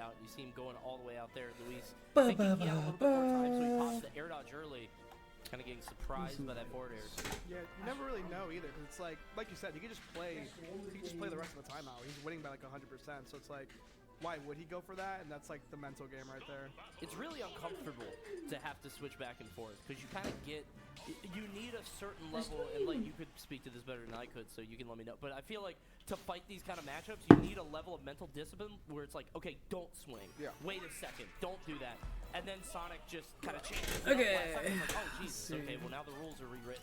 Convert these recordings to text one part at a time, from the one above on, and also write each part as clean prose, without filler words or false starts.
out. You see him going all the way out there. Luis thinking he had a little bit more time, so he pops the air dodge early. Kind of getting surprised by that forward air. Yeah, you never really know either, because it's like you said, he could just play the rest of the timeout. He's winning by like 100%, so it's like, why would he go for that? And that's like the mental game right there. It's really uncomfortable to have to switch back and forth, because you kind of you need a certain level, and like you could speak to this better than I could, so you can let me know. But I feel like to fight these kind of matchups, you need a level of mental discipline where it's like, okay, don't swing. Yeah. Wait a second, don't do that. And then Sonic just kind of changes it Okay. up last second, like, oh, Jesus, okay, well now the rules are rewritten.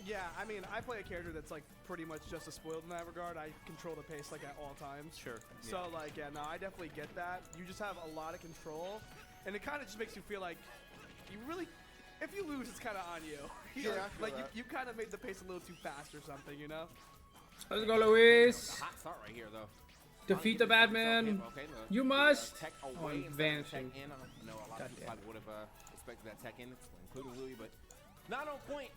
Yeah, I mean, I play a character that's like pretty much just as spoiled in that regard. I control the pace like at all times. Sure. So like, yeah, no, I definitely get that. You just have a lot of control, and it kind of just makes you feel like you really, if you lose, it's kind of on you. Yeah, I feel like that. you kind of made the pace a little too fast or something, you know? Let's go, Luis. Hot start right here, though. Defeat the bad man. Okay, You must. Tech Oh, away I'm instead of vanishing. Tech in. I know a lot of people Goddamn. probably would have expected that tech in, including Louis, but not on point.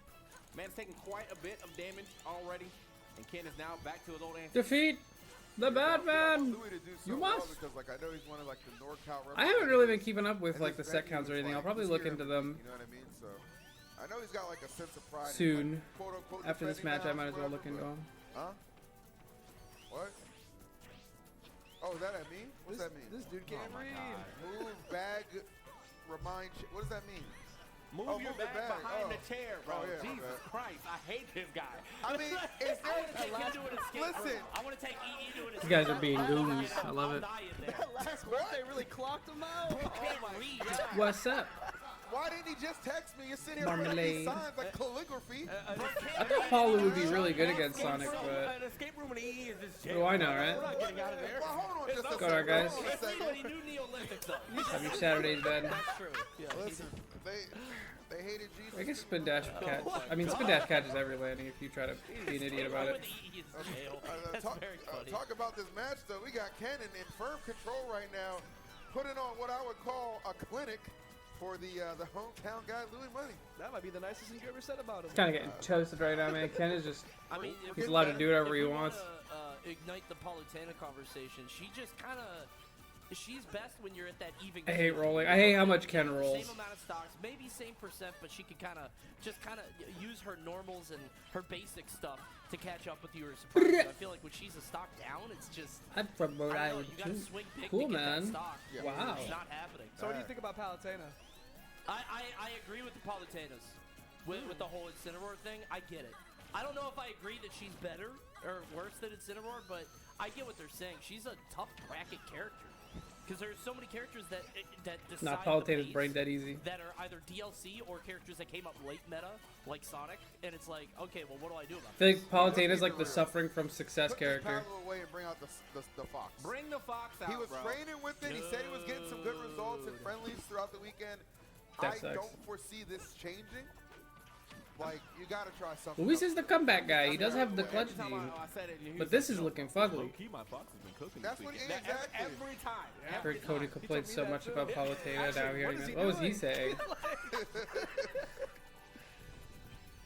Man's taking quite a bit of damage already, and Ken is now back to his old answer. Defeat the bad man. Louis to do so You well must. because like I know he's one of like the NorCal. I haven't really been keeping up with and like the his set venue counts or is, anything. I'll like, probably he's look here into every them week, you know what I mean? So I know he's got like a sense of pride. in, soon. like, quote, unquote, After this defending match, I the might as well house, look into whatever, them. Huh? What? Oh, is that at me? What does that mean? This dude can't read. Move, bag, remind. What does that mean? Move Oh, your move the bag bag. behind Oh. the chair, bro. Oh, yeah, my Jesus bad. Christ, I hate this guy. I mean, is I want to take there? him to an escape Listen. room. I want to take EE to an escape You guys are room. being I'll goons. die I love I'll it. die in there. Last birthday really clocked him out. Can't read. What's up? Why didn't he just text me? You're sitting here writing Marmalade. these signs like calligraphy. I thought Paulo would be really good against Sonic, but An escape room in EE is just what do I know, right? We're not getting out of there. Well, hold on just a Go there, second. guys. Hold on a second. Everybody knew Neolithic though. Have your Saturdays been. That's true. Yeah. Listen, they hated Jesus. I guess spin dash catch. I mean, spin dash catches every landing if you try to be an idiot about it. That's very funny. Talk about this match, though. We got Cannon in firm control right now, putting on what I would call a clinic for the hometown guy, Louis Money. That might be the nicest thing you ever said about him. Kind of getting toasted right now, man. Ken is just. I mean, He's allowed to do whatever he if you wants. wanna, ignite the Politana conversation. She just kind of. She's best when you're at that even. I hate game. rolling. I hate how much Ken rolls. Same amount of stocks, maybe same percent, but she can kind of use her normals and her basic stuff to catch up with you or surprise you. I feel like when she's a stock down, it's just. I'm from Rhode I don't know, Island you gotta too. swing big Cool, to get that man. stock. Yeah. Wow. It's not happening. So what do you think about Palutena? I agree with the Politanas. With the whole Incineroar thing, I get it. I don't know if I agree that she's better or worse than Incineroar, but I get what they're saying. She's a tough bracket character. Because there's so many characters that decide Not the Palutana's pace brain dead easy. that are either DLC or characters that came up late meta, like Sonic, and it's like, okay, well, what do I do about I feel this? like Palutana's like the suffering from success Put this character. paddle away and bring out the fox. Bring the fox out, He was bro. training with it. He said he was getting some good results in friendlies throughout the weekend. That I sucks. don't foresee this changing. Like, you got to try something. Luis else. is the comeback guy. He does have the clutch Every time team. I said it, he was But this like, is "Yo, looking fugly. low-key, my fox has been cooking That's this what weekend." exactly. Every time. Heard Every Cody time. complain me so that much too. about Palutena now here. what is he What was he doing? saying?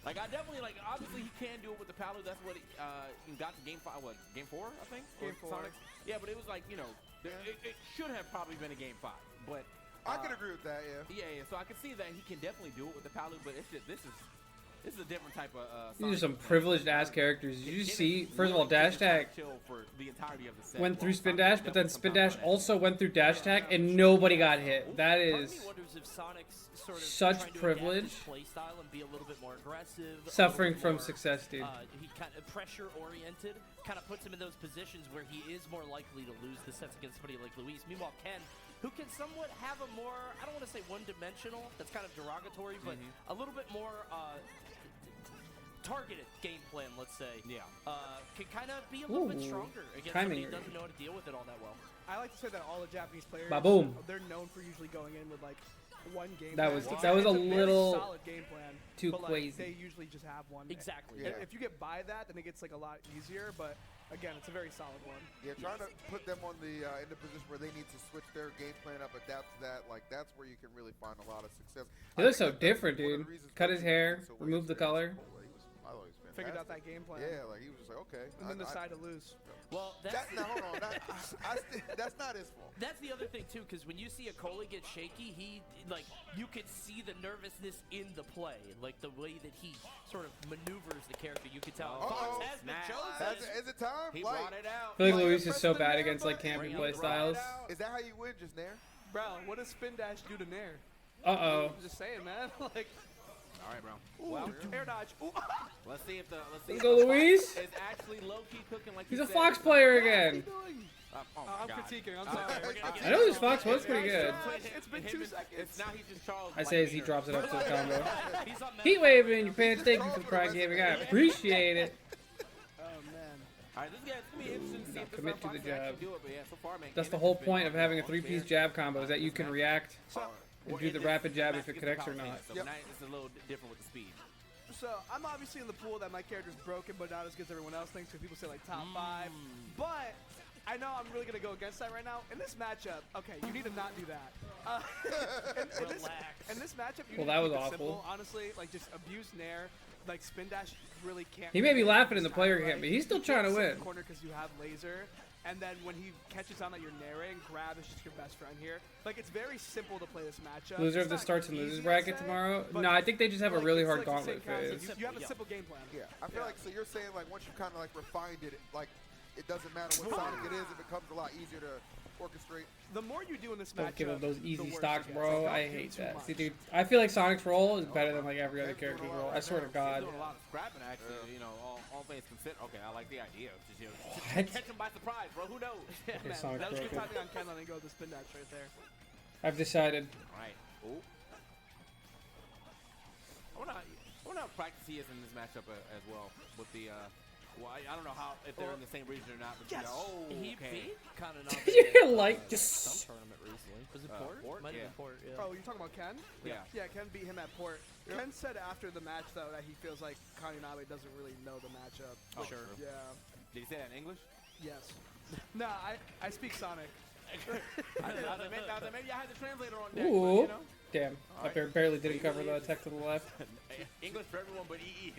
Like, I definitely, like, obviously he can do it with the Palu. That's what he got to game 5, what, game 4, I think? Game Or 4. Sonic? Yeah, but it was like, you know, it should have probably been a game 5. But I can agree with that, yeah. yeah, so I can see that he can definitely do it with the Palu, but it's just, this is a different type of These are Sonic some game. privileged ass characters. Did you see? First of all, Dash Tag Chill for the entirety of the set. went through Well, Spin Sonic Dash, but then Spin Dash sometimes also went through Dash Tag, and nobody got hit. That Part of is me wonders if Sonic's sort of such trying to privilege. adapt his play style and be a little bit more aggressive, a suffering little from more, success, dude. He kind of pressure oriented, kind of puts him in those positions where he is more likely to lose the sets against somebody like Luis. Meanwhile, Ken, who can somewhat have a more, I don't want to say one-dimensional, that's kind of derogatory, but a little bit more targeted game plan, let's say. Yeah. Can kind of be a little bit Ooh, stronger against timing somebody who area. doesn't know how to deal with it all that well. I like to say that all the Japanese players, Ba-boom. they're known for usually going in with like one game That plan. was- It's that was a very little solid game plan, too but, like, crazy. They usually just have one. Exactly. Yeah. If you get by that, then it gets like a lot easier. But again, it's a very solid one. Yeah, trying to put them on the in the position where they need to switch their game plan up, adapt to that. Like that's where you can really find a lot of success. He looks so different, dude. Cut his hair, remove the color. I thought he was figured out that game plan. Yeah, like he was just like, okay. And then decided to lose. Well, Now, hold on. That's not his fault. That's the other thing too, because when you see a Coley get shaky, you could see the nervousness in the play, like the way that he sort of maneuvers the character. You could tell. Fox has been chosen. Is it time? He brought it out. I feel like Like, Luis is so press the bad nair against like button. camping play styles. Is that how you win, just Nair? Bro, what does spin dash do to Nair? Uh-oh. I'm just saying, man. Like, All right, bro. ooh, Well, air dodge. Ooh. let's see if the Let's go, Luis. is actually low key cooking like He's you a said. Fox player What are again. you doing? Oh my I'm God. critiquing. I'm sorry. I know this Fox was pretty good. It's been 2 seconds. It's now he's just Charles. I say as he drops it up to the combo. He's on Heat waving, your pants. Thank you for the pride gaming. I appreciate it. Oh, man. All right, this gonna be interesting to see if this Commit to Fox the can actually jab. do it. But yeah, so far, man. That's the Cannon whole has been point of having a on 3-piece fair. jab combo is that you can react and do the rapid jab if it connects or not. So now it's a little different with the speed. So I'm obviously in the pool that my character's broken, but not as good as everyone else thinks. So people say like top 5, but I know I'm really gonna go against that right now. In this matchup, okay, you need to not do that. Relax. In this matchup, you Well, need that to was keep it awful. simple, honestly, like just abuse Nair, like spin dash really can't. He may be do it. laughing in the It's player kinda camp, but he's still you trying to can't sit in win. the corner because you have laser. And then when he catches on that you're nairing, grab is just your best friend here. Like, it's very simple to play this matchup. Loser It's of the not starts and easy, losers I'd bracket say, tomorrow? but No, I think they just have a like, really it's hard like the gauntlet same concept. phase. You have a simple game plan. Yeah, I feel like, so you're saying, like, once you kind of, like, refined it, like, it doesn't matter what Sonic it is, it becomes a lot easier to orchestrate. The more you do in this Don't matchup, give him those the easy worse stocks, it gets. bro. Like, I don't do hate too that. much. See, dude, I feel like Sonic's role is better than like every other character's role. I swear to God. He's doing a lot of scrapping, actually. You know, all things considered. Okay, I like the idea. Of just, What? catch him by surprise, bro. Who knows? Yeah, Okay, man. Sonic's That was good broken. timing on Ken letting go of the spin dash right there. I've decided. All right. Ooh. I wonder how practice he is in this matchup as well with the. Well, I don't know how if they're in the same region or not, but Yes. you know, oh, He okay. beat kind of not. You're like, some just. tournament recently. Was it Port? Port? Might Yeah. have been Port. Yeah. Oh, you're talking about Ken? Yeah. Yeah, Ken beat him at Port. Yep. Ken said after the match, though, that he feels like Kaninabe doesn't really know the matchup. Oh, Sure. true. Yeah. Did he say that in English? Yes. No, I speak Sonic. I was like, maybe I had the translator on deck, but, Ooh. you know. Damn. I barely didn't cover the text to the left. English for everyone but EE.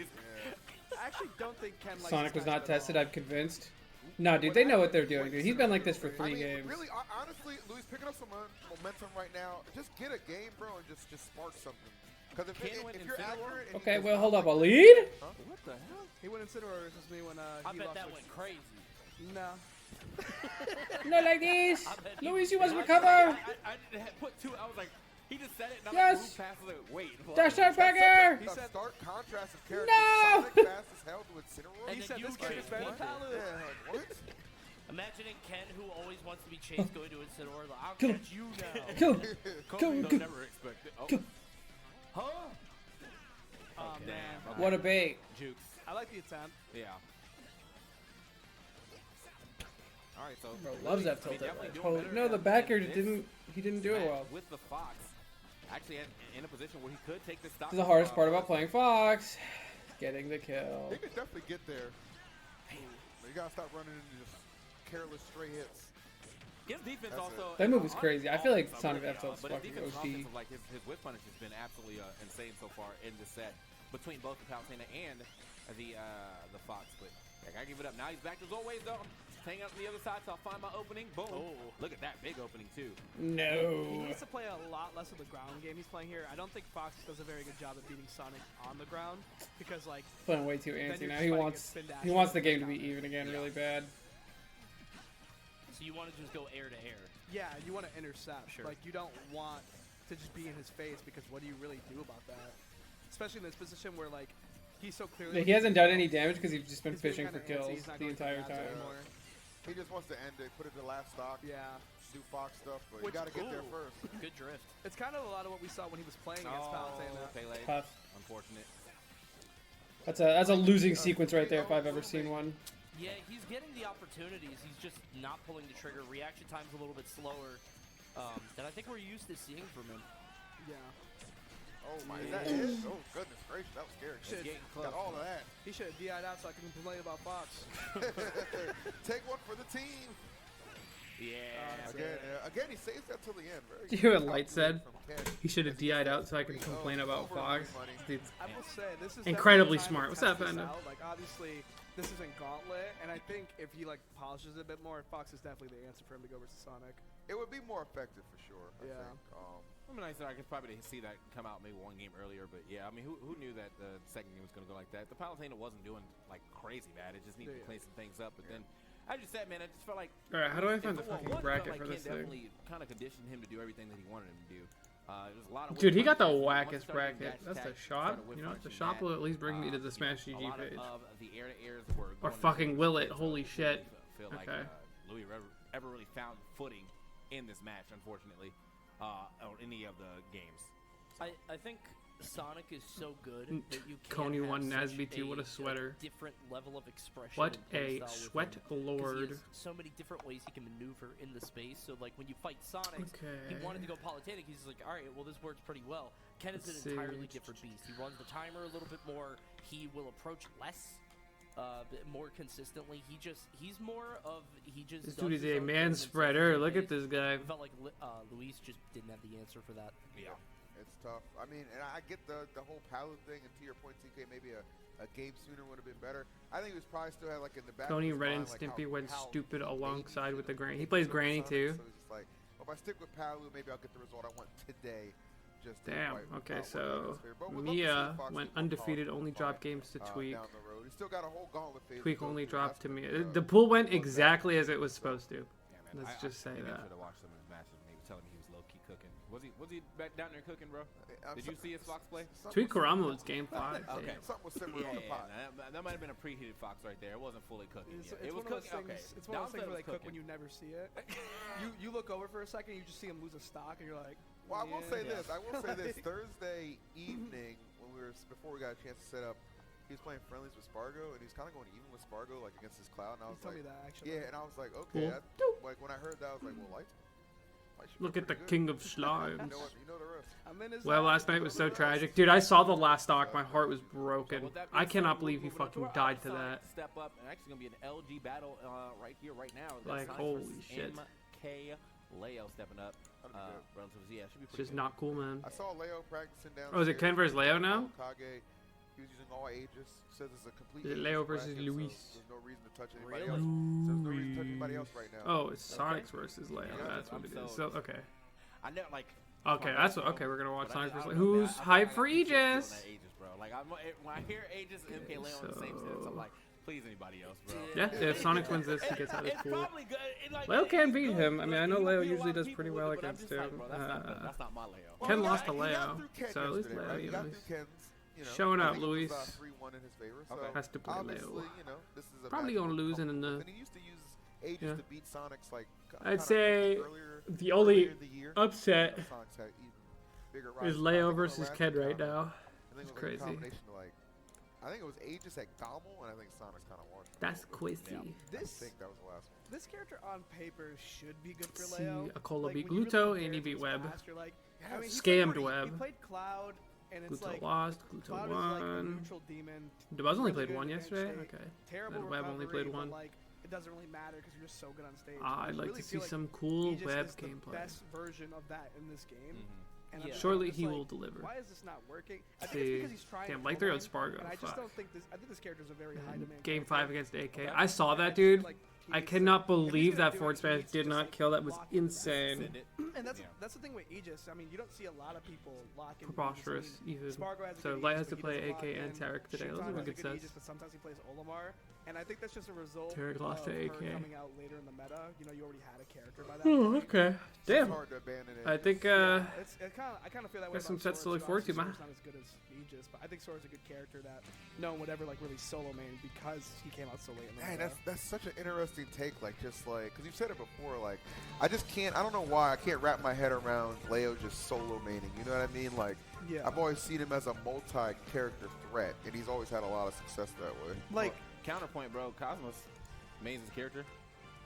I actually don't think Ken likes Sonic this was not matchup at tested, all. I'm convinced. No, dude, they know what they're doing, dude. He's been like this for 3 games. Really, honestly, Luis, picking up some momentum right now. Just get a game, bro, and just spark something. Because Ken went if you're Infinity War? accurate, and Okay, you well, just hold not up. A like- lead? What the hell? He went Incineroar versus me when I he bet lost that to- went crazy. No. Not like this. I bet he- Luis, you must I recover. had put two. I was like, he just said it, and I Yes. moved past. I was like, wait. Dash attack bagger. He A said- stark contrast of characters. No! Sonic fast as hell to Incineroar. And He then said you this character's changed better than it. Palu. Yeah, like, what? Imagining Ken, who always wants to be chased, going to Incineroar. Like, I'll Kill him. catch you now. Kill him. Kobe Kill him, don't kill- never expect it. Oh, kill- Huh? Oh, Okay. man. Okay. What a bait. Jukes. I like the attempt. Yeah. All right, so Bro loves that I mean, tilt. definitely doing Holy, better no, the at- backer at this he didn't do it match well. with the Fox. Actually, in a position where he could take the stock. This is the hardest part about playing Fox. Getting the kill. He could definitely get there. But you gotta stop running into just careless stray hits. His defense That's also. That move is on crazy. I feel like offense, Sonic really, F tilt's but his fucking defense on OP. offense, like his whip punish has been absolutely insane so far in this set between both the Palutena and the Fox. But I gotta give it up. Now he's back to his old ways though. Hang out on the other side till I find my opening. Boom. Oh. Look at that big opening too. He No. needs to play a lot less of the ground game he's playing here. I don't think Fox does a very good job at beating Sonic on the ground because, like, Playing way too then antsy you're now. just He fighting wants a spin dash he wants the with game to be ground. even again really bad. So you want to just go air to air? Yeah, you want to intercept. Sure. Like, you don't want to just be in his face because what do you really do about that? Especially in this position where, like, he's so clearly. He hasn't done any damage because he's just been he's being fishing for kinda antsy, kills he's not the going for entire grabs time. anymore. He just wants to end it, put it to last stock, Yeah. do Fox stuff, but Which- you gotta get there Ooh. first. Good drift. It's kind of a lot of what we saw when he was playing against Palutena. Pele. Tough. Unfortunate. That's a losing sequence right there if I've ever seen one. Yeah, he's getting the opportunities. He's just not pulling the trigger. Reaction time's a little bit slower than I think we're used to seeing from him. Yeah. Oh my, is that it? Oh goodness gracious, that was scary. Shit. Getting Got close. all of that. He should have DI'd out so I can complain about Fox. Take one for the team. Yeah. That's Again, it. again, he saves that till the end. Very You good. and Light said. From can. He should have DI'd out so I could 3-0 complain about over Fox. money. Dude's I will say this is incredibly definitely smart. the What's time up, to test this Panda? out. Like obviously this isn't Gauntlet, and I think if he like polishes it a bit more, Fox is definitely the answer for him to go versus Sonic. It would be more effective for sure. I Yeah. think. I mean, I could probably see that come out maybe one game earlier, but yeah, I mean, who knew that the second game was going to go like that? The Palutena wasn't doing like crazy bad. It just needed to clean some things up. But then, I just said, man, I just felt like. All right, how do I find the well, fucking one, bracket felt for like this Ken thing? definitely kind of conditioned him to do everything that he wanted him to do. There's a lot of Dude, he got the once wackest started getting bracket. That's dash the attack, shop. started whip You know what? The punching shop that, will at least bring me to the you Smash know, GG a lot page. of the air-to-airs were Or going fucking into will his it, favor, holy so shit. I didn't feel like Okay. Louis ever really found footing in this match, unfortunately, or any of the games. I think Sonic is so good that you can't Coney have won such Nasby too. What a sweater. different level of expression. What and a playstyle with sweat him, 'cause he lord. has so many different ways he can maneuver in the space. So like when you fight Sonic, he Okay. wanted to go Polytanic. He's like, all right, well this works pretty well. Ken is Let's an entirely see. different beast. He runs the timer a little bit more. He will approach less. Bit more consistently. He's more of he just. This does dude is his a own thing man and spreader. sets Look his at this guy. pace. Felt like Luis just didn't have the answer for that. Yeah. It's tough. I mean, and I get the whole Palu thing, and to your point, TK, maybe a game sooner would have been better. I think he was probably still had like in the back. Coney, of his Ren, and mind, like, Stimpy went how stupid maybe alongside with the should've Granny. He taken plays over Granny Sonic, too. So it's just like, well, if I stick with Palu, maybe I'll get the result I want today. Just to Damn. quite Okay, work out in his so favor. But we'd love to see Mia Fox went do more undefeated, polished only fight, dropped games to Tweak. down the road. He's still got a whole gauntlet phase. Tweak to go only through. dropped to That's Mia. gonna be, The pool went love that. exactly as it was supposed to. Yeah, man. Let's just say maybe I that. should have watched some of his matches. Maybe telling me he was low key cooking. Was he back down there cooking, bro? Did you see his Fox play? Tweak Karama was game 5. Okay. Damn. Something was simmering on the pot. That might have been a preheated Fox right there. It wasn't fully cooking It's, yet. It it's was one of those cooking. things. Okay. It's one of those things where they Downside cook when was you never see it. you look over for a second, you just see him lose a stock, and you're like. Well, I will say yeah. this. I will say this. Thursday evening, when before we got a chance to set up, he was playing friendlies with Spargo, and he was kind of going even with Spargo, like against his Cloud. And I You was told like, me that actually. yeah, and I was like, okay. Cool. Like when I heard that, I was like, well, lights. Look at the king of slimes. You know what? You know the rest. I'm in his Well, line. last night was so tragic. Dude, I saw the last stock. My heart was So broken. with that I being said, cannot we're believe he moving on fucking our died to Sonic that. Step up, and actually gonna be an LG battle right here, right now. We've got Like, Sonic holy versus shit. MK Leo stepping up. That'd be good. Relatively, yeah, should be It's pretty just good. not cool, man. I saw Leo practicing down. Oh, is it Ken versus Leo now? Kage. He was using all Aegis. Says it's a complete. Is it Aegis Leo versus bracket, so Luis? there's no reason to touch anybody Really? else. So there's no reason to touch anybody else right now. Oh, it's Sonic's versus Leo. Yeah, That's what it is. so- So, okay. I know, like. Okay, that's what. Okay, we're gonna watch But Sonic I versus don't Leo. know, man. Who's I hyped got for PTSD on Aegis? that Aegis, bro. Like, when I hear Aegis and MK Leo on the same sentence, I'm like, please anybody else, bro. Yeah, if Sonic wins this, he gets out of It's school. probably good. Leo can beat it's him. good. I mean, I Like, know he Leo beat a usually lot of does people pretty with well it, but I'm against just like, him. bro, that's not my Leo. Well, Ken he lost got- to he got Leo, through Ken so at least yesterday, Leo, right? He you got know, through Ken's, you know, showing I out, think it was, Luis. 3-1 in his favor. So Okay. Has to play obviously, Leo. you know, this is a Probably match gonna we're lose in the- comfortable with. And he used to use Aegis Yeah. to beat Sonic's like. I'd say the only upset is Leo versus Ken right now. It's crazy. I think it was Aegis at Gommel, and I think Sonic's kind of won. That's crazy. I This think that was the last one. this character on paper should be good for See, Leo. Akola beat when you Gluto, really and he compare it to beat his Web. past, you're like, I mean, he Scammed played- Web. He played Cloud, and it's Gluto like lost. Gluto Cloud is like a won. neutral demon. Debuzz only really played good one in yesterday. bench state, Okay. Terrible And Web only recovery, played one. But like, it doesn't really matter because you're just so good on stage. I'd I like really to see feel like some cool Aegis Web is the gameplay. best version of that in this game. And I'm Yeah. just Shortly, just he like, will deliver. Why is this not working? I think See, it's because he's trying. damn, to like pull they're in, on Spargo, And I just fuck. don't think this. I think this character's a very high demand. Game character. 5 against AK. Okay. I saw And I that, just feel dude. like he I needs to- cannot if he's believe gonna that do it, forward he smash needs to did just, not like, kill. That was lock in that. insane. Send it. And that's Yeah. that's the thing with Aegis. I mean, you don't see a lot of people lock in. Preposterous, Aegis. I mean, even. Spargo has a So good Light Aegis, has to but he play doesn't lock AK and in. Tarek today. Those Shuton are has a good good sets. Aegis, but sometimes he plays Olimar, and I think that's just a result Tarek lost of to her AK. coming out later in the meta. You know, you already had a character by that Oh, point. okay. Damn. It's hard to abandon it. I think I kind of feel that way. got some about sets to Sora, look too. forward to, Obviously, man. Sora's not as good as Aegis, but I think Sora's a good character that no one would ever like really solo main because he came out so late in the Man, meta. that's such an interesting take. Like, just like, because you've said it before. Like, I just can't. I don't know why I can't wrap my head around Leo just solo maining. You know what I mean? Like, Yeah. I've always seen him as a multi-character threat, and he's always had a lot of success that way. Like, Counterpoint, bro. Cosmos, mains his character.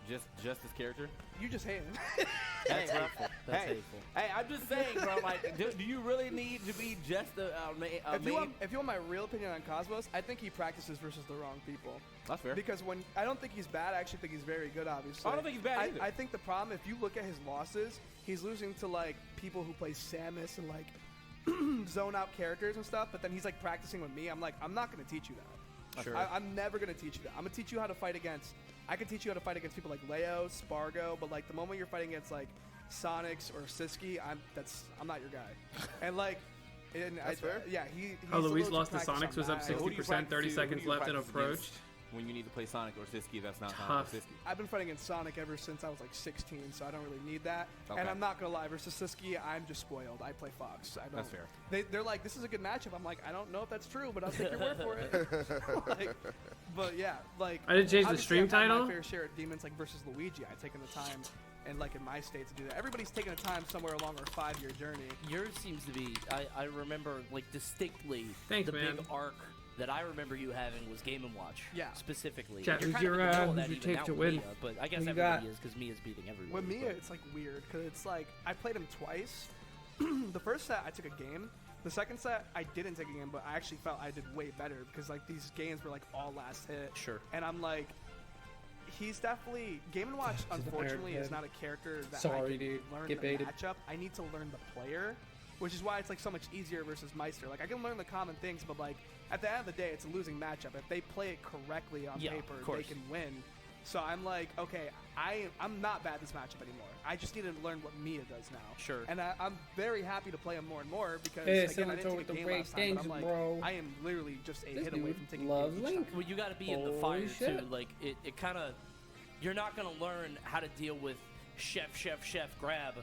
Just this character? You just hate him. That's hateful. That's hateful. Hey, I'm just saying, bro. Like, do you really need to be just a main? If you want my real opinion on Cosmos, I think he practices versus the wrong people. That's fair. Because I don't think he's bad. I actually think he's very good, obviously. I don't think he's bad either. I think the problem, if you look at his losses, he's losing to, like, people who play Samus and, like, zone out characters and stuff, but then he's, like, practicing with me. I'm like, I'm not going to teach you that. Sure. I'm never going to teach you that. I'm going to teach you how to fight against... I can teach you how to fight against people like Leo, Spargo, but, like, the moment you're fighting against, like, Sonics or Siski, I'm not your guy. And, like... That's fair. Yeah, he's Luis lost to Sonics, was up 60%, 30 seconds left and approached. When you need to play Sonic or Siski, that's not Tough. Sonic or Siski. I've been fighting against Sonic ever since I was like 16, so I don't really need that. Okay. And I'm not gonna lie, versus Siski, I'm just spoiled. I play Fox. I don't, That's fair. They're like, this is a good matchup. I'm like, I don't know if that's true, but I'll take your word for it. Like, but yeah, like I did change the obviously stream I've had title. My fair share of demons like versus Luigi. I've taken the time. And like in my state to do that, everybody's taking the time somewhere along our 5-year journey. Yours seems to be. I remember like distinctly Thanks, the man. big arc that I remember you having was Game & Watch. Yeah. Specifically. Chat, You're who's kind of your, in the middle of who's that your even take now to with win? Mia, but I guess Who you everybody got? is because Mia's beating everybody. With Mia, but- it's like weird because it's like I played him twice. The first set I took a game. The second set I didn't take a game, but I actually felt I did way better because like these games were like all last hit. Sure. And I'm like, he's definitely Game & Watch. Unfortunately, is not a character that I Sorry, can dude. learn Get the baited. matchup. I need to learn the player, which is why it's like so much easier versus Meister. Like I can learn the common things, but like at the end of the day, it's a losing matchup. If they play it correctly on Yeah, paper, of course. they can win. So I'm like, okay, I'm not bad at this matchup anymore. I just need to learn what Mia does now. Sure. And I'm very happy to play him more and more because Hey, again, I Senator didn't with take a the game great last time, but I'm things, like, bro. I am literally just a This hit away dude from taking loves games each Link. time. Well, you got to be in the Holy fire too. shit. Like it kind of, you're not gonna learn how to deal with chef grab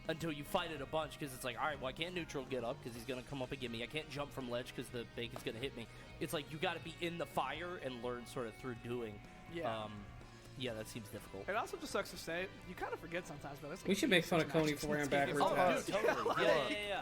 until you fight it a bunch because it's like, all right, well I can't neutral get up because he's gonna come up and get me. I can't jump from ledge because the bacon's gonna hit me. It's like you got to be in the fire and learn sort of through doing. Yeah. Yeah, that seems difficult. It also just sucks to say. You kind of forget sometimes, but that's like We should make fun of Coney matches for wearing in this game. backwards Oh, hats. dude, totally. Yeah.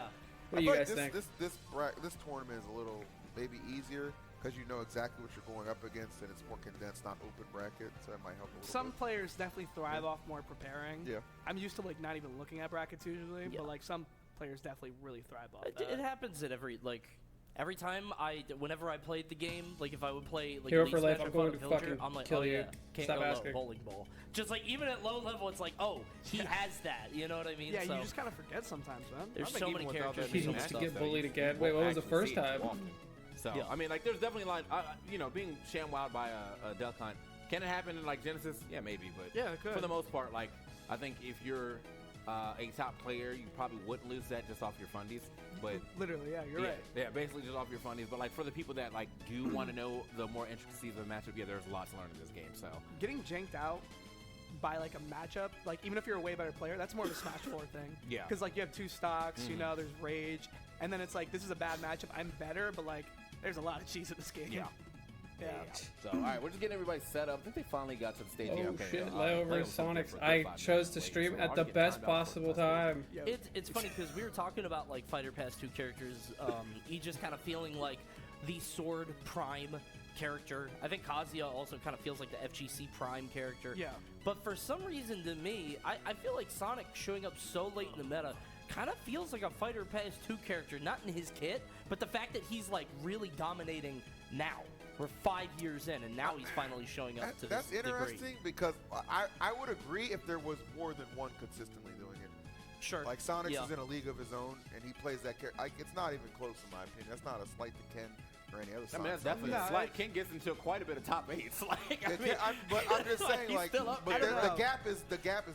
What do you I guys feel like think? this tournament is a little maybe easier because you know exactly what you're going up against and it's more condensed, not open bracket, so that might help a little Some bit. players definitely thrive off more preparing. Yeah. I'm used to like not even looking at brackets usually, Yeah. but like some players definitely really thrive off It that. happens at every time whenever I played the game, like if I would play like Hero Elite for life, Smash I'm or going Fun to Villager, fucking I'm like, kill oh you. yeah, can't Stop go low, asking. bowling ball. Just like even at low level, it's like, oh, he has that. You know what I mean? Yeah, so you just kind of forget sometimes, man. there's I think so even many without characters. that He and needs so to much get stuff. bullied again. You Wait, what won't was the actually first see it time? walking. So Yeah. I mean, like, there's definitely line. Being ShamWowed by a duck hunt. Can it happen in like Genesis? Yeah, maybe, but Yeah, it could. for the most part, like I think if you're a top player, you probably wouldn't lose that just off your fundies. But Literally, yeah, you're yeah, right. yeah, basically just off your fundies. But like for the people that like do want to know the more intricacies of the matchup, yeah, there's a lot to learn in this game. So Getting janked out by like a matchup, like even if you're a way better player, that's more of a Smash 4 thing. Yeah. Because like you have two stocks, you know, there's rage, and then it's like this is a bad matchup. I'm better, but like there's a lot of cheese in this game. yeah. Yeah. So all right, we're just getting everybody set up. I think they finally got to the stage. Yeah, Oh okay. shit, Leo Leo versus Sonics. I chose to stream at the best possible time. Yeah. It's funny because we were talking about like Fighter Pass 2 characters, each just kind of feeling like the Sword Prime character. I think Kazuya also kind of feels like the FGC Prime character. Yeah. But for some reason to me, I feel like Sonic showing up so late in the meta kind of feels like a Fighter Pass 2 character, not in his kit, but the fact that he's like really dominating now. We're 5 years in, and now he's finally showing up to That's this degree. interesting because I would agree if there was more than one consistently doing it. Sure. Like Sonic Yeah. is in a league of his own, and he plays that character. Like, it's not even close in my opinion. That's not a slight to Ken or any other I mean, that's Sonic. definitely No, a slight. Ken gets into quite a bit of top eights. Like, I mean, But I'm just saying, he's like, still up but there. the know. gap is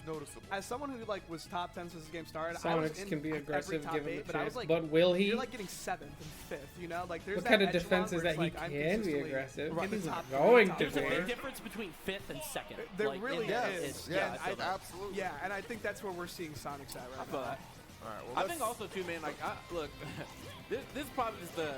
noticeable. As someone who like was top 10 since the game started, I was Sonics in can be every aggressive top given 8, the but I chance. was like, But will he? You're like getting 7th and 5th, you know? Like there's What that kind of echelon defense is where it's that he like, I'm can be consistently aggressive? in the He's top going top to There's a be. big difference between 5th and 2nd. There Like, really in that. is. It's- Yes, I feel that. absolutely. Yeah, and I think that's where we're seeing Sonic's at right feel now. that. All right, well, I think also too, man. Like, look, this is probably just the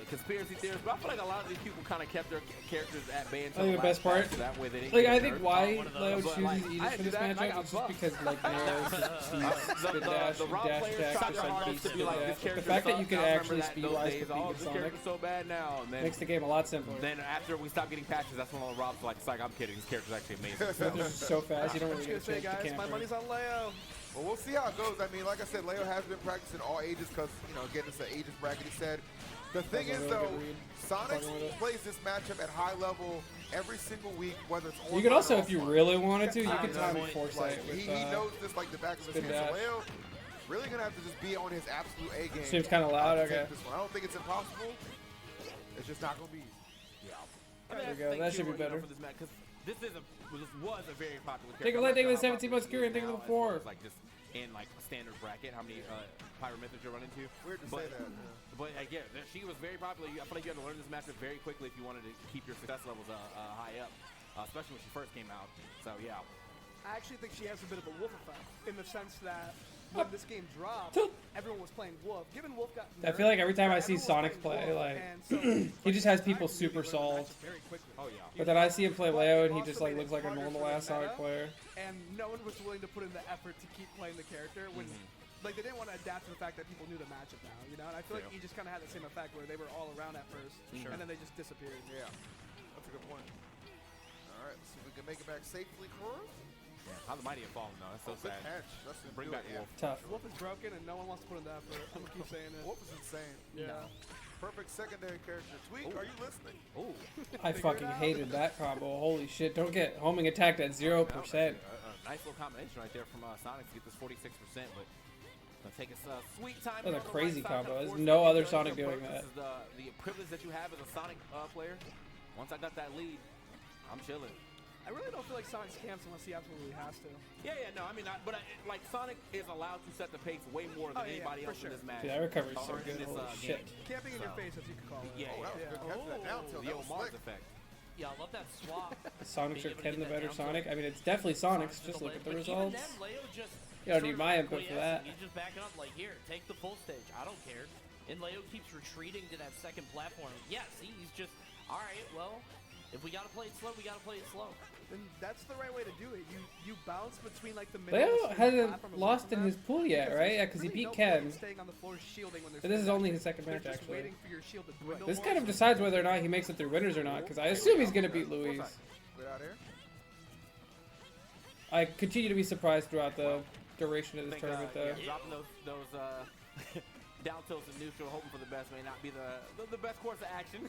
conspiracy theories, but I feel like a lot of these people kind of kept their characters at bay until I think the best part, so that way they didn't like, get I think nerfed. why Leo But, chooses like, Aegis for this matchup is just because, like, Nails, the raw dash players attack, tried just their like hardest beats to be the like, this dash. The character fact that you sucks. can I remember actually that speed those rise days, to oh, beat this Sonic character's so bad now. And then makes the game a lot simpler. then after we stopped getting patches, that's when all the Robs were like, it's like, I'm kidding, this character's actually amazing. They're just so fast, you don't I'm really just get gonna a say, chance to guys, my camp. money's on Leo. Well, we'll see how it goes. I mean, like I said, Leo has been practicing all ages because, you know, again, it's an ages bracket, he said. The thing That's a is, really though, good read. Sonic Fucking with it. plays this matchup at high level every single week, whether it's You online could also, or if you offline. really wanted to, you could You know time what I mean? Foresight Like, with he knows this like the back of his spin hand. So dash. Leo really going to have to just be on his absolute A game. Seems kinda loud, to okay. take this one. I don't think it's impossible. It's just not going to be easy. There you go, that should be better. Because this was a very popular character. Take a light, take it with 17 months Curie, and take it with 4. Like just in like standard bracket, how many pyro methods you're running to. Weird to say that. Yeah. But again, she was very popular. I feel like you had to learn this matchup very quickly if you wanted to keep your success levels high up, especially when she first came out. So yeah. I actually think she has a bit of a Wolf effect in the sense that when this game dropped, everyone was playing Wolf. Given Wolf got I feel like every time I see everyone was Sonic playing play, Wolf, like, and so, he just has Sonic people really super learned the solved. matchup very quickly. Oh yeah. But then I see him play Leo, and he Also just like made it looks like a harder normal for the ass Sonic meta, player. And no one was willing to put in the effort to keep playing the character when, like, they didn't want to adapt to the fact that people knew the matchup now, you know? And I feel like he just kind of had the same effect where they were all around at first, and then they just disappeared. Yeah, that's a good point. All right, let's see if we can make it back safely for us. How the mighty have fallen though. That's so Good sad. catch. That's gonna Bring do back it, yeah. Wolf. Tough. Wolf is broken, and no one wants to put in the effort. I'm gonna keep saying it. Wolf is insane. Yeah. Perfect secondary character. Tweak, are you listening? Ooh. I fucking hated that combo. Holy shit! Don't get homing attacked at 0%. A nice little combination right there from Sonic to get this 46%, but gonna take us sweet time. That's a on the crazy right side, combo. kinda There's force no the other game Sonic to doing approach. that. This is the privilege that you have as a Sonic player. Once I got that lead, I'm chilling. I really don't feel like Sonic scams unless he absolutely has to. Yeah, no, I mean, like Sonic is allowed to set the pace way more than anybody else in this match. Dude, that recovery's so Or in good. this, Holy game. shit. Camping in your face, as you could call it. Yeah, Oh, that was a good catch. That down tilt. The That old was Mars slick. effect. Yeah, I love that swap. Sonic's Being are able to 10 get the that better down tilt. Sonic. I mean, it's definitely Sonic's. Sonic's Just the look at lid, the but even results. then, Leo just You don't sort need of my input for acquiescing. that. He's just backing up like, here, take the full stage. I don't care. And Leo keeps retreating to that second platform. Yeah, see, he's just, all right, well, if we got to play it slow, we got to play it slow. Then that's the right way to do it. You bounce between like the middle. Leo and the hasn't platform and lost away in from his that, pool yet, because right? there's Yeah, because he really beat no point in Ken. staying on the floor shielding when there's But this is no only his matches. second They're match, just actually. waiting for your shield to dwindle This more. kind of decides whether or not he makes it through winners or not, because I assume he's going to beat Louise. Get out here. I continue to be surprised throughout the duration of I this think, tournament, though. yeah, dropping those down tilts and neutral, hoping for the best may not be the best course of action.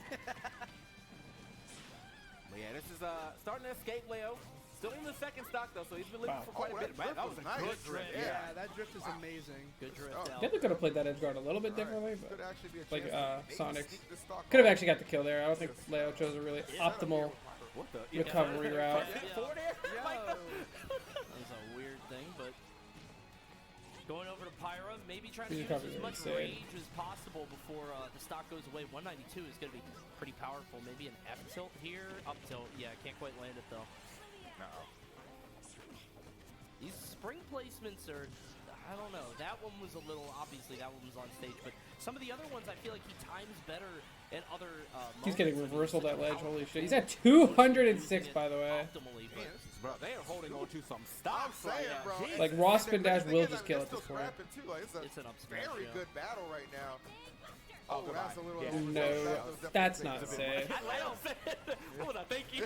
But yeah, this is starting to escape Leo. Still in the second stock though, so he's been living Wow. for quite a bit. Man, that was a nice. good drift. Yeah, that drift is amazing. Good drift Oh. out. Definitely could have played that edge guard a little bit differently, Could but actually be a like chance to maybe Sonic's. sneak this stock Could have off. actually got the kill there. I don't think Leo chose a really optimal What the? recovery route. Yeah. Forward air? Yo. That was a weird thing, but going over to Pyra, maybe trying to These use recoveries as are much insane. rage as possible before the stock goes away. 192 is going to be pretty powerful. Maybe an F tilt here, up tilt. Yeah, can't quite land it though. No. These spring placements are, I don't know. That one was a little, obviously that one was on stage, but some of the other ones I feel like he times better in other He's getting reversal that ledge. Holy shit. He's at Using 206, it by the way. optimally, but Bro, they are holding on to some I'm stops right saying, now. bro. Jeez. Like, and- raw and spin the dash thing will is, just they're kill at still this point. scrapping, too. Like, It's an up smash, very yeah. good battle right now. Oh, Oh, that's a little. yeah. overzealous. No, That was definitely that's a not bit safe. much. I don't say what was I thinking?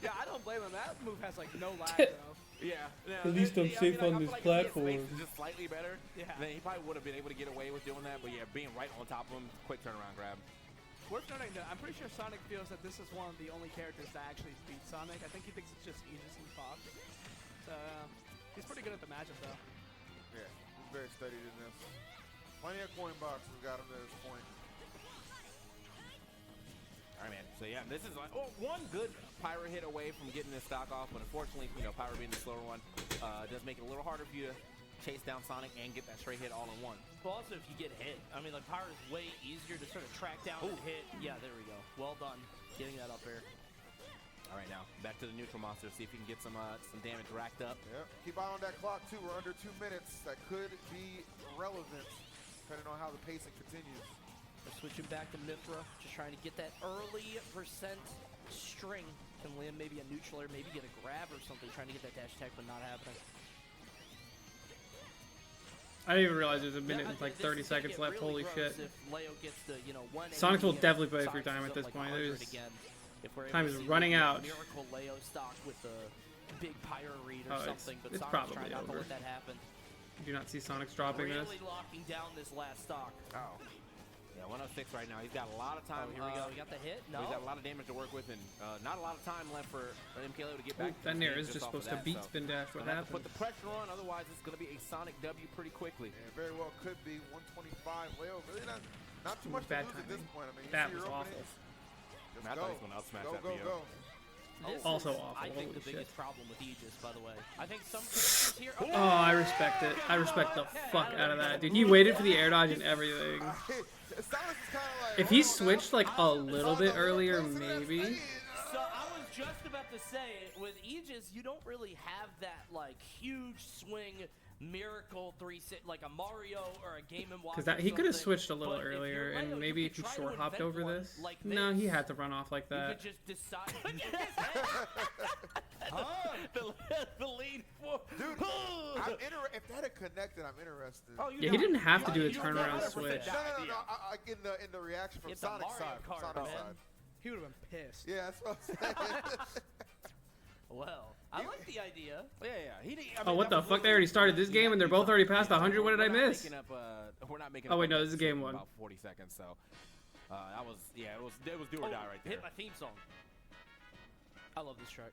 Yeah, I don't blame him. That move has like no lag though. Yeah. At least I'm safe on this platform. If he had space just slightly better, Yeah. then he probably would have been able to get away with doing that. But yeah, being right on top of him, quick turnaround grab. Worth noting that I'm pretty sure Sonic feels that this is one of the only characters that actually beat Sonic. I think he thinks it's just Aegis and Fox. So he's pretty good at the matchup though. Yeah, he's very studied in this. Plenty of coin boxes got him to this point. All right, man. So yeah, this is like one good Pyra hit away from getting this stock off, but unfortunately, Pyra being the slower one does make it a little harder for you to chase down Sonic and get that straight hit all in one. Well, also if you get hit, I mean, like Pyra's way easier to sort of track down and hit. Yeah, there we go. Well done, getting that up there. All right, now back to the neutral monster. See if he can get some damage racked up. Yep. Keep eye on that clock too. We're under 2 minutes. That could be relevant depending on how the pacing continues. We're switching back to Mithra, just trying to get that early percent string. Can land maybe a neutral or maybe get a grab or something, trying to get that dash attack, but not happening. I didn't even realize there's a minute and like 30 seconds left. Really Holy shit. if Leo gets the, Sonics will definitely play for time at this point. Time is running out. Miracle Leo stock with the big pyro read or something, but it's Sonic's probably trying not to over. let that happen. Do not see Sonics dropping this. Really locking down this last stock. Oh. Yeah, 106 right now. He's got a lot of time. Here we go. We got the hit. No. He's got a lot of damage to work with, and not a lot of time left for MKLeo to get back. That Nair is just supposed to beat spin dash. What happened? Put the pressure on, otherwise it's going to be a Sonic W pretty quickly. Yeah, very well could be 125. Leo really not too much to Bad lose at this timing. point. I mean, That you see was your awful. openings. Just I thought he was going to up smash that go, PO. go. This Also is, awful. I think Holy the biggest shit. problem with Aegis, by the way. I think some characters here. Oh, I respect it. I respect the fuck out of that, dude. He waited for the air dodge and everything. If he switched like a little bit earlier, maybe. So I was just about to say, with Aegis, you don't really have that like huge swing miracle 3-6 like a Mario or a Game & Watch. Because he could have switched a little But if earlier, you're Leo, and maybe you if he could try to short hopped invent over one this. like No, he this. had to run off like You that. could just decide. Look at his head. the lead for. Dude, if that had connected, I'm interested. Oh, Yeah, he didn't have to do a turnaround switch. No. In the reaction from It's a Sonic's Mario side. Kart, Sonic's man. side. He would have been pissed. Yeah, that's what I'm saying. Well, I like the idea. Yeah. Oh, what the fuck? They already started this game and they're both already past 100. What did I miss? We're not making Oh, up wait, no, that this is game one. About 40 seconds, so that was it was do or die right there. Hit my theme song. I love this track.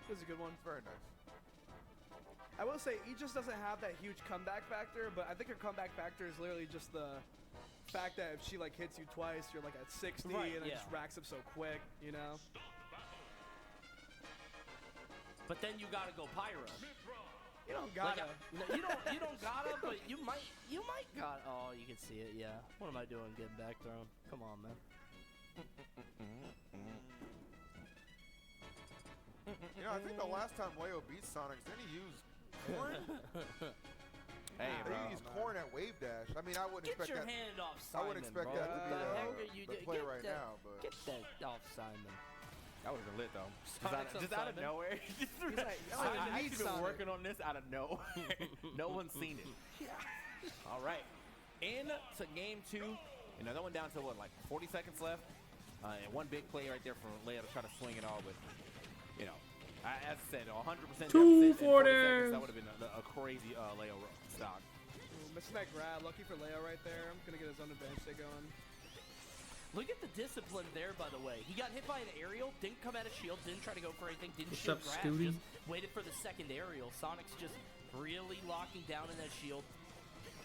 This is a good one. Very nice. I will say, he just doesn't have that huge comeback factor, but I think her comeback factor is literally just the fact that if she like hits you twice, you're like at 60 Right, and it yeah. just racks up so quick, you know? But then you gotta go Pyro. You don't Like, gotta. you don't gotta, but you might got. Oh, you can see it. Yeah. What am I doing? Getting back thrown. Come on, man. I think the last time Leo beat Sonic, didn't he use corn? Hey, I think he used corn at wave dash. I mean, I wouldn't Get expect your that. hand off I Simon, wouldn't expect bro. that to be What the heck are the you play get right that, now, but Get that off Simon. That would have been lit though. Sonic's Just out of Simon. nowhere. He's like, oh, I've I need actually been Sonic. working on this out of nowhere. No one's seen it. All right. Into game 2. That one down to what, like 40 seconds left. And one big play right there for Leo to try to swing it all, but as I said, 100% 240. That would have been a crazy Leo stock. Ooh, missing that grab. Lucky for Leo right there. I'm gonna get his own advantage stay going. Look at the discipline there, by the way. He got hit by an aerial, didn't come out of shield, didn't try to go for anything, didn't What's shield up, grab, Scooty? just waited for the second aerial. Sonic's just really locking down in that shield.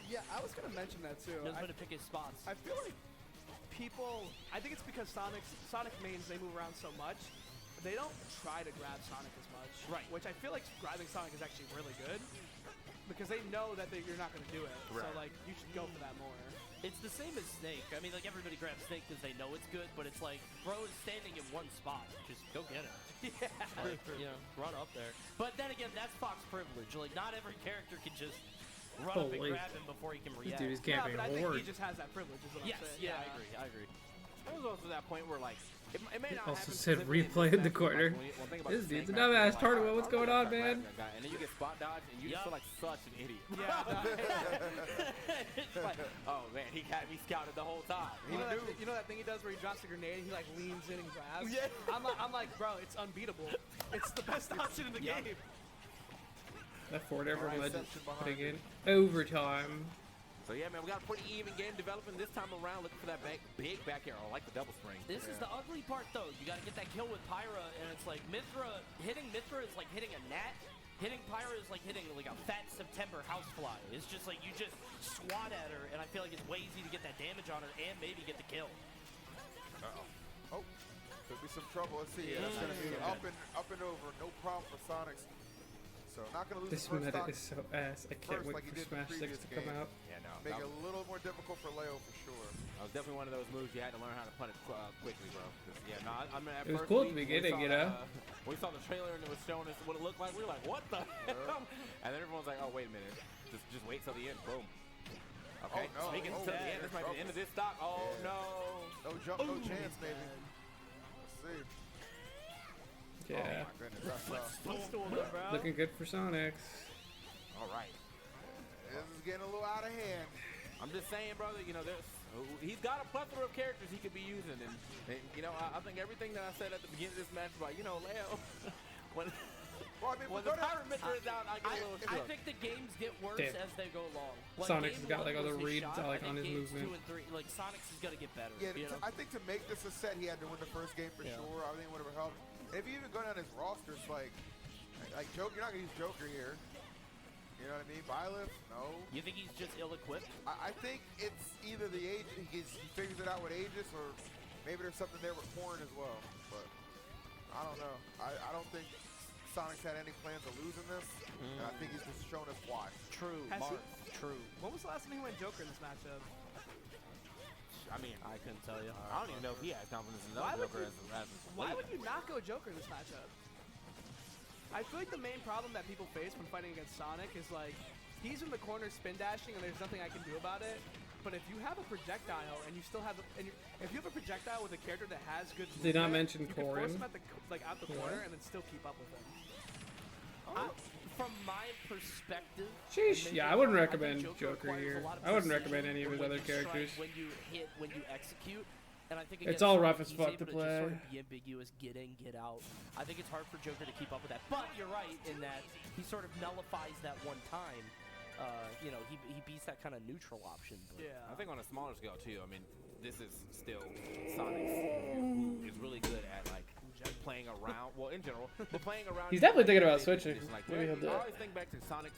Yeah, I was gonna mention that too. Knows when to pick his spots. I feel like people. I think it's because Sonic mains they move around so much. They don't try to grab Sonic as much. Right. Which I feel like grabbing Sonic is actually really good because they know that you're not gonna do it. Right. So like you should go for that more. It's the same as Snake. I mean, like, everybody grabs Snake because they know it's good, but it's like, bro is standing in one spot. Just go get him. Yeah. Like, run up there. But then again, that's Fox privilege. Like, not every character can just run up and Holy. grab him before he can This react. dude is Yeah, camping but I think hard. he just has that privilege. Is what Yes, I'm saying. yeah, I agree. There was also that point where, like, it may not Also happen said specifically replay this in the match, but, corner. like, when you think about This the dude's Snake a dumbass match, you're tournament. What's going on, grab man? that guy, and then you get spot dodge, and you just Yup. feel like such an idiot. Yeah. It's like, oh man, he had me scouted the whole time. You know that thing he does where he drops a grenade and he like leans in and grabs? Yeah. I'm like, bro, it's unbeatable. It's the best option in the Yeah. game. That forward air from Legend Reception behind putting in it. overtime. So yeah, man, we got a pretty even game developing this time around. Looking for that big back arrow, like the double spring. This is the ugly part, though. You got to get that kill with Pyra, and it's like hitting Mithra is like hitting a gnat. Hitting Pyra is like hitting like a fat September housefly. It's just like you just swat at her, and I feel like it's way easy to get that damage on her and maybe get the kill. Uh-oh. Oh, could be some trouble. Let's see. Yeah, That's going to be so up and over. No problem for Sonics. So So not going to lose This the first meta stock. is so ass. I can't first wait like he for did in the Smash 6 previous to come game. out. Yeah, no. Make That it a little more difficult for Leo for sure. was definitely one of those moves you had to learn how to punish quickly, bro. 'Cause, yeah, no, I mean, at It was first cool at the we beginning, saw, you know? We saw the trailer and it was showing us what it looked like. We were like, what the hell? And then everyone's like, oh, wait a minute. Just wait till the end. Boom. Okay, Oh, no. sneaking Oh, to the yeah, end. This might be the end of this stock. Oh, Yeah. no. No jump, no chance, maybe. Let's see. Yeah. Oh my goodness, that's tough. Footstool, bro. Looking good for Sonics. All right. This is getting a little out of hand. I'm just saying, brother, you know, he's got a plethora of characters he could be using. And you know, I think everything that I said at the beginning of this match was like, you know, Leo, when Well, I mean, the Pirate Mister is out, I get a little I shook. think the games get worse Damn. as they go along. Sonic's game has got, one like, was other his reads, shot. like, I on think his games movement. 2 and 3, like Sonic's is gonna get better. Yeah, you know? I think to make this a set, he had to win the first game for Yeah. sure. I think it would have helped. If you even go down his roster, it's like Joker, you're not gonna use Joker here. You know what I mean? Byleth, no. You think he's just ill-equipped? I think it's either the age, he figures it out with Aegis, or maybe there's something there with Corrin as well. But I don't know. I don't think Sonic's had any plans of losing this, and I think he's just shown us why. True, Has Mark. he? True. When was the last time he went Joker in this matchup? I mean, I couldn't tell you. I don't even know if he has confidence in Why another would Joker you- as Why would you not go Joker in this matchup? I feel like the main problem that people face when fighting against Sonic is like, he's in the corner spin dashing and there's nothing I can do about it. But if you have a projectile and you still have, if you have a projectile with a character that has good Did not movement, mention you can force Corrin. him at the, like out the corner and then still keep up with him. From my perspective, Sheesh. and Yeah, maybe I wouldn't I recommend think Joker requires here. a lot of I wouldn't precision recommend any of in his when other you strike, characters. When you hit, when you execute. And I think It's against all Sonic, rough as he's fuck able to just sort play. of be ambiguous, get in, get out. I think it's hard for Joker to keep up with that. But you're right in that he sort of nullifies that one time. You know, he beats that kind of neutral option. But Yeah. I think on a smaller scale too. I mean, this is still Sonic's who is really good at like playing around. Well, in general, but playing around. He's definitely thinking about It's switching. Like, Maybe he'll do I it. always think back to Sonic's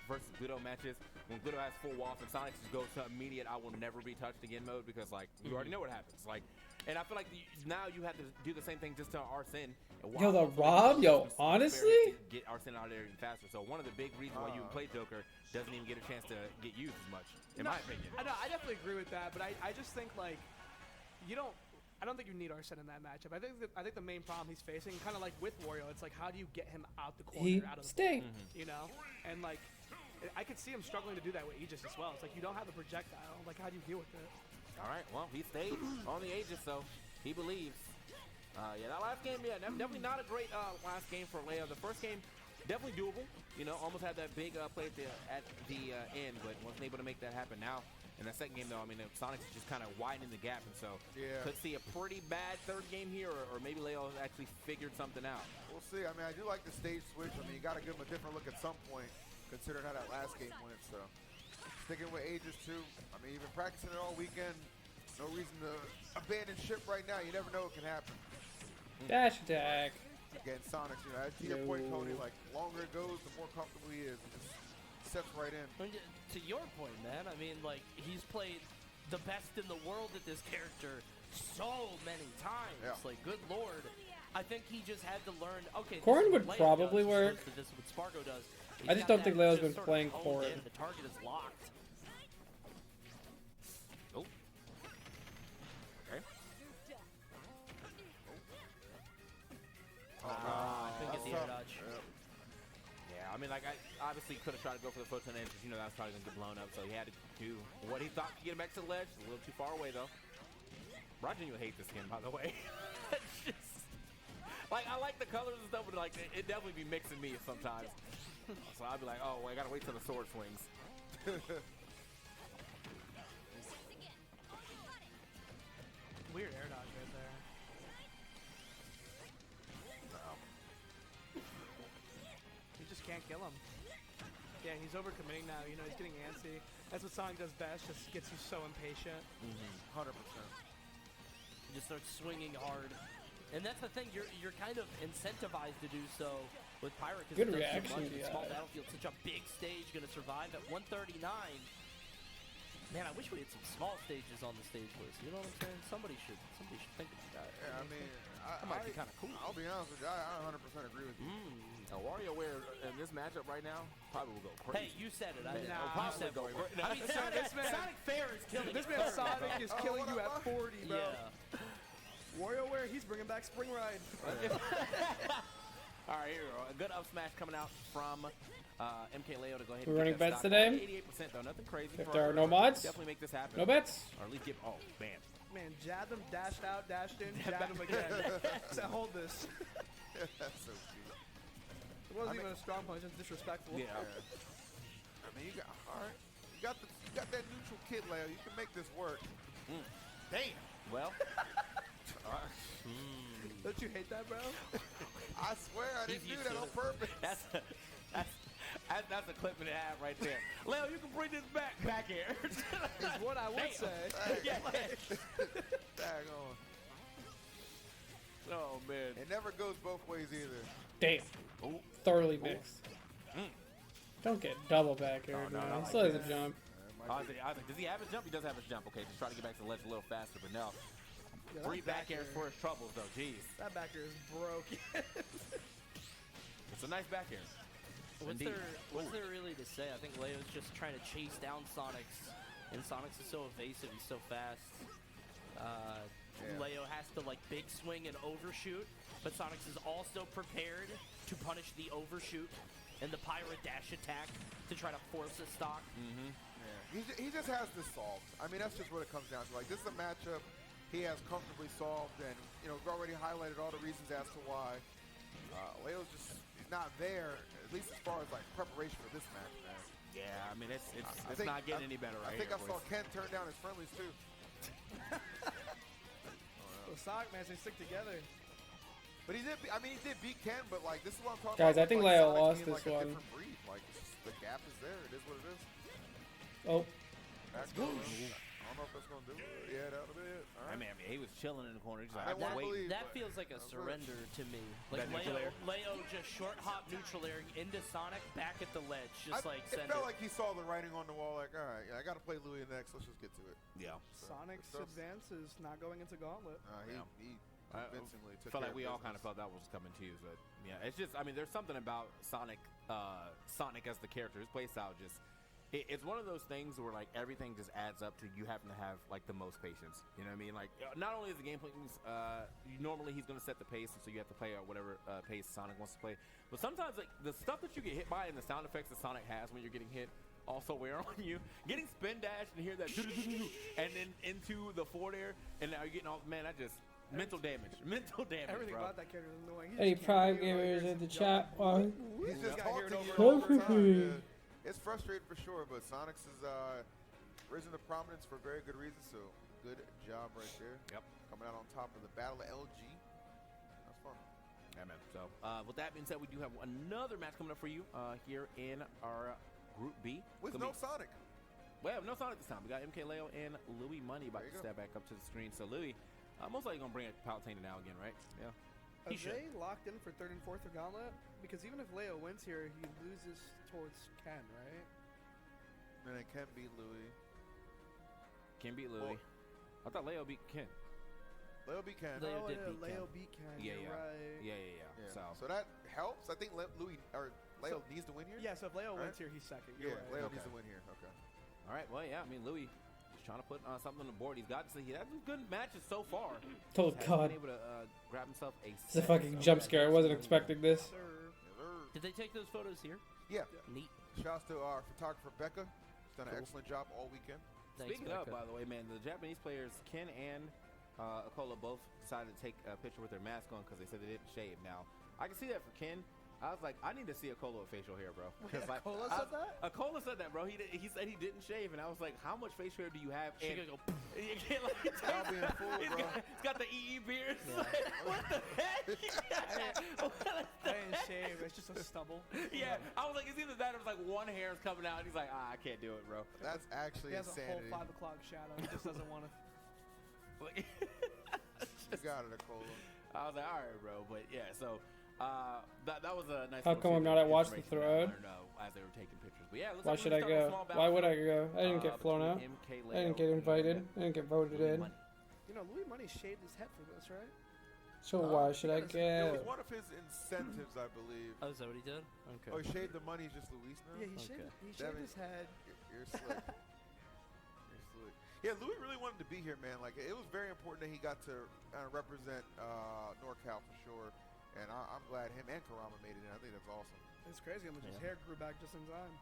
versus Guido matches when Guido has full walls and Sonic just goes to immediate "I will never be touched again" mode because like you already know what happens. Like, and I feel like now you have to do the same thing just to Arsene. Yo, the Rob, yo, honestly? Get Arsene out of there even faster. So one of the big reasons why you play Joker doesn't even get a chance to get used as much, in my opinion. I know, I definitely agree with that, but I just think like I don't think you need Arsene in that matchup. I think the main problem he's facing, kind of like with Wario, it's like how do you get him out the corner, He out of the stayed. you know? And like I could see him struggling to do that with Aegis as well. It's like you don't have the projectile. Like how do you deal with it? All right, well, he stayed on the Aegis, so he believes. Yeah, that last game, yeah, definitely not a great last game for Leo. The first game, definitely doable. You know, almost had that big play at the end, but wasn't able to make that happen. Now, in that second game, though, I mean, Sonic's just kind of widening the gap, and so could see a pretty bad third game here, or maybe Leo actually figured something out. We'll see. I mean, I do like the stage switch. I mean, you got to give him a different look at some point, considering how that last game went. So, sticking with Aegis too. I mean, you've been practicing it all weekend. No reason to abandon ship right now. You never know what can happen. Dash attack. Again, Sonic, you know, to your point, Tony, like, longer it goes, the more comfortable he is. It just steps right in. I mean, to your point, man, I mean, like, he's played the best in the world at this character so many times. Yeah. Like, good lord. I think he just had to learn, okay, this Corrin is would what Leo probably does, work. This is what Spargo does. He's I just got don't think that Leo's just been sort of playing honed Corrin. in. The target is locked. Oh. Okay. I couldn't get the air tough. dodge. Yeah, I mean, like, I obviously could have tried to go for the photon edge, because, you know, that was probably going to get blown up, so he had to do what he thought to get him back to the ledge. A little too far away, though. Roger, you hate this skin, by the way. It's just, like, I like the colors and stuff, but, like, it definitely be mixing me sometimes. So I'd be like, oh, well, I got to wait till the sword swings. Weird air dodge right there. You just can't kill him. Yeah, he's overcommitting now. You know, he's getting antsy. That's what Sonic does best. Just gets you so impatient. 100%. He just starts swinging hard. And that's the thing, you're kind of incentivized to do so with Pirate because Good it does reaction, so much. It's a small yeah. battlefield, such a big stage, going to survive at 139. Man, I wish we had some small stages on the stage list. You know what I'm saying? Somebody should think about that. Yeah, I mean, That might be kind of cool. I'll be honest with you, I 100% agree with you. WarioWare in this matchup right now probably will go crazy. Hey, you said it. I didn't. Nah, You probably said go it. crazy. I mean, This man- Sonic Fair is killing This it man first, Sonic bro. is killing you at 40, bro. Yeah. WarioWare, he's bringing back Spring Ride. All right, here we go. A good up smash coming out from MK Leo to go ahead. We're and running get that bets stock. today? 88% though, nothing crazy. If there are no mods, Definitely make this happen. no bets. Or at least give. Oh man. Man, jabbed him, dashed out, dashed in, jabbed him again. Said, hold this. That's so cute. It wasn't even a strong punch, it's disrespectful. Yeah. I mean, you got all right. You got that neutral kit, Leo. You can make this work. Damn. Well. Don't you hate that, bro? I swear I didn't do that on purpose. That's a clip and a half right there. Leo, you can bring this back here. Is what I would say. Yeah. Tag on. Oh man. It never goes both ways either. Damn. Ooh. Thoroughly mixed. Don't get double back here, no, man. no, He still has a jump. I was like, does he have his jump? He does have his jump. Okay, just try to get back to the ledge a little faster, but no. Yeah, Three that back airs for his troubles, though. Jeez. That back air is broken. It's a nice back air. What's Indeed. there really to say? I think Leo's just trying to chase down Sonics, and Sonics is so evasive. He's so fast. Leo has to like big swing and overshoot, but Sonics is also prepared to punish the overshoot and the pirate dash attack to try to force a stock. Yeah. He just has this solved. I mean, that's just what it comes down to. Like, this is a matchup he has comfortably solved, and we've already highlighted all the reasons as to why. Leo's just not there, at least as far as like preparation for this match, man. Yeah, I mean, it's think- not getting any better right I think here, I saw boys. Ken turn down his friendlies too. The Sonic man, they stick together. But he did beat Ken, but like this is what I'm talking Guys, about. I think like, Leo Sonic lost being, this like, a one. different breed. Like it's just, the gap is there. It is what it is. Oh, Back I don't know if that's gonna do it. Yeah, that'll be it. All I right. mean, he was chilling in the corner. He's I like, I'm wanna waiting. believe- That feels like a surrender to me. Like That neutral air? Leo just short hop neutral airing into Sonic back at the ledge, just like it send felt it. like he saw the writing on the wall. Like, all right, I got to play Louis next. Let's just get to it. Yeah. Sonic's stuff- advance is not going into Gauntlet. He convincingly took Felt care like we of all kind of business. felt that was coming too, but yeah, it's just, I mean, there's something about Sonic as the character. His playstyle just, it's one of those things where like everything just adds up to you having to have like the most patience. You know what I mean? Like not only is the gameplay, normally he's gonna set the pace, and so you have to play at whatever pace Sonic wants to play. But sometimes like the stuff that you get hit by and the sound effects that Sonic has when you're getting hit also wear on you. Getting spin dash and hear that, and then into the forward air, and now you're getting all, man, that just. Mental damage, Everything bro. about that character is annoying. He any just can't Prime hear it, gamers he's in the just chat? jumping. He's just Gotta hear it talking over over and and over over. time. Yeah. It's frustrating for sure, but Sonic's has risen to prominence for very good reason. So good job right there. Yep. Coming out on top of the Battle of LG. That's fun. Yeah, man. So, with that being said, we do have another match coming up for you here in our Group B. With Gonna no be- Sonic. Well, no Sonic this time. We got MK Leo and Louis Money about There to you go. step back up to the screen. So, Louis, most likely going to bring it Palutena now again, right? Yeah. Are He should. they locked in for 3rd and 4th for Gauntlet? Because even if Leo wins here, he loses towards Ken, right? And it can be Louis. Can beat Louis. I thought Leo beat Ken. Leo beat Ken. Leo oh, did yeah, beat Leo Ken. beat Ken. Yeah, you're yeah. right. Yeah. So that helps. I think Louis or Leo needs to win here. Yeah, so if Leo wins Right? here, he's second. Yeah, You're right. Leo Okay. needs to win here. Okay. All right. Well, yeah. I mean, Louis is trying to put something on the board. He's got to. He had some good matches so far. Oh Hasn't god, been able to grab himself a. it's a fucking jump scare. I wasn't expecting this. Sir. Yes, sir. Did they take those photos here? Yeah. Neat. Shouts to our photographer Becca. She's done an excellent job all weekend. Thanks, Speaking of, Becca. by the way, man, the Japanese players Ken and Akola both decided to take a picture with their mask on because they said they didn't shave. Now, I can see that for Ken. I was like, I need to see Akola with facial hair, bro. 'Cause, like, Akola I- said that? Akola said that, bro. He said he didn't shave, and I was like, how much facial hair do you have? She And gonna go. you can't like. Y'all being a fool, bro. He's got the EE beard. It's like, what the heck? I didn't shave. It's just a stubble. Yeah, I was like, it's either that or it's like one hair is coming out, and he's like, I can't do it, bro. That's actually He has a whole insanity. 5 o'clock shadow. He just doesn't want to. You got it, Acola. I was like, all right, bro. But yeah, so that was a nice. How little come I'm tidbit not of at Watch the information that I Thread? learned, as they were taking pictures. But yeah, Why should I go? Why would I go? I didn't get flown out. I didn't get invited. I didn't get voted in. You know, Louis Money shaved his head for this, right? So why should I It get? was one of his incentives, I believe. Oh, is that what he did? Okay. Oh, he shaved the money. He's just Luis now. Yeah, he Okay. shaved Devin, his head. You're slick. You're slick. Yeah, Louis really wanted to be here, man. Like, it was very important that he got to represent NorCal for sure. And I'm glad him and Karama made it in. I think that's awesome. It's crazy how much his hair grew back just in time.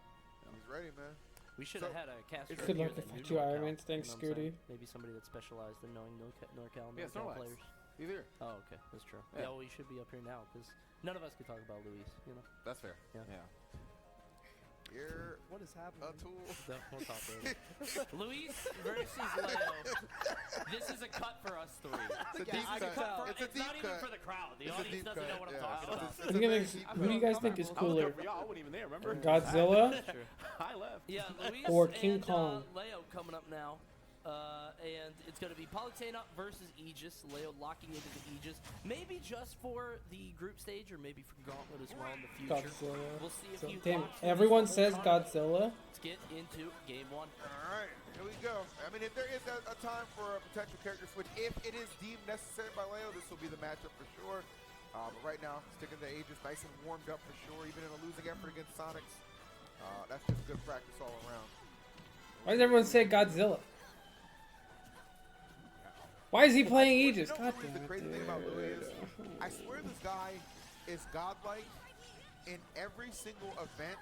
He's ready, man. We should have So, had a caster Good here luck that with knew you, NorCal, Ironmans. Thanks, you know what I'm saying? Scooty. Maybe somebody that specialized in knowing NorCal Yeah, NorCal Snorlax. players. He's here. Oh, okay, that's true. Yeah. Yeah, well, you should be up here now because none of us could talk about Luis. You know, That's fair. Yeah. You're What is happening? a tool. we'll talk later. Luis versus Leo. This is a cut for us three. It's a Yeah, deep I can cut. tell. It's a It's deep not even cut. for the crowd. The It's a audience deep doesn't cut, know what I'm yeah. talking about. It's a What do you very guys, deep who do you cut. guys think is I was cooler? there for y'all. I wasn't even there, remember? Godzilla I left. Yeah, Luis or and, King Kong? Leo coming up now. And it's going to be Palutena versus Aegis. Leo locking into the Aegis. Maybe just for the group stage or maybe for Gauntlet as well in the future. Godzilla. We'll see if So, he damn, locks Luis everyone the whole says time. Godzilla. Let's get into game one. All right, here we go. I mean, if there is a time for a potential character switch, if it is deemed necessary by Leo, this will be the matchup for sure. But right now, sticking to Aegis, nice and warmed up for sure, even in a losing effort against Sonics. That's just good practice all around. Why does everyone say Godzilla? Why is he playing Aegis? You know God what damn the crazy it, thing about Louis is? dude. I swear this guy is godlike in every single event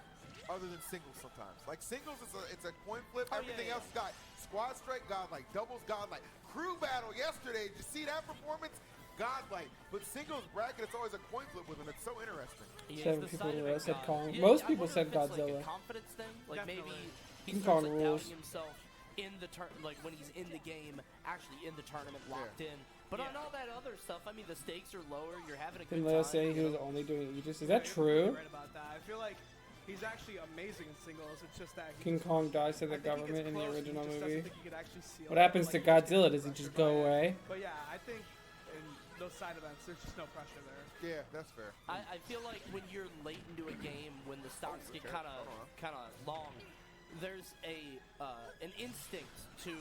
other than singles sometimes. Like singles, it's a coin flip. Oh, Everything yeah, else is God. Squad strike, godlike. Doubles, godlike. Crew battle yesterday. Did you see that performance? Godlike. But singles bracket, it's always a coin flip with him. It's so interesting. Yeah, Seven it's the people side who effect said God. Kong. Yeah, Most I people wonder said if it's like Godzilla. a confidence thing. Like maybe Definitely. he King starts Kong like, rules. doubting himself in the like when he's in the game, actually in the tournament, locked in. But on all that other stuff, I mean, the stakes are lower. You're having a good Didn't Leo time. say he you was know? only doing Aegis? Is Yeah, that you're true? Right about that. I feel like he's actually amazing in singles. It's just that King Kong dies to the I think he gets government in the close, original he just movie. doesn't think he could actually seal What it, happens to like, he just Godzilla? gets Does he pressure. just go away? But yeah, I think in those side events, there's just no pressure there. Yeah, that's fair. I feel like when you're late into a game, when the stocks get okay. kind of long, there's an instinct to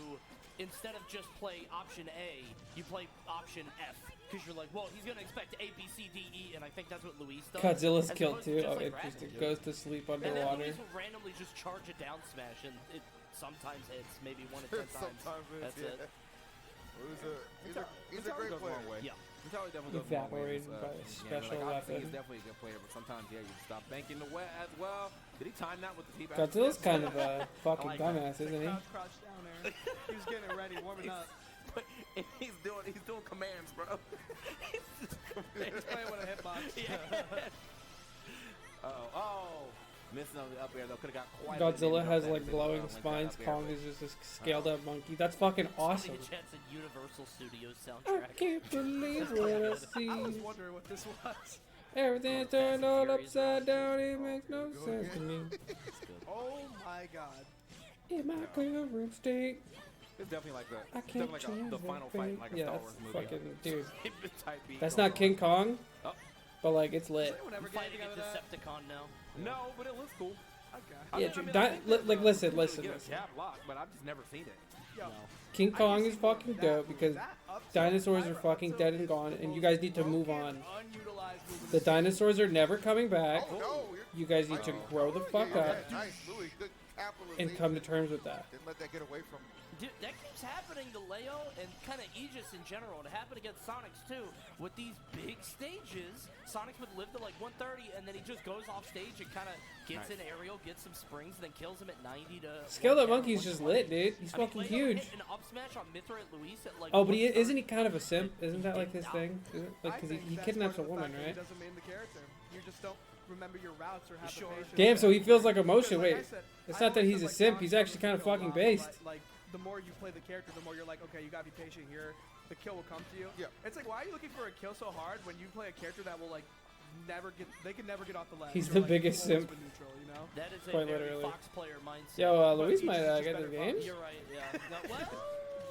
instead of just play option A, you play option F because you're like, well, he's gonna expect A, B, C, D, E, and I think that's what Luis does. Godzilla's as killed opposed to too. just, Oh, like, interesting. Rabbit, Goes to sleep and then underwater. Luis will randomly just charge a down smash, and it sometimes hits, maybe 1 in 10 times. Sometimes it's, That's it. He's a great goes a long player. way. Yeah. It's always definitely goes a long way. Evaporated by a Yeah, special like, obviously weapon. he's definitely a good player, but sometimes, yeah, you stop banking the wet as well. Did he time that with the T-back? Godzilla's kind of a fucking like that. dumbass, isn't he? Crouch down there. He was getting it ready, warming up. He's doing commands, bro. He's playing with a hitbox. Oh, missing on the up air though. Could have got quite. Godzilla a bit has of like damage glowing if, spines. went that up Kong air, is just a scaled up monkey. That's fucking awesome. Somebody chants a Universal Studios I soundtrack. can't believe what I I was see. wondering what this was. Everything's turned all upside down. It makes no sense to me. Oh my god. In my clear state, It's definitely like the, I it's can't definitely like change the final that fight in thing. like a Yeah, Star that's Wars movie. fucking dude. Type beat That's going not King Kong, Oh. but like it's Does lit. anyone ever We're get fighting a anything out of that? Decepticon now. on. No, but it looks cool. Okay. Yeah, I mean, Di- I think that, like, listen, usually listen, get a listen. jab lock, but I've just never seen it. Yo, King I Kong used is to love fucking that dope move. because That uptilt dinosaurs are Pyro fucking uptilt dead and is gone, the and you most guys need to move broken, on. Unutilized move in The the dinosaurs are never coming back. Oh no! You guys need to grow the fuck yeah, up Nice, Louis. Good capitalization. and come to terms with that. Didn't let that get away from him. Dude, that keeps happening to Leo and kind of Aegis in general. It happened against Sonics too. With these big stages, Sonics would live to like 130, and then he just goes off stage and kind of gets Nice. an aerial, gets some springs, and then kills him at 90 to. Scaled up 110, monkey's just lit, dude. He's I mean, fucking Leo huge. hit an up smash on Mithra at Luis at like. Oh, but he 130. isn't he kind of a simp? Isn't that like his thing? Isn't, like, I cause think he that's kidnaps a part of the woman, fact that right? He doesn't main the character. You just don't remember your routes or have Sure. the patience. Damn, so he feels like emotion. Because, Wait, like I said, it's I not that always he's a feel like simp. Kong He's doesn't actually kind of feel fucking a lot, based. but, like the more you play the character, the more you're like, okay, you gotta be patient here. The kill will come to you. Yeah. It's like, why are you looking for a kill so hard when you play a character that will like never get? They can never get off the ledge. He's or, the like, biggest always simp. been Neutral, you know. That is a Quite very literally. Fox player mindset. Yo, But Luis Aegis might is just get better the Fox. game. You're right. Yeah. No, well,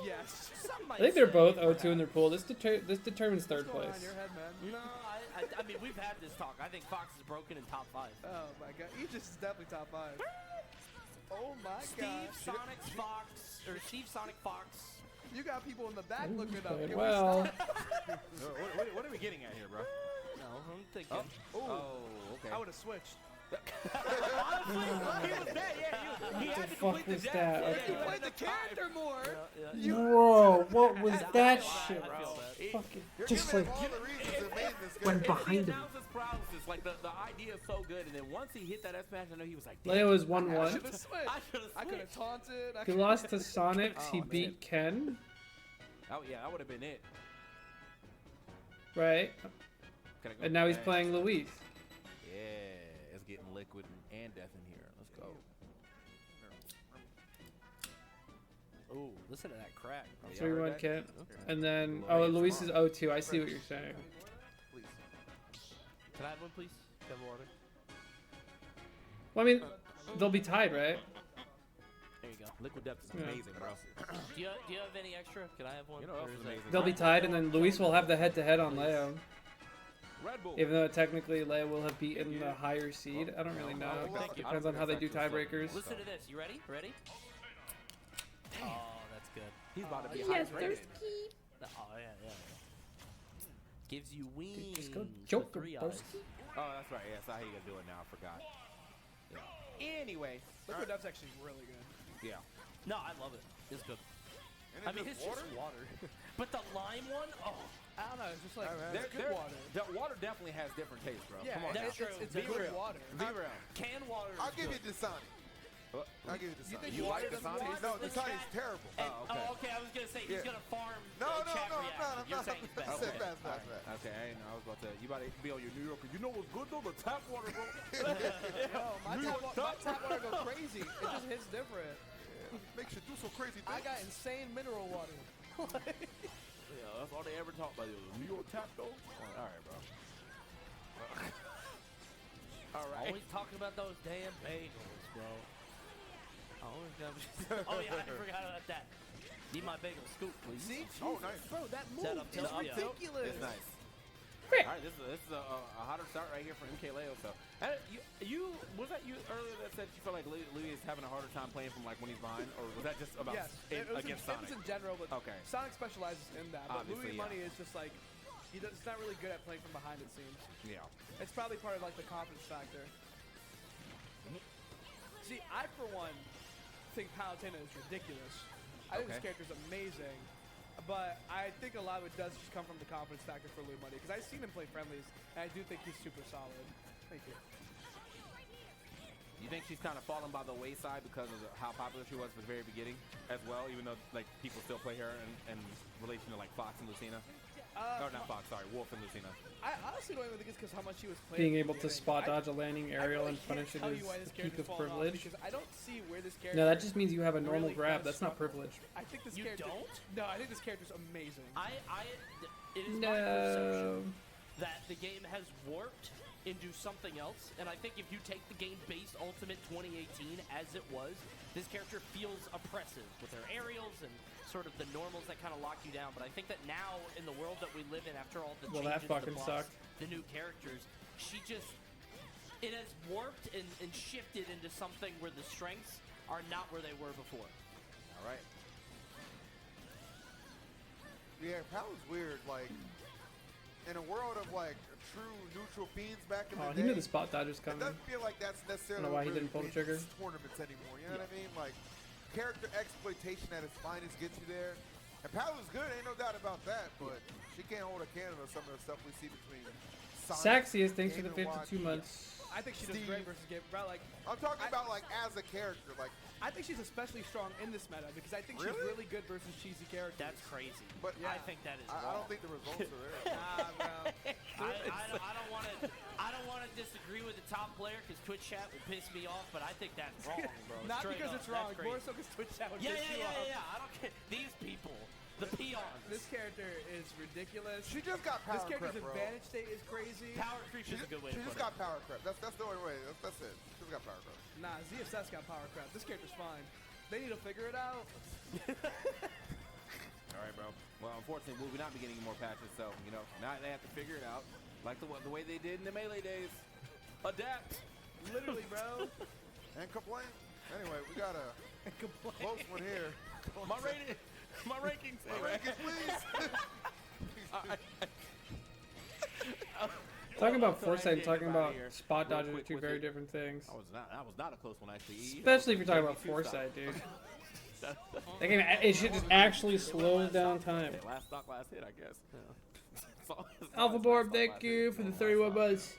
Yes. some might I think they're say, both 0-2 in perhaps. their pool. This determines third What's going place. on in your head, man? No, I mean we've had this talk. I think Fox is broken in top 5. Oh my god, Aegis is definitely top 5. Oh my Steve, god. Sonic, Fox, or Steve, Sonic, Fox, You got people in the back Ooh, looking up. played Can we well. stop? What are we getting at here, bro? No, I'm thinking. Oh, okay. I would have switched. Honestly, he was dead. Yeah, he had to fuck complete the was dash. that? Yeah, Okay. You yeah, played the that's a time. character more. Bro, what was I that feel shit? bad, I feel bad. Fucking You're just giving like him all the reasons to make this guy. went It's behind the him. analysis paralysis. Like the idea is so good, and then once he hit that S smash, I know he was like, Leo was I 1-1. should have switched. I should have I could have taunted. He lost to Sonics. He Oh, beat Ken, Oh yeah, that would have been it. right? Can I go And now he's back? playing Luis. Yeah, it's getting liquid and death in here. Let's go. Ooh, listen to that crack. Yeah, 3-1 heard that? Kent. Okay. And then, Well, oh, it's Luis fine. is 0-2. I see what you're saying. Please. Can I have one, please? Can I have water? Well, I mean, they'll be tied, right? There you go. Liquid depth is Yeah. amazing, bro. Do you have any extra? Can I have one? You know what Or else is is that- amazing? They'll be tied, and then Luis will have the head-to-head on Leo. Red Bull. Even though technically Leo will have beaten the higher seed. I don't really know. Thank you. Depends on how they do tiebreakers. Listen to this. You ready? Ready? Oh, that's good. He's about to be Yes, hydrated. Oh, yeah. Gives you wings. Just go with Joker, 3 eyes. broski. Oh, that's right. Yeah, that's how you gotta do it now. I forgot. Yeah. Anyway. Liquid Depth's actually really good. Yeah. No, I love it. It's good. And I mean, it's just water. But the lime one, oh, I don't know. It's just like Alright. it's good water. That water definitely has different taste, bro. Yeah, Come on. that's now. true. It's Be good real. water. Be real. canned water is I'll give you good. Dasani. What? I'll give you You Dasani. think You water like doesn't Dasani? taste No, good? Dasani's terrible. And, Oh, okay. okay, I was going to say, he's Yeah. going to farm No, the no, chat no, reaction. I'm You're not. saying he's better. Sit Okay. fast, fast, Alright. fast. Okay, I know. I was about to. You about to be on your New Yorker. You know what's good though? The tap water, bro. Yo, my tap water go crazy. It just hits different. Makes you do some crazy things. I got insane mineral water. Yeah, that's all they ever talk about. New York tap though. All right, bro. All right. Always talking about those damn bagels, bro. Always oh, yeah, I forgot about that. Need my bagel scoop, please. See, Oh, nice. bro, that move Set up is to the up tilt. ridiculous. It's nice. All right, this is a hotter start right here for MK Leo. So, you was that you earlier that said you felt like Louis is having a harder time playing from like when he's behind, or was that just about Yes, it was against it Sonic? was in general, but Okay. Sonic specializes in that. But Obviously, Louis yeah. Money is just like he's not really good at playing from behind. It seems Yeah. it's probably part of like the confidence factor. See, I for one think Palutena is ridiculous. I think this Okay. character's amazing, but I think a lot of it does just come from the confidence factor for Lou Money because I've seen him play friendlies, and I do think he's super solid. Thank you. You think she's kind of fallen by the wayside because of how popular she was at the very beginning, as well, even though like people still play her in relation to like Fox and Lucina? Or not Fox, sorry, Wolf and Lucina. I honestly don't even think it's because how much he was playing. Being at the able to beginning. spot I- dodge a landing I aerial really and punish it can't tell is you why a this peak character's of fallen off privilege. because I don't see where this character. No, that just means you have a normal really grab. does That's not struggle. privilege. I think this You character. don't? No, I think this character's amazing. It is my perception No. that the game has warped into something else, and I think if you take the game-based Ultimate 2018 as it was, this character feels oppressive with her aerials and sort of the normals that kind of lock you down. But I think that now, in the world that we live in, after all the Well, changes, that fucking the buffs, sucked. the new characters, it has warped and shifted into something where the strengths are not where they were before. All right. Yeah, Pal's weird. Like, in a world of like true neutral fiends back in Oh, the he day, knew the spot dodge was it coming. doesn't feel like that's necessarily why he really didn't pull the wins trigger. tournaments anymore. You know what I mean? Like, character exploitation at its finest gets you there. And Pal is good, ain't no doubt about that. But she can't hold a candle to some of the stuff we see between Sonic, Saxiest, thanks for the Game & 52 Watch. months. I think she does Steve. great versus Game. Bro, like I'm talking about like as a character. Like, I think she's especially strong in this meta because I think she's Really? really good versus cheesy characters. That's crazy. But I yeah. think that is I wrong. don't think the results are there. Nah, bro. I don't want to disagree with the top player because Twitch chat will piss me off, but I think that's wrong, bro. Not Straight because up, it's wrong, that's crazy. more so because Twitch chat would Yeah, piss yeah, you yeah, off. yeah. I don't care. These people, the peons. This character is ridiculous. She just got This power character's creep, bro. advantage state is crazy. Power creep She is a good way she to just put got power creep. That's the only way. That's it. She just got power creep. Nah, ZFS got power crap. This character's fine. They need to figure it out. All right, bro. Well, unfortunately, we'll not be getting any more patches, so you know now they have to figure it out, like the way they did in the Melee days. Adapt. Literally, bro. And complain. Anyway, we got a complain. Close one here. My rating, my rankings. My rankings, please. Talking about So I foresight and did talking get out about of here spot real dodges are quick two with very it. different things. That was not a close one actually. Especially if you're talking about Maybe two foresight, stops. dude. That game, it should just actually slows down time. Hey, last stock, last hit, I guess. Alpha Borb, thank you for the 31 months.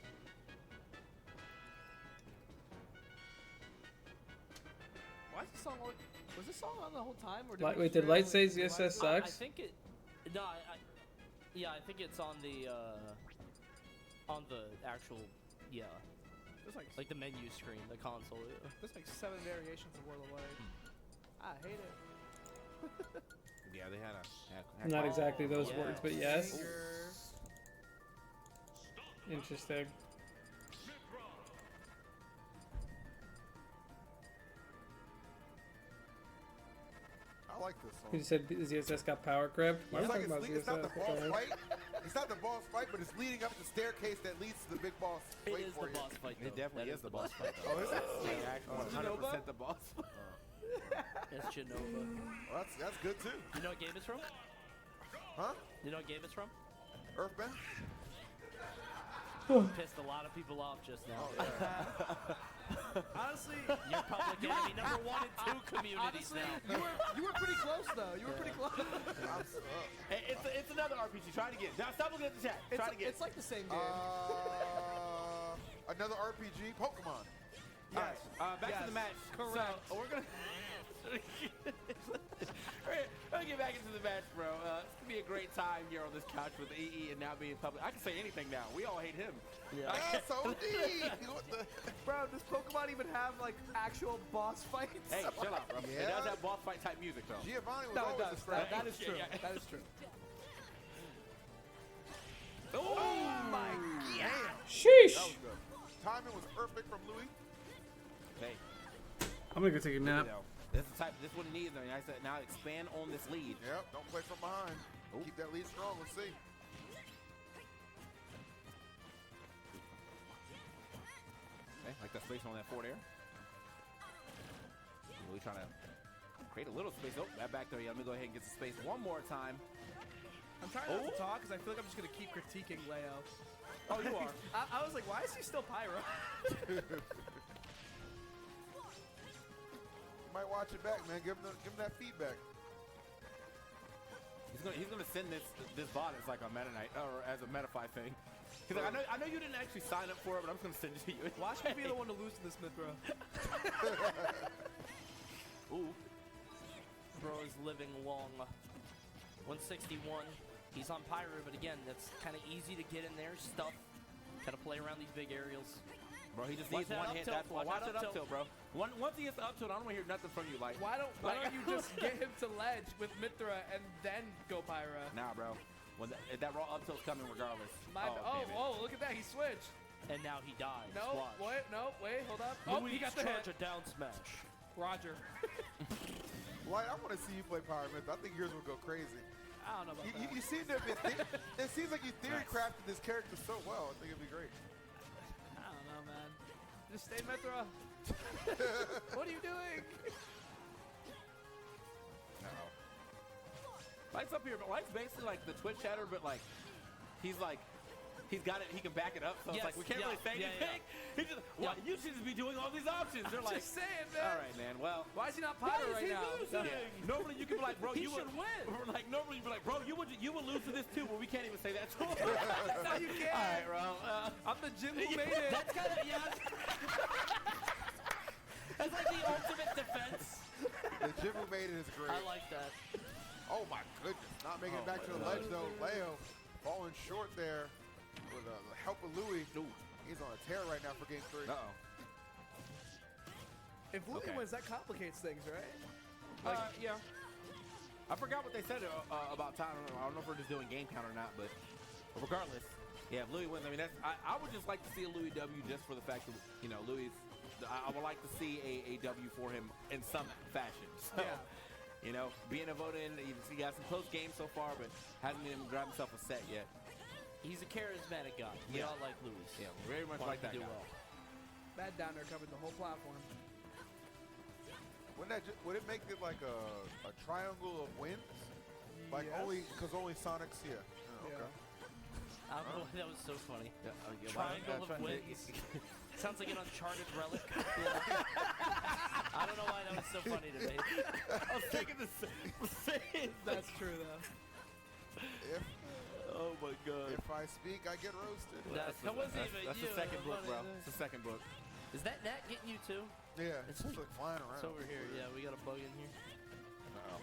Why is this song on? Was this song on the whole time? Or Wait, we did just Light randomly say ZSS realize it? I sucks? think it. No, yeah, I think it's on the actual, yeah, There's like the menu screen, the console. Yeah. there's like 7 variations of World of Light. I hate it. Yeah, they had Not exactly those yeah. words, but yes. Anger. Interesting. I like this song. You said ZSS got power crept. Why It's, am I like talking about it's not the ZSS? boss Okay. fight. It's not the boss fight, but it's leading up the staircase that leads to the big boss. It Wait is for the you. boss fight. It though. definitely That is the boss fight. Oh, is it? Actually, 100% the boss. It's Genova. Well, that's good too. You know what game it's from? Huh? You know what game it's from? Earthbound? Pissed a lot of people off just now. Oh, yeah. Honestly, Your public enemy number 1 and 2 communities honestly, now. you were pretty close though. You were pretty close. Hey, it's another RPG. Try it again. Now stop looking at the chat. Try it again. It's like the same game. Another RPG, Pokemon. Yes. Back to Yes. the match. Correct. So we're gonna we're gonna get back into the match, bro. It's gonna be a great time here on this couch with EE and now being public. I can say anything now. We all hate him. Yeah. That's OD. What the? Bro, does Pokemon even have like actual boss fights? Hey, chill out, bro. It Yeah. does have boss fight type music though. Giovanni was No, it always does. a friend. That is true. Yeah, yeah. That is true. Oh my Damn. Sheesh! That was good. Timing was perfect from Louis. Hey, I'm gonna go take a nap. this is the type. This is what it needs. I mean, I said now expand on this lead. Yep, don't play from behind. Ooh. Keep that lead strong. Let's see. Okay, like that space on that forward air. Really trying to create a little space. Oh, that back there. Yeah, let me go ahead and get the space one more time. I'm trying not to talk because I feel like I'm just gonna keep critiquing Leo. Oh, you are. I was like, why is he still Pyro? You might watch it back, man. Give him that feedback. He's gonna send this bot as like a meta night or as a metafy thing. He's like, I know you didn't actually sign up for it, but I'm just gonna send it to you. Watch me be the one to lose to this Mithra. Ooh. Bro is living long. 161. He's on Pyro, but again, that's kind of easy to get in there. Stuff. Gotta play around these big aerials. Bro, he just Watch needs that one up hit. tilt. That's why. Watch Watch that it up up tilt, bro. Once he gets the up tilt, I don't want to hear nothing from you. Like, Why don't you just get him to ledge with Mithra and then go Pyra? nah, bro. When that raw up tilt's coming regardless. Damn it. Oh, look at that. He switched. And now he dies. No, Watch. wait, hold up. Oh, he got the charge hit. a down smash. Roger. Light, I want to see you play Power Myth. I think yours will go crazy. I don't know about that. You seem to have been. It seems like you theory crafted this character so well. I think it'd be great. I don't know, man. Just stay Mithra. What are you doing? Light's up here, but Light's basically like the Twitch chatter, but like he's got it. He can back it up. So Yes, it's like we can't yeah, really say yeah, anything. He's just, well, you should just be doing all these options. They're like, Just saying, man. all right, man. Well, Why is he not why Pyro is right he now? losing? Yeah. Normally you could be like, bro, He you would should win. Like normally you'd be like, bro, you would lose to this too, but we can't even say that to him. No, you can't. All right, bro. I'm the Jim who made it. That's kind of, yeah. That's like the ultimate defense. The Jim who made it is great. I like that. Oh my goodness! Not making it back to the ledge though. Leo falling short there with the help of Louis. He's on a tear right now for game 3. Uh-oh. If Louis Okay. wins, that complicates things, right? Yeah. I forgot what they said about time. I don't know if we're just doing game count or not, but regardless, yeah, if Louis wins, I mean, I would just like to see a Louis W just for the fact that, you know, Louis, I would like to see a W for him in some fashion. So, Yeah. you know, being a vote-in, he got some close games so far, but hasn't even grabbed himself a set yet. He's a charismatic guy. We Yeah. all like Louis. Yeah, very much Want like him that to do guy. well. That down there covered the whole platform. Would it make it like a triangle of wins? Like Yes. only Sonic's here. Oh, okay. I don't know why that was so funny. Yeah, Triangle of wins. Sounds like an Uncharted relic. I don't know why that was so funny to me. I was thinking the same. That's true though. Oh my god. If I speak, I get roasted. That wasn't even That's you. the second book, bro. What is It's the second book. Is that net getting you too? Yeah, It's it's like- like flying around. It's over here. Yeah, we got a bug in here. Uh-oh.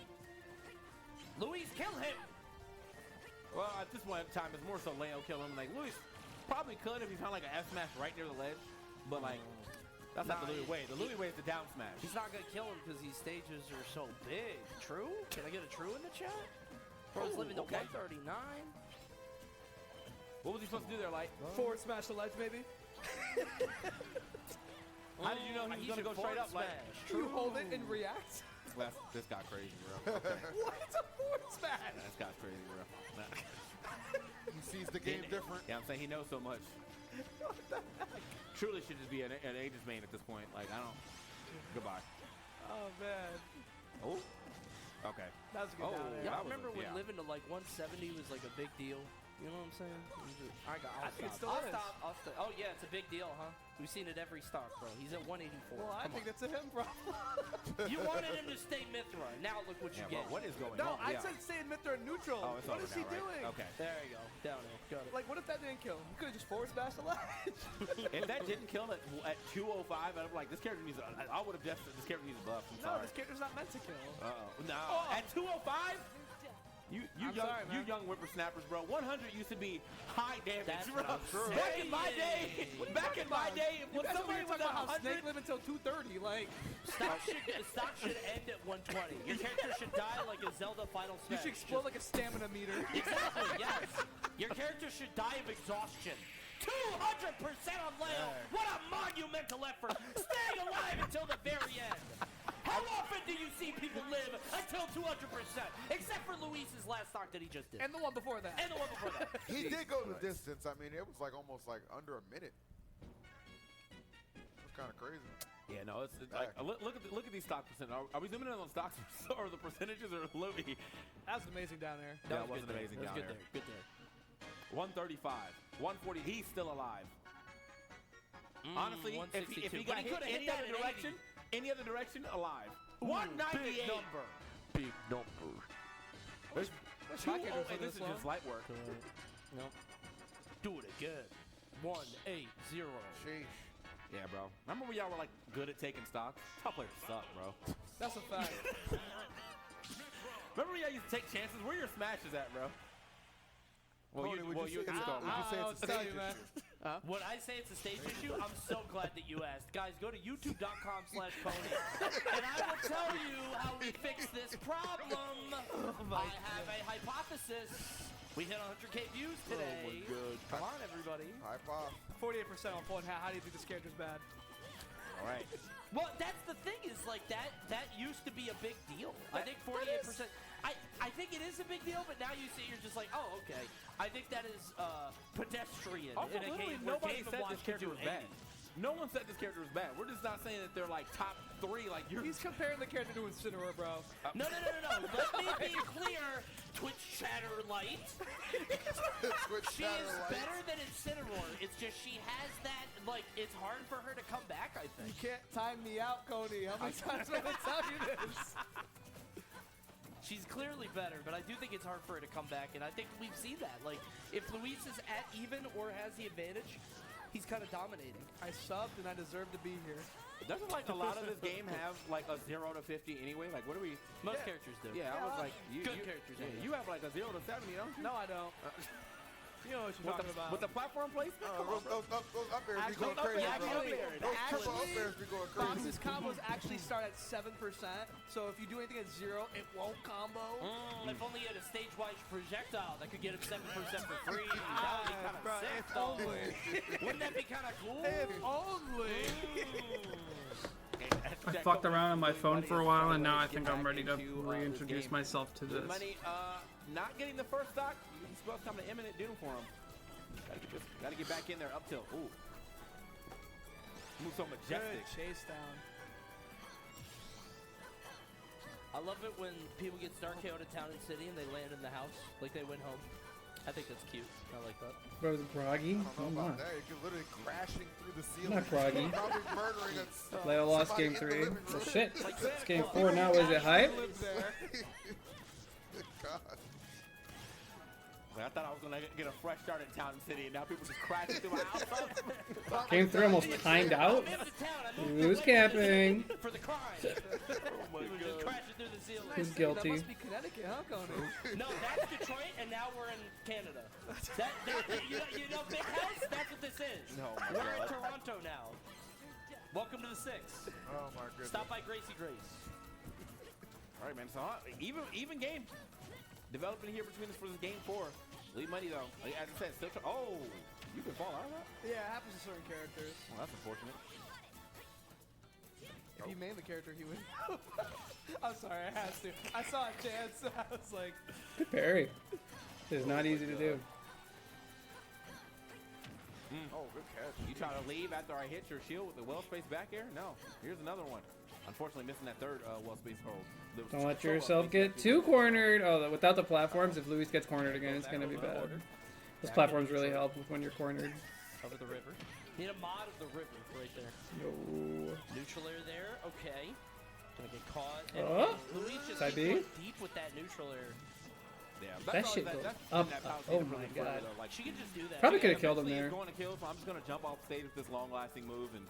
Luis, kill him! Well, at this point in time, it's more so Leo kill him. Like, Luis probably could if he found like an F smash right near the ledge. But, like, that's not the Louis way. The Louis way is the down smash. He's not gonna kill him because these stages are so big. True? Can I get a true in the chat? Bro's living to okay. 139. What was he supposed to do there, Light? Forward smash the ledge, maybe. How did you know he was gonna go straight up, Light? You hold it and react. This got crazy, bro. Okay. What? It's a forward smash. This got crazy, bro. He sees the game different. Yeah, I'm saying he knows so much. Truly should just be an Aegis main at this point. Like, I don't. Goodbye. Oh man, Oh. Okay. that was a good down air. Y'all that was remember a- when yeah. living to like 170 was like a big deal? You know what I'm saying? I think it still I'll is. stop. I'll stop. Oh yeah, it's a big deal, huh? We've seen it every stock, bro. He's at 184. Well, I Come think on. that's a him problem. You wanted him to stay Mithra. Now look what you Yeah, get. bro, what is going No, on? I Yeah. said stay in Mithra neutral. Oh, it's What over is he now, right? doing? Okay. There you go. Down there. Got it. Like, what if that didn't kill him? He could have just forward smashed the ledge. If that didn't kill at 205, I'd be like, this character needs. I would have guessed that this character needs a buff. I'm No, sorry. this character's not meant to kill. Uh-oh. No. Oh. At 205? You I'm young sorry, you man. young whippersnappers, bro. 100 used to be high damage, That's bro. what I'm Back in my day, back in my day, when You guys somebody were was talking about how 100, Snake live until 230. Like, Stock should end at 120. Your character should die like a Zelda Final you Smash. should explode like a stamina meter. Exactly, yes. Your character should die of exhaustion. 200% on Leo. What a monumental effort. Staying alive until the very end. How often do you see people live until 200%? Except for Luis's last stock that he just did. And the one before that. And the one before that. He did go the distance. I mean, it was like almost like under a minute. It was kind of crazy. Yeah, no, it's like look at these stock percent. Are we zooming in on stocks or the percentages or Louis? That was amazing down there. That was was good amazing there. down That was there. good there. 135, 140. He's still alive. Honestly, if he 162. got But he hit coulda hit any that other at 80. direction, any other direction, alive. Big 198. number. Big number. There's Wish my character was this is this long. just light work. No. Do it again. 180. Sheesh. Yeah, bro. Remember when y'all were like good at taking stocks? Top players suck, bro. That's a fact. Remember when y'all used to take chances? Where are your smashes at, bro? Well, Would you say it's a stage man. issue? Would I say it's a stage issue? I'm so glad that you asked. Guys, go to youtube.com/pony and I will tell you how we fix this problem. I have a hypothesis. We hit 100K views today. Come on, everybody. High pop. 48% on point. How do you think this character's bad? All right. Well, that's the thing is like that used to be a big deal. I think 48%. I think it is a big deal, but now you see, you're just like, oh, okay. I think that is pedestrian Also, in a literally, game where nobody Game & said Watch this could character do was bad. No one said this character was bad. We're just not saying that they're like top 3. Like you're. He's comparing the character to Incineroar, bro. No. Let me be clear, Twitch chatter light. Twitch She chatter is lights. better than Incineroar. It's just she has that, like, it's hard for her to come back, I think. You can't time me out, Cody. How many times am I gonna tell you this? She's clearly better, but I do think it's hard for her to come back, and I think we've seen that. Like, if Luis is at even or has the advantage, he's kind of dominating. I subbed and I deserve to be here. Doesn't like a lot of this game have like a 0 to 50 anyway? Like what do we? Most Yeah. characters do. Yeah, I was like, Good characters, Yeah, anyway. you have like a 0 to 70, don't you? No, I don't. You know what you're talking about. With the platform placement? Come on, bro. Those up airs be Actually, going crazy, actually, bro. Those triple up airs be going crazy. Box's combos actually start at 7%, so if you do anything at 0, it won't combo. If only he had a stage-wise projectile that could get him 7% for free. That would be kind of Bro, sick, if though. only. Wouldn't that be kind of cool? If only. I fucked around on my phone for a while, and now I think I'm ready to reintroduce myself to this. Money, not getting the first stock. He's supposed to come to imminent doom for him. Gotta get back in there up tilt. Ooh. Move so Good majestic. chase down. love it when people get star KO'd at Town and City and they land in the house like they went home. I think that's cute. I like that. Bro's groggy. I don't know Oh, about my. that. You're literally crashing through the I'm ceiling. not groggy. Probably murdering us. Leo lost somebody game in the 3. living Well, room. shit. Like It's Santa game Claus. 4 now. Was it hype? Lives there. Good God. I thought I was gonna get a fresh start in Town City, and now people just crashing through my house. Game 3 almost timed out. I moved to town. I moved Who's to camping? for the crime. Oh my We were just God. crashing through the ceiling. Who's That guilty? must be Connecticut, huh, Conan? No, that's Detroit, and now we're in Canada. You know Big House? That's what this is. Oh my We're in God. Toronto now. Welcome to the 6. Oh my goodness. Stop by Gracie Grace. All right, man. So even game developing here between us for this game 4. Leave money though. Like, as I said, still. Oh, you can fall out of that. Yeah, it happens to certain characters. Well, that's unfortunate. If you main the character, he would. I'm sorry, I had to. I saw a chance. I was like, Good parry. It's not easy to do. Oh, good catch. You try to leave after I hit your shield with the well space back air? No. Here's another one. Unfortunately, missing that third well space hold. There was Don't let so well yourself spaced get too cornered. Oh, without the platforms, if Luis gets cornered again, it's going to be bad. Those platforms really help when you're cornered. Over the river. Need a mod of the river right there. No. Neutral air there. Okay. Gonna get caught. Oh, Luis just side keeps B. going deep with that neutral air. Yeah, That shit goes up, up. Oh my God. Like, She can just do that. Probably could have killed him eventually there. it's going to kill, so I'm just going to jump off stage with this long-lasting move and,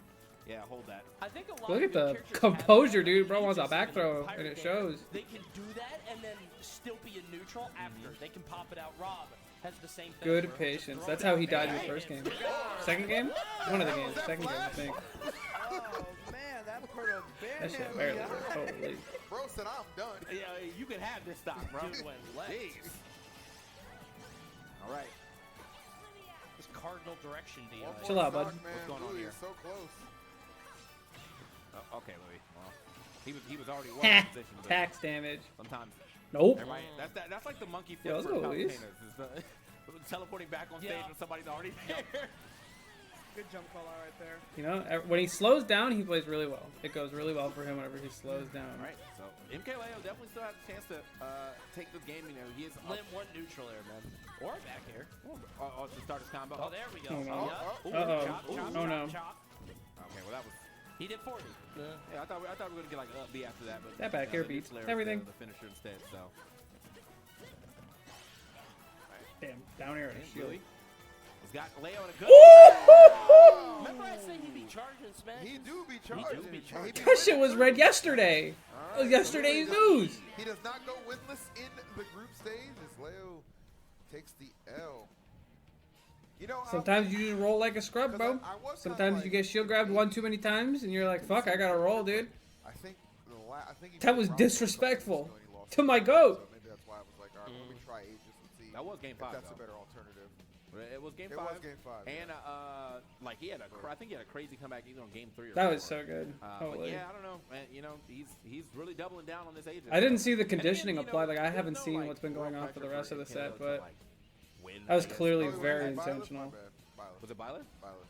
yeah, hold that. I think a lot Look of at good the characters composure, have that. dude. Bro You wants a just back see throw, Pirate and it Gang, shows. They can do that and then still be in neutral after. They can pop it out. Rob has the same thing. Good where he'll just patience. throw That's it how out he died in there the first and game. forgot. Second game? One of the games. Second game, I think. oh man, that put a ban That shit him. barely Yeah. worked. Holy. Bro said I'm done. Yeah, you can have this stock, bro. Dude went left. Jeez. All right. This cardinal direction DI. One Chill more out, bud. stock, man. What's going on Louis here? is so close. Okay, Louis. Well, he was already well in position. But Tax damage. sometimes Nope. everybody, that's like the monkey Yeah, flip let's for go, Luis. Palutinas, is the teleporting back on stage Yeah. when somebody's already there. Good jump call out right there. You know, when he slows down, he plays really well. It goes really well for him whenever he slows down. All right, so MKLeo definitely still has a chance to take this game. You know, he is Limb one neutral air, man. Or back air. to start his combo. Oh, there we go. Oh, no. Yeah. Ooh, Uh-oh. chop, chop, Oh, no. chop. Okay, well that was. He did 40. Yeah, I thought we were gonna get like an up B after that, but That back air the beats neutral air is everything. The finisher instead. So Damn, down air and a shield. Louis has got Leo in a good. Remember I said he'd be charging Smash? He do be He charging. do be He charging. be That shit was winning. read yesterday. All That was right, yesterday's so Louis news. He does not go winless in the group stage as Leo takes the L. You know, Sometimes you just roll like a scrub, bro. I was kinda Sometimes like, you get shield grabbed one too many times, and you're like, fuck, I gotta roll, dude. I think he That beat was Rob disrespectful and he lost to my the goat. So maybe that's why I was like, all right, let me try Aegis and see. That was game if 5. That's though. a better alternative. It was game It 5. was game 5. And like he had I think he had a crazy comeback either on game 3 or That was 4. so good. But Holy. yeah, I don't know. Man, you know, he's really doubling down on this Aegis. I didn't see the And again, conditioning you know, apply. Like, I there's haven't no, seen like, what's been going real on for the pressure rest of the MKLeo set, to, but like, win, that was I guess. clearly Oh, wait, very Byleth? intentional. My bad. Byleth. Was it Byler? Byleth.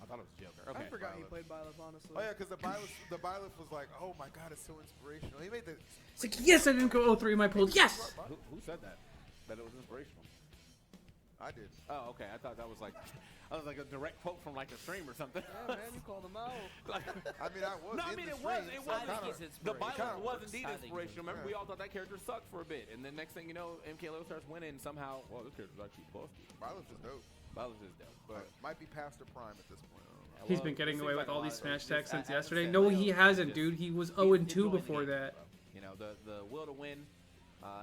I thought it was Joker. Okay. I forgot he Byleth. played Byleth, honestly. Oh yeah, because the Byleth was like, oh my god, it's so inspirational. He made the It's like, yes, I didn't go 0-3 in my pool. Yes! Who said that? That it was inspirational. I did. Oh, okay. I thought that was like a direct quote from like a stream or something. Yeah, man, you called him out. I mean, I was. No, I in mean the it was. stream, It so was. kinda- he's The inspirational. Byleth was works. indeed I think he's inspirational. Remember, we yeah. all thought that character sucked for a bit, and then next thing you know, MKLeo starts winning, and somehow, well, this character's actually busted. Byleth is dope, Byleth is dope, but but might be past her prime at this point. I don't know. He's well, been getting it away seems with like all a these lot of- Smash Tech just- since I haven't yesterday. said No, Leo, he he's hasn't, just- dude. He was he's 0-2 enjoying the before game. that. You know, the will to win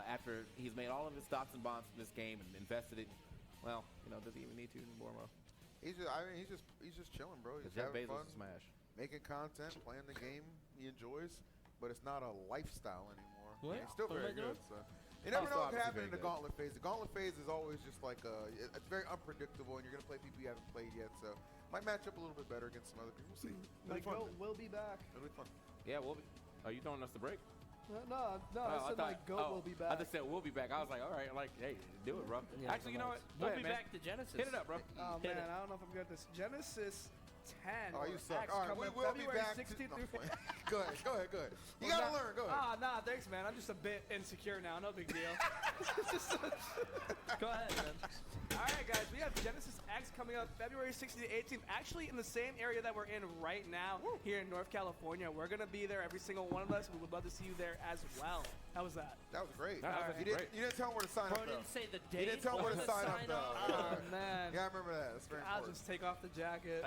after he's made all of his stocks and bonds in this game and invested it. Well, you know, does he even need to anymore, bro? He's just chilling, bro. He's Because Jeff having Bezos fun, is Smash. making content, playing the game he enjoys, but it's not a lifestyle anymore. What? He's still What am very I doing? good. So you never Also know what can obviously happen in very the good. gauntlet phase. The gauntlet phase is always just like it's very unpredictable, and you're gonna play people you haven't played yet. So might match up a little bit better against some other people. We'll see. The It'll be fun. GOAT will be back. It'll be fun. Yeah, well, are you throwing us the break? No, I said like GOAT will be I back. just said we'll be back. I was like, all right, like, hey, do it, bro. Yeah, Actually, you know what? Go We'll ahead, be man. back to Genesis. Hit it up, bro. Oh Hit man, it. I don't know if I'm good at this. Genesis 10. Oh, or you suck. X All right, we coming will be February back. 16th No, through. go ahead. Go ahead. You Well, gotta nah- learn. Go ahead. Nah, they're Thanks, man. I'm just a bit insecure now. No big deal. Go ahead, man. All right, guys. We have Genesis X coming up February 16th to 18th. Actually, in the same area that we're in right now here in North California. We're going to be there, every single one of us. We would love to see you there as well. How was that? That was great. That was You great. didn't tell him where to sign Bro up, though. didn't say the You date. didn't tell him or where to the sign up, though. Oh, man. Yeah, I remember that. That's very I'll important. just take off the jacket.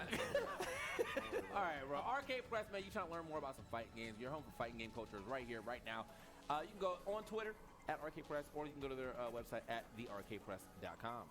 All right, bro. Arcade Press, man. You trying to learn more about some fighting games? Your home for fighting game culture is right here, right now. You can go on Twitter at Arcade Press, or you can go to their website at thearcadepress.com.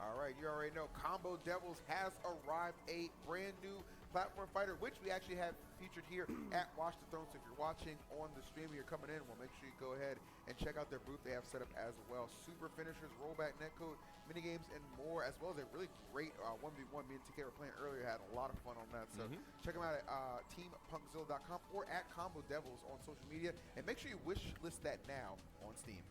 All right, you already know Combo Devils has arrived, a brand new platform fighter, which we actually have featured here at Watch the Throne. So if you're watching on the stream and you're coming in, well, make sure you go ahead and check out their booth they have set up as well. Super finishers, rollback, netcode, minigames, and more, as well as a really great 1v1. Me and TK were playing earlier, had a lot of fun on that. So check them out at teampunkzilla.com or at Combo Devils on social media. And make sure you wish list that now on Steam.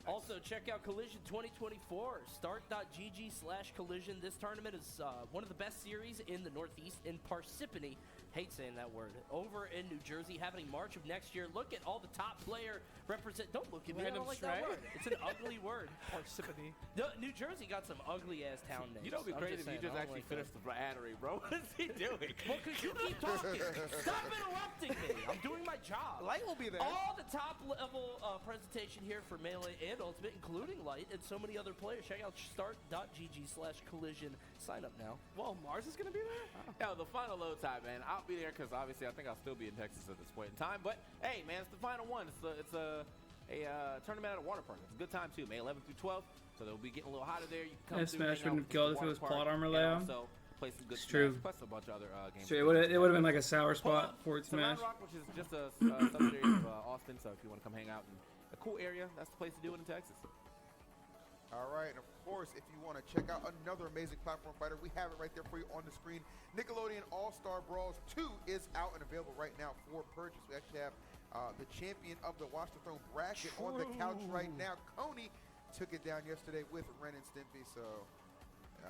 Also, check out Collision 2024. Start.gg/collision. This tournament is one of the best series in the Northeast in Parsippany. Hate saying that word. Over in New Jersey, happening March of next year. Look at all the top player represent. Don't look at me. I don't like that word. It's an ugly word. Parsippany. New Jersey got some ugly ass town names. You know, it'd be I'm crazy if you saying, just I don't actually like finished the battery, bro. What is he doing? Well, because you keep talking. Stop interrupting me. I'm doing my job. Light will be there. All the top level presentation here for Melee and Ultimate, including Light and so many other players. Check out start.gg/collision. Sign up now. Whoa, Mars is going to be there? Yo, the final load time, man. I'll be there because obviously I think I'll still be in Texas at this point in time. But hey, man, it's the final one. It's a tournament at a water park. It's a good time too, May 11th through 12th. So they'll be getting a little hotter there. You can come through, Smash hang out wouldn't have with gone the if it was water plot park, armor and layout. Also play some good It's Smash, true. plus a bunch of other games. So it would have been like a sour spot for it So Smash. Round Rock, which is just a subsidiary of Austin. So if you want to come hang out in a cool area, that's the place to do it in Texas. All right, and of course, if you want to check out another amazing platform fighter, we have it right there for you on the screen. Nickelodeon All-Star Brawls 2 is out and available right now for purchase. We actually have the champion of the Watch the Throne bracket on the couch right now. Coney took it down yesterday with Ren and Stimpy, so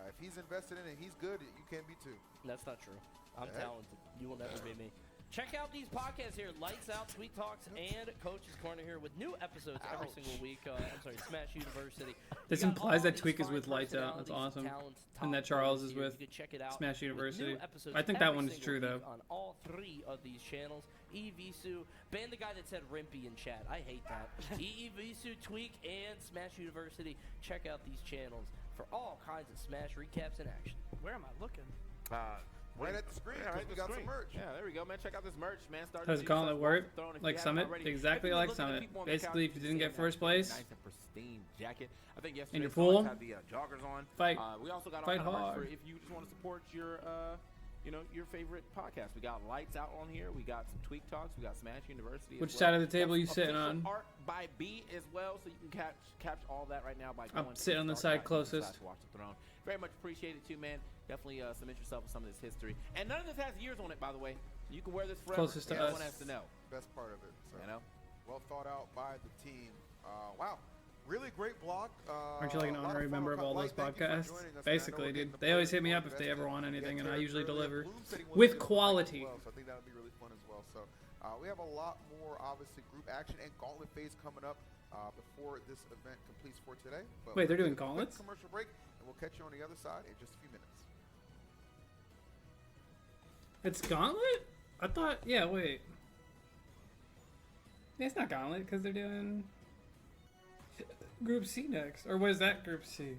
if he's invested in it, he's good. You can be too. That's not true. I'm Hey. talented. You will never be me. Check out these podcasts here. Lights Out, Sweet Talks, and Coach's Corner here with new episodes every single week. I'm sorry, Smash University. This You got implies all that these Tweak is fine with Lights Out. That's personalities, awesome. talents, And that top Charles players is here. with You can check it out Smash with University. new episodes I think that every one is single true, week though. on all three of these channels. Evisu, ban the guy that said Rimpy in chat. I hate that. Evisu, Tweak, and Smash University. Check out these channels for all kinds of Smash recaps in action. Where am I looking? Right at the screen, Yeah, right we at the got some screen. merch. Yeah, there we go, man. Check out this merch, man. Start How's the gauntlet work? Like Summit? Exactly like Summit. Basically, if you didn't get first place, nice and pristine jacket. I think yesterday in your Sonics pool, had the joggers on. fight. We also got all Fight kind of merch hard. for if you just want to support your your favorite podcast. We got Lights Out on here. We got some Tweak Talks. We got Smash University. Which as side well. of the table Got you some sitting official on? Art by B as well, so you can catch all that right now by going. I'm to sitting on the side closest. Watch the Throne. Very much appreciate it too, man. Definitely cement yourself with some of this history. And none of this has years on it, by the way. You can wear this forever. Closest to Everyone us. has to know. Best part of it. So. You know. Well thought out by the team. Wow. Really great block. Aren't you like an a lot of honorary fun. member of all Light, those thank you for podcasts? joining us, man. I know Basically, we're getting dude. the They always hit players me more up if they invested. ever want anything, and I Terry usually earlier. deliver. Bloom said he wants With to do it quality. as well, so I think that'll be really fun as well. So we have a lot more, obviously, group action and gauntlet phase coming up before this event completes for today. But Wait, they're we'll doing take a quick gauntlets? Commercial break, and we'll catch you on the other side in just a few minutes. It's Gauntlet? I thought, yeah, wait. Yeah, it's not Gauntlet, because they're doing Group C next. Or was that Group C?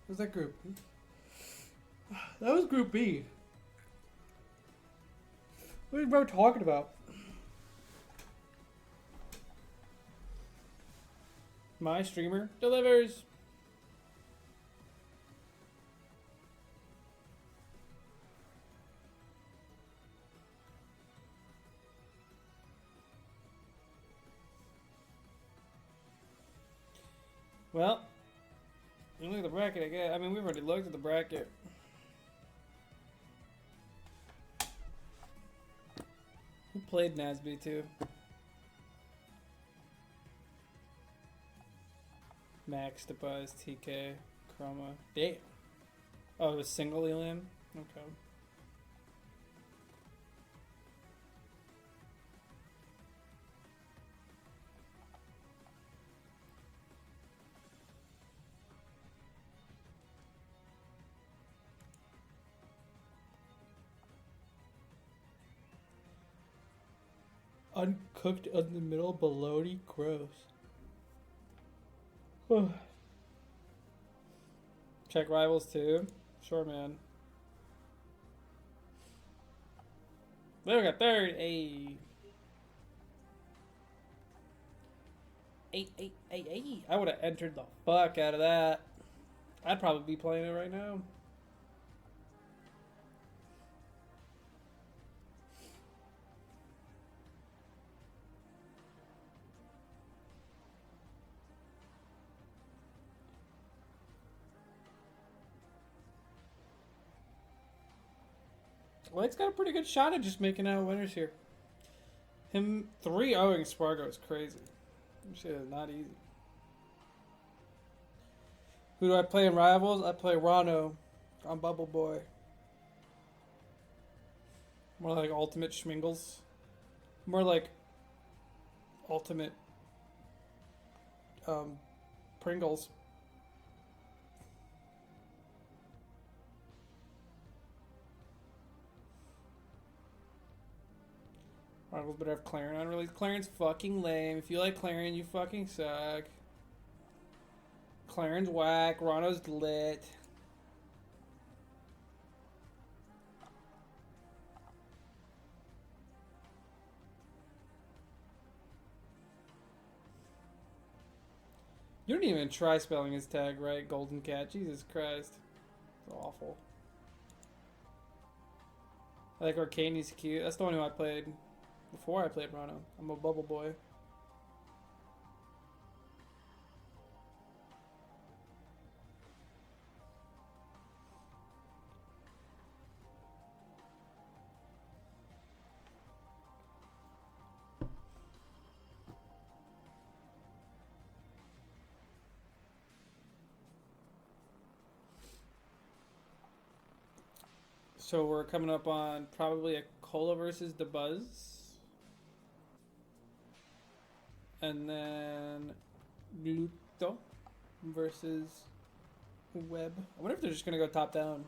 Was that Group B? That was Group B. What are bro talking about? My streamer delivers. Well, you look at the bracket, I guess. I mean, we've already looked at the bracket. Who played Nasby too? Max, DeBuzz, TK, Chroma. Damn. Oh, it was single Elam? Okay. Uncooked in the middle, bologna, gross. Check Rivals too. Sure, man. There we go, third. Hey. Hey. I would have entered the fuck out of that. I'd probably be playing it right now. White's got a pretty good shot at just making out winners here. Him 3-0ing Spargo is crazy. Shit is not easy. Who do I play in Rivals? I play Rano on Bubble Boy. More like Ultimate Schmingles. More like Ultimate Pringles. Rivals better have Clarion on release. Clarion's fucking lame. If you like Clarion, you fucking suck. Clarion's whack. Rano's lit. You don't even try spelling his tag right, Golden Cat. Jesus Christ. It's awful. I like Arcane, he's cute. That's the one who I played before I played Rano. I'm a Bubble Boy. So we're coming up on probably a Cola versus the Buzz. And then Luto versus Web. I wonder if they're just going to go top down.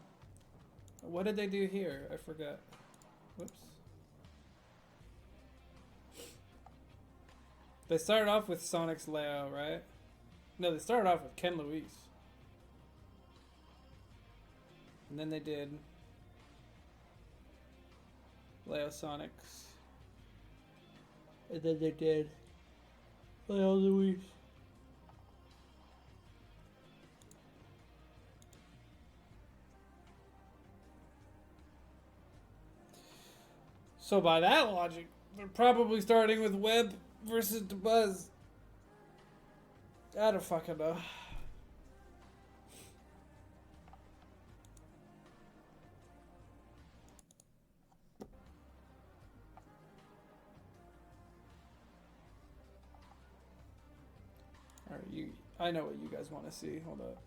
What did they do here? I forgot. Whoops. They started off with Sonic's Leo, right? No, they started off with Ken Luis. And then they did Leo Sonics. And then they did Leo Luis. So by that logic, they're probably starting with Web versus the Buzz. I don't fucking know. Alright, I know what you guys want to see. Hold up.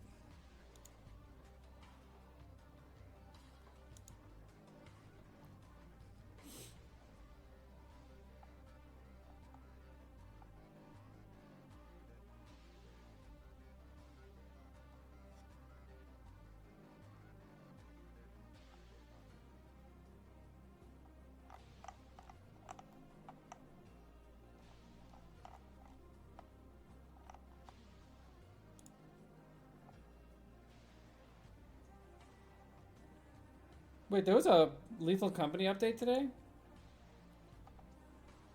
Wait, there was a Lethal Company update today?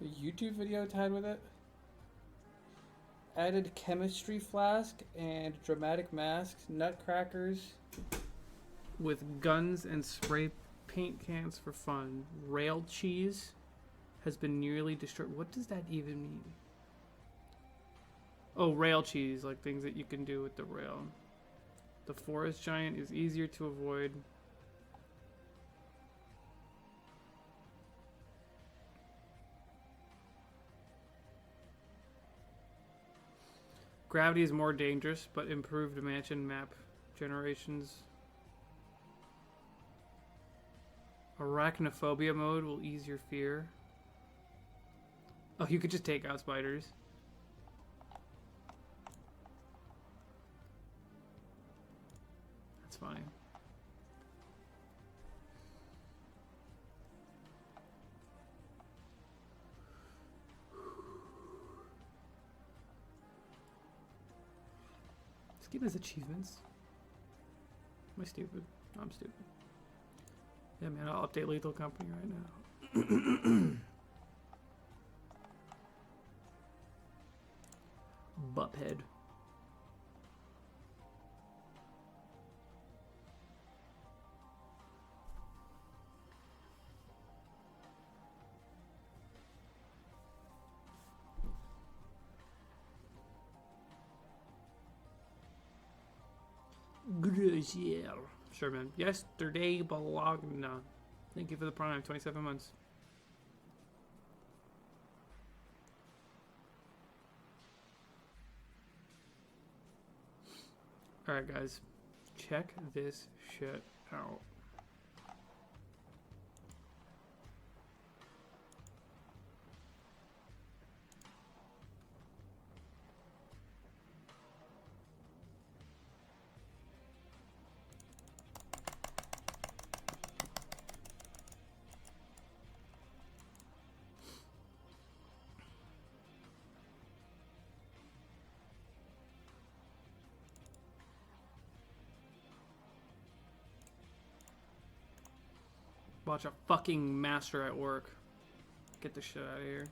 A YouTube video tied with it? Added chemistry flask and dramatic masks, nutcrackers with guns and spray paint cans for fun. Rail cheese has been nearly destroyed. What does that even mean? Oh, rail cheese, like things that you can do with the rail. The forest giant is easier to avoid. Gravity is more dangerous, but improved mansion map generations. Arachnophobia mode will ease your fear. Oh, you could just take out spiders. That's fine. Get his achievements. Am I stupid? I'm stupid. Yeah, man, I'll update Lethal Company right now. Butthead. Graciel. Sure, man. Yesterday, Bologna. Thank you for the prime. 27 months. Alright, guys. Check this shit out. Watch a fucking master at work. Get the shit out of here.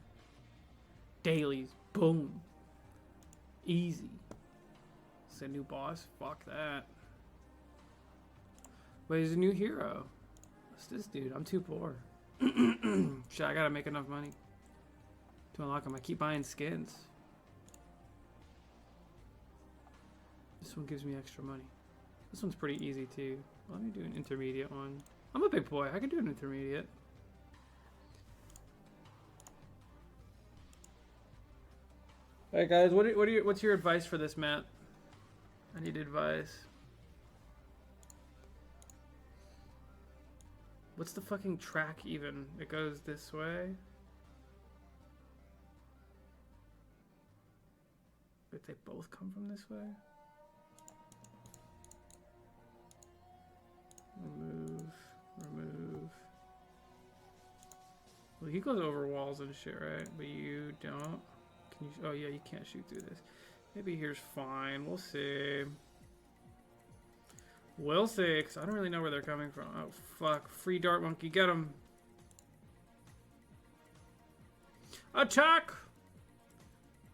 Dailies. Boom. Easy. It's a new boss? Fuck that. Wait, he's a new hero. What's this dude? I'm too poor. Shit, I gotta make enough money to unlock him. I keep buying skins. This one gives me extra money. This one's pretty easy too. Let me do an intermediate one. I'm a big boy. I can do an intermediate. All right, guys. What's your advice for this map? I need advice. What's the fucking track even? It goes this way. But they both come from this way. Remove. Remove. Well, he goes over walls and shit, right? But you don't. Can you? Oh yeah, you can't shoot through this. Maybe here's fine. We'll see. We'll see, because I don't really know where they're coming from. Oh fuck! Free dart monkey, get him! Attack!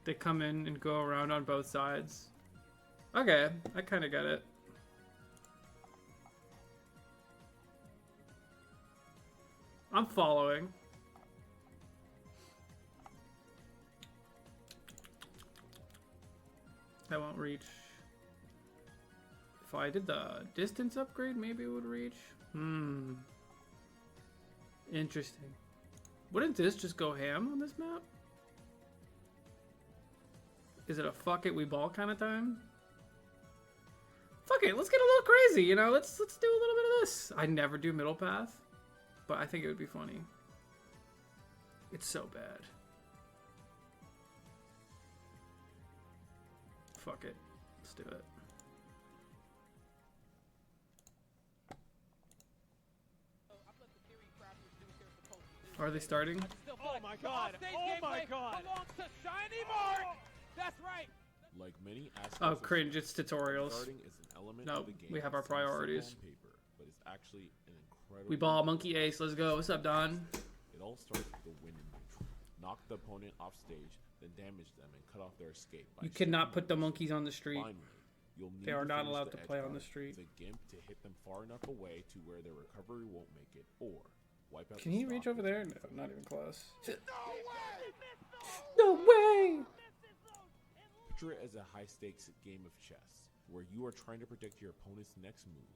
They come in and go around on both sides. Okay, I kind of get it. I'm following. That won't reach. If I did the distance upgrade, maybe it would reach. Interesting. Wouldn't this just go ham on this map? Is it a fuck it we ball kind of time? Fuck it, let's get a little crazy, you know? Let's do a little bit of this. I never do middle path, but I think it would be funny. It's so bad. Fuck it. Let's do it. Are they starting? Oh my god! Oh my god! Belongs to Shiny Mark! That's right! Like many aspects Oh, cringe, it's tutorials. Is an element No, of the game we have our that seems simple priorities. on paper, but it's actually an incredible We ball monkey ace, let's go. What's up, Don? It all starts with the win in neutral. Knock the opponent off stage, then damage them and cut off their escape. By You cannot shooting put the them. monkeys on the street. Finally, you'll need They are to not finish allowed the to play edge on the guard street. with a gimp to hit them far enough away to where their recovery won't make it, or wipe out Can the he stock reach over with there? your No, defeat. not even close. No way! No way! Picture it as a high-stakes game of chess, where you are trying to predict your opponent's next move.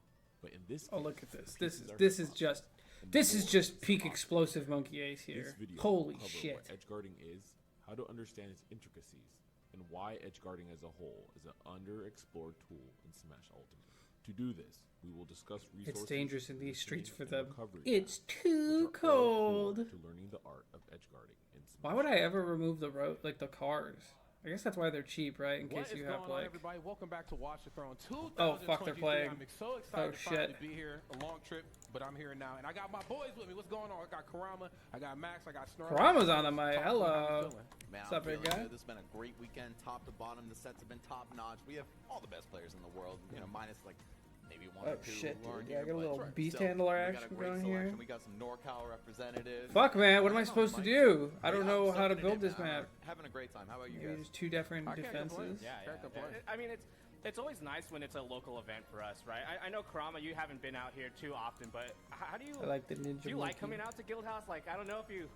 But in this Oh, case, look at the this. pieces are This is hip-hop, just and this the is board just is peak hip-hop. explosive monkey ace here. This video Holy will cover shit. what edge guarding is, how to understand its intricacies, and why edge guarding as a whole is an underexplored tool in Smash Ultimate. To do this, we will discuss resources. It's dangerous in these streets for positioning, them. and recovery It's paths, too which are all core cold. to learning the art of edge guarding in Smash. Why would I ever remove the road, like the cars? I guess that's why they're cheap, right? In What case is you going have on, like. everybody? Welcome back to Watch the Throne 2023. Oh, fuck, they're playing. I'm so excited Oh, to finally shit. be here. A long trip, but I'm here now. And I got my boys with me. What's going on? I got Karama, I got Max, I got Snarl. Karama's on the mic. Hello. Man, What's up, I'm big feeling guy? good. This has been a great weekend, top to bottom. The sets have been top notch. We have all the best players in the world, you know, minus like maybe one Oh or two shit, who aren't dude. Yeah, I here, got a but little beast still, handler we got a action great going here. selection. We got some NorCal representatives. Fuck, man. What am I don't know, supposed to Mike. do? I don't Yeah, know I'm how to soaking it build in, this man. map. Having a great time. How about you Maybe guys? just 2 different I can't complain. defenses. Yeah, can't complain. I mean, it's always nice when it's a local event for us, right? I know Karama, you haven't been out here too often, but how do you I like the ninja do you like monkey. coming out to Guildhouse? Like, I don't know if you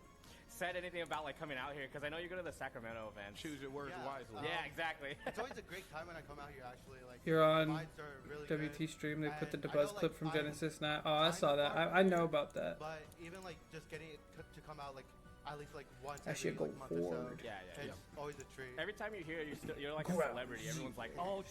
said anything about like coming out here because I know you go to the Sacramento event. Choose your words wisely. Yeah, exactly. It's always a great time when I come out here, actually. Like, Here on vibes are really WT good. stream, they put the And I Buzz know, clip like, from I'm Genesis 9. Oh, I kind saw of that. far I from know here, about that. But even like just getting it to come out like at least like once That every shit go like, month or so, forward. Yeah. it's always a treat. Every time you're here, you're like a Grab. celebrity. Everyone's like, oh,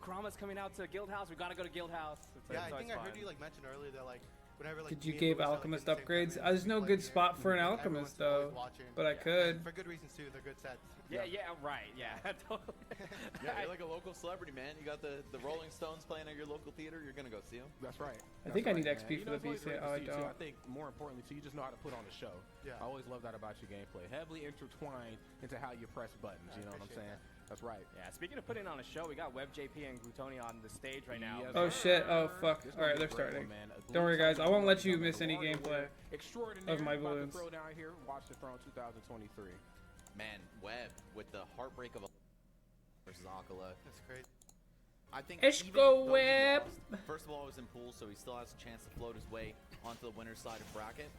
Karama's coming out to Guildhouse. We gotta go to Guildhouse. It's like, Yeah, it's I think I always heard fun. you like mention earlier that like whenever like Did you me and give Louis are, like, Alchemist in the same upgrades? time, There's no we good play spot here, for an everyone's Alchemist, always though. watching. But I could. For good reasons too. They're good sets. Yeah, right. Yeah, totally. Yeah, you're like a local celebrity, man. You got the Rolling Stones playing at your local theater. You're gonna go see them. That's right. I think I need That's XP man. for the it's always beast. great to Oh, I see you, too. don't. I think more importantly, too, you just know how to put on a show. Yeah. I always love that about your gameplay. Heavily intertwined into how you press buttons. You know what I'm saying? That's right. Yeah. Speaking of putting on a show, we got WebJP and Glutoni on the stage right now. Yes, Oh sir. shit. Oh fuck. It's Alright, gonna they're be a great starting. one, man. Don't worry, guys. I won't let you Gluto miss any Warrior gameplay extraordinary of my about to balloons. throw down here. Watch the Throne 2023. Man, Webb with the heartbreak of a versus Akala. That's great. I think Let's even go, though he Webb. lost, first of all, it was in pool, so he still has a chance to float his way onto the winner's side of bracket.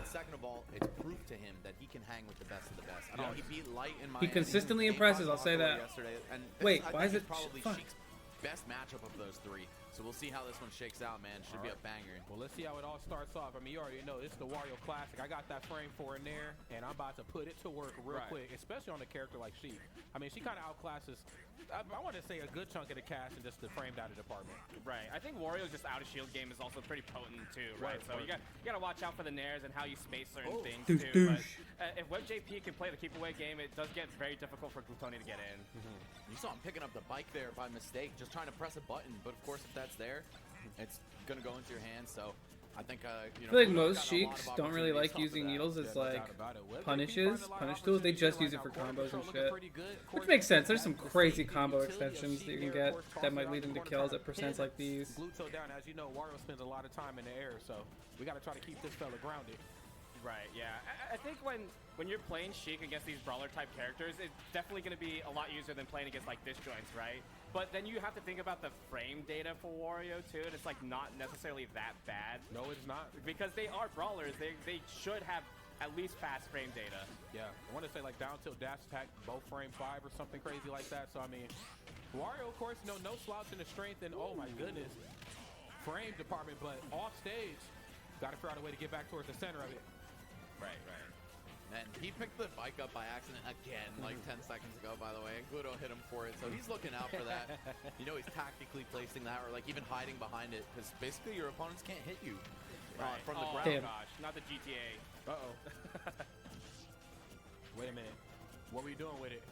Second of all, it's proof to him that he can hang with the best of the best. I know he beat Light in Miami. consistently He impresses, fought I'll say Akala that. Yesterday, and Wait, I why think is it's it- probably fuck. Sheik's best matchup of those three. So we'll see how this one shakes out, man. Should be a banger. Well, let's see how it all starts off. I mean, you already know it's the Wario Classic. I got that frame for in there, and I'm about to put it to work real quick, especially on a character like she. I mean, she kind of outclasses, I want to say, a good chunk of the cast in just the framed out of department. Right. I think Wario's just out of shield game is also pretty potent too, right? So you got to watch out for the nairs and how you space certain things Douche, too. douche. But if WebJP can play the keep away game, it does get very difficult for Glutoni to get in. You saw him picking up the bike there by mistake, just trying to press a button. But of course, if that's there, it's gonna go into your hands. So I think you know, I feel like Kudo's most gotten a lot Sheiks of don't really like opportunities off of using that. needles as No like doubt about it. WebJP punishes, finds a lot of punish tools. They just use opportunities it for right now. combos and Corner control shit. looking pretty good. Of Which course, makes sense. There's has some the crazy safety combo utility of extensions that you Sheik can there, get of course, that tossing might around lead the into corner, kills trying at to percents pin like these. Gluto down. As you know, Wario spends a lot of time in the air, so we got to try to keep this fella grounded. Right. Yeah. I think when you're playing Sheik against these brawler type characters, it's definitely going to be a lot easier than playing against like disjoints, right? But then you have to think about the frame data for Wario too, and it's like not necessarily that bad. No, it's not. Because they are brawlers, they should have at least fast frame data. Yeah, I want to say like down tilt dash attack, both frame 5 or something crazy like that. So I mean, Wario, of course, no slouch in the strength, and oh my goodness, frame department, but off stage, got to figure out a way to get back towards the center of it. Right. Man, he picked the bike up by accident again, like 10 seconds ago, by the way, and Gluto hit him for it, so he's looking out for that. You know, he's tactically placing that, or like even hiding behind it, because basically your opponents can't hit you from the ground. Damn. Gosh, not the GTA. Uh-oh. Wait a minute. What were you doing with it?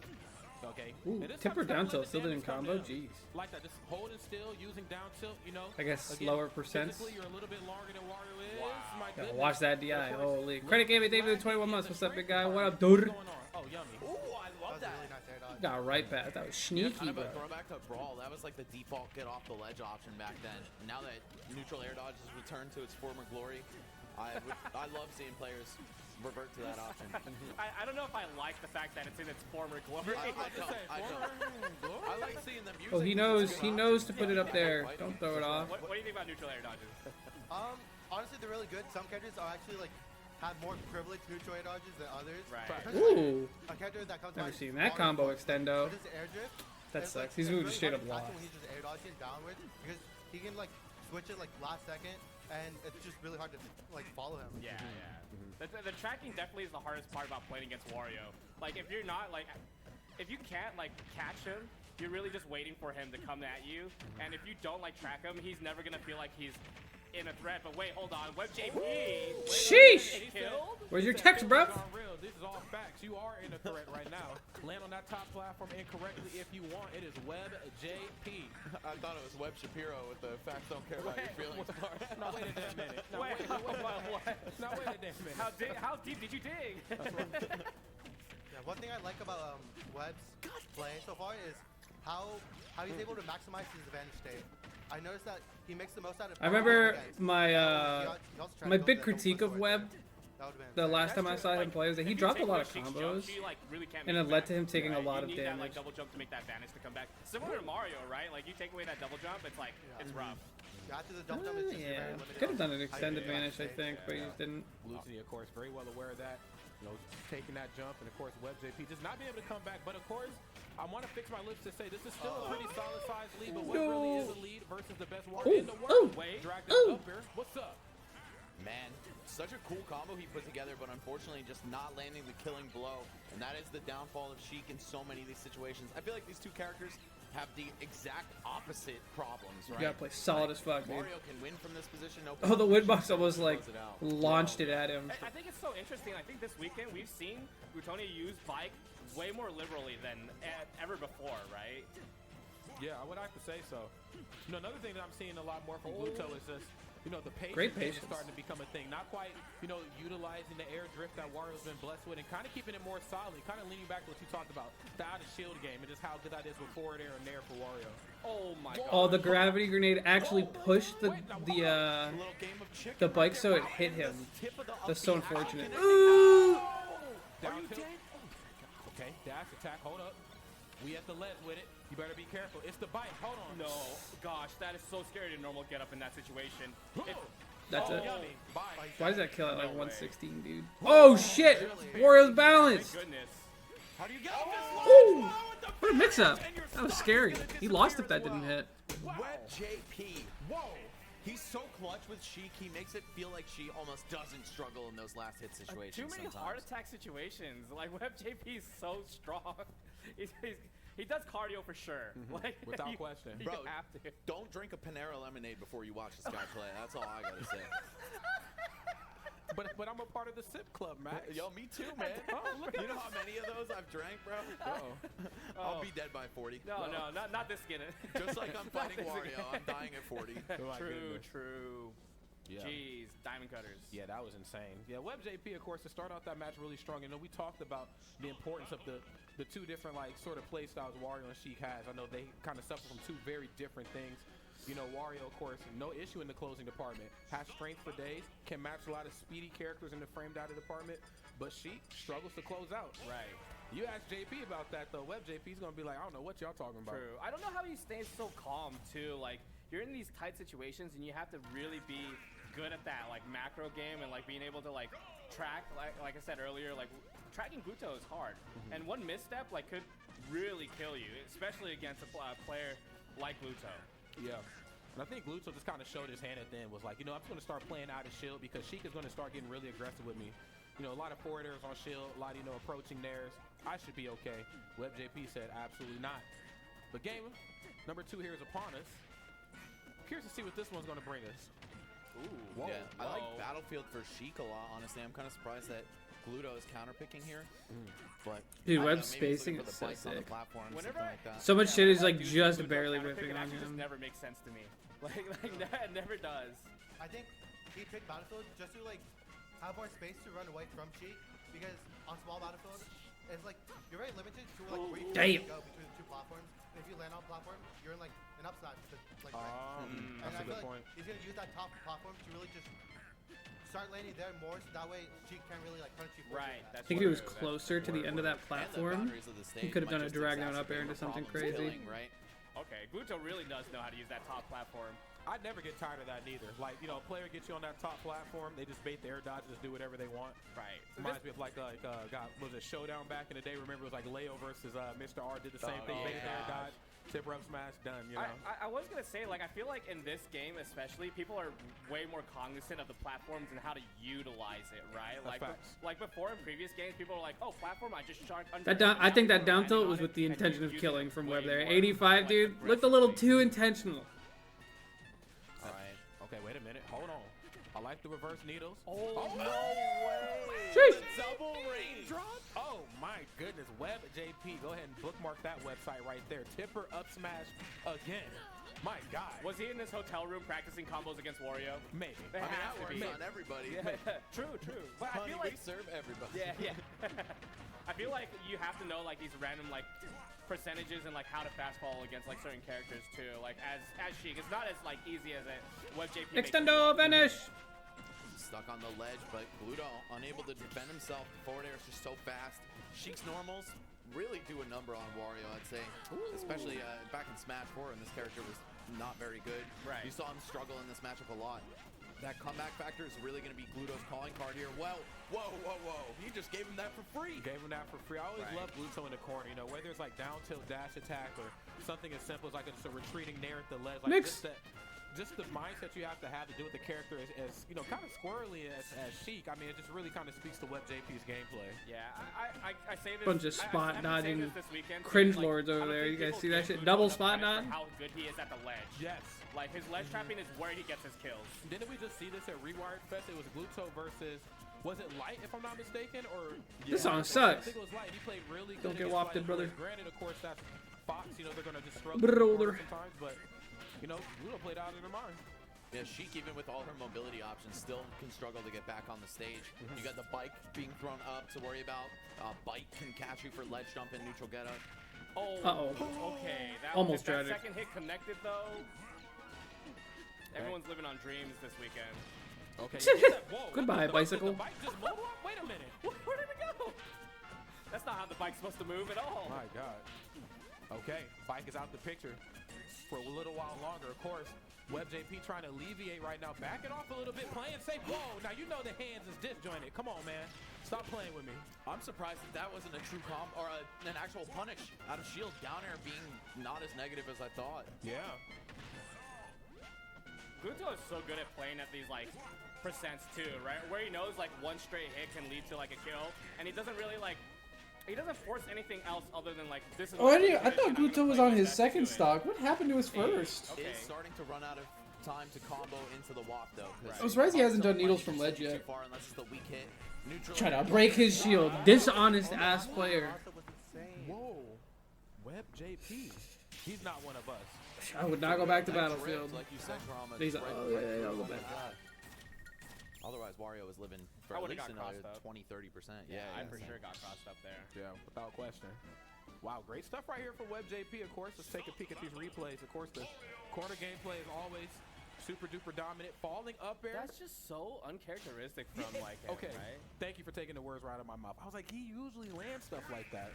Okay. Ooh, And this temper time, down just let tilt the still didn't damage come combo? down. Jeez. Like that, just holding still, using down tilt, you know? I guess Again, slower percents. physically, you're a little bit longer than Wario is. My Gotta goodness. watch that DI. Of course, Holy. Credit game it, David, lagging 21 in months. the What's up, big guy? strength What up, department. dude? What's going on? Oh, yummy. Ooh, I That love was a that. really nice air dodge. Got right back. That was Yeah, sneaky, kind of bro. a throwback to Brawl. That was like the default get off the ledge option back then. Now that neutral air dodge has returned to its former glory, I love seeing players revert to that option. I don't know if I like the fact that it's in its former glory. I like seeing them use Oh, it he 'cause knows. it's a good He option. knows to put it up there. Don't throw it off. What do you think about neutral air dodges? Honestly, they're really good. Some characters are actually like have more privileged neutral air dodges than others. Right. Especially, Ooh. a character that comes Never by seen that water combo force, extendo. with his air drift. That it's sucks. like, He's it's moving really straight hard up to catch lost. him when he's just air dodging downwards because he can like switch it like last second, and it's just really hard to like follow him. Yeah. The tracking definitely is the hardest part about playing against Wario. Like, if you're not, like, if you can't, like, catch him, you're really just waiting for him to come at you. And if you don't, like, track him, he's never going to feel like he's in a threat. But wait, hold on. WebJP. Sheesh! Killed? Where's your text, bruv? Real. This is all facts. You are in a threat right now. Land on that top platform incorrectly if you want. It is Web JP. I thought it was Web Shapiro with the facts don't care about your feelings part. Now wait a damn minute. Now Wait, wait a what? Now wait a damn minute. How deep did you dig? Yeah, Yeah, one thing I like about Webb's play so far is how he's able to maximize his advantage state. I noticed that he makes the most out of. I remember my He also tried my to go big for that critique double of sword Webb there. That would've been the insane. last time I saw him play was that he dropped a lot of combos, and it led to him taking a lot of You need that damage. like double jump to make that advantage to come back. Similar to Mario, right? Like you take away that double jump, it's like it's rough. Yeah, after the double jump, it's just Yeah, very limited could have done an on extended how you vanish, I advance think, but he just didn't. Lucy, of course, very well aware of that. You know, taking that jump, and of course, Web JP just not being able to come back. But of course, I want to fix my lips to say this is still a pretty solid size lead, but what really is a lead versus the best one in the world? Dragged it up here. What's up? Man, such a cool combo he put together, but unfortunately just not landing the killing blow. And that is the downfall of Sheik in so many of these situations. I feel like these two characters have the exact opposite problems, right? You gotta play solid as fuck, dude. Mario can win from this position. No Oh, the problem. Windbox almost like Close it out. launched it at him. I think it's so interesting. I think this weekend we've seen Glutonia use bike way more liberally than ever before, right? Yeah, I would have to say so. You know, another thing that I'm seeing a lot more from Gluto is just, you know, the patience Great thing is patience. starting to become a thing. Not quite, you know, utilizing the air drift that Wario's been blessed with and kind of keeping it more solid, kind of leaning back to what you talked about, the out of shield game and just how good that is with forward air and air for Wario. Oh my god. Oh, the gravity grenade actually pushed the A little game of chicken the right bike there. so it Wow, hit and him. the tip of the That's so up B unfortunate. action. Ooh! Down tilt. Okay, dash attack, hold up. We at the lead with it. You better be careful. It's the bike. Hold on. No, gosh, that is so scary to normal get up in that situation. That's it. Yummy. Bye. Why does that kill at like No way. 116, dude? Oh shit! Wario's balanced. Goodness. How do you get off Ooh! What a mix-up! That was scary. He lost if that didn't hit. Web JP. Whoa. He's so clutch with Sheik, he makes it feel like she almost doesn't struggle in those last hit situations. Too many sometimes. heart attack situations. Like Web JP is so strong. He does cardio for sure. Like Without question. You Bro, have to. don't drink a Panera lemonade before you watch this guy play. That's all I gotta say. But I'm a part of the sip club, Max. Yo, me too, man. You know how many of those I've drank, bro? I'll be dead by 40. No, not this skin. Just like I'm Not fighting this Wario, again. I'm dying at 40. Oh, my goodness. True. Yeah. Jeez, diamond cutters. Yeah, that was insane. Yeah, Web JP, of course, to start off that match really strong. You know, we talked about the importance of the two different, like, sort of play styles Wario and Sheik has. I know they kind of suffer from two very different things. You know, Wario, of course, no issue in the closing department. Has strength for days, can match a lot of speedy characters in the framed data department, but Sheik struggles to close out. Right. You ask JP about that, though. Web JP's going to be like, I don't know what y'all talking about. True. I don't know how he stays so calm, too. Like, you're in these tight situations, and you have to really be good at that, like, macro game and, like, being able to, like, track, like I said earlier, like, tracking Gluto is hard. And one misstep, like, could really kill you, especially against a player like Gluto. Yeah. And I think Gluto just kind of showed his hand at the end, was like, you know, I'm going to start playing out of shield because Sheik is going to start getting really aggressive with me. You know, a lot of forward airs on shield, a lot of, you know, approaching theirs. I should be okay. Web JP said absolutely not. But game number 2 here is upon us. Curious to see what this one's going to bring us. Ooh. Whoa. Yeah, I like Whoa. Battlefield for Sheik a lot, honestly. I'm kind of surprised that Gluto is counterpicking here. But Dude, I don't Web know, maybe he's spacing looking is for so the bikes on the sick. platform, Whenever something like that. So much shit is like Dude, just Gluto barely counterpick, ripping it on actually just him. never makes sense to me. Like that never does. I think he picked Battlefield just to like have more space to run away from Sheik because on small Battlefield, it's like you're very limited to like where you can Damn. go between the two platforms. And if you land on platform, you're in like an upside to like. and That's I a good feel point. like he's gonna use that top platform to really just start landing there more, so that way Sheik can't really like punish you. For Right. that. That's I think if he was true, that's closer to the end of that And the platform, boundaries of the he stage could have might done a just drag down up air exacerbate into something the problems crazy. killing, right? Okay, Gluto really does know how to use that top platform. I'd never get tired of that neither. Like, you know, a player gets you on that top platform, they just bait the air dodge, just do whatever they want. Right. Reminds me of like was it Showdown back in the day? Remember it was like Leo versus Mr. R did the same thing, baited the air dodge, tip rub smash, done. You know. I was gonna say, like, I feel like in this game especially, people are way more cognizant of the platforms and how to utilize it, right? That's Like, facts. like before in previous games, people were like, "Oh, platform, I just shot under." That down, I think that down tilt was with the intention of killing from Web there. 85, dude, looked a little too intentional. All right. Okay, wait a minute. Hold on. I like the reverse needles. Oh, no way! Sheesh. Double raindrop? Oh my goodness, Web JP. Go ahead and bookmark that website right there. Tipper up smash again. My God. Was he in this hotel room practicing combos against Wario? Maybe. It I mean, has that to works be. on everybody. Yeah. True. But I Honey, feel we like serve everybody. Yeah. I feel like you have to know like these random like percentages and like how to fast fall against like certain characters too. Like as Sheik, it's not as like easy as it what JP makes it Extendo finish. Stuck on the ledge, but Gluto unable to defend himself. The forward air is just so fast. Sheik's normals really do a number on Wario, I'd say. Especially back in Smash 4, and this character was not very good. Right. You saw him struggle in this matchup a lot. That comeback factor is really going to be Gluto's calling card here. Well, whoa. He just gave him that for free. Gave him that for free. I always love Gluto in the corner, you know, whether it's like down tilt dash attack or something as simple as like just a retreating nair at the ledge. Like Mix. Just the mindset you have to do with the character as you know, kind of squirrely as Sheik. I mean, it just really kind of speaks to what JP's gameplay. Yeah, I say this. Bunch of spot I've been saying dodging this weekend, cringe like, lords over I don't there. think You guys people see that give shit? Gluto Double enough spot credit dodge. for how good he is at the ledge. Yes. Like his ledge trapping is where he gets his kills. Didn't we just see this at Rewired Fest? It was Gluto versus, was it Light, if I'm not mistaken? Or This song I sucks. think it was Light. He played really Don't good. get against wafted, Light. brother. Granted, of course, that's Fox. You know, they're going to just struggle Brother. sometimes, but, you know, Gluto played out of their mind. Yeah, Sheik, even with all her mobility options, still can struggle to get back on the stage. You got the bike being thrown up to worry about. Bite can catch you for ledge jump and neutral get up. Oh. Uh-oh. Okay. Almost that tragic. second hit connected though. Everyone's living on dreams this weekend. Okay. Whoa, Goodbye, the bicycle. bike just mobile up? Wait a minute. Where did it go? That's not how the bike's supposed to move at all. My God. Okay, bike is out the picture for a little while longer, of course. WebJP trying to alleviate right now, backing off a little bit, playing safe. Whoa, now you know the hands is disjointed. Come on, man. Stop playing with me. I'm surprised that wasn't a true comp or an actual punish out of shield. Down air being not as negative as I thought. Yeah. Gluto is so good at playing at these like percents too, right? Where he knows like one straight hit can lead to like a kill, and he doesn't really like. He doesn't force anything else other than like this is. Oh, I thought Gluto was on his second stock. What happened to his first? Okay. Is starting to run out of time to combo into the WAP though. I'm surprised he hasn't done needles from ledge yet. Too far unless it's the weak hit. Neutral. Trying to break his shield. Dishonest ass player. Whoa. WebJP. He's not one of us. I would not go back to That Battlefield. drift, like you said, Drama, He's just like, right oh, through yeah, it. I'll go Oh my back. God. Otherwise, Wario was living for I at would've least got another crossed up. 20-30%. Yeah, I yeah. for sure got crossed up there. Yeah, without question. Wow, great stuff right here for WebJP, of course. Let's take a peek at these replays. Of course, the corner gameplay is always super duper dominant. Falling up air. That's just so uncharacteristic from like him, Okay, right? thank you for taking the words right out of my mouth. I was like, he usually lands stuff like that.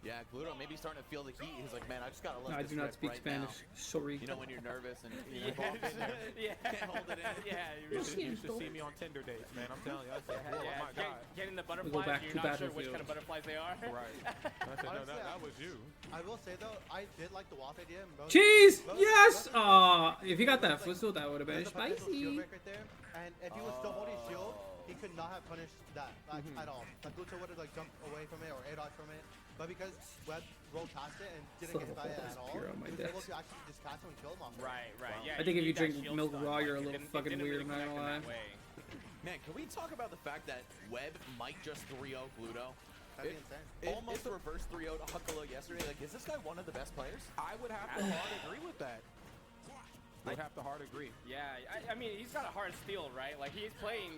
Yeah, Gluto maybe starting to feel the heat. He's like, man, I just gotta let I this do not rip speak right Spanish. now. Sorry. You know when you're nervous and you know, Yeah. can't hold it in. Yeah, You should see me on Tinder dates, man. I'm telling you. I said, oh yeah, my God. getting the back butterflies, to you're not sure which Battlefield. kind of butterflies they are. Right. I said, no, Honestly, that was you. I will say though, I did like the WAP idea. Cheese! most- Yes! most- Aw, if he got that footstool, that would have been There's a potential spicy. shield break right there, and if he was still holding shield, he could not have punished that at all. Like Gluto would have like jumped away from it or A-dodged from it, but because Web rolled past it and didn't Still get have a by it whole at all, spear on my he was desk. able to actually just catch him and kill him off. Right, right. Yeah. I think if you need that drink shield milk stun, raw, like, you're a it little didn't- it fucking didn't weird, really I'm not connect in gonna that way. Man, can we talk about the fact that Web might just 3-0 Gluto? That'd be insane. Almost reverse 3-0 to Huckalo yesterday. Like, is this guy one of the best players? I would have to hard agree with that. I would have to hard agree. Yeah, I mean, he's got a hard steal, right? Like, he's playing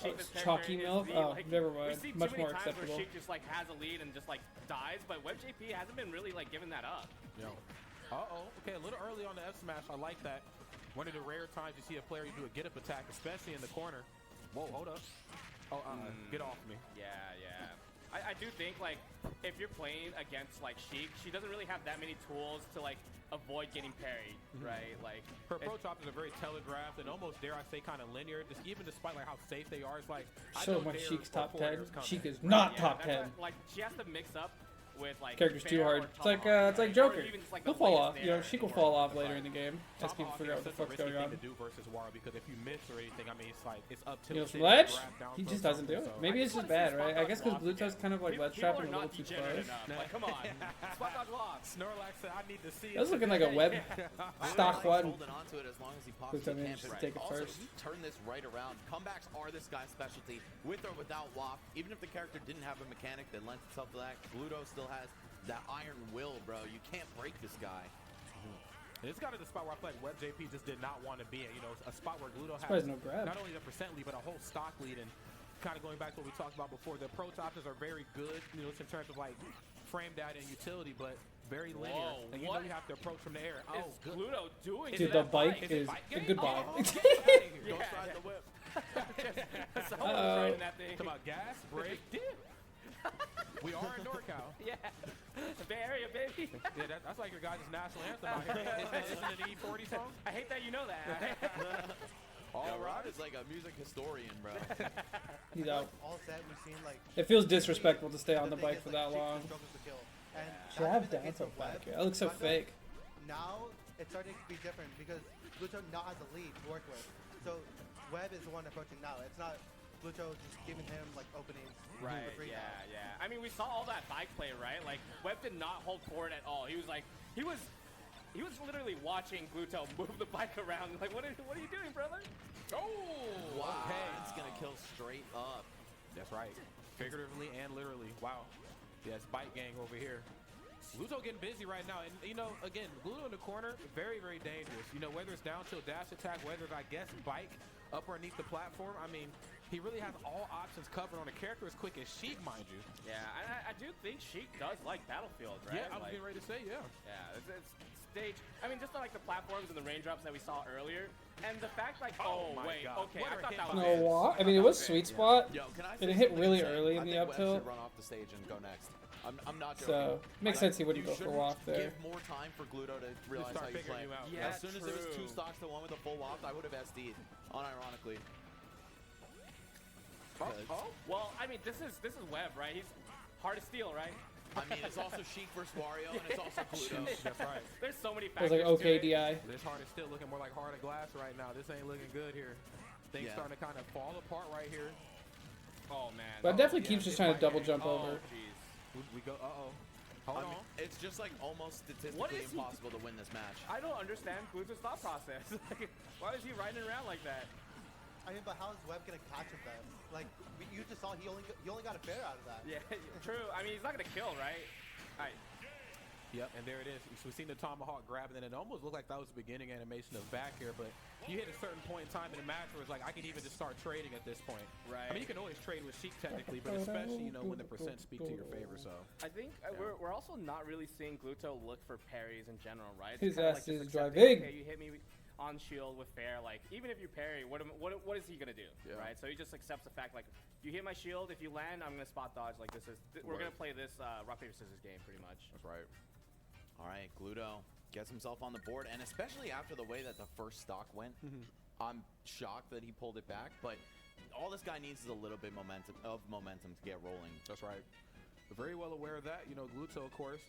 Sheik Oh, as chalky milk? Oh, never mind. We see Much too many more times acceptable. where Sheik just, like, has a lead and just, like, dies, but WebJP hasn't been really, like, giving that up. Yo. Uh-oh. Okay, a little early on the F smash. I like that. One of the rare times you see a player do a get-up attack, especially in the corner. Whoa, hold up. Oh, get off me. Yeah, yeah. I do think, like, if you're playing against, like, Sheik, she doesn't really have that many tools to, like, avoid getting parried, right? Like, Her approach options are very telegraphed and almost, dare I say, kind of linear. Just even despite like how safe they are, it's like I So know much Dare Sheik's or top forward 10. air's coming. Sheik is not yeah, top that's 10. why, like, she has to mix up with, like, Character's too fair hard. or It's like tomahawk, right? Joker. Or even just, like, He'll the fall latest off. You know, there Sheik will or- fall off later in the game as people Tomahawk figure out is what the such a fuck's risky going on. thing to do versus Wario because if you miss or anything, I mean, it's like it's up to You know, the from city to ledge, grab down he throw just doesn't do something, it. so- Maybe it's just bad, right? I guess because Blueto's kind of like People ledge trapping a are little not too degenerate close. enough. Like, come on. Spot dodge lock. Snorlax said, "I need to see it." That's looking like a web stock He's one. holding on to it as long as he possibly Gluto can. managed to but take it also, first. he turned this right around. Comebacks are this guy's specialty, with or without WAP. Even if the character didn't have a mechanic that lends itself to that, Gluto still has that iron will, bro. You can't break this guy. And it's got to the spot where I feel like WebJP just did not want to be in. You know, a spot where Gluto has Surprised no grab. not only the percent lead, but a whole stock lead. And kind of going back to what we talked about before, the approach options are very good, you know, in terms of like frame data and utility, but very linear. Whoa, and you know you have to approach from the air. Oh, Is good. Gluto doing Dude, to the that bike bike? is bike game? goodbye. Oh, get outta here. Yeah, Go side the whip. Someone was riding that thing. Talk about gas, brake, dip. We are in NorCal. Yeah. Bay Area, baby. Yeah, that's like your guys' national anthem out here. Isn't it an E40 song? I hate that you know that. All Rod right. is like a music historian, bro. He's out. All set, we've seen like. It feels disrespectful to stay on the thing bike is, for like, that Sheik long. struggles to kill. And Should that's have been the down case tilt with Webb, back here. That looks so but fake. Now it's starting to be different because Bluto now has a lead to work with. So Webb is the one approaching now. It's not Bluto just giving him like openings. Right, for free yeah, now. yeah. I mean, we saw all that bike play, right? Like, Webb did not hold forward at all. He was like, he was literally watching Gluto move the bike around. Like, what are you doing, brother? Oh! Wow. Okay. It's gonna kill straight up. That's right. Figuratively and literally. Wow. Yeah, it's bike gang over here. Gluto getting busy right now. And, you know, again, Gluto in the corner, very, very dangerous. You know, whether it's down tilt dash attack, whether it's, I guess, bike up underneath the platform. I mean, he really has all options covered on a character as quick as Sheik, mind you. Yeah, I do think Sheik does like Battlefield, right? Yeah, I was like, getting ready to say, yeah. Yeah, it's stage. I mean, just like the platforms and the raindrops that we saw earlier, and the fact like, oh, my wait, God. okay, What I a thought hit that by was No it. what? I thought mean, it that was it. sweet spot. Yo, can I Did say it hit something really insane? early in I the think up Webb tilt? should run off the stage and go next. I'm not joking. So makes sense he wouldn't You go for shouldn't waft there. Give more time for Gluto to realize start how you figuring play. you out. Yeah, as soon as it was true. 2 stocks to 1 with a full waft, I would have SD'd, unironically. Oh, Well, I mean, this is Webb, right? He's hard to steal, right? I mean, it's also Sheik versus Wario, and it's also Gluto. that's right. There's so many It was factors. like okay, to it. DI. This heart is still looking more like heart of glass right now. This ain't looking good here. Things Yeah. starting to kind of fall apart right here. Oh man. But Oh, definitely yeah, keeps just it trying to might double be. jump oh, over. jeez. We go, Hold I mean, on. it's just like almost What statistically is he- impossible to win this match. I don't understand Gluto's thought process. Like, why is he riding around like that? I mean, but how is Webb gonna catch him then? Like you just saw, he only got a fair out of that. Yeah, true. I mean, he's not gonna kill, right? All right. Yep, and there it is. So we've seen the tomahawk grab, and then it almost looked like that was the beginning animation of back here, but you hit a certain point in time in the match where it's like, I can even just start trading at this point. Right. I mean, you can always trade with Sheik technically, but especially, you know, when the percent speak to your favor, so. I think we're also not really seeing Gluto look for parries in general, right? It's His kinda ass just is accepting, driving. Okay, you hit me on shield with fair. Like, even if you parry, what is he gonna do, Yeah. right? So he just accepts the fact, like, you hit my shield, if you land, I'm gonna spot dodge. Like, we're gonna play this rock paper scissors game pretty much. That's right. All right, Gluto gets himself on the board, and especially after the way that the first stock went, I'm shocked that he pulled it back. But all this guy needs is a little bit momentum to get rolling. That's right. Very well aware of that. You know, Gluto, of course,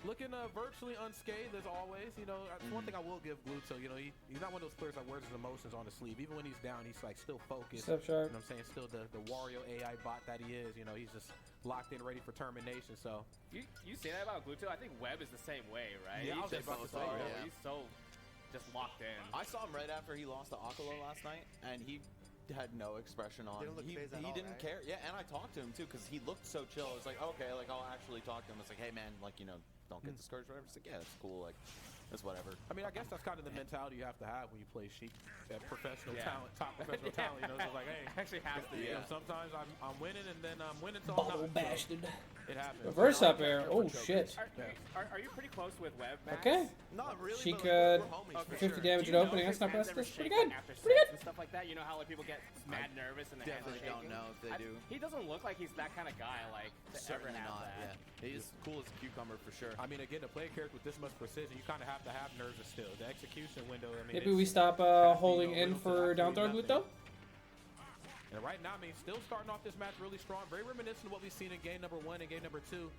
looking virtually unscathed as always. You know, that's one thing I will give Gluto. You know, he's not one of those players that wears his emotions on his sleeve. Even when he's down, he's like still focused. Step sharp. You know what I'm saying? Still the Wario AI bot that he is. You know, he's just locked in, ready for termination. So You say that about Gluto? I think Webb is the same way, right? Yeah, I was he's about to say, yeah. He's so just locked in. I saw him right after he lost to Akala last night, and he had no expression on. Didn't look He phased at all, didn't right? care. Yeah, and I talked to him too because he looked so chill. I was like, okay, like I'll actually talk to him. It's like, hey man, like don't get discouraged. Whatever. It's like, yeah, it's cool. Like, it's whatever. I mean, I guess that's kind of the mentality you have to have when you play Sheik at professional Yeah. talent, top professional Yeah. talent. You know, it's just like, hey, Actually has to. you know, Yeah. sometimes I'm winning and then I'm winning till I'm Bottle not. bastard. It happens. Reverse up air. Oh shit. Are you pretty close with Webb, Max? Okay. Not really. Sheik, but like, we're homies for 50 sure. damage Do at you opening. know That's not if his best. hands That's ever pretty shake, good. like, after Pretty sets good. and stuff like that. You know how like people get mad nervous and the hands are Definitely don't shaking? know if they do. He doesn't look like he's that kind of guy. Like to Certainly ever have not. that. Yeah, he's cool as a cucumber for sure. I mean, again, to play a character with this much precision, you kind of have to have nerves still. The execution window, I mean, Maybe we it's stop fast, holding you know, in real to for down throw absolutely Gluto. nothing. And right now, I mean, still starting off this match really strong. Very reminiscent of what we've seen in game number 1 and game number 2.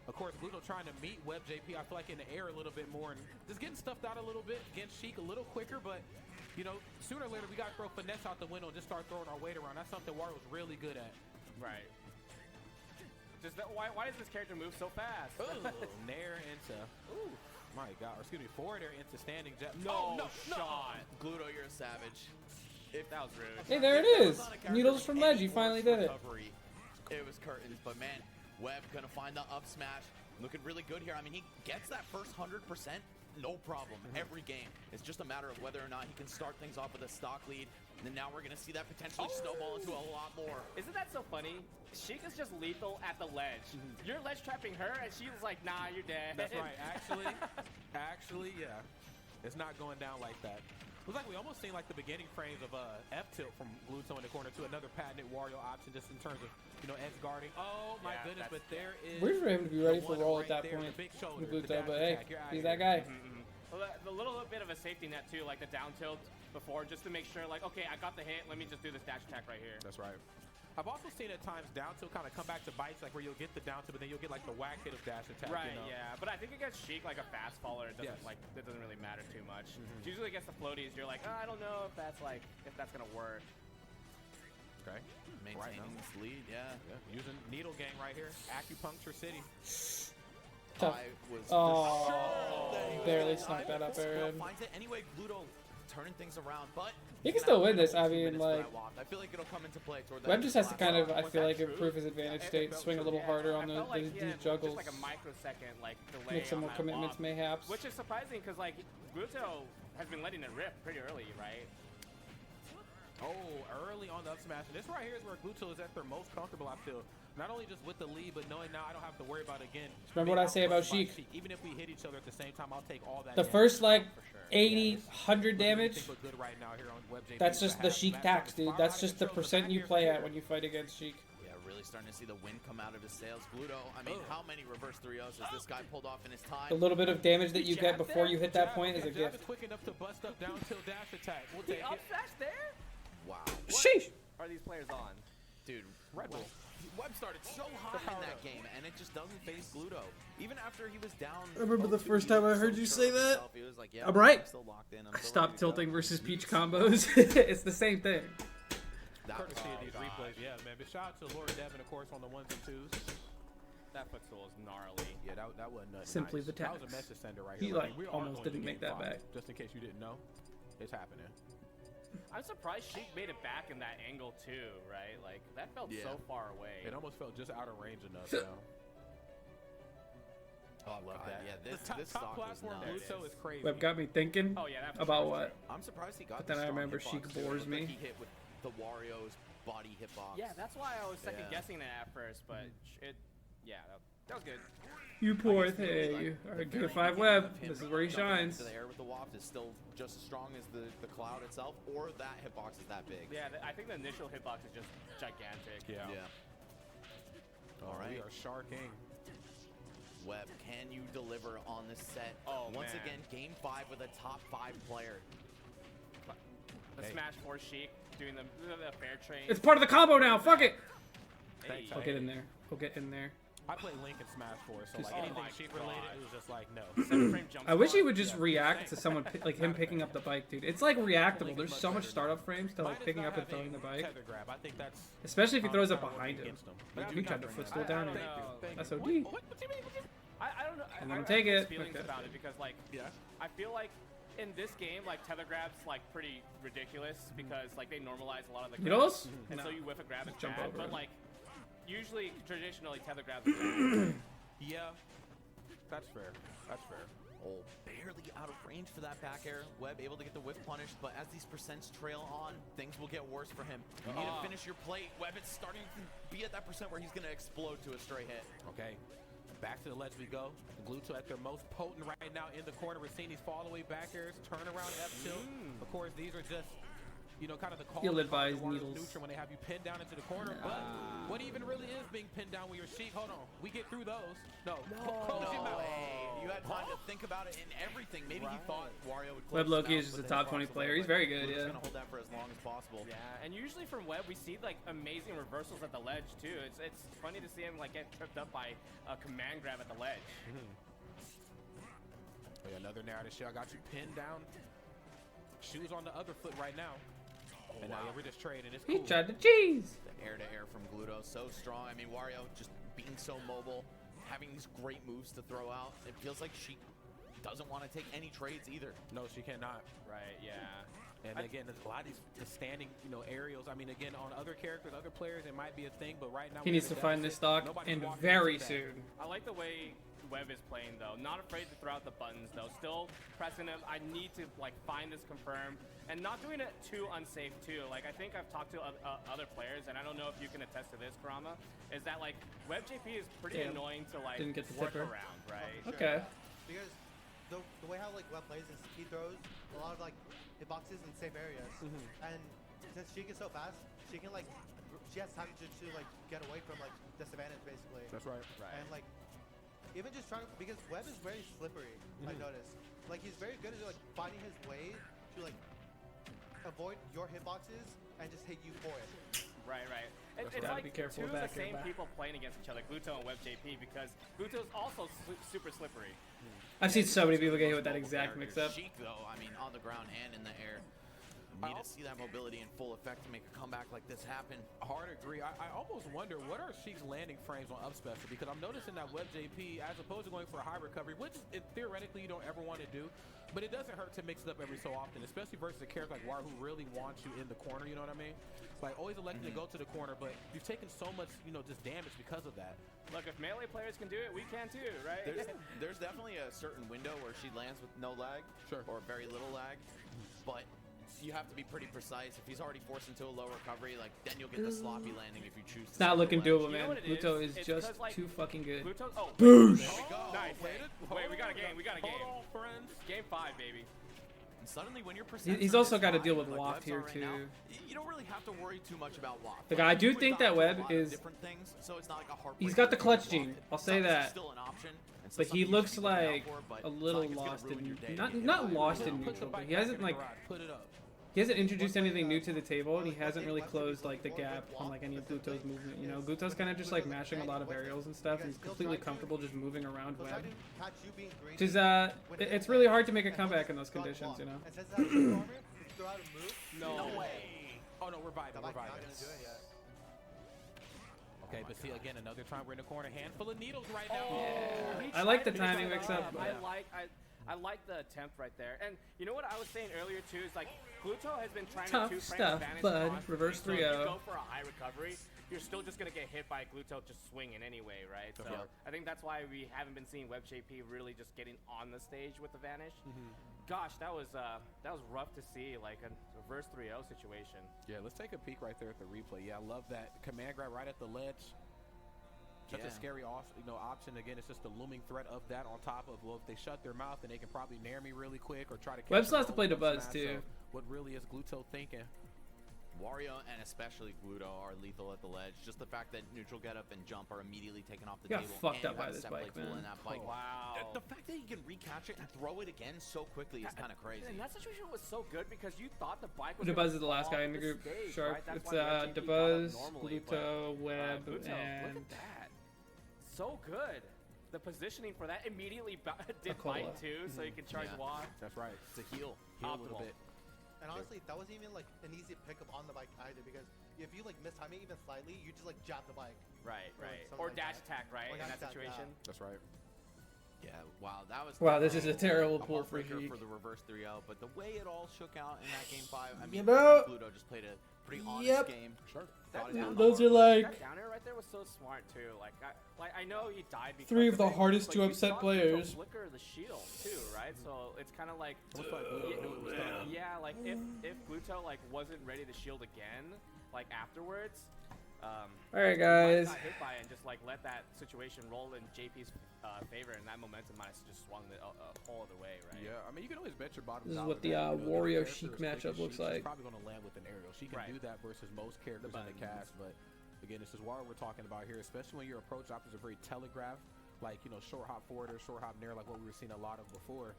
Of course, Gluto trying to meet Webb JP, I feel like in the air a little bit more and just getting stuffed out a little bit against Sheik a little quicker, but you know, sooner or later we got to throw finesse out the window and just start throwing our weight around. That's something Wario's really good at. Right. Just why does this character move so fast? Ooh, nair into, my God, or excuse me, forward air into standing jab. No, Oh, shot. Gluto, you're a savage. If that was rude. Hey, there it is. Needles from Ledge. You finally did it. Recovery, it was curtains, but man, Webb gonna find the up smash. Looking really good here. I mean, he gets that first 100%, no problem every game. It's just a matter of whether or not he can start things off with a stock lead. And then now we're going to see that potentially snowball into a lot more. Isn't that so funny? Sheik is just lethal at the ledge. You're ledge trapping her, and she was like, nah, you're dead. That's right. Actually, yeah. It's not going down like that. It was like we almost seen like the beginning frames of F-tilt from Gluto in the corner to another patented Wario option just in terms of, edge guarding. Oh my goodness, but there is... Weird for him to be ready for roll at that there, point. the big shoulder, Gluto, the dash but hey, attack. You're out he's here. that guy. Well, the little bit of a safety net, too, like the down tilt before, just to make sure, like, okay, I got the hit. Let me just do this dash attack right here. That's right. I've also seen at times down tilt kind of come back to bites, like where you'll get the down tilt, but then you'll get like the whack hit of dash attack. Right, yeah. But I think against Sheik, like a fast faller, it doesn't it doesn't really matter too much. Usually against the floaties, you're like, I don't know if that's gonna work. Okay. Maintaining this lead, yeah. Using needle gang right here, acupuncture city. Tough. I was Oh, for sure that he was barely gonna snuck die, that but up, Squirrel Aaron. finds it anyway. Gluto turning things around, but He can still win this. I 2 mean, minutes like, for that walk. I feel like it'll come into play toward that. Webb just has to kind of, I Was feel that like, true? improve his advantage Yeah, state, it swing a felt little Yeah, harder I on felt like he these had juggles. Just like a microsecond delay Make some on more that commitments, walk, mayhaps. which is surprising because like Gluto has been letting it rip pretty early, right? Oh, early on the up smash. And this right here is where Gluto is at their most comfortable, I feel. Not only just with the lead, but knowing now I don't have to worry about it again. Remember what I say about Sheik? Even if we hit each other at the same time, I'll take all that. The damage. first, like, For sure. 80, 100 damage, Think we're good right now here on WebJP. that's just the Sheik tax, dude. That's just the percent you play at when you fight against Sheik. Yeah, really starting to see the wind come out of his sails. Gluto, I mean, how many reverse 3-0s has this guy pulled off in his time? The little bit of damage that you get before you hit that point is a Jab gift. quick enough to bust up down tilt dash attack. We'll He take up it. smash there? Wow. Sheesh! Are these players on? Dude, Red Bull. Webb started so high in that game, and it just doesn't face Gluto. Even after he was down. I remember the 0-2, first he time was I heard so you sure say of that. himself. He was like, yeah, I'm right. still locked in. I still stopped ready to go. tilting versus Peach combos. It's the same thing. That was- Courtesy of these replays, yeah, man. But shout out to Laura Devin, of course, on the 1s and 2s. That footstool is gnarly. Yeah, that wasn't nothing. Simply nice. the That was a tax. message sender right He, here. like, we are almost going didn't to make game that 5, back. Just in case you didn't know, it's happening. I'm surprised Sheik made it back in that angle too, right? Like that felt so far away. It almost felt just out of range enough. You know? Oh, I love that. Yeah, this, the this top stock was platform nuts. Gluto is crazy. Web got me thinking Oh yeah, that for about sure. what? I'm surprised he got But then the I strong remember hitbox, Sheik too. It bores looked like me. He hit with the Wario's body hitbox. Yeah, that's why I was second Yeah. guessing it at first, but that was good. You poor I guess maybe, thing. like, Alright, the Giga very 5 beginning Web. of him This is where he jumping shines. into the air with the waft is still just as strong as the cloud itself, or that hitbox is that big. Yeah, I think the initial hitbox is just gigantic. Yeah. All right. We are sharking. Webb, can you deliver on this set? Oh, Once man. again, game 5 with a top 5 player. The Hey. Smash 4 Sheik doing the fair train. It's part of the combo now. Fuck it. Hey. I'll get in there. I'll get in there. I played Link and Smash 4, so like Oh anything my Sheik related, God. it was just like no. Center frame jump I wish he spot. would just react to someone like him picking up the bike, dude. It's like reactable. There's so much startup frames to Mine like is picking not up and having throwing the bike, tether grab. I think that's especially if he throws it kinda behind working him. against him. Like, But you I'm tried to not footstool doing down. that. and- Thank you. That's What? OD. What do you mean? I don't know. And I then have take mixed it. feelings Okay. about it because like Yeah. I feel like in this game like tether grabs like pretty ridiculous because like they normalize a lot of the Needles? grabs, and No. so you whiff a grab and Jump bad, over but it. like usually traditionally tether grabs are bad. Yeah. That's fair. That's fair. Oh, barely out of range for that back air. Webb able to get the whiff punish, but as these percents trail on, things will get worse for him. You need to finish your plate. Webb is starting to be at that percent where he's going to explode to a straight hit. Okay. Back to the ledge we go. Gluto at their most potent right now in the corner. We're seeing these fall away back airs, turn around F tilt. Of course, these are just, kind of the call. Ill-advised needles. Neutral when they have you pinned down into the corner. But what even really is being pinned down with your Sheik? Hold on. We get through those. No. Close your No mouth. way. You had time to think about it in everything. Maybe he thought Wario would Webb close Loki his is mouth just with a the top 20 hitbox, player. but He's very good, Gluto's yeah. gonna hold that for as long as possible. Yeah, and usually from Webb we see like amazing reversals at the ledge too. It's funny to see him like get tripped up by a command grab at the ledge. Oh, yeah, another narrative shot. Got you pinned down. Shoes on the other foot right now. And now we're just trading. It's He cool. tried to cheese. The air-to-air from Gluto, so strong. I mean, Wario just being so mobile, having these great moves to throw out. It feels like she doesn't want to take any trades either. No, she cannot. Right, yeah. And again, there's a lot of these the standing, aerials. I mean, again, on other characters, other players, it might be a thing, but right now He needs to find this stock, and very soon. I like the way Webb is playing though. Not afraid to throw out the buttons though. Still pressing him. I need to like find this confirm and not doing it too unsafe too. Like I think I've talked to other players, and I don't know if you can attest to this, Kurama, is that like Webb JP is pretty annoying to like Didn't get the work tipper. around, right? Sure, Okay. yeah. Because the way how like Webb plays is he throws a lot of like hitboxes in safe areas, and since she gets so fast, she can like she has time to like get away from like disadvantage basically. That's right. Right. And like even just trying because Webb is very slippery. I noticed. Like he's very good at like finding his way to like avoid your hitboxes and just hit you for it. Right. It's Gotta like be careful two with of that, the same Gamba. people playing against each other, Gluto and Webb JP, because Gluto's also super slippery. I've seen so many people get hit with that Most exact mobile mix-up. characters. Sheik, though, I mean, on the ground and in the air. Need to see that mobility in full effect to make a comeback like this happen. Hard agree. I almost wonder what are Sheik's landing frames on up special, because I'm noticing that Webb JP, as opposed to going for a high recovery, which theoretically you don't ever want to do, but it doesn't hurt to mix it up every so often, especially versus a character like War who really wants you in the corner. You know what I mean? Like always electing to go to the corner, but you've taken so much, just damage because of that. Look, if melee players can do it, we can too, right? There's definitely a certain window where she lands with no lag, or very little lag, but you have to be pretty precise. If he's already forced into a low recovery, like then you'll get the sloppy landing if you choose to. It's not looking doable, You know man. what it Pluto is? is It's just 'cause, like, too fucking good. Gluto, oh, Boosh! there we go. Nice. Wait, we got a game. We got a game. Hold on, friends. Game 5, baby. And suddenly, when you're precise, He's also got to deal with Waft here too. You don't really have to worry too much about Waft. Look, I do think that Webb is. Different things, so it's not like a He's got the heartbreaker clutch to gene. Waft. I'll say It's that. still an option, and so But he something you looks should be looking out like for, but a it's little not like it's gonna lost ruin in your day to not get not by. lost in Put the neutral, but bike he back hasn't in the like garage. Put it up. he hasn't introduced anything new to the table, and he hasn't really closed like the gap on like any of Gluto's movement. You know, Gluto's kind of just like mashing a lot of aerials and stuff, and he's completely comfortable just moving around So try Webb. to catch you being green. Which is it's really hard to make a comeback in those conditions, you know. And since that's your armor, you throw out a move. No way. Oh no, we're vibing. The We're bike's not vibing. gonna do it yet. Okay, but see again, another time we're in the corner, handful of needles right now. He I like the tried to timing mix mix it up. I like the attempt right there. And you know what I was saying earlier too is like Gluto has been trying Tough to two-frame stuff, advantage bud. constantly, Reverse so if you 3-0. go for a high recovery, you're still just gonna get hit by Gluto just swinging anyway, right? So I think that's why we haven't been seeing Webb JP really just getting on the stage with the vanish. Gosh, that was rough to see, like a reverse 3-0 situation. Yeah, let's take a peek right there at the replay. Yeah, I love that command grab right at the ledge. Such a scary option. Again, it's just the looming threat of that on top of, well, if they shut their mouth, then they can probably nair me really quick or try to catch Webb still a has to play roll the on buzz, smash. too. So what really is Gluto thinking? Wario and especially Gluto are lethal at the ledge. Just the fact that neutral get up and jump are immediately taken off the Got table. fucked and up by you have this a bike, separate tool man. in that bike. Wow. The fact that he can recatch it and throw it again so quickly is kind of crazy. And that situation was so good because you thought the bike was Debuzz gonna is the last fall guy in the off group. stage, Sharp. right? That's It's why Webb JP got up Debuzz, normally, but, Gluto, Webb, Gluto, and look at that. So good. The positioning for that immediately did Akola. bite too, so you can charge Yeah. Watt. That's right. It's a heal. Heal a little Optimal. bit. And honestly, that wasn't even like an easy pickup on the bike either, because if you like miss timing even slightly, you just like jab the bike. Right, Or right. something Or like dash that. attack, right? Or In that dash attack, situation. That's right. Yeah, wow, that was Wow, this is a definitely terrible pull for heartbreaker Sheik. for the reverse 3-0, but the way it all shook out in that game 5, I mean, Yep. Gluto just played a pretty honest Yep. game. Sure. Brought it down Those to are like That down air right there was so smart too. I know he died because 3 of the it, hardest but to you upset saw Gluto players. Flicker the shield too, right? So it's kind of like Almost like Gluto was done. yeah, like if Gluto like wasn't ready to shield again, like afterwards. All right, he might guys. have got hit by it and just like let that situation roll in JP's favor, and that momentum might have just swung the whole other way, right? Yeah, I mean, you can always bet your bottom This is dollar what the, that, you know, Wario the Sheik character as matchup quick as looks Sheik, like. She's probably going to land with an aerial. She can Right. do that versus most characters in the buttons. cast. But again, this is Wario we're talking about here, especially when your approach options are very telegraphed, like, you know, short hop forward or short hop nair, like what we were seeing a lot of before.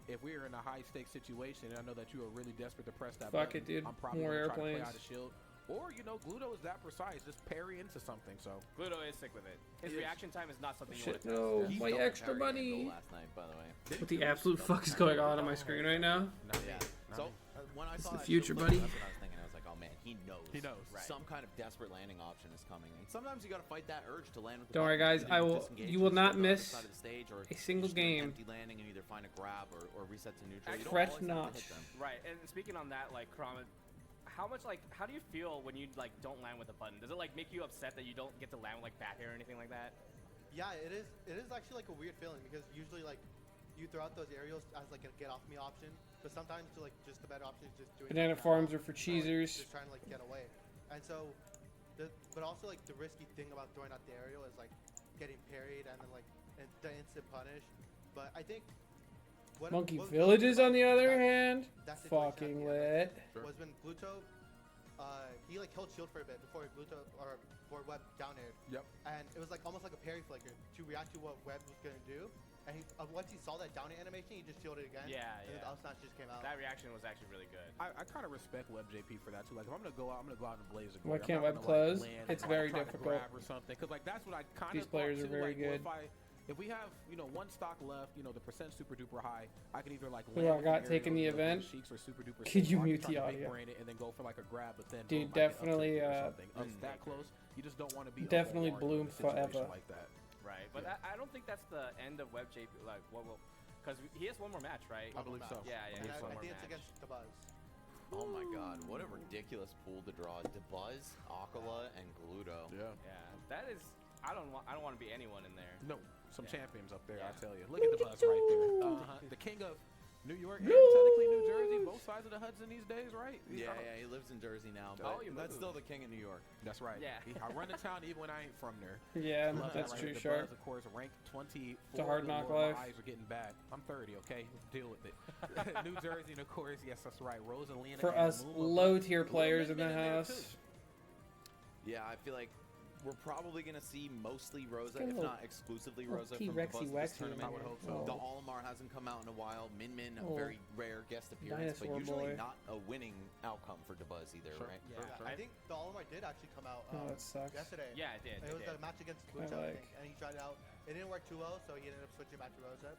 If we are in a high stakes situation, and I know that you are really desperate to press that Fuck button, it, dude. I'm probably More going to try to play airplanes. out a shield. Or, you know, Gluto is that precise, just parry into something. So Gluto is sick with it. His reaction time is not something you Shit, want to no, He my felt extra very money. angle last night, by the way. What the absolute fuck is going on my screen right now? Yeah. So when I It's saw the that future, shield flip, buddy. that's what I was thinking. I was like, oh man, he knows. He knows. Right. Some kind of desperate landing option is coming. And sometimes you got to fight that urge to land with the Don't worry, button. guys. Either I will. disengage You will and not step on the miss side of the stage, or a single just do an game. empty landing and either find a grab or reset to neutral. You don't Fret always have not. to hit them. Right, and speaking on that, like Kurama, how do you feel when you like don't land with a button? Does it like make you upset that you don't get to land with like back air or anything like that? Yeah, it is. It is actually like a weird feeling because usually like you throw out those aerials as like a get off me option, but sometimes like just the better option is just doing Banana it farms now, are for or, like, cheesers. just trying to like get away, and so, but also like the risky thing about throwing out the aerial is like getting parried and then like the instant punish. But I think Monkey what was Villages, good on the about other that- hand, that situation at fucking the end, lit. was when Gluto, he like held shield for a bit before Gluto or before Web down aired. Yep. And it was like almost like a parry flicker to react to what Web was gonna do. And he, once he saw that down air animation, he just shielded again. Yeah, And yeah. the up smash just came out. That reaction was actually really good. I kind of respect Web JP for that too. Like if I'm gonna go out, I'm gonna go out and blaze a Why glory. can't I'm not Web gonna, close? land It's and, very try to difficult. grab or something. Because like that's what I kind of These players are very good. If we have one stock left, the percent super duper high, I can either like Who land I got with taking the aerial, event? Sheiks or super duper. Could you Spark, mute try the to big audio? brain it and then go for like a grab, but then Dude, boom, I get up definitely, tilt or something. Us that mm. close, you just don't want to be Definitely up on Mario in bloom a situation forever. like that. Right, but Yeah. I don't think that's the end of Web JP. Like, because he has one more match, right? I believe so. Yeah, yeah. And He has I one more think it's match. against the Buzz. Oh my god, what a ridiculous pool to draw. DeBuzz, Akala, and Gluto. Yeah. Yeah, that is. I don't want to be anyone in there. No, some Yeah. champions up there, I Yeah. tell you. Look at the buzz right there. The king of New York and technically New Jersey, both sides of the Hudson these days, right? Yeah, he lives in Jersey now, Oh, but you that's moved. still the king of New York. That's right. Yeah. I run the town even when I ain't from there. Yeah, Love that's that true, right. The sure. Buzz, of course, ranked 24. It's a hard Good knock Lord, life. My eyes are getting bad. I'm 30, okay? Deal with it. New Jersey, and of course, yes, that's right. Rosalina. For and us Muma, low tier but players in Luma's the been there, house. too. Yeah, I feel like we're probably going to see mostly Rosa, Got a if little- not exclusively little Rosa, from the T-Rexy Buzz this waxy in tournament. I would there. hope so. The Oh. Olimar hasn't come out in a while. Min Min, a Oh. very rare guest appearance, but Dinosaur usually boy. not a winning outcome for DeBuzz either, Sure. right? Yeah, I think the Olimar did actually come out Oh, that sucks. yesterday. Yeah, it did. It was a match against Lucha, I like- think, and he tried it out. It didn't work too well, so he ended up switching back to Rosa.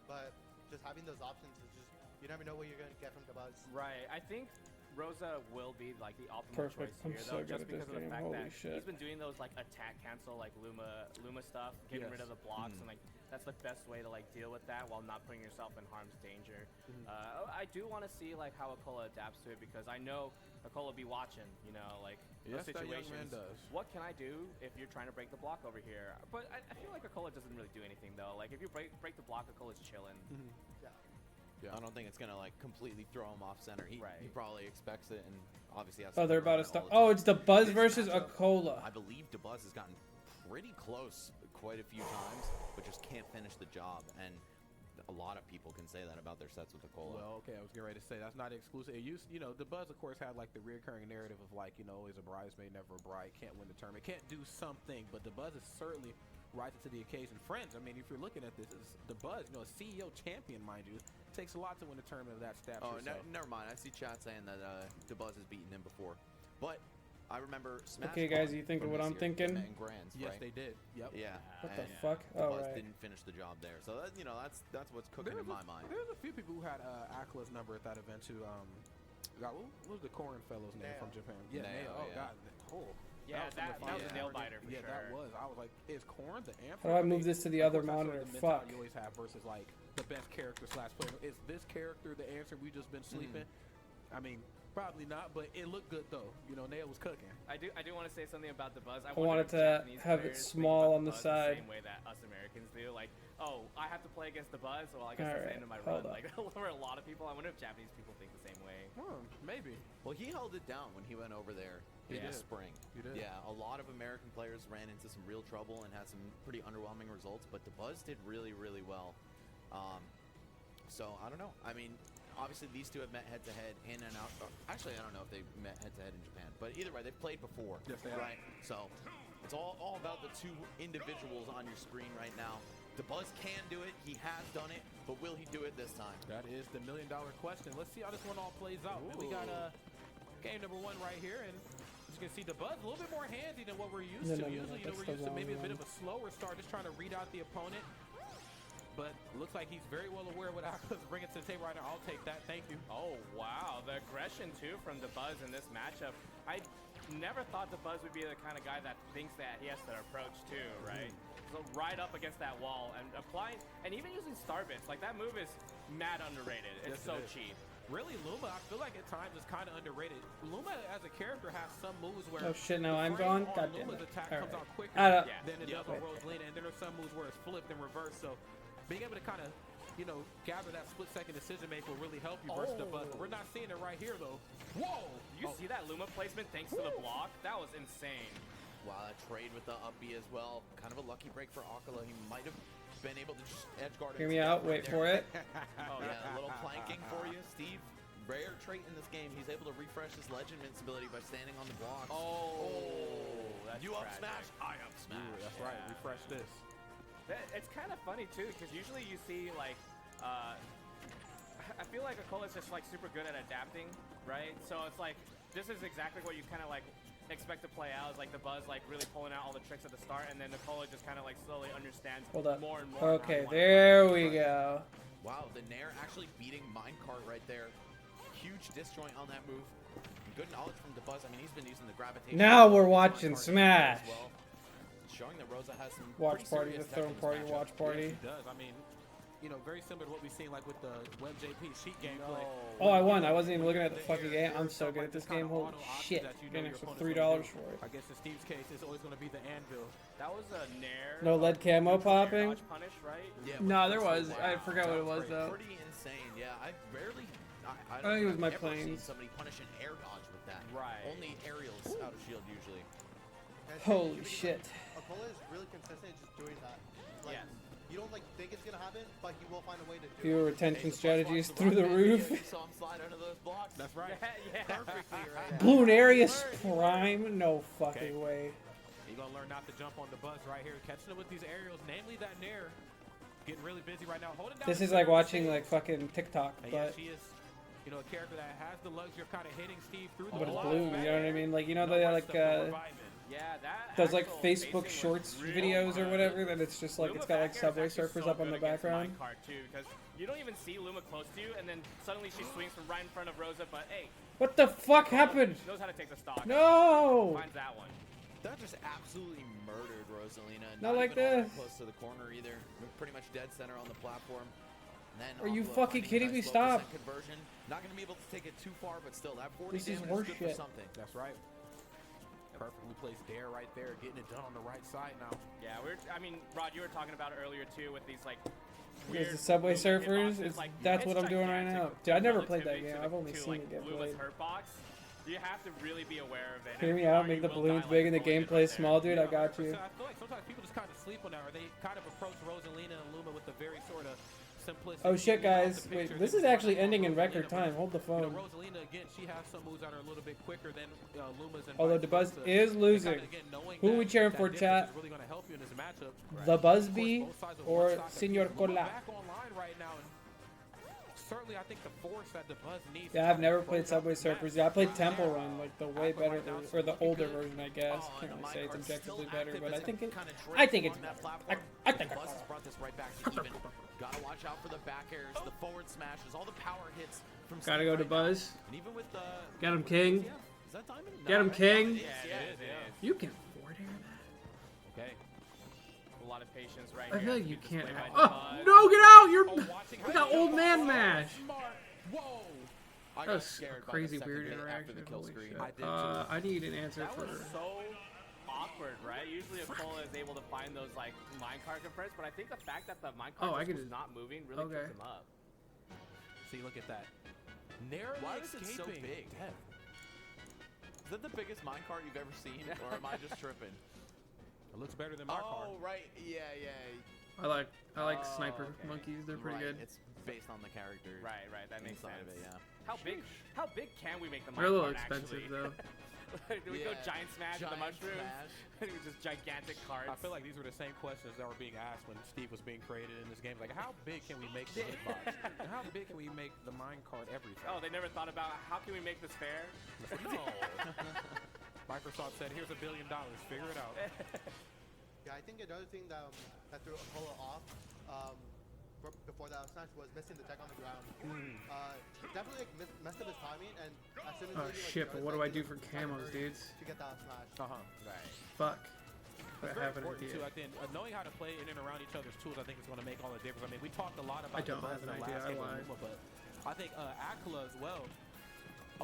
But just having those options is just, you never know what you're going to get from the Buzz. Right. I think Rosa will be like the optimal Perfect. choice I'm here, so though, good just at this because of the game. fact Holy that shit. he's been doing those like attack cancel like Luma stuff, getting Yes. rid of the blocks, and like that's the best way to like deal with that while not putting yourself in harm's danger. I do want to see like how Akola adapts to it because I know Akola will be watching, like Yes, those that young man situations. does. What can I do if you're trying to break the block over here? But I feel like Akola doesn't really do anything though. Like if you break the block, Akola's chilling. Yeah. I don't think it's going to like completely throw him off center. He Right. probably expects it and obviously has Oh, they're about to stop. stop. Oh, it's the Buzz This versus matchup, Akola. I believe DeBuzz has gotten pretty close quite a few times, but just can't finish the job. And a lot of people can say that about their sets with Akola. Well, okay, I was getting ready to say that's not exclusive. It used, the Buzz, of course, had like the recurring narrative of like, always a bridesmaid, never a bride, can't win the tournament, can't do something. But the Buzz is certainly rises to the occasion. Friends, I mean, if you're looking at this, it's the Buzz, a CEO champion, mind you, takes a lot to win a tournament of that stature. Oh, so. never mind. I see chat saying that DeBuzz has beaten him before, but I remember Smash. Okay, guys, Con you think of from what this I'm year, thinking? they met in Grands, Yes, right? they did. Yep. Yeah. What the and fuck? Oh, DeBuzz right. didn't finish the job there, so that, that's what's cooking in my mind. There's a few people who had Akala's number at that event too. God, what was the Korean fellow's name Nail. from Japan? Yeah, Nail, Nail. Oh yeah. God. Oh. Yeah, was that from the was a final nail game. biter for Yeah, sure. that was. I was like, is Corn the answer? How do I move this to the Of other course, that's sort monitor? of the Fuck. mentality you always have versus like the best character / player. Is this character the answer? We just been sleeping. I mean, probably not, but it looked good though. Nail was cooking. I do want to say something about the Buzz. I wanted wonder if to Japanese have it players think small about on the Buzz side. The same way that us Americans do. Like, oh, I have to play against the Buzz. Well, I guess that's Alright, the end of my hold run. up. Like, for a lot of people, I wonder if Japanese people think the same way. Maybe. Well, he held it down when he went over there in Yeah. the spring. He did. Yeah, a lot of American players ran into some real trouble and had some pretty underwhelming results, but the Buzz did really, really well. So I don't know. I mean, obviously these two have met head-to-head in and out. Actually, I don't know if they met head-to-head in Japan, but either way, they've played before. Yes, they have. Right? So it's all about the two individuals on your screen right now. The Buzz can do it. He has done it, but will he do it this time? That is the million-dollar question. Let's see how this one all plays out. Man, we got game number 1 right here, and as you can see, the Buzz a little bit more handy than what we're used to. No, Usually, that's we're the used to wrong maybe a bit one. of a slower start, just trying to read out the opponent. But looks like he's very well aware of what Akala's bringing to the table right now. I'll take that. Thank you. Oh, wow. The aggression, too, from the Buzz in this matchup. I never thought the Buzz would be the kind of guy that thinks that he has to approach, too, right? So right up against that wall and applying, and even using Star Bits. Like, that move is mad underrated. It's Yes, so it is. cheap. Really, Luma, I feel like at times is kind of underrated. Luma as a character has some moves where Oh shit, now the I'm frame gone? on God damn Luma's it. attack All comes right. out quicker than it does on Wait. Rosalina, and then there's some moves where it's flipped and reversed. So being able to kind of, you know, gather that split-second decision make will really help you versus the buzz. But we're not seeing it right here though. Whoa! You see that Luma placement thanks to the block? That was insane. Wow, that trade with the up B as well. Kind of a lucky break for Akala. He might have been able to just edge guard. Hear me out. Wait for it. Oh yeah, a little planking for you, Steve. Rare trait in this game. He's able to refresh his legend invincibility by standing on the blocks. That's You up tragic. smash, I up smash. That's right. Refresh this. It's kind of funny too, because usually you see like, I feel like Akola's just like super good at adapting, right? So it's like this is exactly what you kind of like expect to play out. Is like the buzz like really pulling out all the tricks at the start, and then Nicola just kind of like slowly understands Hold up. more and more. Okay, how to there we go. Wow, the Nair actually beating Minecart right there. Huge disjoint on that move. Good knowledge from DeBuzz. I mean, he's been using the gravitation. Now we're watching Smash. as well, showing that Rosa has some Watch pretty party, the serious throne tech in this party, matchup. watch party. He does. I mean, you know, very similar to what we've seen like with the Web JP sheet gameplay. Oh, I won. I wasn't even looking at the fucking game. I'm so good at this game. Holy shit. Getting extra $3 for it. I guess in Steve's case, it's always going to be the anvil. That was a Nair. No lead camo popping? Dodge punish, right? Yeah, No, with there was. Prince, I wow. forgot what it was, though. Pretty insane. Yeah, I rarely. I I think it was my I've ever seen planes. somebody punish an air dodge with that. Right. Only aerials out of shield usually. And Holy shit. Akola is really consistent just doing that. Like, Yes. you don't like think it's gonna happen, but he will find a way to do Viewer it. retention Hey, the strategies plus through the one roof. You saw him slide under those blocks. That's right. Yeah. Perfectly right. Bloonarius Prime? No fucking way. You're going to learn not to jump on the buzz right here. Catching it with these aerials, namely that Nair. Getting really busy right now. Holding down This the is like center of the watching stage. like fucking TikTok, And yeah, but she is, you know, a character that has the luxury of kind of hitting Steve through the but it's blocks. blue. You know what I mean? Like, you know, No they more like stuff for reviving. Yeah, that. those like actual Facebook spacing was Shorts really videos or good. whatever. That it's just like Luma it's got like back air is Subway actually Surfers so up on good the against background. Minecart too, because you don't even see Luma close to you, and then suddenly she swings from right in front of Rosa. But hey, What the fuck happened? knows how to take the stock. No! Finds that one. That just absolutely murdered Rosalina. Not like even all that this. close to the corner either. Pretty much dead center on the platform. And then Are you Aquila fucking finding a kidding me? nice Stop. 12% Conversion. Not going to be able to take it too far, but still, that 40 This is damage horse is good shit. for something. That's right. Perfectly placed Dare right there, getting it done on the right side now. Yeah, I mean, Rod, you were talking about it earlier too with these like. There's Weird the Subway Luma Surfers. hitboxes, It's, like, that's it's what I'm doing right gigantic now. Dude, I never played that relatively game. to I've only to, seen like, it get Luma's played. hurt box. You have to really be aware of it. Hear And me if you out, are, make you the will balloons die, big like, and the totally gameplay right there. small, dude. I got you. I feel like sometimes people just kind of sleep on that, or they kind of approach Rosalina and Luma with the very sort of simplicity. Oh shit, you know, guys. the Wait, picture this that is we actually saw ending in Rosalina, record but, time. Hold the You know, phone. Rosalina, again, she has some moves that are a little bit quicker than Luma's. And Although vice DeBuzz versa. is And losing. kinda, again, knowing Who that we cheering that for, distance chat? is really going to help you in this matchup. The Of course, Busby both sides of or one stock. Senor Luma Cola? back online right now, and certainly I think the force that the Buzz needs. Yeah, to I've kinda never close played out Subway this match. Surfers. Yeah, I played Temple Run, like the way Aquila better right now is version, or the looking older good. version, I guess. Oh, Can't and really say it's Minecart's still objectively better, active but as I think that it. kinda I trades think it's along that better. platform. I think The it's Buzz has brought this right back to even. Gotta watch out for the back airs, the forward smashes, all the power hits from Gotta Steve go to right now. Buzz. And even with the Get him, King. Is that Diamond? Get him, No, King. it is, Yeah, it is. It is. You can afford air that. Okay. A lot of patience right I here. feel like you Good can't. display by Oh DeBuzz. no! Get out! You're. Oh, watching We how got he old goes. man Oh, mash. Smart. Whoa. I That got was scared by crazy the second weird hit interaction. after the kill Holy screen. shit. I did too. I need an answer That for. was so awkward, right? Usually Akola is able to find those like minecart confronts, but I think the fact that the minecart Oh, I just could was just- not moving really okay. picked him up. See, look at that. Narrowly Why is it so escaping big? death. Is that the biggest minecart you've ever seen, or am I just tripping? It looks better than my card. Oh, right. Yeah. I like Oh, sniper okay. monkeys. They're pretty Right, good. It's based on the character. Right, that makes inside sense. of it, yeah. How big can we make the minecart They're a little expensive actually? though. Do we go Yeah, giant smash with the giant mushrooms? smash. Just gigantic carts. I feel like these were the same questions that were being asked when Steve was being created in this game. Like, how big can we make the hitbox? And how big can we make the minecart everything? Oh, they never thought about how can we make this fair? No. Microsoft said, here's $1 billion. Figure it out. Yeah, I think another thing that that threw Akola off before that smash was missing the tech on the ground. Definitely like messed up his timing, and as soon as Oh he, like, shit! But noticed what do that, I do he for was trying to camos, hurry dudes? to get that smash. Right. Fuck. I It's very have an important too. idea. I think knowing how to play in and around each other's tools, I think is going to make all the difference. I mean, we talked a lot about I don't the Buzz have an in the idea, last I game with lied. Luma, but I think Akla as well.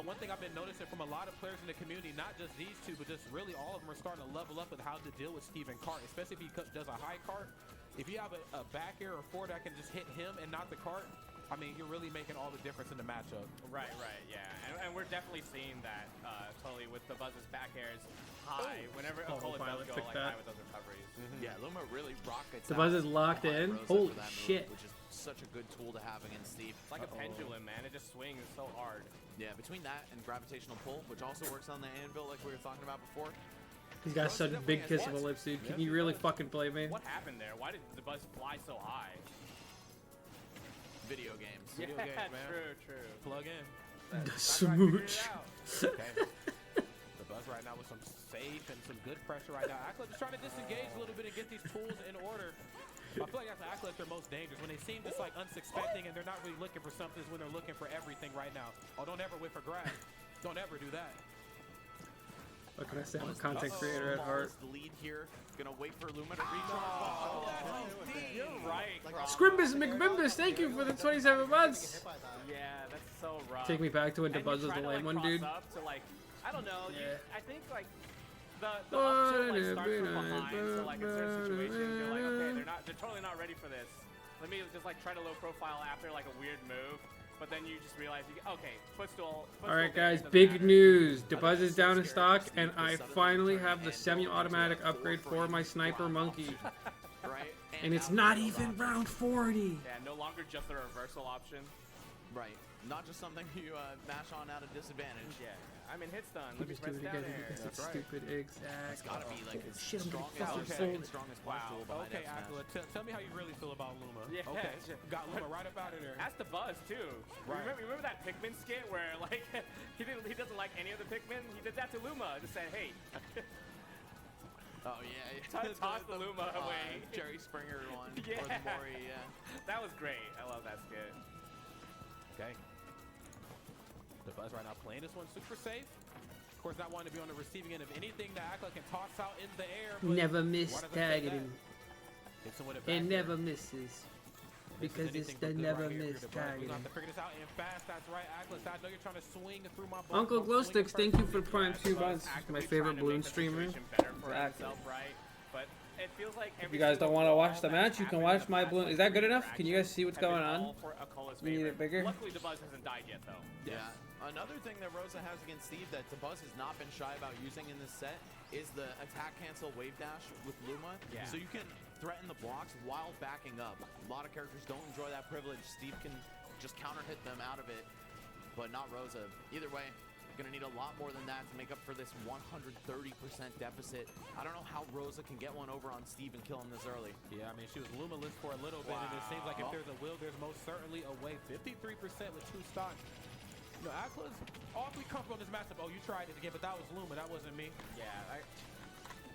One thing I've been noticing from a lot of players in the community, not just these two, but just really all of them are starting to level up with how to deal with Steven cart, especially if he does a high cart. If you have a back air or forward that can just hit him and not the cart, I mean, you're really making all the difference in the matchup. Right, yeah. And we're definitely seeing that totally with the Buzz's back airs high. Whenever Akola does go like high with those recoveries. Yeah, Luma really rockets. The Buzz is out locked behind in. Rosa Holy for that move, shit. which is such a good tool to have against Steve. It's like a pendulum, man. It just swings so hard. Yeah, between that and gravitational pull, which also works on the anvil like we were talking about before. He's got such big kissable lips, dude. Can you really fucking play me? What happened there? Why did the Buzz fly so high? Video games. Video games, man. True. Plug in. Smooch. Okay. The Buzz right now with some safe and some good pressure right now. Akla just trying to disengage a little bit and get these tools in order. I feel like that's Akla at their most dangerous. When they seem just like unsuspecting and they're not really looking for something is when they're looking for everything right now. Oh, don't ever whip for grab. Don't ever do that. What can I say? I'm a content creator at heart. The lead here. Gonna wait for Luma to recharge. You're right. Scrimbus McBimbus, thank you for the 27 months. Yeah, that's so rough. Take me back to when And DeBuzz was you try the to, lame like, one, dude. cross up to, like, I don't know. Yeah. I think like the up tilt, like, starts from behind. So like in certain situations, you're like, okay, they're totally not ready for this. Let me just like try to low profile after like a weird move. But then you just realize, okay, footstool. All right, guys, big news. DeBuzz is down in stock, and I finally have the semi-automatic upgrade for my Sniper Monkey. Right. And it's not even round 40. Yeah, no longer just a reversal option. Right. Not just something you mash on out of disadvantage. Yeah. I'm in hit stun. You Let me just do press it down again here. because it's stupid. Exactly. It's gotta be like his Shit, I'm getting strongest or fucking second folded. strongest Wow. punch tool behind Okay, F smash. Akla, tell me how you really feel about Luma. Yeah. Okay, got Luma right up out of there. That's the Buzz too. Right. Remember that Pikmin skit where like he doesn't like any of the Pikmin? He did that to Luma. Just said, hey. Oh yeah. Toss the Luma away. Jerry Springer one. Yeah. Or the Mori, yeah. That was great. I love that skit. Okay. The Buzz right now playing this one super safe. Of course, not wanting to be on the receiving end of anything that Akla can toss out in the air. But Never miss why does it say targeting. that? Hits him with a It back never air. misses. Because This is it's anything the but good never right here miss for the Buzz. We're targeting. gonna have to figure this out and fast. That's right, Akla. I know you're trying to swing through my ball. Uncle Don't Glow swing Sticks, it thank first. you for the prime 2 months. My favorite balloon streamer. Better for Exactly. himself, right? But it feels like If you guys don't want to watch the match, you can watch my balloon. Is that good enough? Can you guys see what's going on? We need it bigger. Luckily, the Buzz hasn't died yet, though. Yeah. Another thing that Rosa has against Steve that DeBuzz has not been shy about using in this set is the attack cancel wave dash with Luma. Yeah. So you can threaten the blocks while backing up. A lot of characters don't enjoy that privilege. Steve can just counter hit them out of it, but not Rosa. Either way, gonna need a lot more than that to make up for this 130% deficit. I don't know how Rosa can get one over on Steve and kill him this early. Yeah, I mean, she was Luma-less for a little bit, and it seems like if there's a will, there's most certainly a way. 53% with 2 stocks. You know, Akla's awfully comfortable in this matchup. Oh, you tried it again, but that was Luma. That wasn't me. Yeah,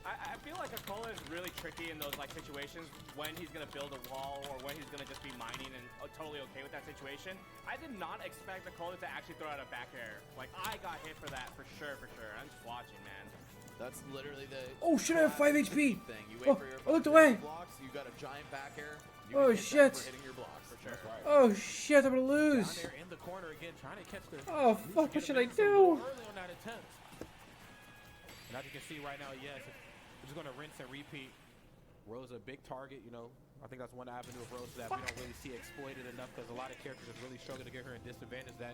I feel like Akola is really tricky in those like situations when he's gonna build a wall or when he's gonna just be mining and totally okay with that situation. I did not expect Akola to actually throw out a back air. Like I got hit for that for sure. I'm just watching, man. That's literally the Oh shit, I have 5 HP. thing. You wait Oh, for your I looked opponent to away. blocks, you got a giant back air. You Oh, can hit them shit. for hitting your blocks. For sure. Oh shit, I'm gonna Down lose. there in the corner again, trying to catch the... Oh fuck, what should I do? Early on that attempt. And as you can see right now, yes, we're just going to rinse and repeat. Rosa, big target, you know. I think that's one avenue of Rosa that we don't really see exploited enough because a lot of characters have really struggled to get her in disadvantage that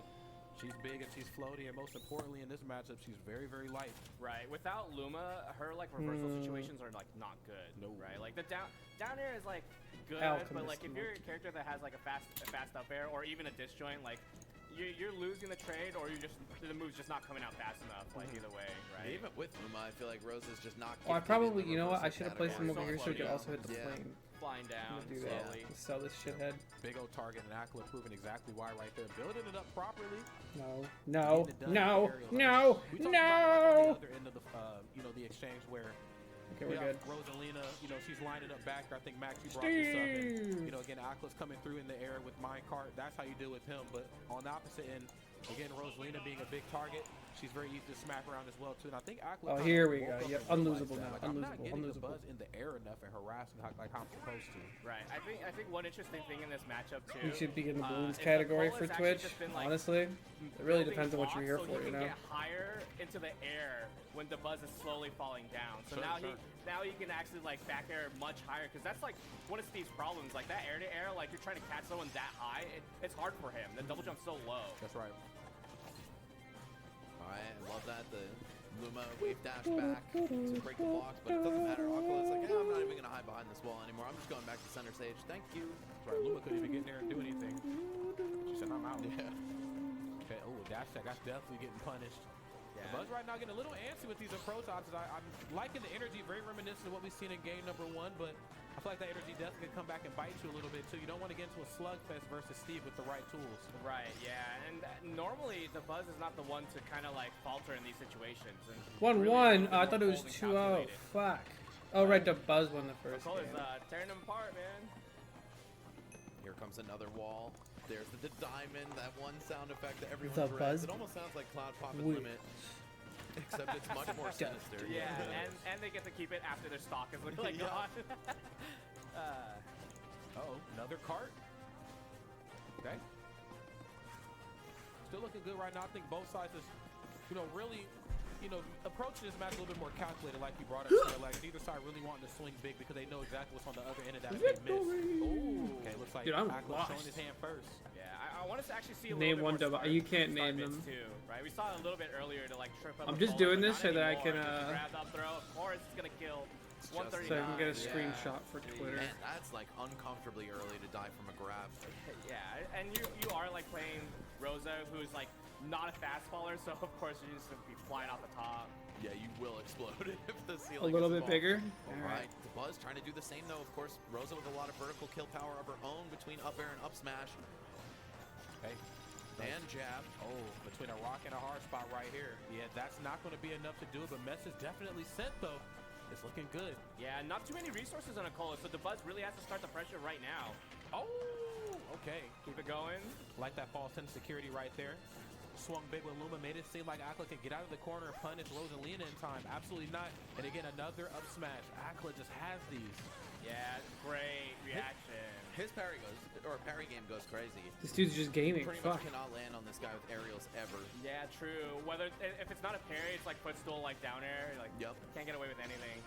she's big and she's floaty, and most importantly in this matchup, she's very, very light. Right. Without Luma, her like reversal situations are like not good. No. Right. Like the down air is like good, but like if you're a character that has like a fast up air or even a disjoint, like you're losing the trade or the move's just not coming out fast enough. Like either way, right? Even with Luma, I feel like Rosa's just not. Oh, I gifted in probably, the you know what? I reversal should have placed him over category. here so he could also hit the Yeah. flame. Flying I'm down gonna do that. slowly. Let's sell this shithead. Big old target, and Akla proving exactly why right there. Building it up properly. No, no, getting it done no, with aerial. no, We talked about it, like, on no. the other end of the, you know, the exchange where Okay, we we're have good. Rosalina, you know, she's lining up back. I think Max, you brought this up. And, Steve. you know, again, Akla's coming through in the air with minecart. That's how you deal with him. But on the opposite end, again, Rosalina being a big target, She's very easy to smack around as well too, and I think Aqua. Oh, kinda here we woke go. up Yeah, and realized unlosable that. now. Like, I'm not Unlosable. getting the Unlosable. buzz in the air enough and harassing like how I'm supposed to. Right. I think one interesting thing in this matchup too. You should be in the balloons is category Cole for has actually Twitch. just been, like, Honestly, it really depends on what you're here blocks so for, he you can know. get higher into the air when the buzz is slowly falling down. So Sure, now sure. now he can actually like back air much higher because that's like one of Steve's problems. Like that air to air, like you're trying to catch someone that high, it's hard for him. The double jump's so low. That's right. All right, I love that. The Luma wave dash back to break the blocks, but it doesn't matter. Aqua is like, yeah, I'm not even gonna hide behind this wall anymore. I'm just going back to center stage. Thank you. That's right. Luma couldn't even get in there and do anything. She said, I'm out. Yeah. Okay. Oh, dash tag. That's definitely getting punished. Yeah. The Buzz right now getting a little antsy with these approach options. I'm liking the energy, very reminiscent of what we've seen in game number 1, but I feel like that energy definitely can come back and bite you a little bit too. You don't want to get into a slugfest versus Steve with the right tools. Right, yeah, and normally the Buzz is not the one to kind of like falter in these situations. And 1-1. really I thought it was cold and 2-0. calculated. Fuck. Oh, right. The Buzz won the first Cole is game. tearing them apart, man. Here comes another wall. There's the diamond, that one sound effect that everyone The dreads. Buzz It almost sounds like Cloud Pop and Wait. Limit, except it's much more sinister. Yeah, and they get to keep it after their stock is like Yeah. gone. Uh-oh, another cart. Okay. Still looking good right now. I think both sides is, really, approaching this match a little bit more calculated, like you brought up. Sarah. Like neither side really wanting to swing big because they know exactly what's on the other end of that if they miss. Ooh. Okay, looks like Dude, I'm Aqua lost. showing his hand first. Yeah, I want us to actually see a Name little bit one more double- you can't start name bits them. too, right? We saw it a little bit earlier to like trip up. I'm the just bowler, doing but this not so that I can, anymore. Grab up throw. Of course, it's gonna kill. Just 139. So I can get a Yeah. screenshot for Twitter. Man, that's like uncomfortably early to die from a grab. Yeah, and you are like playing Rosa, who's like not a fast faller, so of course you're just gonna be flying off the top. Yeah, you will explode if the A ceiling little is bit involved. bigger. All right, the Buzz trying to do the same though. Of course, Rosa with a lot of vertical kill power of her own between up air and up smash. Okay. And jab. Oh, between a rock and a hard spot right here. Yeah, that's not going to be enough to do it, but message definitely sent though. It's looking good. Yeah, not too many resources on Acola, so the Buzz really has to start the pressure right now. Oh, okay. Keep it going. Like that false in security right there. Swung big with Luma, made it seem like Aqua can get out of the corner and punish Rosalina in time. Absolutely not. And again, another up smash. Aqua just has these. Yeah, great reaction. His parry game goes crazy. This dude's just gaming. Pretty Fuck. much cannot land on this guy with aerials ever. Yeah, true. Whether if it's not a parry, it's like footstool, like down air. Like Yep. can't get away with anything.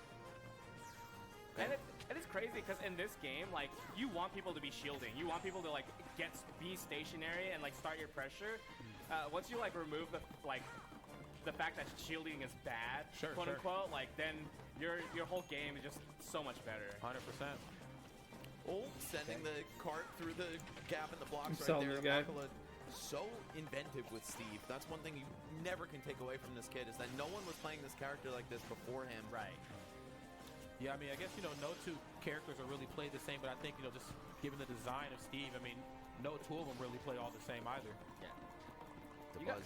And it's crazy because in this game, like you want people to be shielding. You want people to like be stationary and like start your pressure. Once you like remove the fact that shielding is bad, Sure, quote sure. unquote, like then your whole game is just so much better. 100%. Oh, sending the cart through the gap in the blocks I'm right selling there. this guy. Makala, so inventive with Steve. That's one thing you never can take away from this kid is that no one was playing this character like this before him. Right. Yeah, I mean, I guess, no two characters are really played the same, but I think, just given the design of Steve, I mean, no two of them really play all the same either. Yeah. The You Buzz.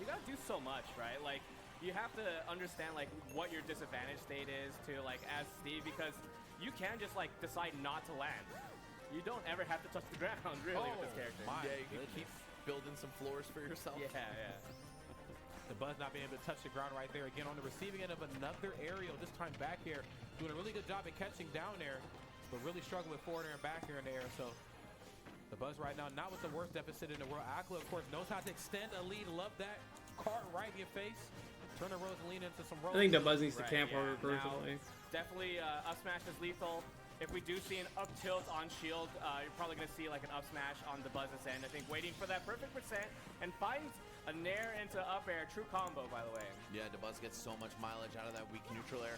gotta do so much, right? Like you have to understand like what your disadvantage state is to like as Steve because you can just like decide not to land. You don't ever have to touch the ground really with this character. my Yeah, you can goodness. keep building some floors for yourself. Yeah, yeah. The Buzz not being able to touch the ground right there. Again, on the receiving end of another aerial, this time back here, doing a really good job at catching down there, but really struggling with forward air and back air in the air. So the Buzz right now, not with the worst deficit in the world. Aqua, of course, knows how to extend a lead. Love that. Cart right in your face. Turn the Rosalina into some rolls. I think the Buzz needs to Right, camp yeah. over Now, personally. Definitely up smash is lethal. If we do see an up tilt on shield, you're probably going to see like an up smash on the Buzz's end. I think waiting for that perfect percent and finds a nair into up air. True combo, by the way. Yeah, the Buzz gets so much mileage out of that weak neutral air.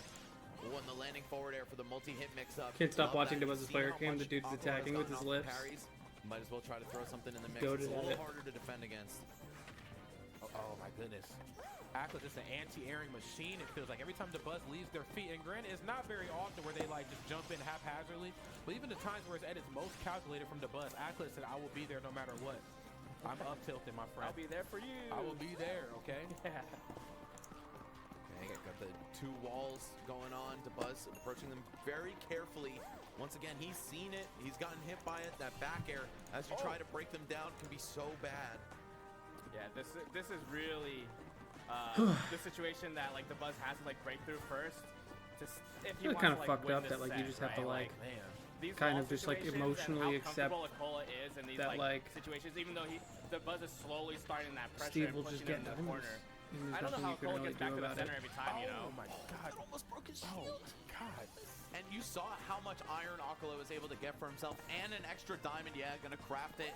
Oh, and the landing forward air for the multi-hit mix-up. Can't stop Love watching that. the Buzz's See player how cam. much The dude's Aqua has attacking with gotten his off the lips. parries. Might as well try to throw something in the mix. Goated It's a at little it. harder to defend against. Oh, my goodness. Aqua's just an anti-airing machine, it feels like. Every time the Buzz leaves their feet, and granted, it's not very often where they like just jump in haphazardly, but even the times where it's at its most calculated from the Buzz, Aqua said, I will be there no matter what. I'm up tilted, my friend. I'll be there for you. I will be there, okay? Yeah. Okay, got the two walls going on. The Buzz approaching them very carefully. Once again, he's seen it. He's gotten hit by it. That back air, as you try to break them down, can be so bad. Yeah, this is really the situation that like the Buzz has to like break through first. If he It's wants kind to, of like, fucked win up this that like you set, just have to right? like These kind wall of just like situations emotionally and how accept comfortable Akola is in these that, like, situations, even though the Buzz is slowly starting that pressure Steve and will pushing just him get into the diamonds. corner. And there's I don't know nothing how you can Akola really gets back do to the about center it. every time, you know? Oh my God. Almost broke his Oh shield. God. And you saw how much iron Akala was able to get for himself and an extra diamond. Yeah, gonna craft it.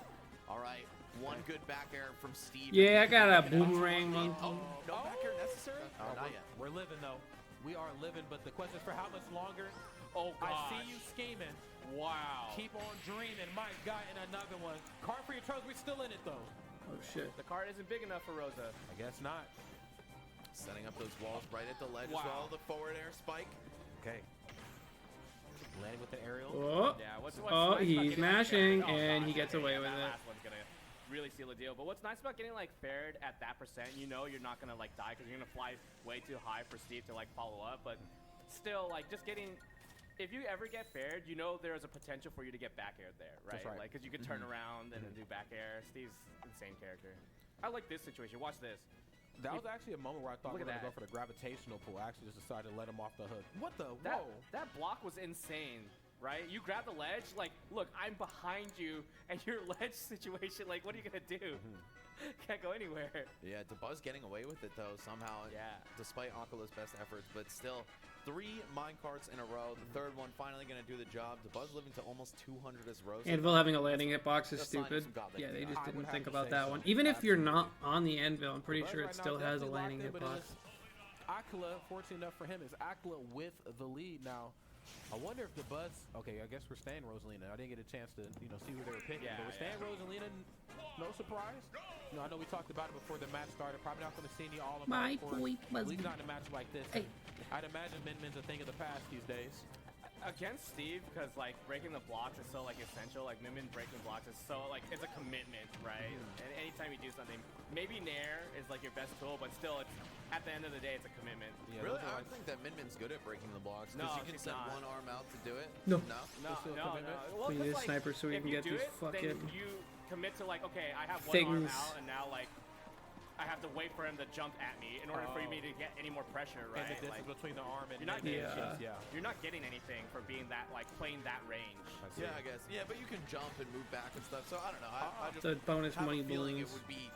All right, one good back air from Steve. Yeah, I got a boomerang Oh, monkey. no back air necessary? Oh, Not yet. we're living though. We are living, but the question is for how much longer? Oh, I gosh. see you scheming. Wow. Keep on dreaming. My God, and another one. Card for your troubles. We're still in it though. Oh shit. The card isn't big enough for Rosa. I guess not. Setting up those walls right at the ledge as Wow. well. The forward air spike. Okay. Landing with the aerial. Oh. Yeah, what's Oh, nice about he's getting, like, mashing, fared- and gosh, he gets okay, away yeah, with that it. last one's gonna really seal the deal. But what's nice about getting like fared at that percent, you know you're not gonna like die because you're gonna fly way too high for Steve to like follow up. But still, like just getting, if you ever get fared, you know there is a potential for you to get back air there, right? That's right. Like because you could turn around and then do back air. Steve's insane character. I like this situation. Watch this. That was actually a moment where I thought we Look were at going to go that. for the gravitational pull. I actually just decided to let him off the hook. What the? That Whoa. that block was insane, right? You grab the ledge, like, look, I'm behind you, and your ledge situation, like, what are you gonna do? Can't go anywhere. Yeah, DeBuzz getting away with it though somehow. Yeah. Despite Akala's best efforts, but still 3 mine carts in a row. The third one finally going to do the job. DeBuzz living to almost 200 as Rosa. Anvil having a landing hitbox is That's a sign of stupid. some godlike Yeah, they design. just I would didn't have think to about say that so. one. Even if you're not on the Anvil, I'm pretty Buzz sure right it now still has a definitely landing locked in, but hitbox. it's Akala, fortunate enough for him, is Akala with the lead now. I wonder if the Buzz. Okay, I guess we're staying Rosalina. I didn't get a chance to, see who they were picking. Yeah, but we're staying Rosalina. No surprise. I know we talked about it before the match started. Probably not going to see any all My for boy at least Buzz. not in a match like this. Hey. I'd imagine Min Min's a thing of the past these days. Against Steve, because like breaking the blocks is so like essential. Like Min breaking blocks is so like it's a commitment, right? And anytime you do something, maybe Nair is like your best tool, but still, it's at the end of the day, it's a commitment. Yeah, Really? those are I like- think that Min Min's good at breaking the blocks. No, Because you can she's send not. one arm out to do it. No. No? No, Still a no, commitment? no. Well, We 'cause, need a like, sniper so we if can you get do these it, then fucking you commit to like, okay, I have one things. arm out, and now like I have to wait for him to jump at me in order for me to get any more pressure, right? And the distance Like, between the arm and you're not Min Min getting- is- yeah. you're not getting anything for being that like playing that range. I see. Yeah, I guess. Yeah, but you can jump and move back and stuff. So I don't know. I just the bonus have money a feeling balloons. it would be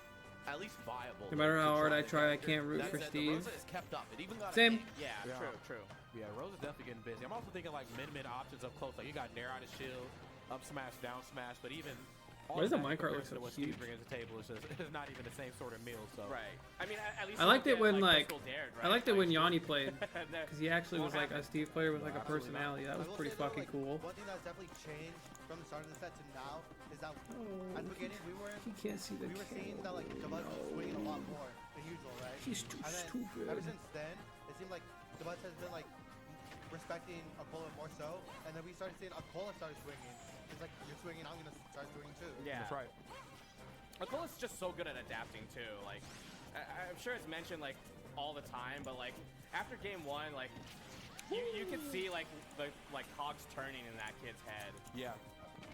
at least viable. No matter to how hard try I the try, I character. can't root That for said, Steve. The Rosa is kept up. It even got Same. a hit. Yeah, Yeah. true. Yeah, Rose is definitely getting busy. I'm also thinking like Min options up close. Like you got Nair on his shield, up smash, down smash, but even all Why does of the that in minecart look comparison so to what huge? Steve brings to the table is just it's not even the same sort of meal. So Right. I mean, at least I liked you it don't when get, like Pistol Dared, right? I liked it when Like, Yanni played and then- because he actually was like a Steve player with like a Absolutely not. personality. That was I will pretty say, though, fucking like, cool. One thing that's definitely changed from the start of the set to now is that at the beginning we were He can't see the we were seeing that like DeBuzz was swinging a lot more than usual, right? He's too And then stupid. ever since then, it seemed like DeBuzz has been like respecting Akola more so, and then we started seeing Akola start swinging. It's like you're swinging, I'm gonna start swinging too. Yeah. that's right. Akola's just so good at adapting too. Like, I'm sure it's mentioned like all the time, but like after game one, like you can see like the cogs turning in that kid's head. Yeah.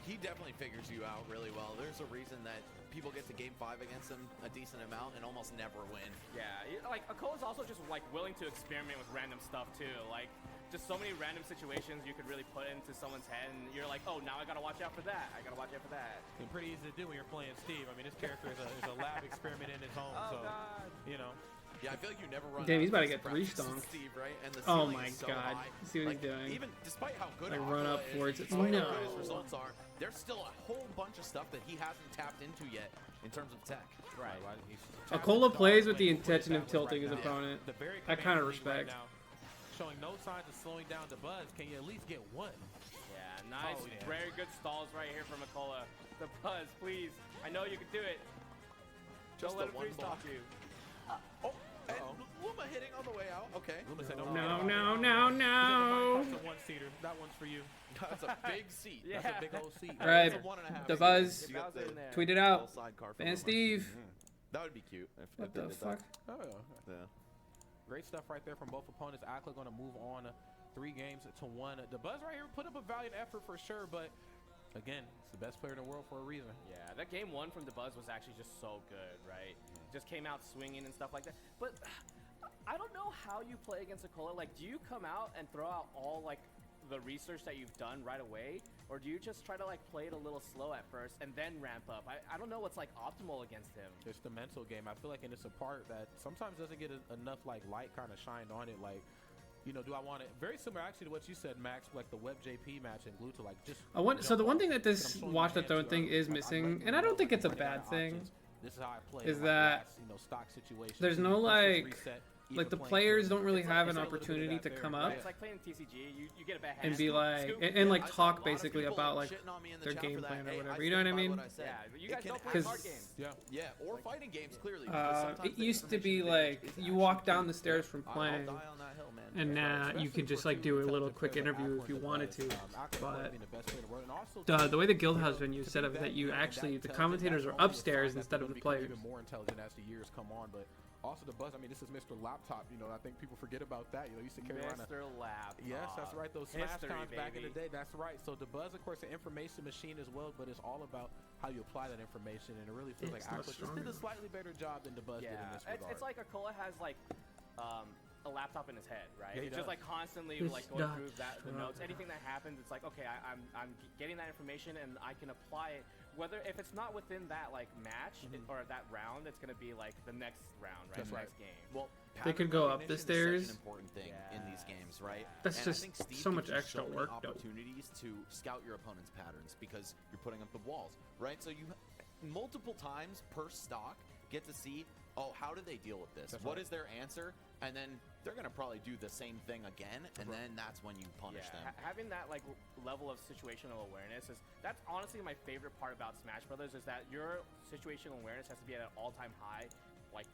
He definitely figures you out really well. There's a reason that people get to game 5 against him a decent amount and almost never win. Yeah, like Akola's also just like willing to experiment with random stuff too. Like just so many random situations you could really put into someone's head, and you're like, oh, now I gotta watch out for that. I gotta watch out for that. And pretty easy to do when you're playing Steve. I mean, this character is a lab experiment in his home. Oh so God. you know. Yeah, I feel like you never run Damn, out he's about to of get practice three with stonked. Steve, right? And the Oh ceiling my is so God. high. See what he's Like, doing. Even despite how good Like, Aquila run up is, towards it. despite No. how good his results are, there's still a whole bunch of stuff that he hasn't tapped into yet in terms of tech. Right. Akola plays with the intention of tilting his opponent. The very I kind of commanding lead respect. Right now, showing no signs of slowing down the Buzz. Can you at least get one? Yeah, nice, Oh, yeah. very good stalls right here from Akola. The Buzz, please. I know you can do it. Just Don't let the him one free-stop block. you. And Luma hitting on the way out. Okay. Luma said, No, "Don't no, worry no, about it." no. That's a one-seater. That one's for you. That's a big seat. Yeah. That's a big old seat. Right. That's a 1.5 The seat. Buzz. You got Bowser the in there. Tweet it full out. sidecar for Fan Luma. Steve. That would be cute. What they the did fuck? Oh, Yeah. great stuff right there from both opponents. Akla going to move on 3 games to 1. The Buzz right here put up a valiant effort for sure, but again, it's the best player in the world for a reason. Yeah, that game 1 from DeBuzz was actually just so good, right? Just came out swinging and stuff like that. But I don't know how you play against Akola. Like, do you come out and throw out all, like, the research that you've done right away? Or do you just try to, like, play it a little slow at first and then ramp up? I don't know what's, like, optimal against him. It's the mental game. I feel like, and it's a part that sometimes doesn't get enough, like, light kind of shined on it. Like, you know, do I want it? Very similar, actually, to what you said, Max, like the Web JP match and Gluto, like just. So the one thing that this watch the throne thing is missing, and I don't think it's a bad thing, this is how I play, is like, that stock situation. there's no like the players don't really have an like opportunity to come up It's like playing TCG. You get a bad hand. and be like and like talk basically about like their game plan or whatever. You know what I mean? Yeah, but you guys don't play 'Cause- card games. Yeah, or fighting games, clearly. It used to be like you walk down the stairs from playing, and now you can just like do a little quick interview if you wanted to. But the way the Guildhouse venue is set up is that you actually the commentators are upstairs instead of the players. Even more intelligent as the years come on, but also the buzz. I mean, this is Mr. Laptop. You know, I think people forget about that. You know, he used to carry around Mr. Laptop. Yes, that's right. Those Smash History, cons back in the baby. day. That's right. So the buzz, of course, an information machine as well, but it's all about how you apply that information, and it really feels It's like not Aqua just strong did a enough. slightly better job than the buzz did in this regard. It's like Akola has like a laptop in his head, right? Yeah, he It's just does. like constantly It's like going not through the notes. Anything that happens, it's like okay, I'm getting that information and I can apply it. Whether if it's not within that like match or that round, it's gonna be like the next round, right? That's the right. next game. Well, They could go up the pattern recognition is stairs. such an important thing in these games, right? That's And I just think Steve so much gives you extra many work, though. opportunities to scout your opponent's patterns because you're putting up the walls, right? So you multiple times per stock get to see, oh, how do they deal with this? That's What right. is their answer? And then they're gonna probably do the same thing again, and then that's when you punish them. Having that like level of situational awareness that's honestly my favorite part about Smash Brothers is that your situational awareness has to be at an all-time high, like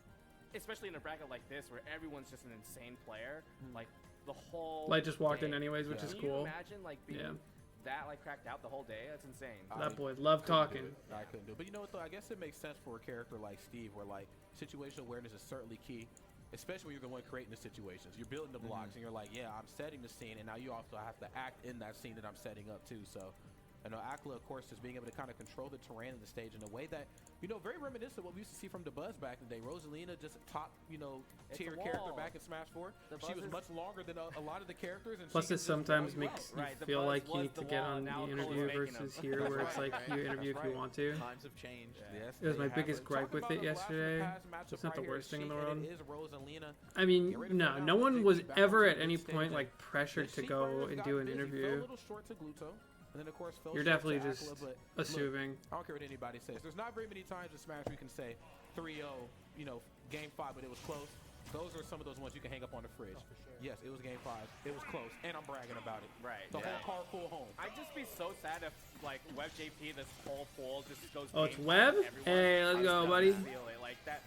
especially in a bracket like this where everyone's just an insane player, like the whole. Light just walked in day. anyways, which is Can cool. you imagine like being that like cracked out the whole day? That's insane. That boy loved talking. I couldn't do it. But you know what, though? I guess it makes sense for a character like Steve where, like, situational awareness is certainly key, especially when you're the one creating the situations. You're building the blocks, and you're like, yeah, I'm setting the scene, and now you also have to act in that scene that I'm setting up, too. So, I know Akla, of course, is being able to kind of control the terrain of the stage in a way that, you know, very reminiscent of what we used to see from DeBuzz back in the day. Rosalina, just a top, you know, It's tier a character wall. back in Smash 4. The She Buzz was is- much longer than a lot of the characters. And Plus, she it could just sometimes blow you makes out. you Right, the feel buzz like you was need to the get wall, on now the Cola's interview making versus them. here, where it's like Right, you right. interview if That's you right. want to. Times have changed. Yes, It was there my you biggest have gripe with Talk it about a blast from the yesterday. past matchup It's not the right here. worst thing in the Sheik, world. and it is Rosalina. I mean, Get ready to no, find no out one if was JP back ever onto at the any big point stage. like pressured The to Sheik go players and got do an busy, fell a interview. little short to Gluto, and then of course fell You're short definitely to just Akla, but look, assuming. I don't care what anybody says. There's not very many times in Smash we can say 3-0, you know, game 5, but it was close. Those are some of those ones you can hang up on the fridge. Oh, for sure. Yes, it was game 5. It was close, and I'm bragging about it. Right. The Yeah. whole car full home. I'd just be so sad if like Web JP this whole pool just goes. Oh, it's game Web? five, everyone. Hey, let's I go, just buddy. Feel it. Like that.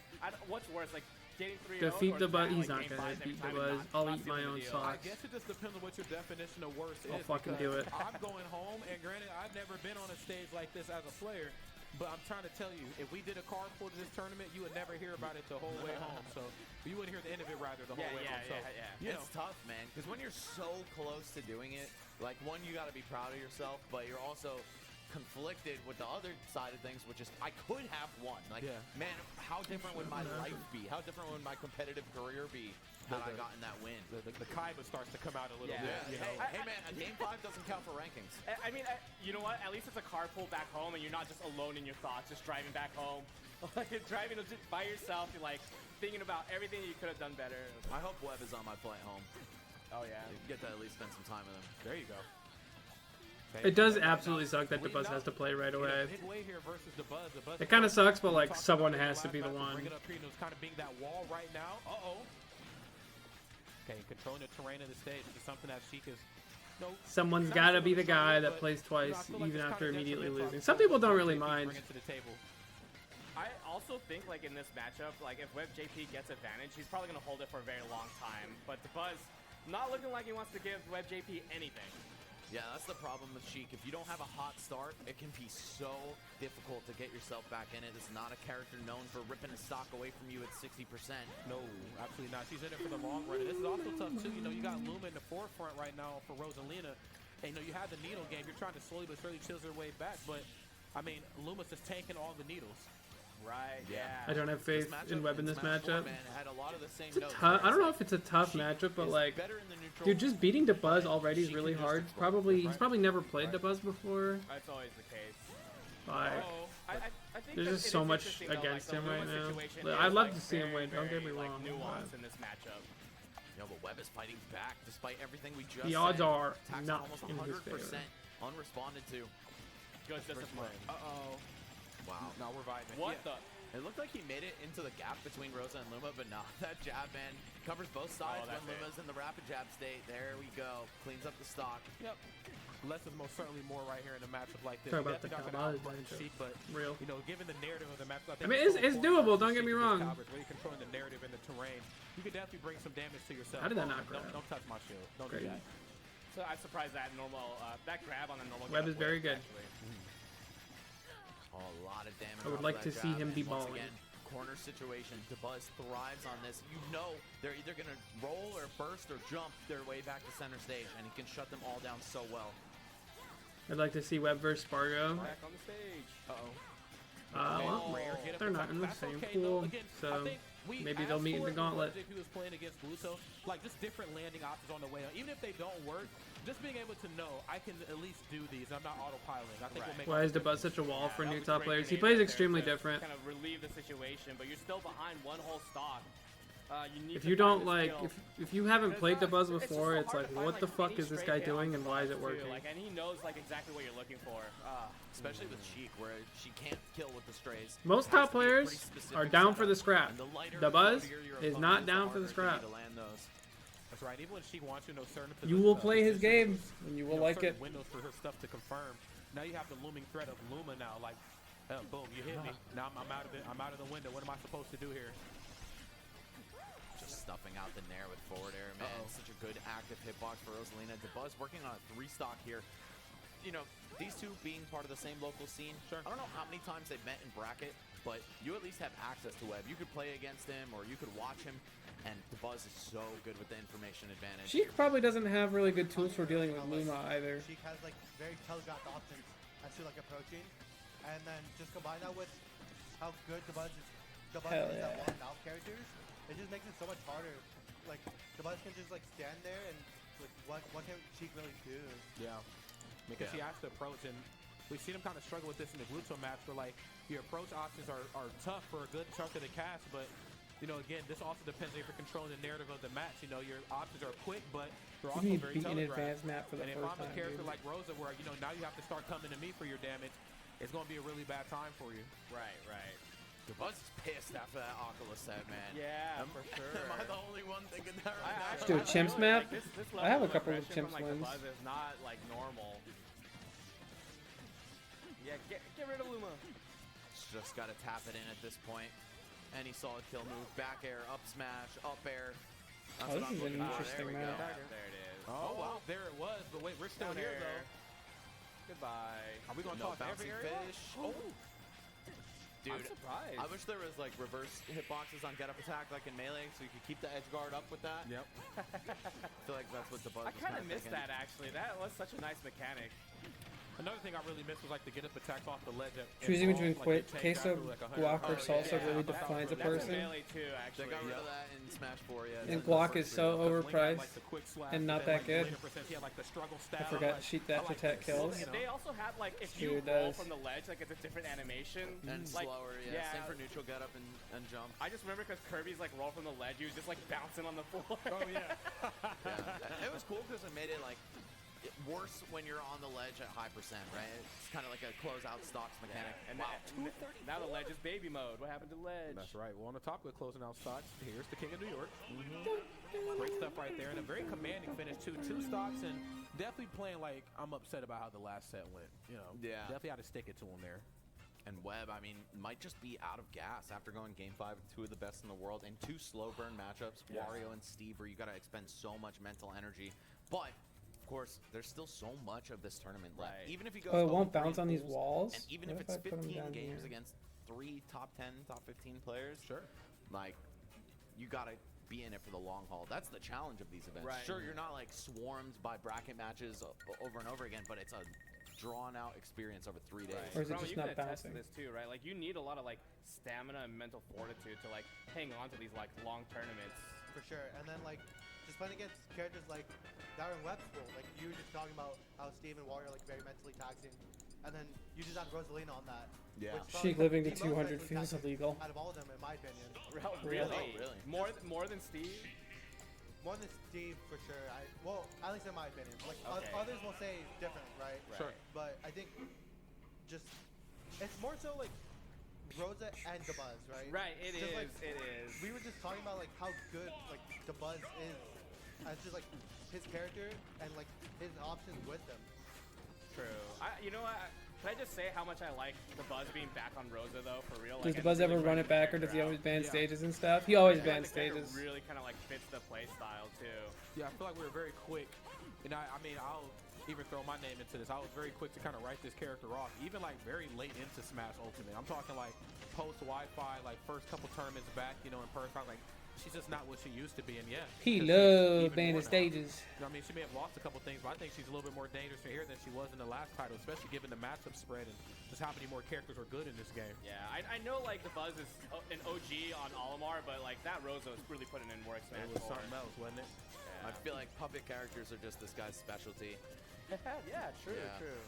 What's worse, like getting 3-0 Defeat or the buzz. that, He's like, not game gonna fives every defeat the time and buzz. not- I'll not eat my sealing the own deal. socks. I guess it just depends on what your definition of worse I'll is. fucking because do it. I'm going home, and granted, I've never been on a stage like this as a player, but I'm trying to tell you, if we did a card pull to this tournament, you would never hear about it the whole way home. So you wouldn't hear the end of it, rather, the whole way home. So, you know, It's tough, man, because when you're so close to doing it, like, one, you got to be proud of yourself, but you're also conflicted with the other side of things, which is I could have won. Like, Yeah. man, how different would my life be? How different would my competitive career be had I gotten that win? the Kaiba starts to come out a little Yeah. bit. You know, Hey, man, a game 5 doesn't count for rankings. I mean, you know what? At least it's a carpool back home, and you're not just alone in your thoughts, just driving back home. Like you're driving just by yourself. You're like thinking about everything you could have done better. I hope Webb is on my flight home. Oh yeah. You get to at least spend some time with him. there you go. It does absolutely suck that DeBuzz has to play right away. Big way here versus DeBuzz. DeBuzz It kind of sucks, but like talked someone about it in has to last be the matchup, one. Bring it up here, and it's kind of being that wall right now. Okay, controlling the terrain of the stage is something that Sheik is. No, Someone's not got to so be the much guy stronger, that but, plays you know, I twice, feel like even it's after kinda immediately detrimental losing. to Some people don't what really JP mind. bringing to the table. I also think like in this matchup, like if Web JP gets advantage, he's probably gonna hold it for a very long time. But the Buzz, not looking like he wants to give Web JP anything. Yeah, that's the problem with Sheik. If you don't have a hot start, it can be so difficult to get yourself back in it. It's not a character known for ripping a stock away from you at 60%. No, absolutely not. She's in it for the long run. And this is also tough, too. You know, you got Luma in the forefront right now for Rosalina. And, you know, you have the needle game. You're trying to slowly but surely chisel your way back. But, I mean, Luma's just tanking all the needles. Right. Yeah. I don't have faith in Webb in this matchup. Had a lot of the same It's a notes. tough. I don't know if it's a tough matchup, but like, Better in the neutral. dude, just beating DeBuzz already is She really can just hard. explode. Probably he's probably never played DeBuzz before. That's always the case. Like, I think there's that just it so is much interesting, though, against like, him the right Luma now. situation But is, I'd love like, to see him very, win. Don't get me very, like, wrong. nuanced but in this matchup. No, but Webb is fighting back despite everything we just The odds said. are Attacks not almost in his 100% favor. unresponded to. Good discipline. Uh-oh. Wow. No, we're vibing. What Yeah. the? It looked like he made it into the gap between Rosa and Luma, but nah, that jab, man, covers both sides when that's it. Luma's in the rapid jab state. There we go. Cleans up the stock. Yep. Less is most certainly more right here in a matchup like this. Talk You're about the definitely not Kabbalah gonna outplay matchup. Sheik, but Real. you know, given the narrative of the match, I I mean, it's doable, don't get me wrong. Really controlling the narrative and the terrain. You could definitely bring some damage to yourself. How did that not grab? Don't touch my shield. Don't Crazy. do that. So I'm surprised that that grab on the normal. Webb is getup very worked, good. actually. Oh, a lot of damage. I would off like that to see jab. him be Once balling. Again, corner situation. DeBuzz thrives on this. You know they're either going to roll or burst or jump their way back to center stage, and he can shut them all down so well. I'd like to see Webb versus Spargo. Back on the stage. Well, Rare get up they're not in the that's same okay, pool, though. Again, so I think we maybe they'll asked meet in for the it gauntlet. If he was playing against Bluto, like just different landing options on the way. Even if they don't work, just being able to know I can at least do these. I'm not autopiloting. I think will make. Why all is the DeBuzz difference. such a wall for That new was a top great players? He grenade plays right there extremely to different. Kind of relieve the situation, but you're still behind one whole stock. You need If to you find don't the like, skill. if you haven't played DeBuzz It's just before, so it's hard like, to find, what the fuck any is this straight guy down doing and why is it DeBuzz, too. working? Like, and he knows like exactly what you're looking for. Especially with Sheik, where she can't kill with the strays. Most It has top to be a players pretty specific are down for setup. the scrap. And the lighter The and Buzz heavier your is opponent not the down for harder the it's gonna be scrap. to land those. That's right. Even when she wants you know certain You will positions, play his game, positions, and you will like certain it. windows for her stuff to confirm. Now you have the looming threat of Luma now. Like, boom, you hit me. Now I'm out of it. I'm out of the window. What am I supposed to do here? Just stuffing out the nair with forward air, man. Such a good active hitbox for Rosalina. DeBuzz working on a 3-stock here. You know, these two being part of the same local scene. Sure. I don't know how many times they've met in bracket, but you at least have access to Webb. You could play against him, or you could watch him, and DeBuzz is so good with the information advantage. Sheik probably doesn't have really good tools for dealing with Luma either. She has like very telegraphed options as to like approaching, and then just combine that with how good DeBuzz is. DeBuzz Hell is at yeah. one mouth characters. It just makes it so much harder. Like DeBuzz can just like stand there and like what can Sheik really do? Yeah. Because she has to approach, and we've seen him kind of struggle with this in the Bluto match, where like your approach options are tough for a good chunk of the cast, but you know, again, this also depends if you're controlling the narrative of the match. You know, your options are quick, but they're also You need very beat an telegraphed. advanced map for the And if first I'm a time, character dude. like Rosa, where you know now you have to start coming to me for your damage, it's going to be a really bad time for you. Right. DeBuzz is pissed after that Oculus set, man. Yeah, for sure. Am I the only one thinking that right now? Let's do a chimps map. This I have a level couple of aggression chimps from, like, wins. DeBuzz is not like normal. Yeah, get rid of Luma. Just got to tap it in at this point. Any solid kill move. Back air, up smash, up air. That's Oh, what this I'm is an looking for. interesting There we go. map. There it is. Oh, wow, there it was. But wait, we're still Down here, air. though. Goodbye. Are we going to No talk every bouncing area? fish. Oh. Dude, I'm surprised. I wish there was like reverse hitboxes on get up attack like in Melee, so you could keep the edge guard up with that. Yep. I feel like that's what the buzz I kind of missed that actually. That was such a nice mechanic. Another thing I really missed was like the get up attacks off the ledge. Choosing between like, you take queso, down to, like, 100. guac, or Oh, salsa yeah. really That's defines a That's in person. Melee too, They actually. got rid of that in Smash 4, yeah. And that's guac the is first so reason. overpriced Like, the quick slap, and not then, that like, good. later percent, he had, like, the struggle I style. forgot Like, sheet I dash like attack this. kills. You know? They also had like if Sure you roll does. from the ledge, like it's a different animation. And like, slower, yeah. Same for neutral get up and jump. I just remember because Kirby's like roll from the ledge, he was just like bouncing on the floor. Oh, yeah. Yeah. It was cool because it made it like worse when you're on the ledge at high percent, right? It's kind of like a closeout stocks mechanic. And wow, now the ledge is baby mode. What happened to the ledge? That's right. Well, on the topic of closing out stocks, here's the King of New York. Great stuff right there. And a very commanding finish, too. 2 stocks and definitely playing like I'm upset about how the last set went. You know, Yeah. definitely had to stick it to him there. And Webb, I mean, might just be out of gas after going Game 5 with 2 of the best in the world and 2 slow burn matchups, Wario and Steve, where you got to expend so much mental energy. But of course, there's still so much of this tournament left. Right. Even if he goes, Oh, it won't 0-3 bounce on these pools, walls? and even What if if it's I put 'em 15 down games here? against 3 top 10, top 15 players, Sure. like you gotta be in it for the long haul. That's the challenge of these events. Right. Sure, you're not like swarmed by bracket matches over and over again, but it's a drawn out experience over 3 days. Or is it Bro, just you not can attest to bouncing? this too, right? Like you need a lot of like stamina and mental fortitude to like hang on to these like long tournaments. For sure. And then like just playing against characters like Darren Webb's cool. Like you were just talking about how Steve and Warrior are like very mentally taxing. And then you just have Rosalina on that. Yeah. which is Sheik probably living to the most 200 mentally feels taxing illegal. Out of all of them, in my opinion. Really? Oh, really? More than Steve? More than Steve, for sure. Well, at least in my opinion. Like Okay. others will say different, right? Sure. But I think just it's more so like Rosa and the Buzz, right? Right, it Just is. like- It is. We were just talking about like how good like the Buzz is as just like his character and like his options with them. True. You know what? Can I just say how much I like the Buzz being back on Rosa though, for real? Does Like, the Buzz really ever run bringing it back, or the does he always ban Yeah. stages and stuff? He always character out. bans The character stages. really kind of like fits the play style too. Yeah, I feel like we were very quick. And I mean, I'll even throw my name into this. I was very quick to kind of write this character off, even like very late into Smash Ultimate. I'm talking like post Wi-Fi, like first couple tournaments back, you know, in person. I was like, she's just not what she used to be, and yeah. He 'cause she's loves even banning more now. stages. You know what I mean, she may have lost a couple things, but I think she's a little bit more dangerous here than she was in the last title, especially given the matchup spread and just how many more characters are good in this game. Yeah, I know like the Buzz is an OG on Olimar, but like that Rosa is really putting in work. Smash It was 4. something else, wasn't it? I feel like puppet characters are just this guy's specialty. Yeah, true, Yeah. true.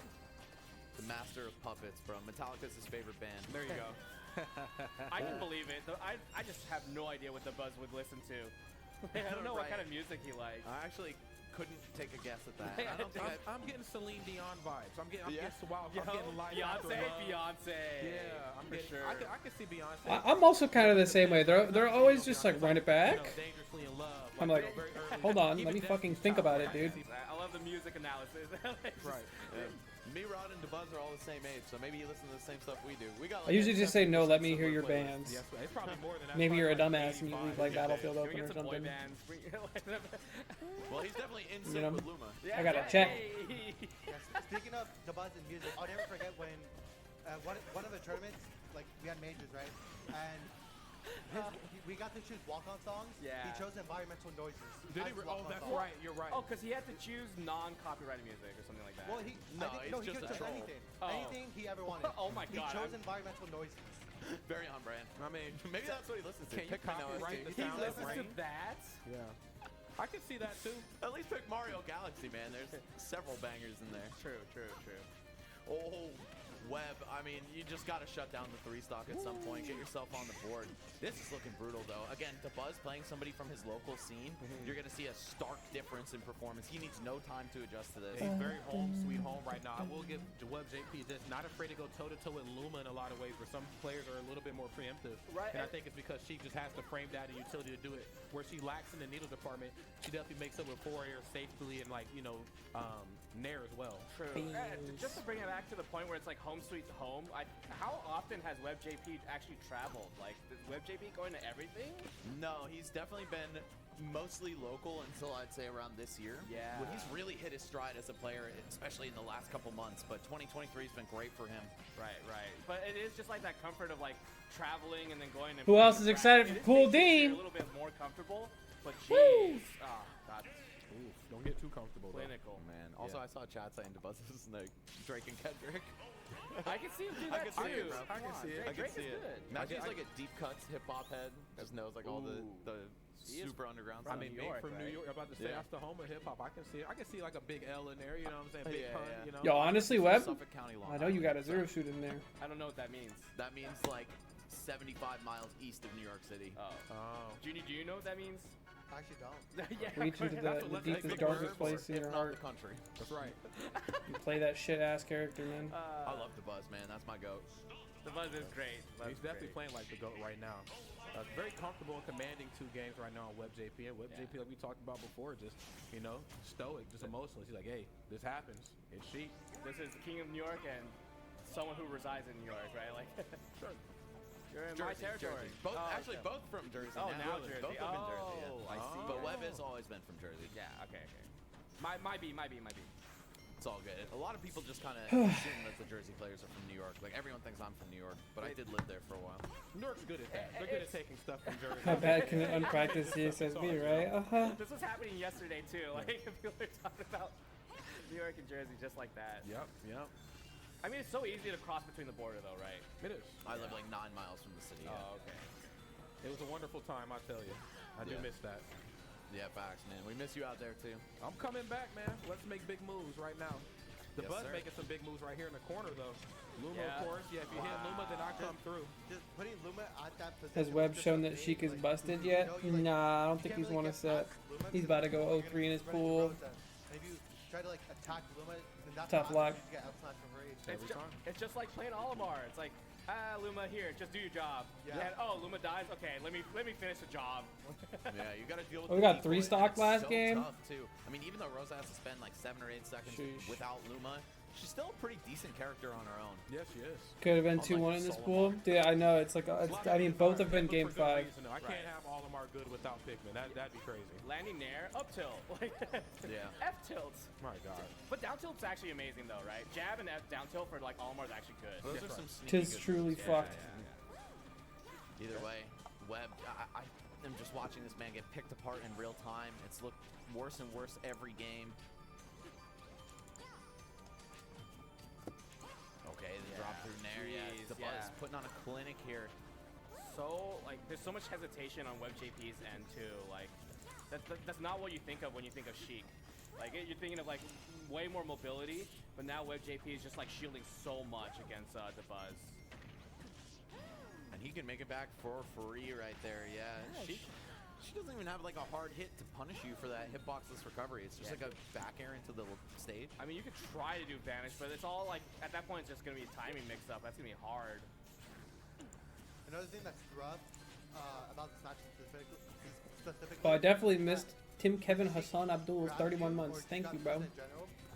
The master of puppets, bro. Metallica's his favorite band. There you go. I can believe it. Though I just have no idea what the Buzz would listen to. I don't know what Right. kind of music he likes. I actually couldn't take a guess at that. Yeah, I don't think I'm getting Celine Dion vibes. I'm getting Yeah. Wild. I'm getting Life After Beyonce, Love. Beyonce. Yeah, I'm for getting, sure. I can see Beyonce. I'm also kind of the same way. They're always just like run it back. You know, dangerously in love. I'm you like, know, very early. hold on, Even let me fucking Destiny's think Child, about it, right? dude. I love the music analysis. Right. Me, Rod, and DeBuzz are all the same age, so maybe you listen to the same stuff we do. We got. I usually just say no. Let me hear your similar playlists. bands. Yes, it's probably more than that. Maybe It's you're a probably dumbass and you 85. leave like Yeah. Battlefield Can we Open get or some boy something. bands? Well, he's definitely in sync You know? with Luma. Yeah, I gotta yeah, check. hey. Yes. Speaking of the Buzz and music, I'll never forget when one of the tournaments, like we had majors, right? And we got to choose walk-on songs. Yeah. He chose environmental noises. Did he? as his Oh, walk-on that's song. right. You're right. Oh, because he had to choose non-copyrighted music or something like that. Well, No, I think, he's he just could a choose troll. anything. Oh. Anything he ever wanted. Oh my He God, chose I'm- environmental noises. Very on brand. I mean, Maybe that's what he listens to. Can you Pikmin OST. copyright the he sound of listens to rain? that. Yeah. I can see that too. At least pick Mario Galaxy, man. There's several bangers in there. True, true, true. Oh, Webb. I mean, you just got to shut down the 3-stock at some point. Get yourself on the board. This is looking brutal, though. Again, DeBuzz playing somebody from his local scene. You're going to see a stark difference in performance. He needs no time to adjust to this. He's very home, sweet home right now. I will give Web JP this. Not afraid to go toe-to-toe with Luma in a lot of ways, where some players are a little bit more preemptive. Right. And I think it's because she just has the frame data utility to do it. Where she lacks in the needle department, she definitely makes up with forward safely and, like, you know, Nair as well. True. Just to bring it back to the point where it's like home sweet home, how often has WebJP actually traveled? Like, is WebJP going to everything? No, he's definitely been mostly local until I'd say around this year. Yeah. When he's really hit his stride as a player, especially in the last couple months. But 2023 has been great for him. Right, right. But it is just like that comfort of like traveling and then going and Who else is playing excited bracket. for Cool It makes you Dean? a little bit more comfortable, but Woo! jeez, that's Ooh, don't get too comfortable, though. clinical. Man. Also, I saw chat saying DeBuzz is like Drake and Kendrick. I can see him do I that can see too. it, bro. Come I can on, see it. Drake, I can Drake see is it. good. Imagine he's like a deep cuts hip hop head. Just knows like all the He is super underground I stuff. mean, New York, from New right? York. I'm about to say, Yeah. that's the home of hip hop. I can see it. I can see like a big L in there. You know what I'm saying? Big Yeah, pun. yeah. You know. Yo, honestly, Webb, Suffolk County, Long I know you got a Island, zero shoot in there. I don't know what that means. That means like 75 miles east of New York City. Oh. Oh. Junie, do you know what that means? I actually don't. Yeah. Reach into That's the what- deepest, big darkest word place in If your not heart. the country. That's right. You play that shit ass character, man. I love DeBuzz, man. That's my goat. The Buzz is great. Buzz He's is definitely great. playing like the GOAT right now. Very comfortable and commanding 2 games right now on WebJP. And WebJP, like we talked about before, just, you know, stoic, just emotionless. He's like, hey, this happens. It's sheep. This is the King of New York and someone who resides in New York, right? Like, Sure. you're in my Jersey, territory. Jersey. Both, Oh, actually, okay. both from Jersey. Oh, now Really? Jersey. Both live in Jersey. Oh, Yeah. I see. But Webb has always been from Jersey. Yeah. Okay. Okay. Might be. It's all good. A lot of people just kind of assume that the Jersey players are from New York. Like, everyone thinks I'm from New York, but I did live there for a while. New York's good at that. They're good at taking stuff from Jersey. How bad can an unpracticed CSSB, right? This was happening yesterday too. Like people are talking about New York and Jersey just like that. Yep. I mean, it's so easy to cross between the border though, right? It is. I live like 9 miles from the city. Oh, okay. It was a wonderful time, I tell you. I do miss that. Yeah, facts, man. We miss you out there too. I'm coming back, man. Let's make big moves right now. The Yes, Buzz sir. making some big moves right here in the corner, though. Luma, Yeah. of course. Yeah, if you hit Luma, then I come through. Just putting Luma at that position. Has Webb just shown so that big, Sheik is like, busted you yet? know, you, like, Nah, I don't you think can't he's really won a get set. past Luma He's because about to go you're gonna 0-3 in his run into pool. Rosa. If you try to like attack Luma, then that's Tough what happens. luck. You get outsmashed for free. Every time. It's just like playing Olimar. It's like, Luma, here, just do your job. Yeah. And Luma dies. Okay, let me finish the job. Yeah, you got to deal with. Oh, we the got 3 decoy, stock and it's last so game? Tough too. I mean, even though Rosa has to spend like 7 or 8 seconds Sheesh. without Luma, she's still a pretty decent character on her own. Yes, she is. Could have been Unlike 2-1 in this Solomon. pool. Dude, I know. It's like, I mean, both have been game 5. I can't have all of them are good without Pikmin. That'd be crazy. Landing nair, up tilt. Like, Yeah. F tilts. My God. But down tilt's actually amazing though, right? Jab and F down tilt for like Olimar is actually good. Those are some sneaky Tis good truly moves. fucked. Either way, Webb, I am just watching this man get picked apart in real time. It's looked worse and worse every game. Okay, the drop through Nair. Yeah, Jeez, the Buzz yeah. putting on a clinic here. So like, there's so much hesitation on Web JP's end too. Like, that's not what you think of when you think of Sheik. Like you're thinking of like way more mobility, but now Web JP is just like shielding so much against the Buzz. And he can make it back for free right there. Yeah, she doesn't even have like a hard hit to punish you for that hitboxless recovery. It's just like a back air into the stage. I mean, you could try to do Vanish, but it's all like, at that point, it's just going to be a timing mix-up. That's going to be hard. Another thing that's rough about this match specifically. Well, I definitely missed Tim Kevin Hassan Abdul, 31 months. Thank you, bro.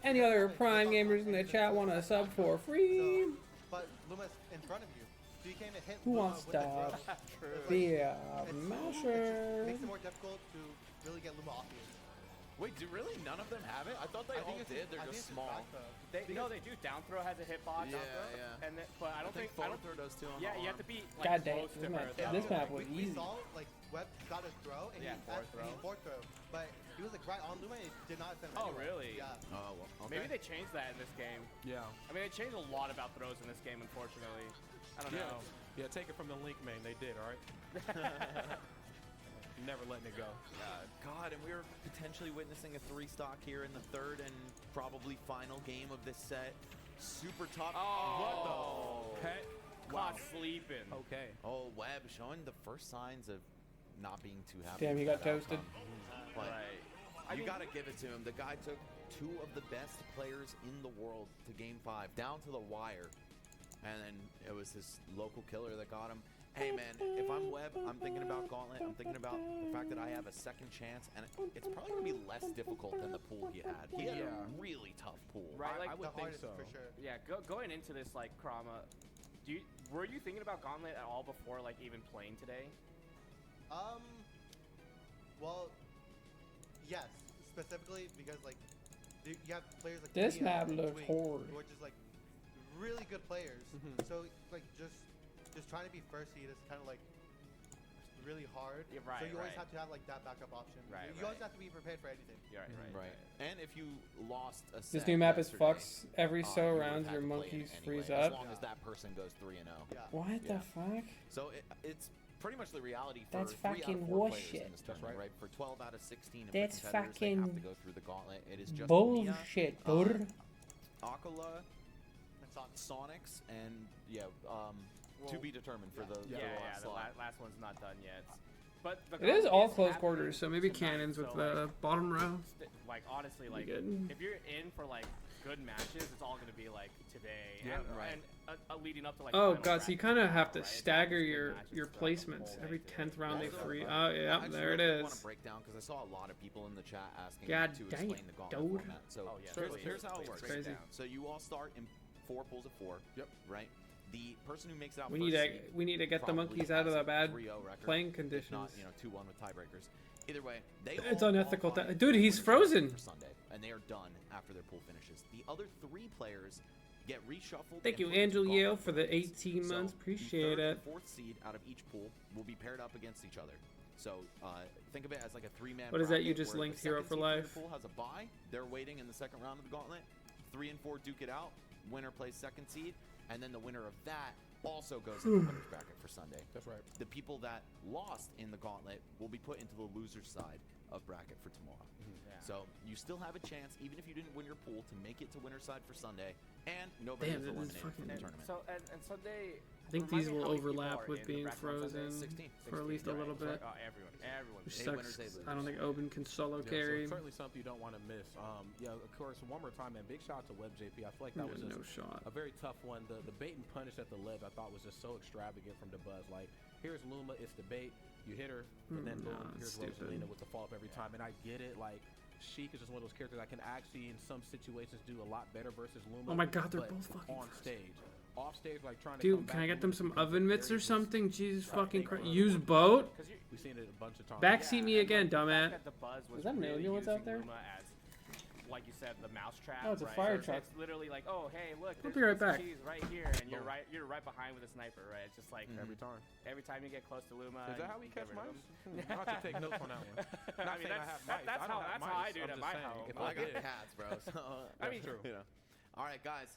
Any other Prime gamers in the chat want a sub for free? But Luma's in front of you. So you can't even hit Who Luma wants with the to throw. True. be a It masher? makes it more difficult to really get Luma off you. Wait, do really none of them have it? I thought they all did. They're just small. No, they do. Down throw has a hitbox. Yeah, down throw, yeah. And then, but I don't think forward throw does too on Yeah, the you have arm. to be God like damn, close to her. this though. map was we easy. saw like Webb got a throw and Yeah, he forward throw. forward throw, but he was like right on Luma and it did not send him Oh, anywhere. really? Yeah. Oh, well, okay. Maybe they changed that in this game. Yeah. I mean, they changed a lot about throws in this game, unfortunately. I don't know. Yeah, take it from the link main. They did, all right? Never letting it go. God, and we're potentially witnessing a 3-stock here in the third and probably final game of this set. Super tough. Oh, What the heck? caught sleeping. Okay. Oh, Webb showing the first signs of not being too happy. Damn, he with got that toasted. outcome. But Right. you got to give it to him. The guy took 2 of the best players in the world to game 5, down to the wire. And then it was his local killer that got him. Hey, man, if I'm Webb, I'm thinking about Gauntlet. I'm thinking about the fact that I have a second chance. And it's probably going to be less difficult than the pool he had. He had a really tough pool. Right, like I would the think hardest so. for sure. Yeah, going into this like Krama, were you thinking about Gauntlet at all before like even playing today? Well, yes, specifically because like you have players like This Mia map and looks Twink, hard. who are just like really good players. Mhm. So like just trying to be first seed is kind of like really hard. Yeah, right, so you always right. have to have like that backup option. Right, You always right. have to be prepared for anything. You're right. Right. And if you lost a set This new map is yesterday, fucks. Every you so would've rounds, had your to play it monkeys anyway, freeze as up. long as that person goes 3-0. Yeah. What Yeah. the fuck? So it's pretty much the reality for That's 3 out fucking of 4 players horseshit. in this tournament, right? For 12 out of 16 of That's the competitors, they have fucking to go through the gauntlet. It is just Mia, Bullshit, dude. Akala, And Sonic. Sonics, and to be determined for the Yeah, last the slot. last one's not done yet. But the It is all Gauntlet close happening quarters, so maybe tonight, cannons with so, the like, bottom row. like honestly, like good. if you're in for like good matches, it's all gonna be like today. Yeah, and, right. And leading up to like. Oh final god, so you bracket kind of now, have to right? It's not stagger just good your matches your throughout the placements. whole Every day, too. 10th round they Also, free. I Oh yeah, just there it really want is. to break down because I saw a lot of people in the chat asking God me to dang explain it, the gauntlet dude. format. So Oh, yeah, here's how it please works. break it Crazy. down. So you all start in 4 pools of 4. Yep. Right. The person who makes it out We first need to seed we need to get the probably monkeys out of has the a bad 3-0 record, playing if conditions. not, 2-1 with tiebreakers. Either way, they It's all unethical. qualify Dude, he's for the tournament frozen. for Sunday. and they are done after their pool finishes. The other 3 players get reshuffled. Thank and you, put into Angel the Yale, gauntlet. for the 18 months. So Appreciate the 3rd it. and 4th seed out of each pool will be paired up against each other. So think of it as like a 3-man. What is that you bracket just where linked, the Hero second for seed from Life? the pool has a bye. They're waiting in the second round of the gauntlet. 3 and 4 duke it out. Winner plays 2nd seed, and then the winner of that also goes into the winner's bracket for Sunday. That's right. The people that lost in the gauntlet will be put into the loser's side of bracket for tomorrow. So you still have a chance, even if you didn't win your pool, to make it to winner's side for Sunday, and nobody Damn, is that is eliminated from fucking- the tournament. So and Sunday. I think remind these me will how many people overlap are with in the being bracket on Sunday? frozen 16. for at least a little bit. Everyone. Which Hey, winners, sucks. hey, losers. I don't think Oben can solo Yeah, so carry. it's certainly something you don't want to miss. Yeah, of course, one more time, man. Big shout out to WebJP. I feel like that was No just shot. a very tough one. The bait and punish at the lib I thought was just so extravagant from the Buzz. Like, here's Luma, it's the bait. You hit her, and then boom, Nah, here's stupid. Rosalina with the follow up every time. And I get it. Like, Sheik is just one of those characters that can actually, in some situations, do a lot better versus Luma. Oh my God, they're but both fucking on frozen. stage. Off stage, like trying to Dude, come can I back get and them lose some becomes oven mitts very or just- something? Jesus fucking they Christ. were- Use boat? We've seen it a bunch of times. Backseat me again, the fact dumbass. that the Buzz was Is that an really ambulance out using there? Luma as, like you said, the mousetrap. Oh, it's a right? fire So truck. It's literally like, oh, hey, look, I'll there's be right a piece of back. cheese right here, and you're right behind with a sniper, right? It's just like Every time. every time you get close to Luma. Is that how we you get catch rid of mice? them. I'll have to take notes on that one. Not I mean, saying I have mice. that's I don't have how I mice. do it I'm at just my saying, home. if Well, I got did- cats, bro. So I mean, true. You know. All right, guys.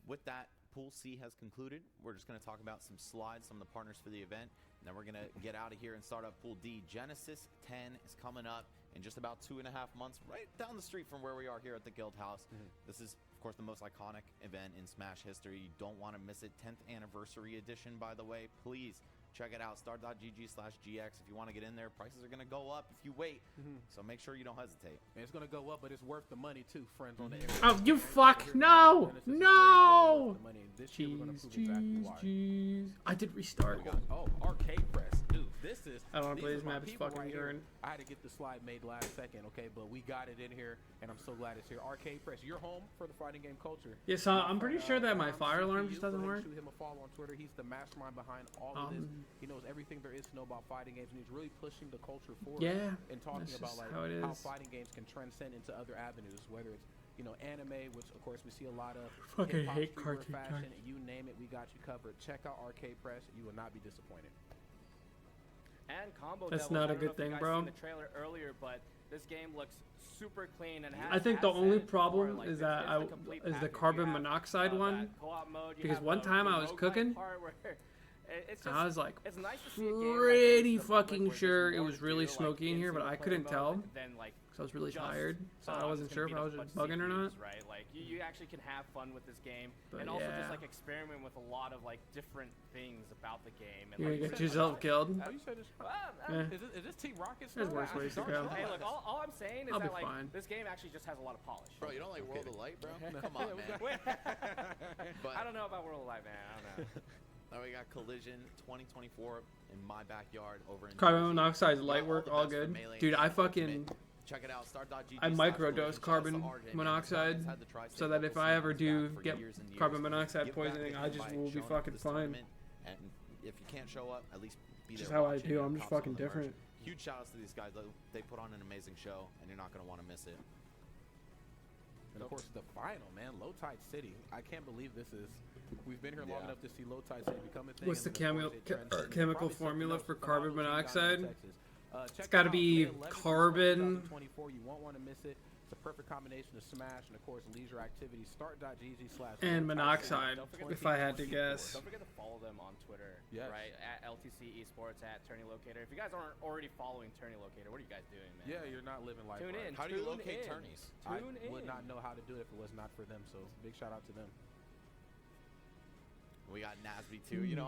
With that, Pool C has concluded. We're just going to talk about some slides, some of the partners for the event, and then we're going to get out of here and start up Pool D. Genesis 10 is coming up in just about 2.5 months, right down the street from where we are here at the Guild House. This is, of course, the most iconic event in Smash history. You don't want to miss it. 10th anniversary edition, by the way. Please check it out. Star.gg/GX. If you want to get in there, prices are going to go up if you wait. So make sure you don't hesitate. And it's gonna go up, but it's worth the money too, friends on the Oh, you fuck. Here's No. Genesis is No. worth the money. And this year we're gonna Jeez, prove exactly jeez, why. jeez. I did restart. Oh, arcade press, dude. This is. I don't want to these play are this my map. It's people fucking right here. urine. I had to get the slide made last second, okay, but we got it in here, and I'm so glad it's here. Arcade press, you're home for the fighting game culture. Yeah, so I'm pretty sure that my fire alarm just Go doesn't ahead work. and shoot him a follow on Twitter. He's the mastermind behind all of this. He knows everything there is to know about fighting games, and he's really pushing the culture forward. Yeah, And talking that's about just like how it is. fighting games can transcend into other avenues, whether it's anime, which of course we see a lot of. Fucking hip-hop, hate streetwear, cartoon fashion, characters. you name it, we got you covered. Check out Arcade Press. You will not be disappointed. And combo That's Devils, not I a don't know good if you thing, guys bro. seen the trailer earlier, but this game looks super clean and has. I think the has only said it problem before, like, is it's that the complete is the package. You carbon have, monoxide that one. co-op mode, you Because have one the time I was roguelike cooking, part where it's just, I was like it's nice to see a game like pretty Release of the Public fucking where there's sure it more was to really do, like, smoky in here, but I single-player couldn't mode tell than, like, because I was really just, tired, so I wasn't sure if I was just bugging or not. Right, like you actually can have fun with this game, But and also yeah. just like experiment with a lot of like different things about the game. And You're like, gonna get you said, yourself killed. Oh, you said it's. Yeah. Is this Team Rocket? There's still? worse I- ways to Dark go. Souls. Hey, look, all I'm saying is I'll be that like fine. this game actually just has a lot of polish. Bro, you don't like World of Light, bro? Come on, man. Wait, But I don't know about World of Light, man. I don't know. now we got Collision 2024 in my backyard over in Carbon Jersey. monoxide, Yeah, light all work, the all best for good. Melee Dude, and I Ultimate. fucking Check it out. Star.gg/collision. I microdose Shout out to carbon RJ, man. This monoxide, guy's had the tri-state so that if local I ever scene do back for get years and years. carbon monoxide Give back to poisoning, him I just by will be showing up fucking to this fine. tournament, and if you can't show up, at least be Just there how I watching do, and I'm just cop some fucking of the merch. different. Huge shout outs to these guys, though. They put on an amazing show, and you're not going to want to miss it. And of course, the final, man, Low Tide City. I can't believe this is. We've been here long Yeah. enough to see Low Tide City become a thing. What's and the then, of course, it transcended. chemical Probably something formula else for phenomenal carbon team down in monoxide? Texas. Check gotta it out, be May 11th through carbon. 2024. You won't want to miss it. It's a perfect combination of Smash and, of course, leisure activities. Start.gg/. And monoxide, Don't forget if I had to guess. Don't forget to follow them on Twitter, Yes. right? At LTC Esports, at Tourney Locator. If you guys aren't already following Tourney Locator, what are you guys doing, man? Yeah, you're not living life. Tune right. in. How do you Tune locate in. tourneys? I Tune in. would not know how to do it if it was not for them. So big shout out to them. We got Nasby too. You know,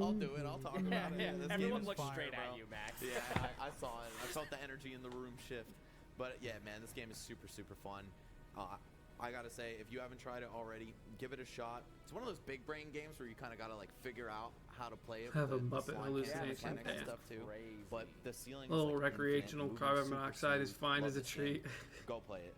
I'll do it. I'll talk about it. Yeah, This everyone game is looks fire, straight bro. at you, Max. Yeah, I saw it. I felt the energy in the room shift. But yeah, man, this game is super, super fun. I gotta say, if you haven't tried it already, give it a shot. It's one of those big brain games where you kind of gotta like figure out how to play it. Have with a the Muppet slime hallucination, mechanics and damn. stuff too. Crazy. But the ceiling. A little is like recreational infinite, carbon moving super monoxide is smooth. fine Love as a this game. treat. Go play it.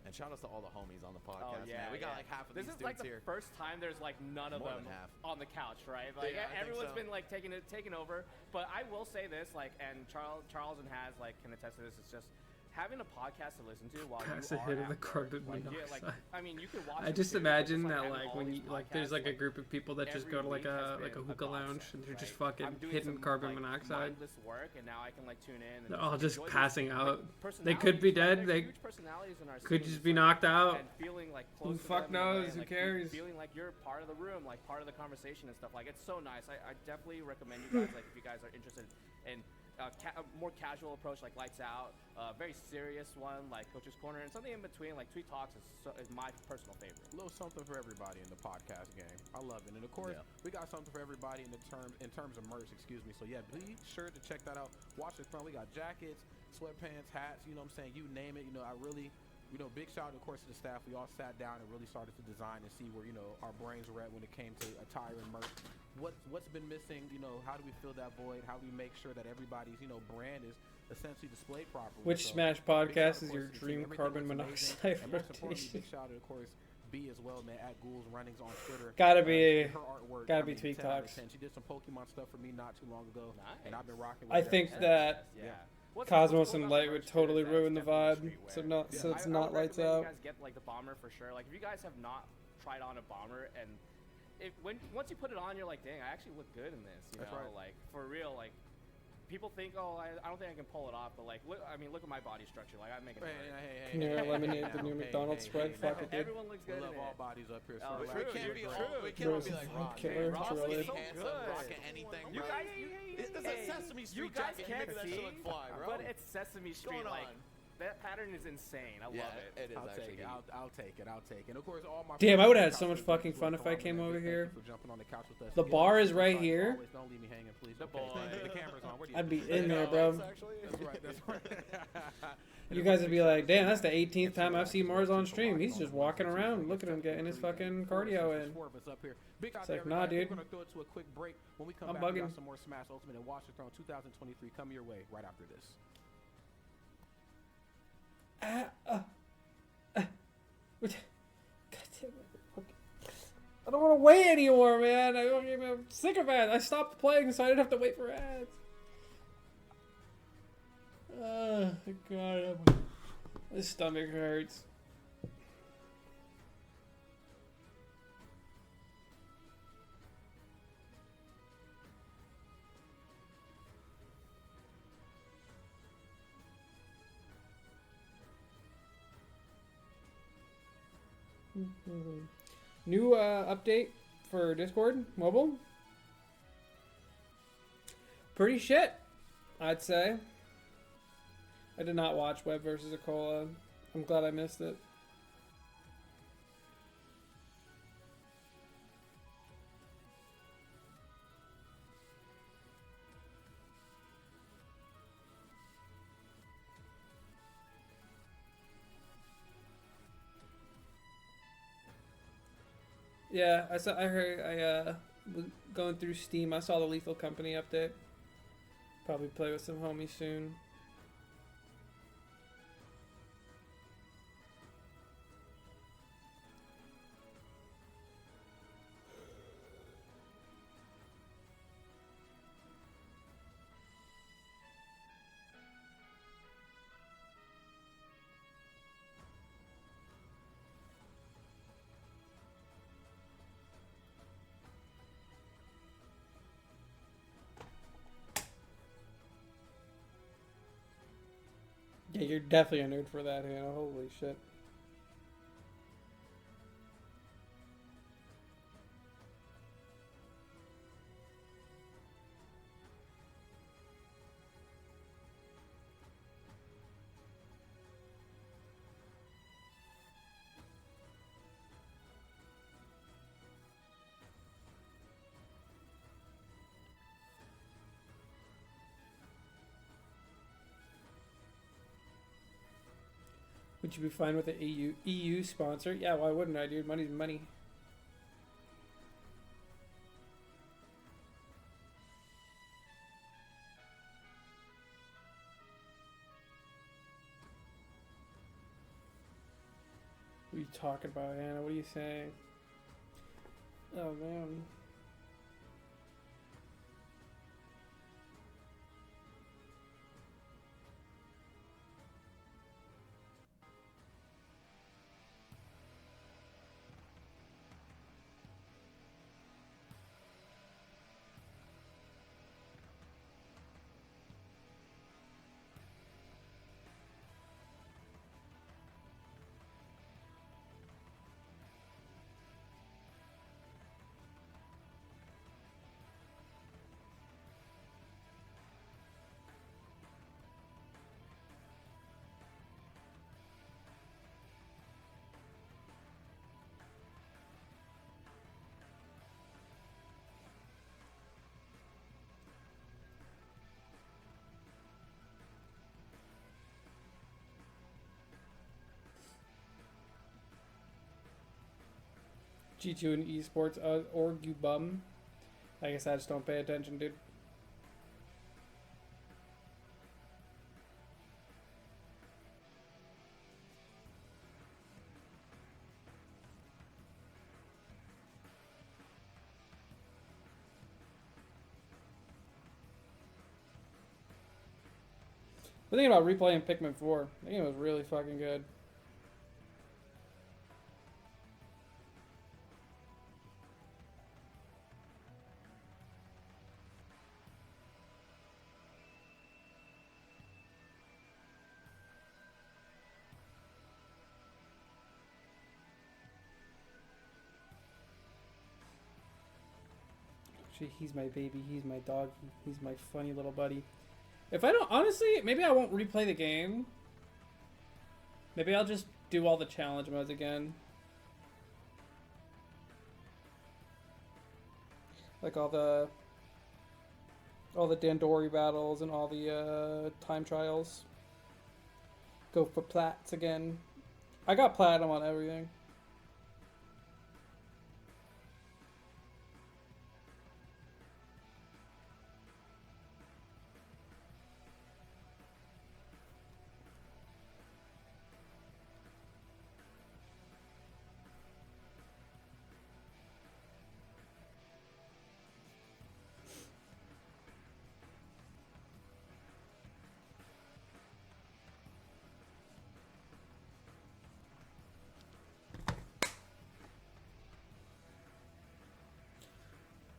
And shout out to all the homies on the podcast, yeah, man. We got yeah. like half of This these is like dudes the here. first time there's like none of More them than half. on the couch, right? Like Yeah, I think everyone's so. been like taking over. But I will say this, like, and Charles and Has like can attest to this. It's just having a podcast to listen to while Pass you a are hit of at the work, carbon like, yeah, like, monoxide. I mean, you can watch. I it just too, but imagine like, that having like all when these you like there's podcasts, like a group of people that just every go to like week has a been hookah godsend, lounge and they're just right? fucking I'm doing hitting some, carbon like, monoxide. mindless work, and now I can like tune in. And They're all just enjoy these, passing like, out. They could personalities, be like, dead. they're They huge personalities in our could scene, just just, be like, knocked out. and feeling like Who close to fuck them in a way, knows? and, Who like, cares? feeling like you're part of the room, like part of the conversation and stuff. Like it's so nice. I definitely recommend you guys, like if you guys are interested in a more casual approach like Lights Out, very serious one like Coach's Corner, and something in between like Tweet Talks is my personal favorite. A little something for everybody in the podcast game. I love it, and of course we got something for everybody in terms of merch. Excuse me. So yeah, be sure to check that out. Watch the front. We got jackets, sweatpants, hats. You know what I'm saying? You name it. You know, I really. You know, big shout out, of course, to the staff. We all sat down and really started to design and see where, you know, our brains were at when it came to attire and merch. What's been missing? You know, how do we fill that void? How do we make sure that everybody's, you know, brand is essentially displayed properly? Which So, Smash big shout out, podcast of is course, your to the dream team. Everything carbon looks monoxide amazing. And most importantly, rotation? big shout out, of course, B as well, man, at Ghouls Runnings on Twitter. Gotta be- her artwork, gotta be 10 Tweak out of Talks. 10. She did some Pokemon stuff for me not too long ago, and I've been rocking with I her think ever that since. Yeah. Cosmos and Light would totally ruin the vibe. So it's I not would Lights recommend Out. You guys get like the bomber for sure. Like if you guys have not tried on a bomber, and once you put it on, you're like, dang, I actually look good in this. You That's know, right. like for real. Like people think, oh, I don't think I can pull it off, but like, look at my body structure. Like I'm making. Can you eliminate the new McDonald's spread? Fuck it, dude. Everyone looks We good. love in all it. bodies up here. Oh, So true, We can't you're be true. all. We can't all Bro's be like a Ron. killer, Ron's truly. really So handsome, good. rocking anything. You bro. guys, There's a Sesame Street you guys jacket. can't Maybe that see, shit would fly, bro. but it's Sesame Street. going Like on? that pattern is insane. I Yeah, love it. it is I'll actually. take it. I'll take it. I'll take it. And of course, all my Damn, I friends would've on had the so couch much with us, fucking who fun are if I following came us, over thank you here. for jumping on the couch with us. The Again, bar is please right don't here. always don't leave me hanging, please. The Okay. boy. The camera's on. Where do you I'd be think? in there, bro. That's right. That's right. You guys would be like, damn, that's the 18th time I've seen Mars on stream. He's just walking around. Look at him getting his fucking cardio in. It's like, nah, dude. We're gonna throw it to a quick break. When we come I'm back, we bugging. got some more Smash Ultimate and Watch the Throne 2023 coming your way right after this. God damn it. I don't want to wait anymore, man. I'm sick of ads. I stopped playing so I didn't have to wait for ads. God, my stomach hurts. New update for Discord mobile. Pretty shit, I'd say. I did not watch Web versus Akola. I'm glad I missed it. Yeah, I heard was going through Steam. I saw the Lethal Company update. Probably play with some homies soon. Yeah, you're definitely a nerd for that, Hannah. Holy shit. Would you be fine with an EU sponsor? Yeah, why wouldn't I, dude? Money's money. What are you talking about, Hannah? What are you saying? Oh, man. G2 and esports org, you bum. I guess I just don't pay attention, dude. I'm thinking about replaying Pikmin 4. I think it was really fucking good. Actually, he's my baby. He's my dog. He's my funny little buddy. If I don't, honestly, maybe I won't replay the game. Maybe I'll just do all the challenge modes again. Like all the Dandori battles and all the time trials. Go for plats again. I got platinum on everything.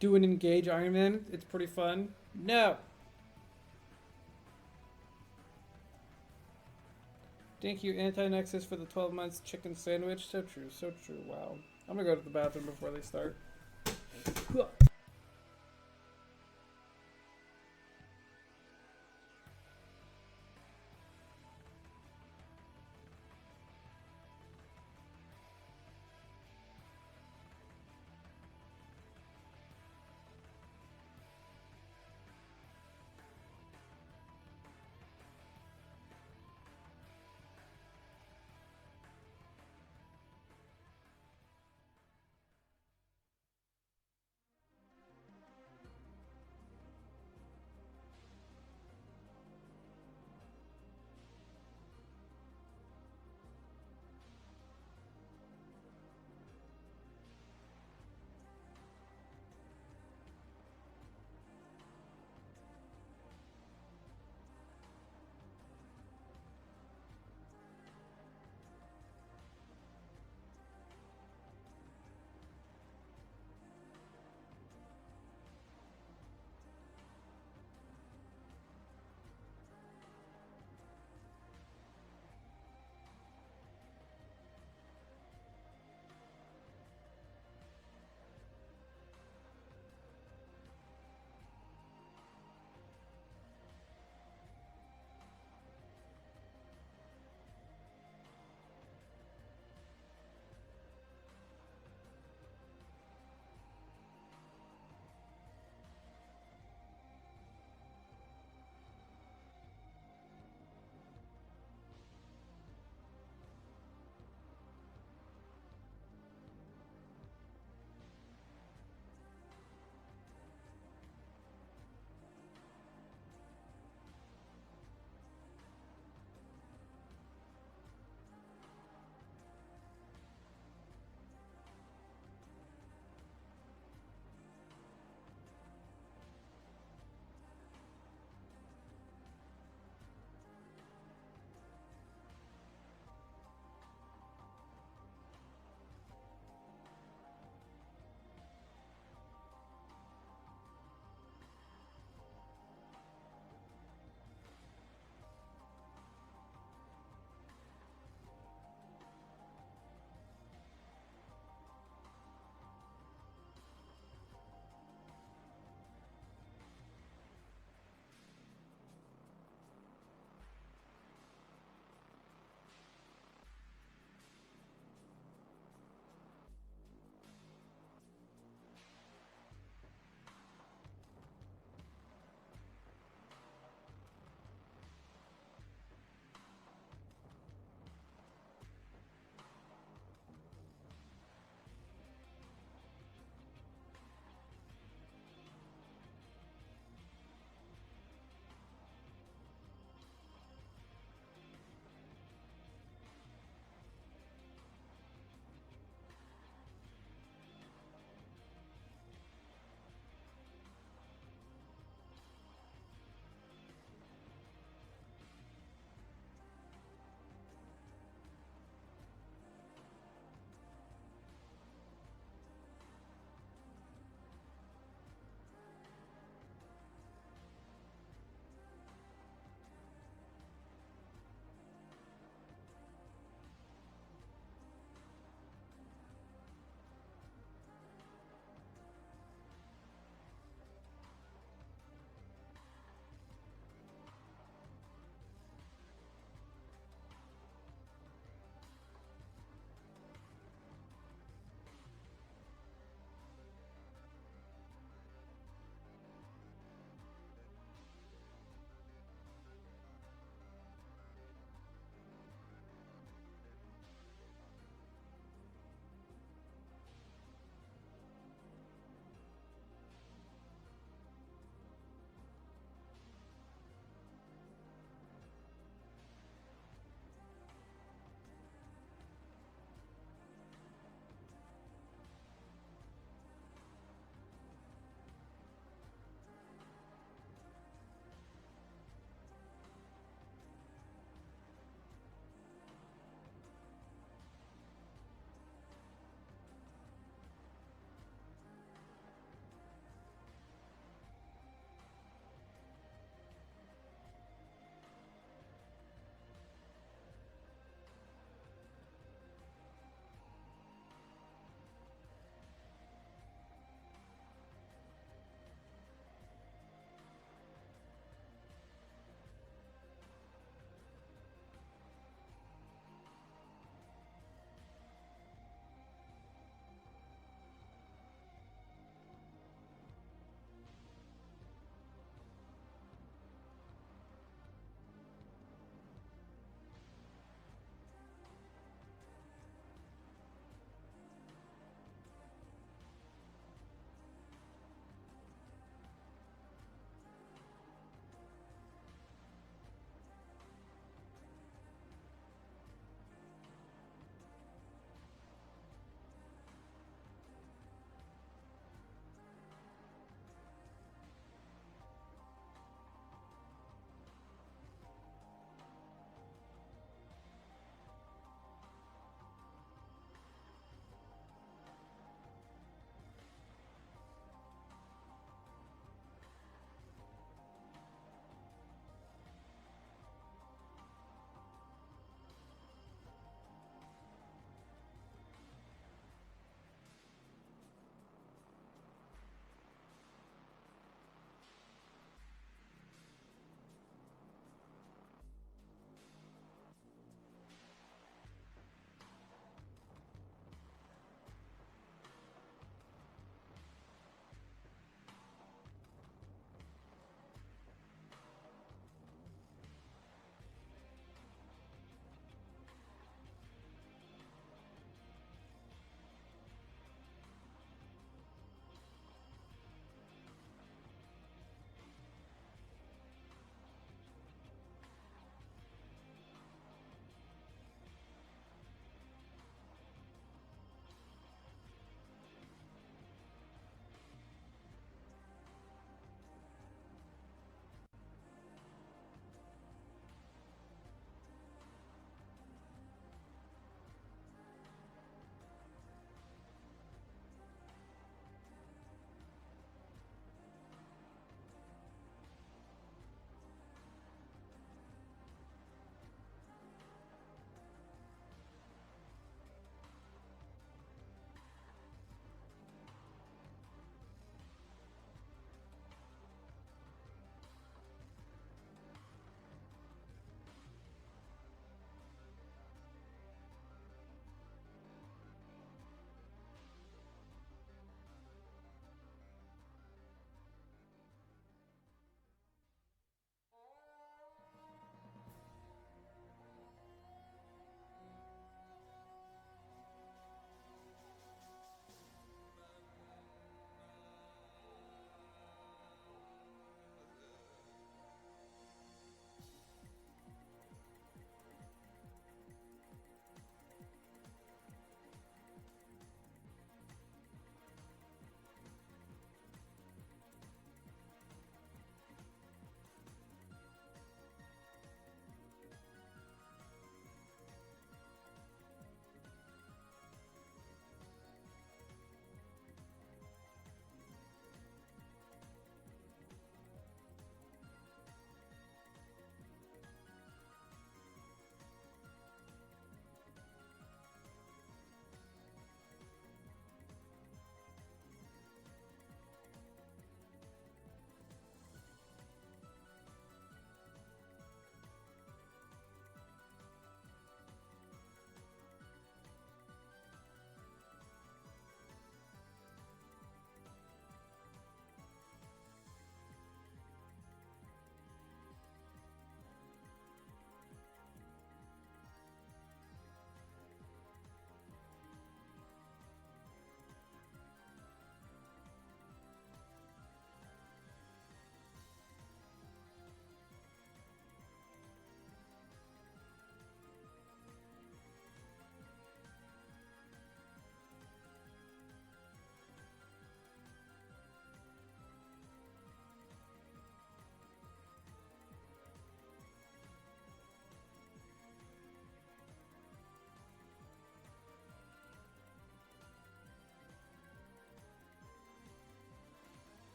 Do an engage Iron Man. It's pretty fun. No. Thank you, Anti-Nexus, for the 12 months chicken sandwich. So true, so true. Wow. I'm gonna go to the bathroom before they start.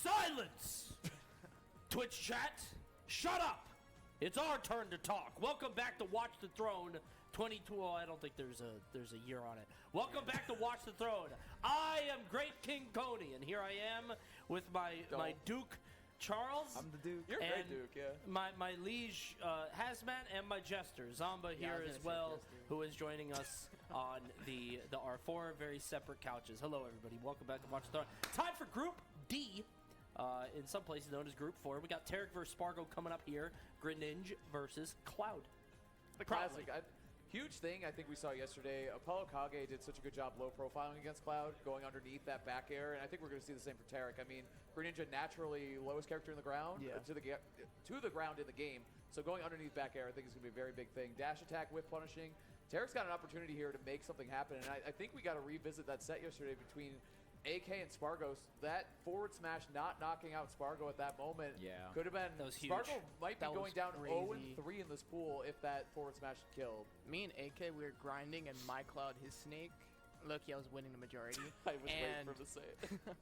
Silence! Twitch chat, shut up! It's our turn to talk. Welcome back to Watch the Throne 22. Oh, I don't think there's a year on it. Welcome back to Watch the Throne. I am Great King Coney, and here I am with my Duke Charles. I'm the Duke. You're a and great Duke, yeah. My liege Hazmat and my Jester Zamba here as well, who is joining us on our 4 very separate couches. Hello, everybody. Welcome back to Watch the Throne. Time for Group D. In some places known as Group 4. We got Tarek versus Spargo coming up here. Greninja versus Cloud. The classic. Huge thing I think we saw yesterday. Apollo Kage did such a good job low profiling against Cloud, going underneath that back air, and I think we're going to see the same for Tarek. I mean, Greninja naturally lowest character in the ground to the ground in the game, so going underneath back air I think is going to be a very big thing. Dash attack with punishing. Tarek's got an opportunity here to make something happen, and I think we got to revisit that set yesterday between AK and Spargo. That forward smash not knocking out Spargo at that moment could have been. That was huge. Spargo might be That going was down crazy. 0-3 in this pool if that forward smash had killed. Me and AK, we were grinding, and my Cloud, his snake. Look, I was winning the majority. I was waiting for him to say it.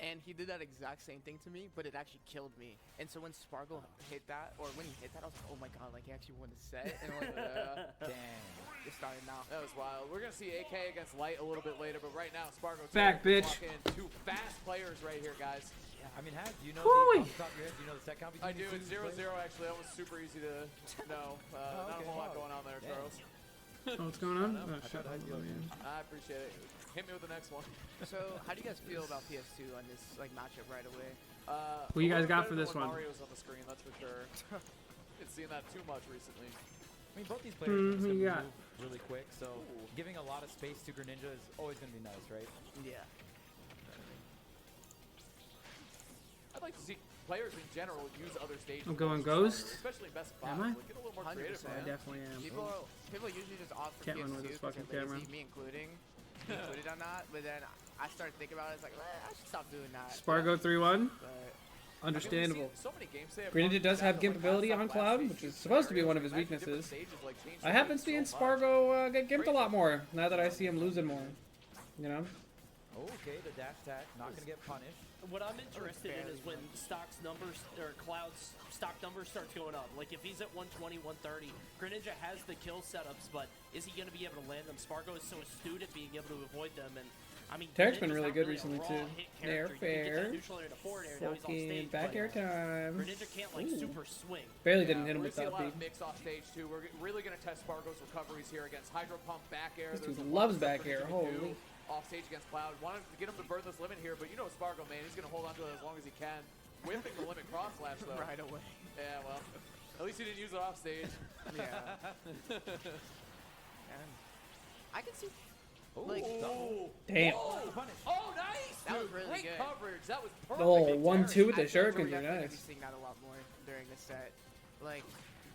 And he did that exact same thing to me, but it actually killed me. And so when Spargo hit that, or when he hit that, I was like, oh my god, like he actually won the set. And I'm like, Dang. it started now. That was wild. We're going to see AK against Light a little bit later, but right now, Spargo Back, bitch. walking in. 2 fast players right here, guys. I mean, do you know Whoo-wee. off the top of your head, do you know the set count I between do. these It's 0-0 two players? actually. That was super easy to know. Not a whole lot going on there, Yeah. Charles. Oh, what's going on? Oh, I shit. thought I'd Hold on, go. man. I appreciate it. Hit me with the next one. So how do you guys feel about PS2 on this like matchup right away? Who you guys a little got better for than this when one? Mario's on the screen, that's for sure. Been seeing that too much recently. I mean, both these players who can you got? move really quick, so giving a lot of space to Greninja is always going to be nice, right? Yeah. I'd like to see players in general use other stages. I'm going more, Ghost. especially in best of 5. Am I? Like, get a little more creative, 100%. I man. definitely am. People usually just opt for Can't run PS2 with this because fucking they're lazy, camera. me included on that. But then I started thinking about it. It's like, I should stop doing that. Spargo 3-1. But Understandable. I mean, we've seen so many games today of Greninja Pokemon does have that, gimp like, ability last on time, Cloud, last which stage, is supposed to be scenarios, one of his imagine different weaknesses. stages, like, change I the have game been seeing so much. Spargo get gimped a lot more now that I see him losing more. You know? Okay, the dash attack, not going to get punished. What I'm interested in is when Stock's numbers or Cloud's stock numbers starts going up. Like if he's at 120, 130, Greninja has the kill setups, but is he going to be able to land them? Spargo is so astute at being able to avoid them, and I mean, Tarek's been Greninja's really not good a recently, raw too. hit Air character. You can get fair. that neutral air to forward air. Now he's on Fucking stage, back but air time. Greninja can't like Ooh. super swing. Barely didn't hit him We're with gonna see a that lot of beat. mix off stage too. We're really going to test Spargo's recoveries here against Hydro Pump back air. This There's dude a lot loves of stuff back Greninja air, can do holy. Off stage against Cloud. Wanted to get him to burn this limit here, but you know Spargo, man, he's going to hold on to it as long as he can. Whipping the limit cross slash though. right away. Yeah, well, at least he didn't use it off stage. Yeah. And I can see. Like, Damn. Oh, nice! That was dude. really Great good. coverage. That was perfect. Oh, Hey, 1-2 with the I feel like shurikens we're are definitely gonna nice. be seeing that a lot more during the set. Like,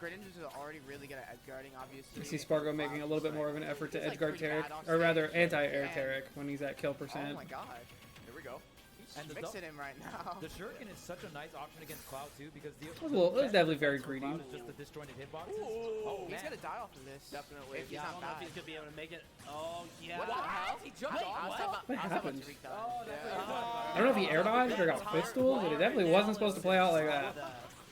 Greninja's are already really good at edge guarding, obviously. I see Spargo making a little bit more of an effort to He's, edge like, guard pretty Tarek, bad off or rather stage. anti-air And- Tarek when he's at kill Oh percent. my god. Here we go. He's And the mixing him right now. The Shuriken is such a nice option against Cloud too because the Well, it was best definitely very defense for Cloud greedy. is just the disjointed hitboxes. Ooh. He's man. gonna die off of this. Definitely. If he's Yeah, I not don't know if bad. he's gonna be able to make it. Oh yeah. What the hell? He jumped off. What happened? I I don't know if he air dodged or got pistol, but it definitely wasn't supposed to play out like that.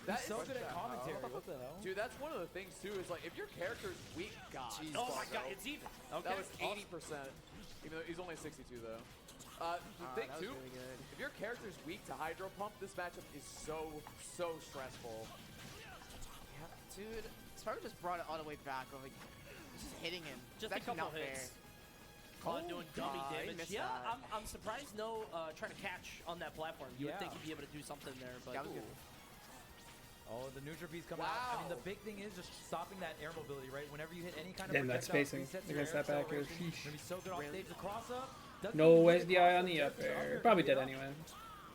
That So is- good at commentary. What the hell? Dude, that's one of the things too. Is like if your character's weak, God. Oh my Spargo. god, it's even. Okay. That was 80%. Even though he's only 62 though. The thing that was too, really good. if your character's weak to Hydro Pump, this matchup is so stressful. Dude, Spargo just brought it all the way back. Like, just hitting him. Just It's a actually couple not fair. hits. Cloud doing dummy God, he damage. missed Yeah, that. I'm surprised no trying to catch on that platform. You would Yeah. think he'd be able to do something there, but That was good. Oh, the neutral piece coming out. I mean, Wow. the big thing is just stopping that air mobility, right? Whenever you hit any kind of Damn, that projectile, spacing resets your against air that back air is acceleration. sheesh. Gonna be so good off stage. The cross up. doesn't No even get SDI on cross the up, up just air. under Probably it. dead Yeah. anyway.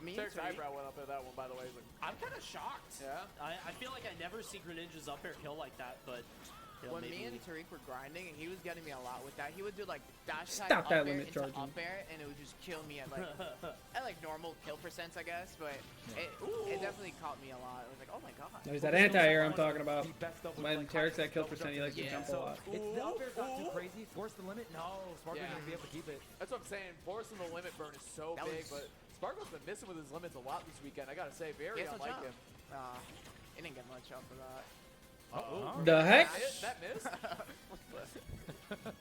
Me Tarek's too. eyebrow went up at that one, by the way. Like, I'm kind of shocked. yeah. I feel like I never see Greninja's up air kill like that, but you know, When maybe me and Tariq were grinding, and he was getting me a lot with that, he would do like dash Stop type that up air limit into charging. up air, and it would just kill me at like normal kill percents, I guess. But it definitely caught me a lot. I was like, oh my god. There's that anti-air I'm talking about. The best double When like, Tarek's high at kill double percent, he jump likes to is- jump a so lot. It's, the up air's not too crazy. Force the limit. No, Spargo's Yeah. gonna be able to keep it. That's what I'm saying. Forcing the limit burn is so That big, was- but Sparkle's been missing with his limits a lot this weekend. I gotta say, very He has no unlike jump. him. He didn't get much off of that. The heck? That missed?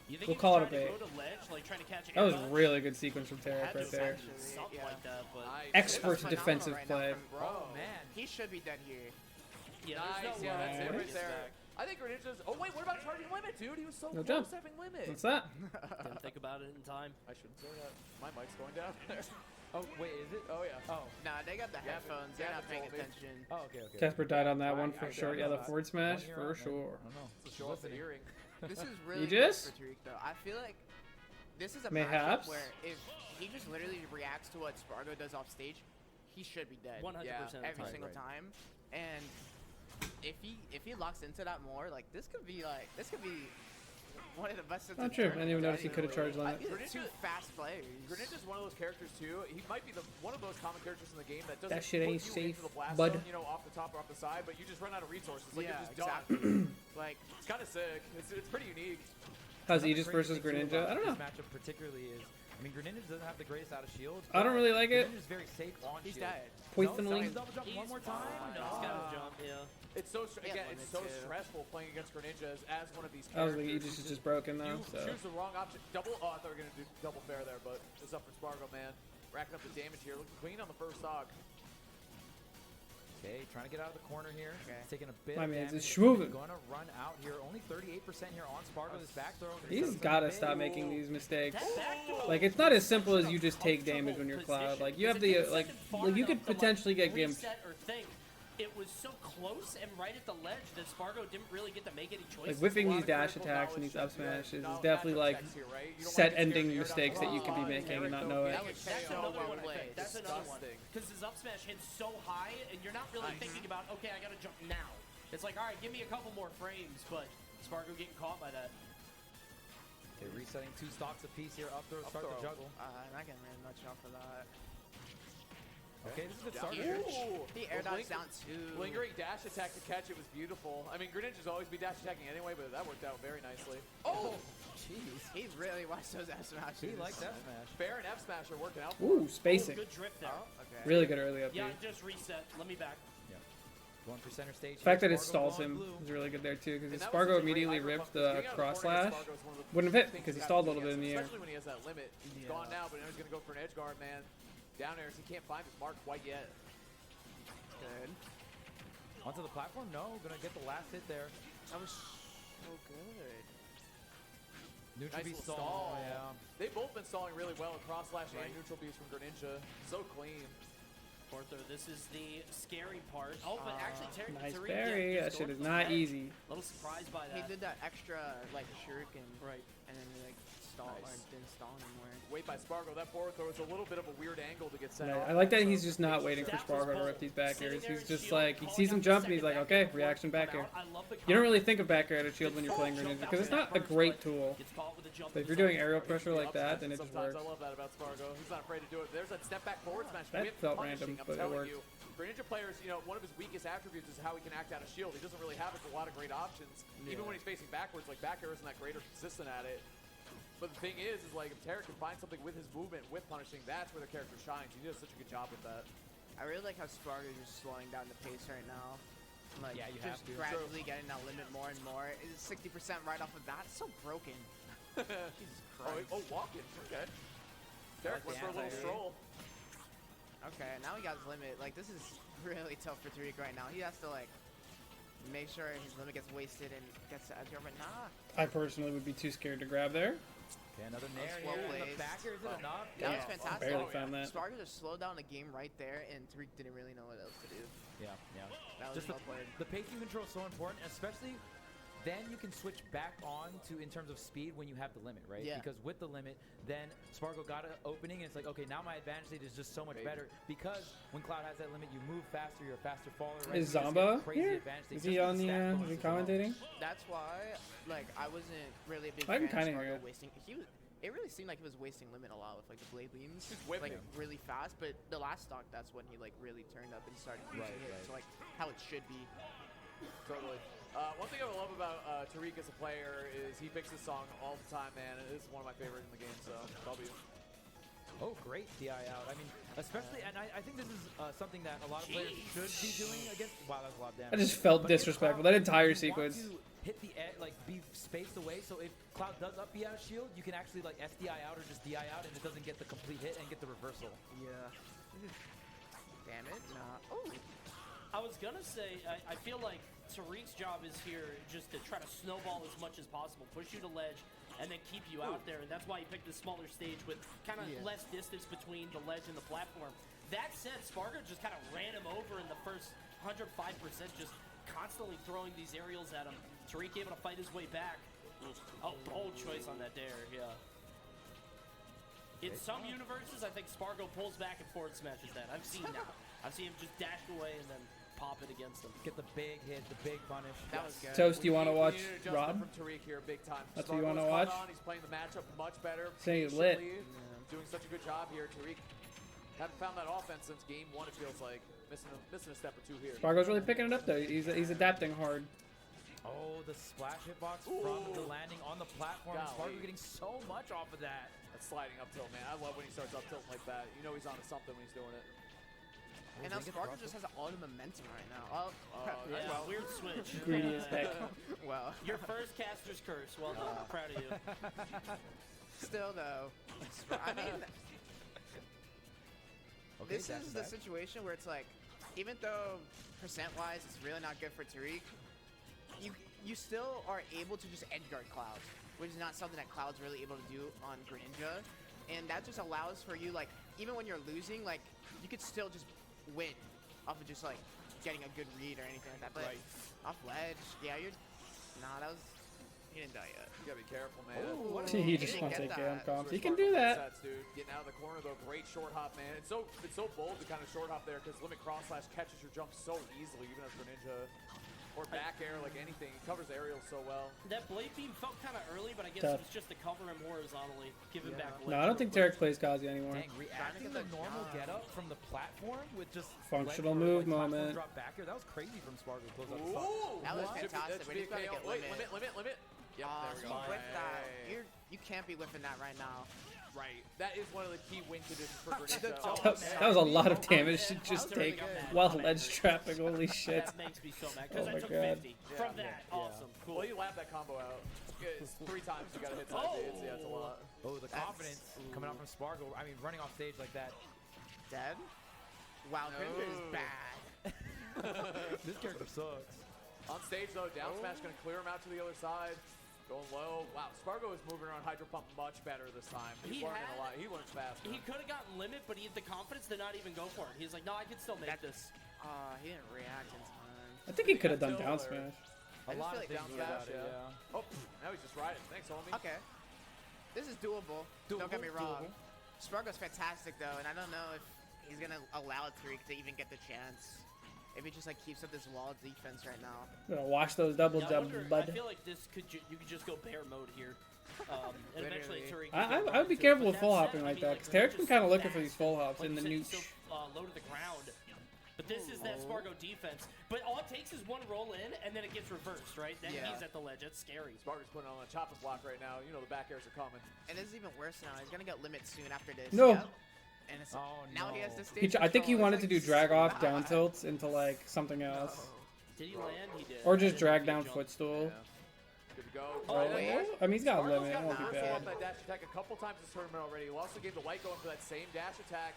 You think We'll he call was it a trying to bait. go to ledge, like trying to catch That was airball? really good sequence from Tarek Had to right there. have something like that, but Expert Phenomenal defensive right now play. from Bro. Oh, man. He should be dead here. yeah, Nice, there's no yeah, that's it way. right there. I think Greninja's. Oh wait, what about charging limit, dude? He was so No close jump. having limit. What's that? Didn't think about it in time. I shouldn't say that. My mic's going down there. Oh, wait, is it? Oh yeah. Oh. Nah, they got the Yeah, headphones. but- They're yeah, not but paying told me. attention. Oh, okay, okay. Casper died on that one I for actually sure. know Yeah, the that. forward smash One year for out, man. sure. I don't know. To show us the hearing. This is really Aegis? good for Tariq, though. I feel like this is a Mayhaps? matchup where if he just literally reacts to what Spargo does off stage, he should be dead 100% Yeah, of the every time. single time. And if he locks into that more, like this could be one of the best. Not true. I didn't even notice he could have charged limit. It's two fast players. Greninja's one of those characters too. He might be one of those common characters in the game that doesn't That shit put ain't you safe, into the blast bud. zone, you know, off the top or off the side, but you just run out of resources. Like Yeah, you're just done. exactly. Like It's kind of sick. It's pretty unique. How's Another Aegis crazy versus thing, too, Greninja? about I don't know. This matchup particularly is, I mean, Greninja doesn't have the greatest out of shield. I don't really like it. Greninja's very safe on he's shield. dead. Poisonally. No, double jump one more time. No, he's got to jump, yeah. It's so Yeah, again, limit it's so too. stressful playing against Greninja as one of these I was characters. like, Aegis is just broken though. You So choose the wrong option. Double. Oh, I thought we were gonna do double fair there, but it's up for Spargo, man. Racking up the damage here. Looking clean on the first stock. Okay, trying to get out of the corner here. Okay. He's taking a bit My of man's damage. is schmoving. Gonna run out here. Only 38% here on Spargo. This back throw. he's gotta stop making these mistakes. That back throw Like it's not as simple as you just take damage when you're Cloud. Like you have the like you could potentially get gimped. Reset or think. It was so close and right at the ledge that Spargo didn't really get to make any choices. Like whiffing A lot these of dash critical attacks and knowledge these up checks here. smashes No, is definitely matchup like checks here, right? You don't wanna set get scared ending here. mistakes that you could be Oh, making and not Tarek know don't it. get That's KO. another well one. played. That's another one. Disgusting. Because his up smash hits so high, and you're not really thinking about, okay, I gotta jump now. It's like, all right, give me a couple more frames, but Spargo getting caught by that. Okay, resetting 2 stocks apiece here. Up throw, start throw. the juggle. Not getting really much off of that. Okay, this is a good start. Ooh. He air dodged down too. Lingering dash attack to catch it was beautiful. I mean, Greninja's always be dash attacking anyway, but that worked out very nicely. Oh! Jeez. He really watched those F smashes. He likes that smash. Fair and F smash are working out for Ooh, him. spacing. Good drift there. Oh, okay. Really good early up Yeah, here. I just reset. Let me back. Going for center stage. The fact that here. it Spargo stalls going him blue. is really good there too, because And if that was Spargo such a great immediately hyper ripped pump. the Getting out of cross corner against slash, Spargo is one of the wouldn't have hit things because he he's stalled a got little bit in the air. Especially when he has that limit. He's gone now, but now he's going to go for an edge guard, man. Down airs, he can't find his mark quite yet. Good. Onto the platform? No, gonna get the last hit there. That was so good. Neutral Nice B little stall. stall. Yeah. They've both been stalling really well. Cross slash Right. and neutral beats from Greninja. So clean. Porto, this is the scary part. Oh, but actually, Nice Tariq berry. gets That shit is going not from the easy. A little surprised by He that. did that extra like shuriken, Right. and then he like stalled or Nice. didn't stall anymore. Wait by Spargo. That forward throw is a little bit of a weird angle to get set Yeah, off. I like that So he's just not waiting for That was Spargo to bold. rip these back Sitting airs. there He's in just shield, like, he calling sees out him the jump and he's second like, back air okay, before reaction it come back air. out. I love the You don't really confidence. think of back air to shield when you're playing Greninja because it's not a great tool. Gets caught with a jump But in if you're the doing zone. aerial pressure like The that, upside then it just sometimes. works. I love that about Spargo. He's not afraid to do it. There's a step back forward smash. That Whip felt punishing, random, I'm but it telling worked. you. Greninja players, you know, one of his weakest attributes is how he can act out of shield. He doesn't really have a lot of great options. Even when he's facing backwards, like back air isn't that great or consistent at it. But the thing is like if Tarek can find something with his movement, with punishing, that's where the character shines. He does such a good job with that. I really like how Spargo is just slowing down the pace right now. Like, Yeah, you just have to. gradually getting that limit more and more. It's 60% right off the bat. It's so broken. Jesus Christ. Oh, walking. Okay. Tarek went for a little stroll. Okay, now he got his limit. Like, this is really tough for Tariq right now. He has to, like, make sure his limit gets wasted and gets the edge over. Nah. I personally would be too scared to grab there. Okay, another nair That's well here. In placed. the back air, is it enough? That Yeah, was fantastic. barely found that. Spargo just slowed down the game right there, and Tariq didn't really know what else to do. Yeah, yeah. That was Just well played. the pacing control is so important, especially then you can switch back on to in terms of speed when you have the limit, right? Yeah. Because with the limit, then Spargo got an opening, and it's like, okay, now my advantage state is just so much better because when Cloud has that limit, you move faster, you're a faster faller. Right? Is You just get Zamba crazy here? advantage state Is just he with on the, stat is he bonus as well. commentating? That's why, like, I wasn't really a big I can fan kinda of hear Spargo it. wasting. It really seemed like he was wasting limit a lot with like the blade beams, Just whipping. like really fast. But the last stock, that's when he like really turned up and started using it. right. So like how it should be. Totally. One thing I love about Tariq as a player is he picks this song all the time, man. It is one of my favorites in the game, so W. Oh, great DI out. I mean, especially, and I think this is something that a lot of players should be doing against. Wow, that's a lot of damage. I just felt But if disrespectful. Cloud, That entire you want sequence. to hit the edge, like be spaced away. So if Cloud does up B out of shield, you can actually like SDI out or just DI out, and it doesn't get the complete hit and get the reversal. Yeah. Damn it. Nah. Oh. I was gonna say, I feel like Tariq's job is here just to try to snowball as much as possible, push you to ledge, and then keep you out there. And that's why he picked a smaller stage with kind of less distance between the ledge and the platform. That said, Spargo just kind of ran him over in the first 105%, just constantly throwing these aerials at him. Tariq able to fight his way back. Oh, bold choice on that dare, yeah. In some universes, I think Spargo pulls back and forward smashes that. I've seen that. I've seen him just dash away and then pop it against him. Get the big hit, the big punish. That was good. Toast, do you want to watch We need an adjustment Rob? from Tariq here, big time. That's what you Spargo's wanna watch? caught on, he's playing the matchup much better. Saying he's lit. patiently, Doing such a good job here. Tariq haven't found that offense since game 1, it feels like. Missing a step or two here. Spargo's really picking it up though. He's adapting hard. Oh, the splash hitbox from the landing on the platform. Golly. Spargo getting so much off of that. That sliding up tilt, man. I love when he starts up tilting like that. You know he's onto something when he's doing it. And now Spargo just has all the momentum right now. Yeah, well, weird switch. Greedy as heck. well, Your first caster's curse. Well done. Proud of you. still though, I mean, Okay, this dash is it the back. situation where it's like, even though percent-wise it's really not good for Tariq, you still are able to just edgeguard Cloud, which is not something that Cloud's really able to do on Greninja, and that just allows for you, like, even when you're losing, like, you could still just win off of just like getting a good read or anything like that. But off ledge, yeah, nah, that was, he didn't die yet. You gotta be careful, man. Ooh, He just didn't wants to get get him that. comp. That's He where can do Spargo that. sets, dude. Getting out of the corner though, great short hop, man. It's so bold to kind of short hop there because limit cross slash catches your jump so easily, even as Greninja. Or back air, like anything. He covers aerials so well. That blade beam felt kind of early, but I guess Tough. it was just to cover him horizontally, give him back. No, I don't think Tarek plays Kazi anymore. Dang, reacting the normal get up from the platform with just Functional ledge or, move like, platform moment. Drop back here. That was crazy from Spargo. Close up the Ooh! That was Should be- fantastic, that but should he's be a gotta KO. get Wait, limit. Yep, there we go. With that, Hey. you can't be whiffing that right now. Right. That is one of the key win conditions for The Greninja. top. That was a lot of damage to just Really take got mad. while ledge trapping. Holy shit. That makes me so mad Oh because I my took God. 50 from that. Awesome, cool. Well, you laughed that combo out. It's 3 times you gotta hit side dates. Yeah, it's a lot. Oh, the confidence coming out from Spargo. I mean, running off stage like that. Dead? Wow, Greninja is bad. This character sucks. On stage though, down smash gonna clear him out to the other side. Going low. Wow, Spargo is moving around Hydro Pump much better this time. He's learning a lot. He learns fast. He could have gotten limit, but he had the confidence to not even go for it. He's like, no, I can still make this. He didn't react in time. I think he could have done down smash. A just lot feel of like things down about smash, it, yeah. yeah. Oh, now he's just riding. Thanks, homie. Okay. This is doable. Don't get me wrong. Spargo's fantastic though, and I don't know if he's gonna allow Tariq to even get the chance. If he just like keeps up this wall defense right now. Gonna watch those double Yeah, I jumps, wonder, bud. I feel like this could you could just go bear mode here. And eventually Literally. Tariq. I would be careful with full hopping like that, because Tarek's been kind of looking for these full hops in the new. So, low to the ground. But this is that Spargo defense. But all it takes is one roll in, and then it gets reversed, right? Then Yeah. he's at the ledge. That's scary. Spargo's putting on a chopping block right now. You know the back airs are coming. And this is even worse now. He's gonna get limit soon after this. No. Yep. And it's, Oh, now he no. has the stage I think he control. wanted to It's do like, drag off stop. down tilts into like something else, Did he land? He did. or I just didn't drag know if down he jumped. footstool. Yeah. Good to go. Oh, Right, wait. there. I mean, he's got a Spargo's limit. It got won't be an bad. off that dash attack a couple times this tournament already. He also gave the white going for that same dash attack.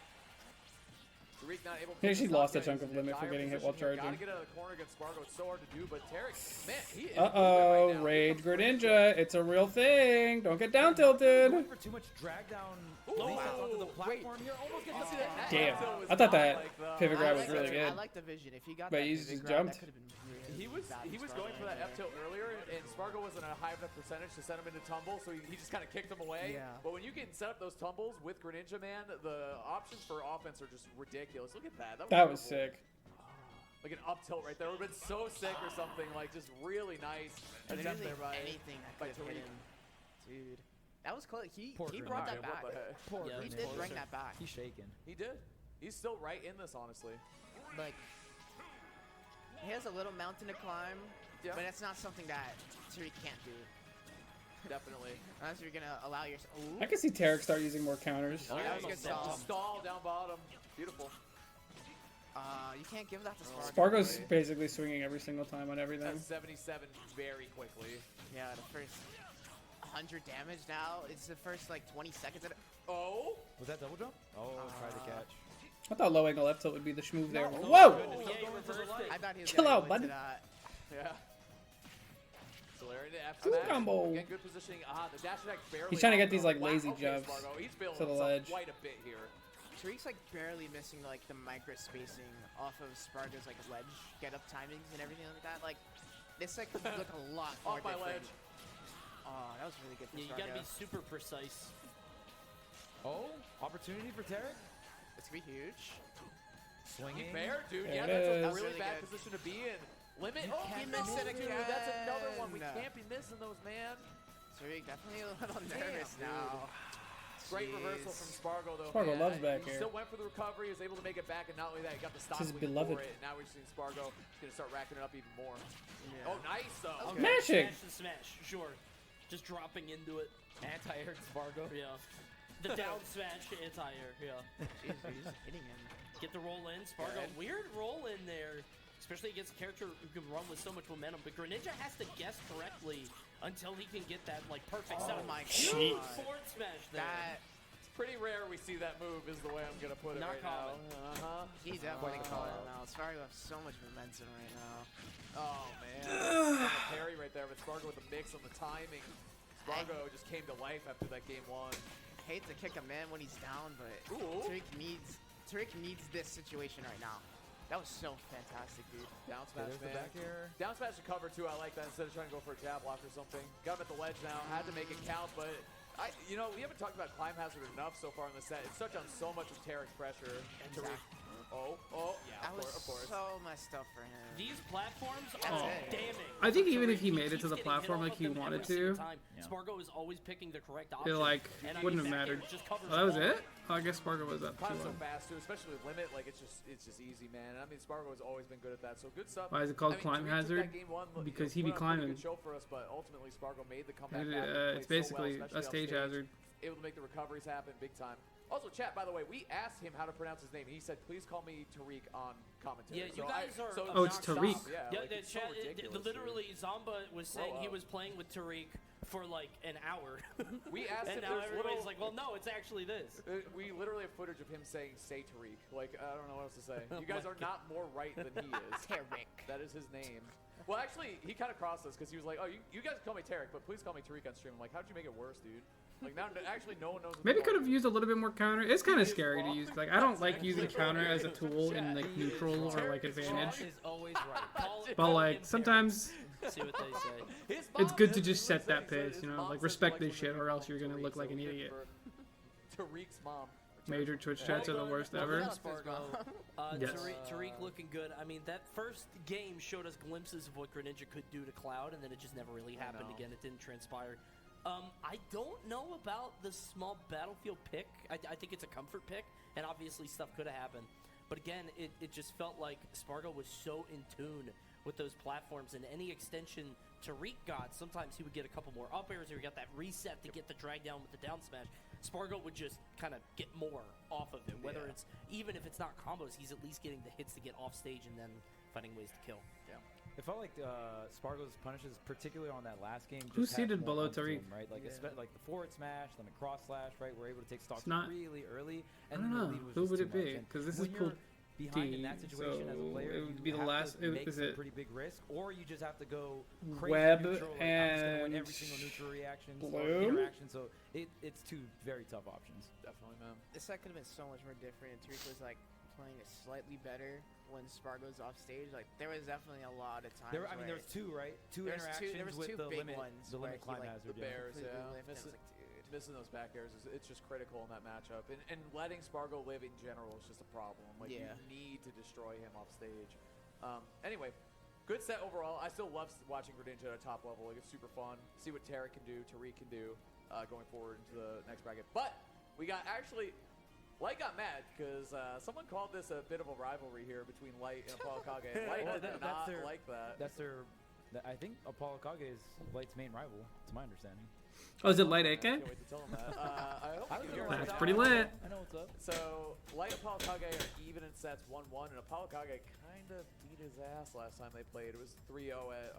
Tariq not able to He actually stop lost a it. chunk He's of in a limit for dire getting hit while position here. charging. Gotta get out of the corner against Spargo. It's so hard to do, but Tarek, man, he is Uh moving oh, right now. Rage Greninja. It's a real thing. Don't get down tilted. Going for too much drag down. Onto the platform here. Almost gets See the that? Damn. That was I thought not that like the- pivot grab was I really like good. I like the vision. If he got But that he's pivot just grab, jumped. that could have been really He was bad for going for Spargo that right F tilt earlier, and Spargo wasn't a high enough percentage to send him into tumble, so he just kind of kicked him away. Yeah. But when you can set up those tumbles with Greninja, man, the options for offense are just ridiculous. Look at that. That was beautiful. sick. Like an up tilt right there. Would have been so sick or something. Like just really nice. there. Attempt Literally there by anything that by could have hit Tariq. him. Dude. That was close. He Poor brought that Greninja, back. What the heck? Poor Yeah, He it's did closer. bring that back. He's shaking. He did. He's still right in this, honestly. Like, he has a little mountain to climb, Yeah. but it's not something that Tariq can't do. Definitely. Unless you're gonna allow yourself. I can see Tarek start using more counters. Oh, that was a good stall. Stall down bottom. Beautiful. You can't give that to Spargo. Spargo's basically swinging every single time on everything. That's 77 very quickly. Yeah, the first 100 damage now. It's the first like 20 seconds. Oh! Was that double jump? Oh, tried to catch. I thought low angle left tilt would be the schmove there. Oh, Whoa! yeah, he reversed it. I thought he was Chill gonna out, go into bud. that. Yeah. Solari to F Good smash. combo. Again, good positioning. The dash attack barely. He's trying to get off, these though. like lazy Wow, okay, jumps Spargo. He's feeling to the himself ledge. quite a bit here. Tariq's like barely missing like the micro spacing off of Spargo's like ledge get up timings and everything like that. Like this like could look a lot more Off my different. ledge. Oh, that was really good for Yeah, you Spargo. gotta be super precise. Oh, opportunity for Tarek. It's gonna be huge. Swinging. Fair, dude. There Yeah, it that's a is. really Really bad good. position to be in. Limit. You Oh, he can't missed miss it, it dude. That's another one. We again. can't be missing those, man. Tariq definitely a little Damn, nervous dude. now. Great Jeez. reversal from Spargo, though. Spargo man. loves back He air. still went for the recovery. He was able to make it back, and not only that, he got the stop his lead beloved. for it. Now we've seen Spargo. He's going to start racking it up even more. Yeah. Oh, nice, though. Okay. Mashing! Smash and smash, sure. Just dropping into it. Anti-air Spargo. Yeah. The down smash anti-air, yeah. Jeez, dude, he's hitting him. Get the roll in. Spargo, Good. weird roll in there. Especially against a character who can run with so much momentum. But Greninja has to guess correctly until he can get that like perfect setup. my Huge God. forward smash there. That It's pretty rare we see that move, is the way I'm going to put it Not right common. now. Uh-huh. he's definitely calling him out. Spargo has so much momentum right now. Oh, man. On the parry right there, but Spargo with the mix on the timing. Spargo just came to life after that game one. I hate to kick a man when he's down, but Ooh. Tariq needs this situation right now. That was so fantastic, dude. Down Okay, smash, there's the man. back air. Down smash to cover, too. I like that instead of trying to go for a jab block or something. Got him at the ledge now. Had to make it count, but we haven't talked about climb hazard enough so far in the set. It's touched on so much of Tarek's pressure. Exactly. Yeah, That was of course. so messed up for him. These platforms That's are it. damning. I think even Tariq, if he made it to keeps the getting platform hit like off he of them wanted every single to, time. Yeah. Spargo is always picking the correct option. it like and I wouldn't mean, have back air mattered. just covers Oh, that was all. it? Oh, I guess Spargo was up Climbs so 2-1. fast, too, especially with limit. Like, it's just easy, man. I mean, Spargo has always been good at that, so good stuff. Why is it called Climb Tariq took Hazard? that game one, Because put he be on a pretty climbing. good show for us, but ultimately Spargo made the comeback. It, back and it's played so well, basically especially a off stage hazard. Able to make the recoveries happen big time. Also, chat, by the way, we asked him how to pronounce his name. He said, please call me Tariq on commentary. Yeah, you So guys are. Oh, it's obnoxious. Tariq. Yeah, like, the it's so chat, ridiculous, literally, Zamba was saying he up. was playing with Tariq for like an hour. We asked and if now there's everybody's little- like, well, no, it's actually this. We literally have footage of him saying, say Tariq. Like, I don't know what else to say. You guys are not more right than he is. Tariq. That is his name. Well, actually, he kind of crossed us because he was like, oh, you guys call me Tarek, but please call me Tariq on stream. I'm like, how'd you make it worse, dude? Like, now actually no one knows what Maybe to could call have you. used a little bit more counter. It's kind of scary to use. Like, I don't like using counter as a tool in like neutral or like advantage. Is always right. But like sometimes See what they say. His it's mom good to is- just set that he said pace, his you know, mom like said respect he this likes shit when or they else call you're him gonna Tariq, look like so an good idiot. for Tariq's mom. Major Twitch chats are the worst Well ever. done, Spargo. Yes. Tariq looking good. I mean, that first game showed us glimpses of what Greninja could do to Cloud, and then it just never really happened know. again. It didn't transpire. I don't know about the small battlefield pick. I think it's a comfort pick, and obviously stuff could have happened. But again, it just felt like Spargo was so in tune with those platforms, and any extension Tariq got, sometimes he would get a couple more up airs, or he got that reset to get the drag down with the down smash. Spargo would just kind of get more off of him, whether it's, even if it's not combos, he's at least getting the hits to get off stage and then finding ways to kill. It felt like Spargo's punishes, particularly on that last game. Who's just had seated more below oomph to Tariq? them, right? Like, like the forward smash, then the cross slash, right? We're able to take stocks not- really early. I And don't then the know. lead was Who just would too it be? much. And 'Cause this is when pool you're behind in that D, situation as a so player, it would you be the have last- to make is some it pretty big risk, or you just have to go crazy Web neutral. Like, I'm just gonna win and every single neutral reaction, Bloom? interaction. So it's two very tough options. Definitely, man. This set could have been so much more different. And Tariq was like playing it slightly better when Spargo's off stage. Like there was definitely a lot of times. There, I mean, there where was two, right? Two There was two- interactions there was with two the big limit, ones the where limit he, climb like, hazard. The yeah. Bears, completely yeah. lift, and I was Missing, like, dude. missing those back airs, it's just critical in that matchup. And letting Spargo live in general is just a problem. Like, Yeah. you need to destroy him off stage. Anyway, good set overall. I still love watching Greninja at a top level. Like, it's super fun. See what Tarek can do, Tariq can do going forward into the next bracket. But we got actually... Light got mad because someone called this a bit of a rivalry here between Light and Apollo Kage. Light Well, did that's not their- like that. That's their. I think Apollo Kage is Light's main rival, to my understanding. Oh, is it light AK? Can't wait to tell him that. I hope you can hear That's us. pretty lit. I know what's up. So, Light and Apollo Kage are even in sets 1-1, and Apollo Kage kind of beat his ass last time they played. It was 3-0 at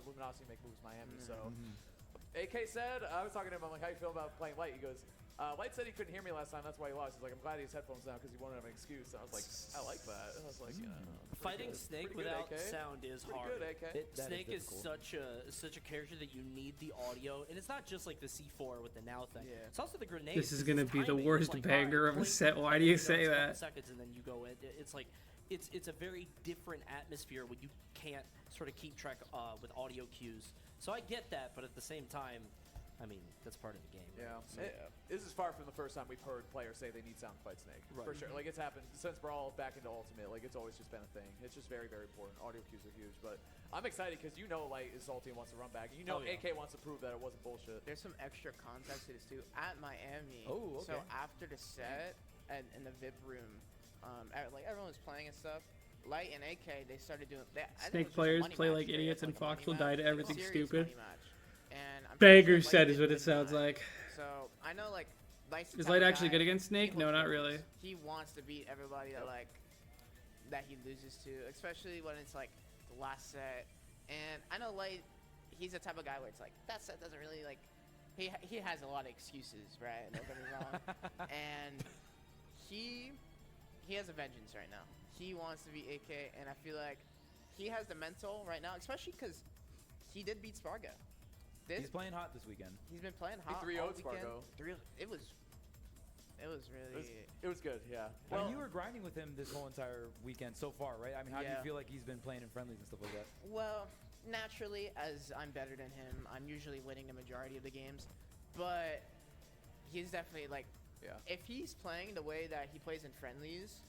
Luminosity Make Moves Miami. So, AK said, I was talking to him, I'm like, how you feel about playing Light? He goes, Light said he couldn't hear me last time, that's why he lost. He's like, I'm glad he has headphones now because he won't have an excuse. And I was like, I like that. And I was like, you know. Fighting Snake without sound is Pretty hard. good, AK. Snake is such a character that you need the audio, and it's not just like the C4 with the now thing. Yeah. It's also the grenade. This is gonna be the timing. worst It's like, banger of a blink, set. Why do you know, say it's a couple that? Seconds and then you go in. It's like it's a very different atmosphere when you can't sort of keep track with audio cues. So I get that, but at the same time, I mean, that's part of the game. Yeah. So, This is far from the first time we've heard players say they need sound to fight Snake. Right. For sure. Like, it's happened since Brawl back into Ultimate. Like, it's always just been a thing. It's just very, very important. Audio cues are huge. But I'm excited because you know Light is salty and wants to run back. You know AK wants to prove that it wasn't bullshit. There's some extra context to this too. At Miami, Oh, okay. so after the set and in the VIP room, like everyone was playing and stuff. Light and AK, they started doing. I think it was just Snake a players money play match, like right? idiots, and Like a Fox money will die to match, like a everything serious stupid. money match. And I'm pretty Banger sure set Light is what did it sounds win that. like. So I know like Light's the Is type Light of actually guy, good against Snake? he No, wants not to really. lose. He wants to beat everybody that he loses to, especially when it's like the last set. And I know Light, he's the type of guy where it's like that set doesn't really like. He has a lot of excuses, right? Don't get me wrong. And he has a vengeance right now. He wants to be AK, and I feel like he has the mental right now, especially because he did beat Spargo. He's playing hot this weekend. He's been playing He hot 3-0'd all weekend. Spargo. It was really. It was good, yeah. I mean, you were grinding with him this whole entire weekend so far, right? I mean, how do you Yeah. feel like he's been playing in friendlies and stuff like that? Well, naturally, as I'm better than him, I'm usually winning the majority of the games. But he's definitely like, if he's playing the way that he plays in friendlies,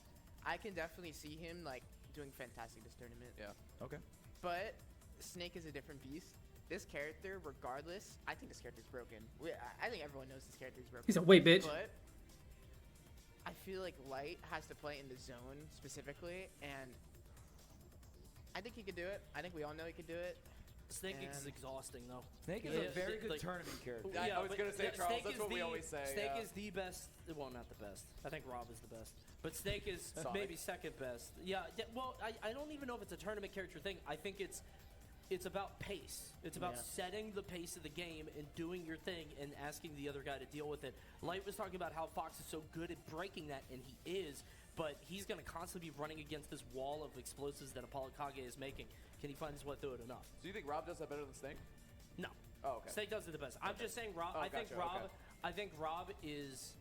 I can definitely see him like doing fantastic this tournament. Yeah. Okay. But Snake is a different beast. This character, regardless, I think this character's broken. I think everyone knows this character's broken. He's a wait, bitch. But I feel like Light has to play in the zone specifically, and I think he could do it. I think we all know he could do it. Snake is exhausting though. Snake is a very good tournament character. I was gonna say, Charles, Snake that's is what we always say. Snake is the best. Well, not the best. I think Rob is the best. But Snake is maybe second best. Yeah. Well, I don't even know if it's a tournament character thing. I think it's about pace. It's about setting the pace of the game and doing your thing and asking the other guy to deal with it. Light was talking about how Fox is so good at breaking that, and he is, but he's going to constantly be running against this wall of explosives that Apollo Kage is making. Can he find his way through it enough? So you think Rob does that better than Snake? No. Oh, okay. Snake does it the best. I'm just saying Rob. Oh, I think gotcha, Rob. okay. I think Rob is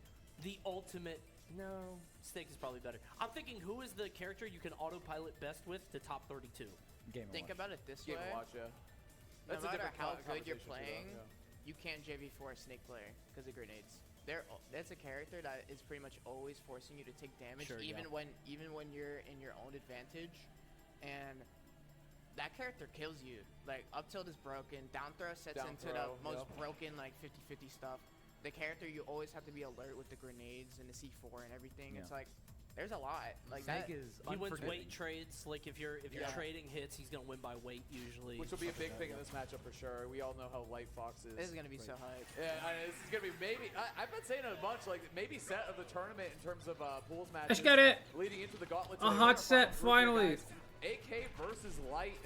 the ultimate. No, Snake is probably better. I'm thinking who is the character you can autopilot best with to top 32? Think about it this Game way. and Watch, yeah. No That's a matter different how good you're conversation too, playing, you can't JV4 a Snake player because of grenades. That's a character that is pretty much always forcing you to take damage, even when you're in your own advantage, and that character kills you. Like up tilt is broken, down throw sets into the most broken like 50-50 stuff. The character you always have to be alert with the grenades and the C4 and everything. It's like there's a lot like Snake that. is He wins unforgiving. weight trades. Like if you're trading hits, he's gonna win by weight usually. Which will be a big thing in this matchup for sure. We all know how light Fox is. This is gonna be so hype. Yeah, this is gonna be maybe. I've been saying it a bunch. Like maybe set of the tournament in terms of pools matches. Let's get it. Leading into the gauntlet. A today. hot We're gonna set, find a group finally. of guys. AK versus Light.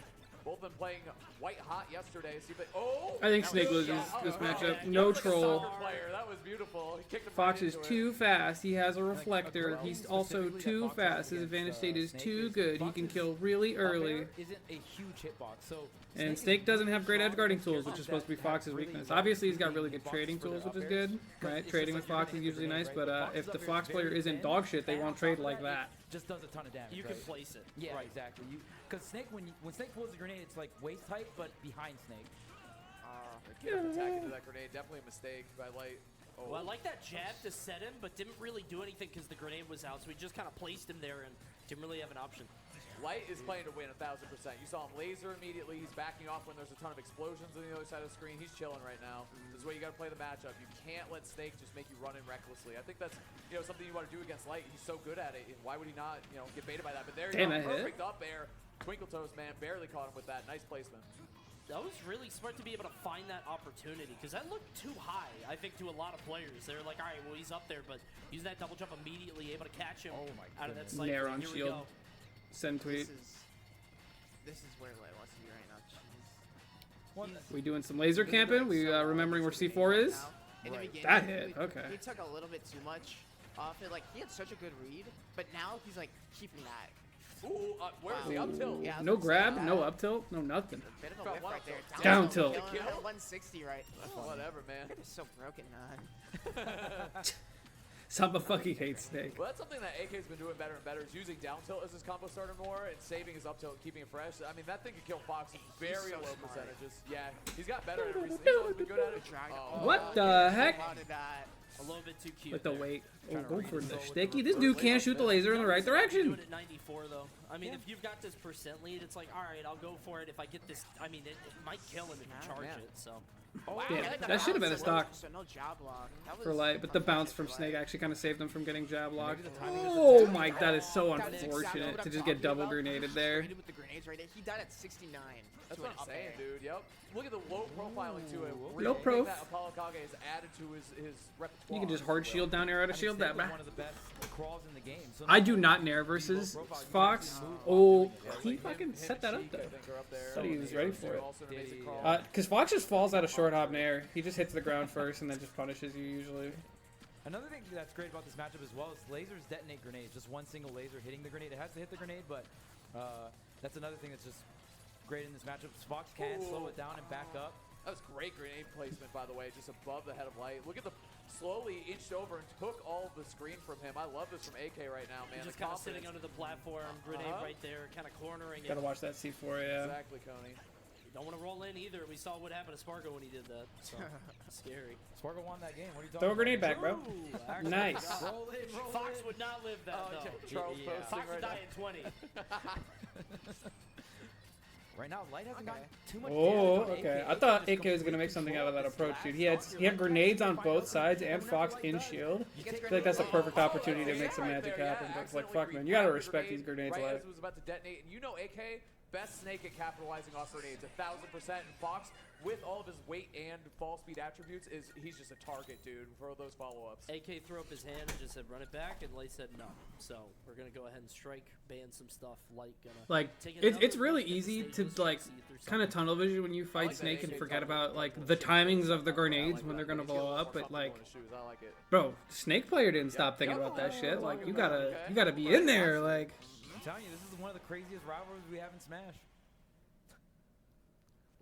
Both been playing white hot yesterday. So I think Snake loses this matchup. No troll. That was beautiful. He kicked him Fox right is into too fast. He has a reflector. He's also too fast. His advantage state is too good. He can kill really early. Isn't a huge hitbox, so And Snake doesn't have great edge guarding tools, which is supposed to be Fox's weakness. Obviously, he's got really good trading tools, which is good, right? Trading with Fox is usually nice, but if the Fox player isn't dog shit, they won't trade like that. Just does a ton of damage. You can place it. Yeah, right. exactly. Because Snake, when Snake pulls a grenade, it's like waist height, but behind Snake. Attack into that grenade. Definitely a mistake by Light. Oh. Well, I like that jab to set him, but didn't really do anything because the grenade was out. So he just kind of placed him there and didn't really have an option. Light is playing to win 1,000%. You saw him laser immediately. He's backing off when there's a ton of explosions on the other side of the screen. He's chilling right now. This is where you got to play the matchup. You can't let Snake just make you run in recklessly. I think that's something you want to do against Light. He's so good at it. And why would he not get baited by that? But there you go. Perfect up air. Twinkle Toes, man, barely caught him with that. Nice placement. really smart to be able to find that opportunity because that looked too high, I think, to a lot of players. They're like, all right, well, he's up there, but using that double jump immediately, able to catch him out of that sight. Nair on Here we shield. go. Send tweet. This is where Light wants to be right now. Jeez. We doing some laser camping? We remembering where C4 is? In the beginning, That hit, okay. He took a little bit too much off it. Like, he had such a good read, but now he's, like, keeping that. Ooh, where's the up tilt? Yeah, I was No gonna say grab, that. no up tilt, no nothing. Bit of a Got whiff one right up there. tilt. Down tilt. Killing him at 160 right. Whatever, man. It's so broken, man. Samba fucking hates Snake. Well, that's something that AK's been doing better and better is using down tilt as his combo starter more and saving his up tilt and keeping it fresh. I mean, that thing could kill Fox in very so low smart. percentages. Yeah, he's got better at it recently. He's always been good at it. What the heck? How did that? A little bit too cute. With the there. weight. Oh, go for the sticky. This dude can't shoot the laser in the right Doing direction. it at 94 though. I mean, if you've got this percent lead, it's like, all right, I'll go for it. If I get this, I mean, it might kill him if you charge it. So. Wow, Yeah, I like the that should have been a bounce, stock So no jab lock. That for was Light, but the bounce from for Snake Light. actually kind of saved him from getting jab locked. Maybe the timing was Oh just- my, that is so That's exactly unfortunate what to I'm just get talking double about. grenaded there. Traded with the grenades right there. He died at 69. That's to what an I'm up saying, air. dude. Yep. Look at the low profiling to it. Low Really prof. that Apollo Kage has added to his repertoire. You can just hard shield down air out of I mean, shield Snake that was back. one of the best crawls in the game. So I do not nair versus Fox. Oh, he fucking set that up though. Thought he was ready for it. Because Fox just falls out of short hop nair. He just hits the ground first and then just punishes you usually. Another thing that's great about this matchup as well is lasers detonate grenades. Just one single laser hitting the grenade. It has to hit the grenade, but that's another thing that's just great in this matchup. Fox can slow it down and back up. That was great grenade placement, by the way, just above the head of Light. Look at the slowly inched over and took all of the screen from him. I love this from AK right now, man. He's just The kind of sitting confidence. under the platform, grenade right there, kind of cornering it. Gotta watch that C4, yeah. Exactly, Coney. You don't want to roll in either. We saw what happened to Spargo when he did that. So scary. Spargo won that game. What are you talking Throw a about? grenade back, bro. Ooh, actually, Nice. Roll in, roll Fox in. would not live that though. Charles posting Fox would right die at 20. Right now, Light hasn't gotten too much Oh, damage on okay. AK. I thought just AK was gonna make something out of that approach, dude. He had grenades on both sides and Fox in shield. I feel like that's a perfect opportunity to make some magic happen. But it's like, fuck, man, you gotta respect these grenades, right Light. as it was about to detonate, and you know AK, best Snake at capitalizing off grenades, 1000%. And Fox, with all of his weight and fall speed attributes, he's just a target, dude, for those follow-ups. AK threw up his hand and just said, run it back, and Light said no. So we're going to go ahead and strike, ban some stuff. Light gonna Like, take it's another really look at the easy to, stages, like, see if there's kind of something. tunnel vision when you fight Snake and forget about, like, the timings of the grenades when they're gonna blow up. But, like, I like it. bro, Snake player didn't stop thinking about that shit. Like, you gotta be in there, like. I'm telling you, this is one of the craziest rivalries we have in Smash.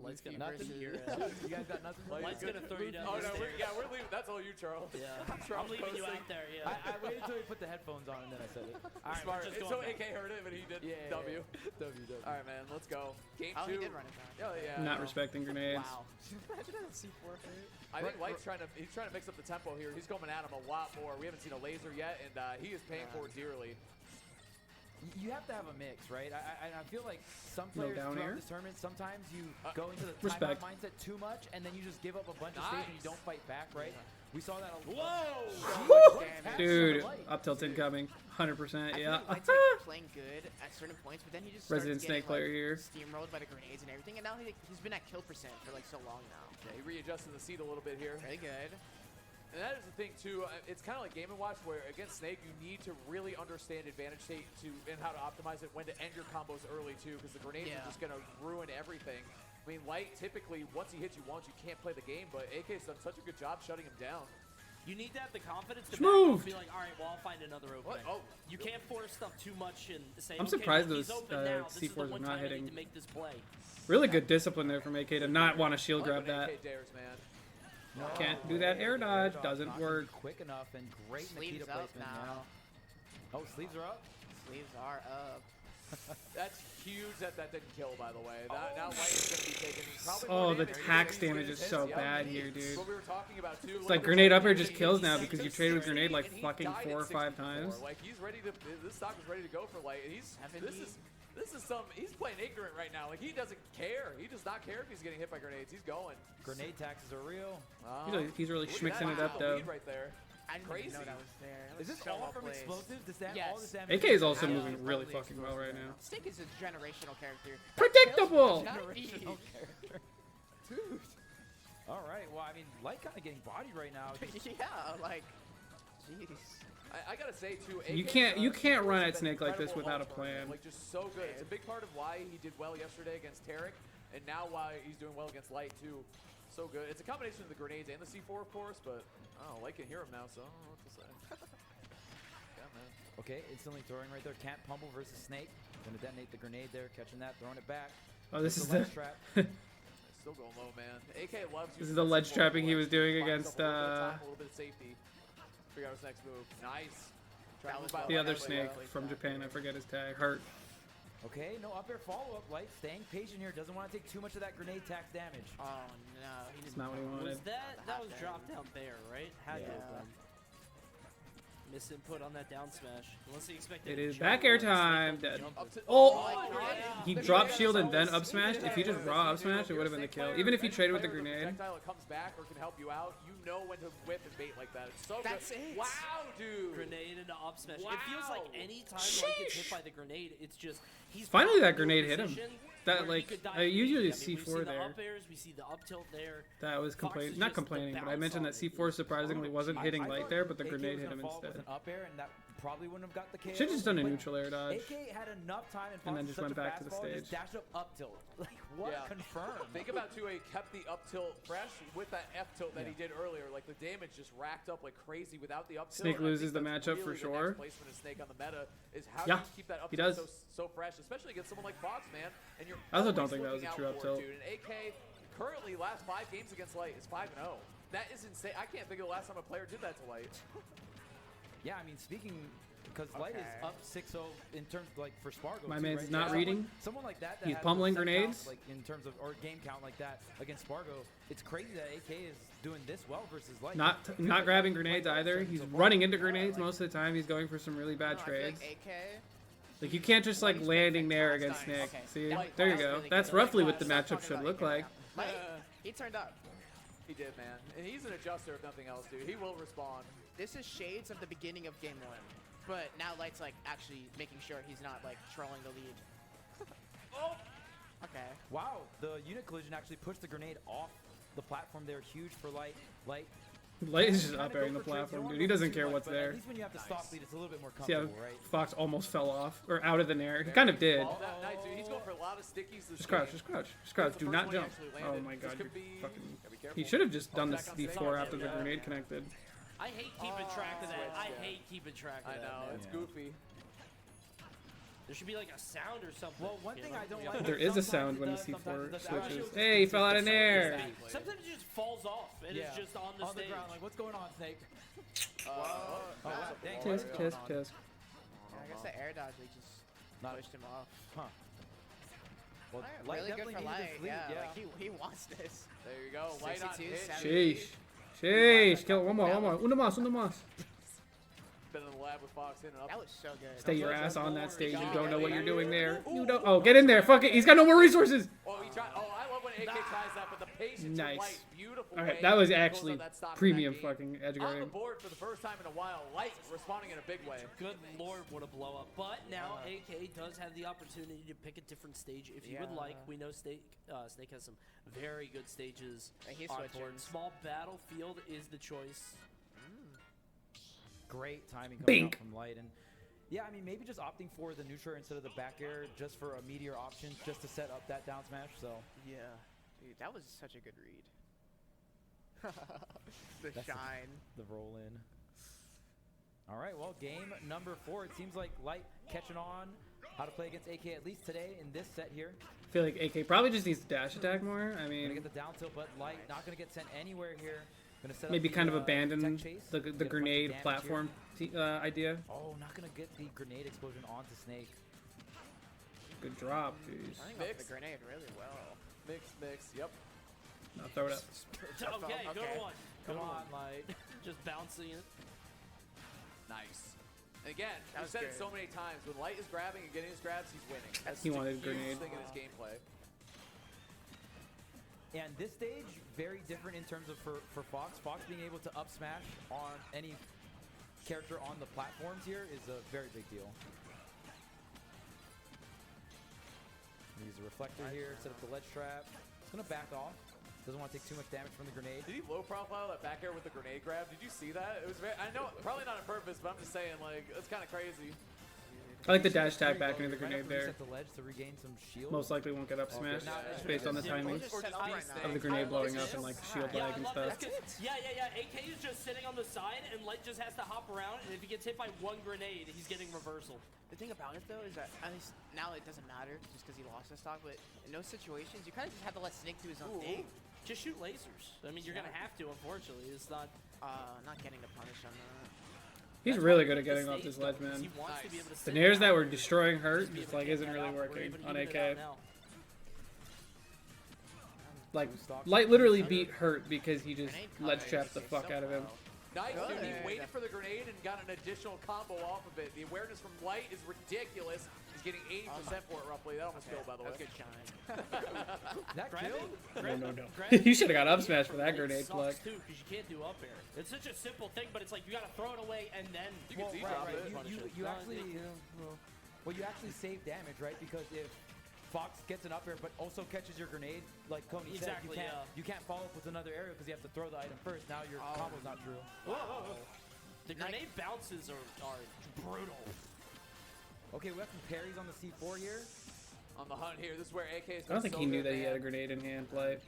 Light's got Nothing. nothing here. You guys got nothing? Light's going to throw you down. Oh, the no, stairs. we're leaving. That's all you, Charles. Yeah, Charles I'm leaving you posting. out there. Yeah. I waited until he put the headphones on and then I said it. All right, Smart. we're just So going back. AK heard it, but he did Yeah, W. W. All right, man, let's go. Game Oh, 2. he did run it back. Oh, yeah. Not respecting grenades. Wow. Imagine that C4 hurt. I think Light's trying to mix up the tempo here. He's coming at him a lot more. We haven't seen a laser yet, and he is paying for it dearly. You have to have a mix, right? I feel like some No players down throughout air? this tournament, sometimes you go into the Respect. timeout mindset too much, and then you just give up a bunch of stage and you don't fight back, right? We saw that a Whoa! Dude, up tilt incoming. 100%, I yeah. feel like Light's like playing good at certain points, but then he just starts Resident getting, Snake player like, here. steamrolled by the grenades and everything, and now he's been at kill percent for like so long now. Yeah, he readjusted the seat a little bit here. Very good. And that is the thing too. It's kind of like Game & Watch, where against Snake, you need to really understand advantage state and how to optimize it, when to end your combos early too, because the grenades are just gonna ruin everything. I mean, Light typically, once he hits you once, you can't play the game, but AK's done such a good job shutting him down. You need to have the confidence to Smooth. back up and be like, all right, well, I'll find another opening. Oh, you can't force stuff too much and say, I'm okay, surprised well, he's those, open now. This is C4s the are one not time I hitting. need to make this play. Really good discipline there from AK to not want to shield grab When that. AK dares, man. Can't do that air dodge. Doesn't Not work. quick enough and great Sleeves Nikita up placement. now. Yeah. Oh, sleeves are up. Sleeves are up. That's huge that didn't kill, by the way. Now Light is going to be taking probably Oh, more the damage. tax He's damage getting is hits, so yeah. bad here, dude. That's what we were talking about too. It's like grenade up air just kills now because you traded with grenade like fucking 4 or 5 times. Like he's ready to. This stock is ready to go for Light. This is some. He's playing ignorant right now. Like he doesn't care. He does not care if he's getting hit by grenades. He's going. Grenade taxes are real. He's really Look at schmixing that. it up The though. lead right there. I didn't Crazy. even know that was there. That Is was this so all well from played. explosives? Does that Yes. all this damage? AK is also Yeah. moving really Totally fucking well right now. Snake is a generational character. Predictable! Not Generational me. character. Dude. All right. Well, I mean, Light kind of getting bodied right now. Yeah, like, jeez. I gotta say too, You AK, can't run at has been Snake like this incredible without a long term, plan. Like just so good. It's a big part of why he did well yesterday against Tarek, and now why he's doing well against Light too. So good. It's a combination of the grenades and the C4, of course, but Light can hear him now, so I don't know what to say. Yeah, man. Okay, instantly throwing right there. Can't pummel versus Snake. Gonna detonate the grenade there, catching that, throwing it back. Oh, this is ledge the trap. Still going low, man. AK loves This is using the ledge C4 trapping he ledge was to doing buy against himself a little bit of time, a little bit of safety. Figure out his next move. Nice. Trying to move by the Light other really Snake well. from Japan. I forget his tag. Hurt. Okay, no up air follow-up. Light staying patient here. Doesn't want to take too much of that grenade tax damage. Oh no, he It's didn't. not what he wanted. Was that was drop down bear, right? Had to have Yeah. been. Misinput on that down smash. Unless he expected It to is jump back air or Snake time. don't Dead. jump Up it. to, Oh! God. He The drop grenade shield and is then always- up smash. If you just Yeah. raw up smash, it would have been the kill. Even if he traded with the Any player grenade. projectile that comes back or can help you out, you know when to whip and bait like that. It's so That's good. it. Wow, dude. Grenade into up smash. It feels like Wow. any time Light gets hit by the grenade, it's just he's Finally got that grenade hit him. position That, where he like, could dive I usually immediately. see I mean, C4 we see there. the up airs, we see the up tilt there. That was Fox is not just the complaining, but I bounce mentioned on that it C4 is surprisingly wasn't brutal. hitting I Light thought there, but the AK grenade was hit gonna him fall with instead. an up air, and that probably wouldn't have got the KO. Should have just done a but neutral air dodge. AK had enough time and, And then Fox just such went a back to the fastball and stage. just dashed up tilt. Like what? Yeah. Confirmed. Think about too, he kept the up tilt fresh with that F tilt that he Yeah. did earlier. Like the damage just racked up like crazy without the up tilt. Snake and I think loses the that's matchup for really the sure. next placement of Snake on the meta is how Yeah, do you keep that up he tilt does. so fresh, especially against someone like Fox, man. And you're I also don't always think that was looking a out true up for it, tilt. dude. And AK currently last 5 games against Light is 5-0. That is insane. I can't think of the last time a player did that to Light. Yeah, I mean, speaking, because Light is up 6-0 in terms of, like, for Spargo. My too, man's right? not Someone- reading. Someone like that. He's has a pummeling set grenades. Count, like, in terms of, or game count like that against Spargo. It's crazy that AK is doing this well versus Light. Not grabbing grenades either. He's running into grenades most of the time. He's going for some really bad I feel trades. like AK. Like you can't just like landing there against Snake. Okay. See, That there you was go. really That's good. roughly what the Stop matchup talking should about look AK like. now. Light, he turned up. He did, man. And he's an adjuster if nothing else, dude. He will respond. This is shades of the beginning of game 1. But now Light's like actually making sure he's not like trolling the lead. Oh! Okay. Wow, the unit collision actually pushed the grenade off the platform there. Huge for Light. Light. Light is just Kinda up go airing the for trades. You platform, don't dude. wanna He go doesn't too care much, what's but there. At least when you have to stop lead, it's a little bit more See how comfortable, right? Fox almost fell off or out of the air. He kind of did. All that night, dude. He's going for a lot of stickies this Just crouch, game. just crouch, just crouch. That's Do the not first one jump. he actually Oh landed. my This god, could you're be- fucking. gotta be careful. He should have just done this Back on Snake. before after the Yeah. grenade connected. I hate keeping track of that. switch, I yeah. hate keeping track of I that. know, man. it's goofy. There should be like a sound or something. Well, one you thing know? I don't Yeah. like. There is a sometimes sound it when the does, sometimes C4 it doesn't. switches. Actually, Hey, he fell out in there. Exactly. Sometimes it just falls off and it's just on the stage. ground. Like, what's going on, Snake? Oh, wow. Dang, Tisk, what's going tisk, on? tisk. I guess the air dodge like just Not- pushed him off. Huh. Well, Alright, Light really good definitely for needed Light. this lead, Yeah, like he wants this. There you go. Light on 62, hit. 70. Sheesh. Sheesh. Kill one more, one more. Uno más, uno más. Been in the lab with Fox in and up. That was so good. Stay your ass on that stage. You God. don't know what you're doing there. You don't. Oh, get in there. Fuck it. He's got no more resources. Oh, he tried. Oh, I love when AK tries that, but the patience Nice. from Light, beautiful. All way right, that was he pulls actually out that stop in premium that game. fucking edge On the guarding. board for the first time in a while. Light responding in a big way. Good lord, what a blow up. But now AK does have the opportunity to pick a different stage if he would Yeah. like. We know Snake has some very good stages And he's on switching. board. Small battlefield is the choice. Great timing coming Bink. out from Light. And yeah, I mean, maybe just opting for the neutral instead of the back air just for a meteor option just to set up that down smash. So Yeah. Dude, that was such a good read. the That's shine. the roll in. All right, well, game number 4. It seems like Light catching on how to play against AK at least today in this set here. I feel like AK probably just needs to dash attack more. I Gonna mean, get the down tilt, but Light not gonna get sent anywhere here. Gonna set maybe up kind the, of abandon tech chase, the get a bunch of grenade damage platform idea. here. Oh, not gonna get the grenade explosion onto Snake. Good drop, jeez. I think Mix. off the grenade really well. Mix, mix. Yep. No, throw it up. Okay, good Okay. one. Come Good on, one. Light. Just bouncing it. Nice. And again, That I've was said it good. so many times. When Light is grabbing and getting his grabs, he's winning. That's He just wanted a huge grenade. thing in his gameplay. And this stage, very different in terms of for Fox. Fox being able to up smash on any character on the platforms here is a very big deal. Use a reflector here, set up the ledge trap. It's gonna back off. Doesn't want to take too much damage from the grenade. Did he low profile that back air with the grenade grab? Did you see that? It was very, I know, probably not on purpose, but I'm just saying, like, it's kind of crazy. I like the dash tag back into the grenade there. Set the ledge to regain some shield. Most likely won't get up smash, just based on the timing of the grenade blowing up and like shield lag and stuff. Yeah. AK is just sitting on the side, and Light just has to hop around, and if he gets hit by one grenade, he's getting reversal. The thing about it though is that at least now it doesn't matter just because he lost his stock, but in those situations, you kind of just have to let Snake do his own thing. Just shoot lasers. I mean, you're gonna have to. Unfortunately, it's not getting the punish on that. He's really good at getting off this ledge, man. The nairs that were destroying hurt just like isn't really working on AK. Like, Light literally beat Hurt because he just ledge trapped the fuck out of him. Nice, dude. He waited for the grenade and got an additional combo off of it. The awareness from Light is ridiculous. He's getting 80% for it roughly. That almost killed, by the way. That's good shine. That killed? No. You should have got up smash for that grenade plug. Too, because you can't do up air. It's such a simple thing, but it's like you gotta throw it away and then you can drop it. You actually, well, you actually save damage, right? Because if Fox gets an up air, but also catches your grenade, like Coney said, you can't follow up with another area because you have to throw the item first. Now your combo's not true. Whoa. The grenade bounces are brutal. Okay, we have some parries on the C4 here. On the hunt here, this is where AK is. I don't think he knew that he had a grenade in hand, Light.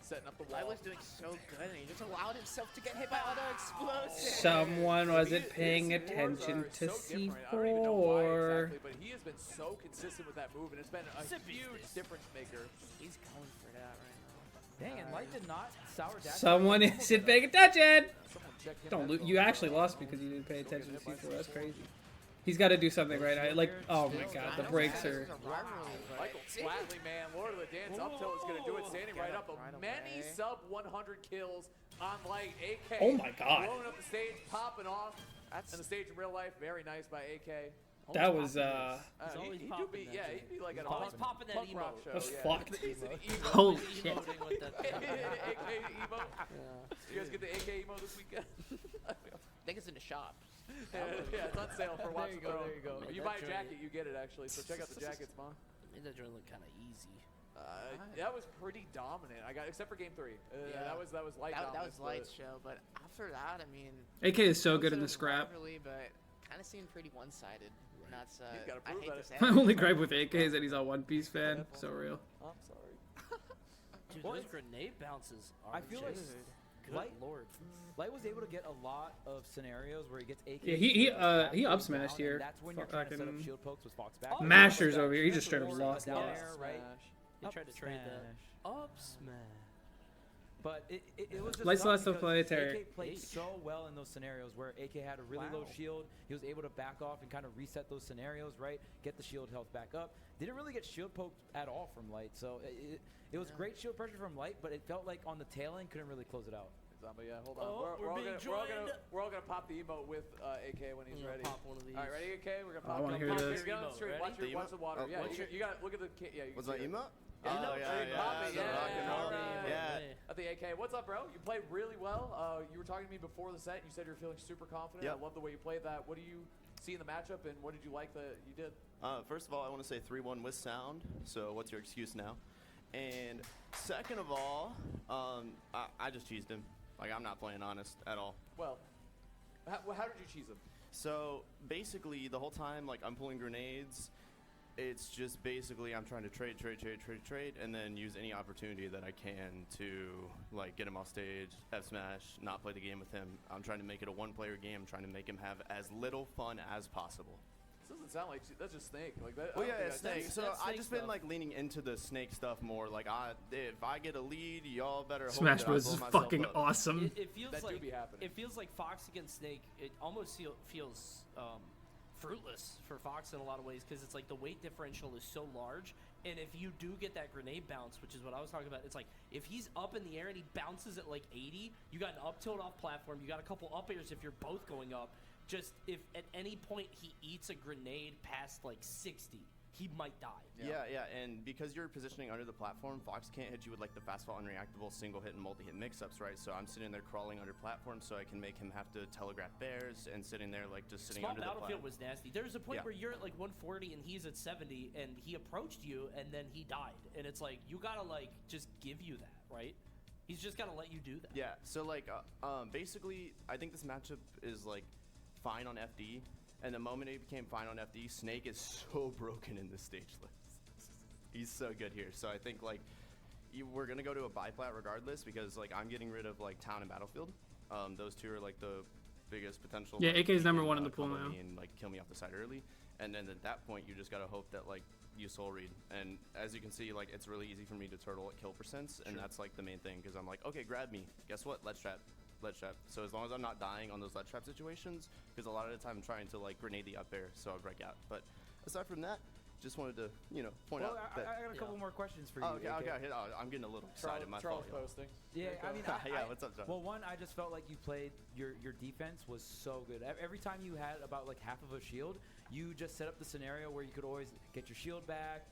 Setting up the wall. Light was doing so good, and he just allowed himself to get hit by auto explosives. Someone wasn't paying attention to C4. I don't even know why exactly, but he has been so consistent with that move, and it's been a huge difference maker. He's going for that right now. Dang, and Light did not sour dash. Someone isn't paying attention. Don't lose. You actually lost because you didn't pay attention to C4. That's crazy. He's got to do something right. Oh my god, the breaks are. Michael Flatley, man, Lord of the Dance up tilt is going to do it, standing right up. Many sub 100 kills on Light. AK. Oh my god. Blowing up the stage, popping off. And the stage in real life, very nice by AK. That was he'd be like at a always popping that punk rock show. That's yeah. fucked. Emo. Holy shit. AK emo. You guys get the AK emo this weekend? I think it's in the shop. Yeah, it's on sale for Watch. There you go. If you buy a jacket, you get it actually. So check out the jackets, man. Made that joint look kind of easy. That was pretty dominant. Except for game 3. That was Light. That was Light's show, but after that, I mean. AK is so good in the scrap. But kind of seemed pretty one-sided. That's He's got to prove that. My only gripe with AK is that he's a One Piece fan. So real. I'm sorry. Dude, those grenade bounces are I feel like good lord. Light was able to get a lot of scenarios where he gets AK. Yeah, he up smashed here. That's when you're trying to set up shield pokes with Fox back. Mashers over here. He just straight up lost. Down there, right? He tried to trade that. Up smash. But it was just Light's tough last of because planetary. AK played so well in those scenarios where AK had a really low shield. He was able to back off and kind of reset those scenarios, right? Get the shield health back up. Didn't really get shield poked at all from Light. So it was great shield pressure from Light, but it felt like on the tail end couldn't really close it out. But yeah, hold on. We're all gonna pop the emote with AK when he's ready. Pop one of these. All right, ready, AK? We're gonna pop. I wanna hear this. Get on the street. Watch the water. Yeah, you got look at the. Yeah, was that emote? Oh Yeah. At the AK. What's up, bro? You played really well. You were talking to me before the set. And you said you're feeling super confident. Yep. I love the way you played that. What do you see in the matchup, and what did you like that you did? First of all, I want to say 3-1 with sound. So what's your excuse now? And second of all, I just cheesed him. Like, I'm not playing honest at all. Well, how did you cheese him? So basically, the whole time, like, I'm pulling grenades. It's just basically I'm trying to trade, and then use any opportunity that I can to, like, get him off stage, F smash, not play the game with him. I'm trying to make it a one-player game. I'm trying to make him have as little fun as possible. This doesn't sound like that's just Snake. Like that. Well, yeah, it's Snake. So I just been like leaning into the Snake stuff more. Like, if I get a lead, y'all better. Smash Bros is fucking awesome. It feels that like do be happening. It feels like Fox against Snake. It almost feels fruitless for Fox in a lot of ways because it's like the weight differential is so large, and if you do get that grenade bounce, which is what I was talking about, it's like if he's up in the air and he bounces at like 80, you got an up tilt off platform, you got a couple up airs if you're both going up. Just if at any point he eats a grenade past like 60, he might die. Yeah, and because you're positioning under the platform, Fox can't hit you with like the fast fall unreactable single hit and multi-hit mix-ups, right? So I'm sitting there crawling under platform so I can make him have to telegraph bears and sitting there like just sitting under the platform. Small battlefield was nasty. There was a point where you're at like 140 and he's at 70 and he approached you and then he died. And it's like, you gotta like just give you that, right? He's just got to let you do that. Yeah, so like, basically, I think this matchup is like fine on FD, and the moment it became fine on FD, Snake is so broken in this stage list. He's so good here. So I think like we're gonna go to a biplat regardless because like I'm getting rid of like Town and Battlefield. Those two are like the biggest potential. Yeah, like, AK is number can, one in the pool combo now. me and like kill me off the side early, and then at that point you just gotta hope that like you soul read. And as you can see, like it's really easy for me to turtle at kill percents, and that's like the main thing because I'm like, okay, grab me. Guess what? Ledge trap. Ledge trap. So as long as I'm not dying on those ledge trap situations, because a lot of the time I'm trying to like grenade the up air, so I'll break out. But aside from that, just wanted to point out that. I got a couple more questions for you. Oh, okay. I'm getting a little excited. My fault. Charles posting. Yeah, I mean, yeah. What's up, John? Well, one, I just felt like you played your defense was so good. Every time you had about like half of a shield, you just set up the scenario where you could always get your shield back.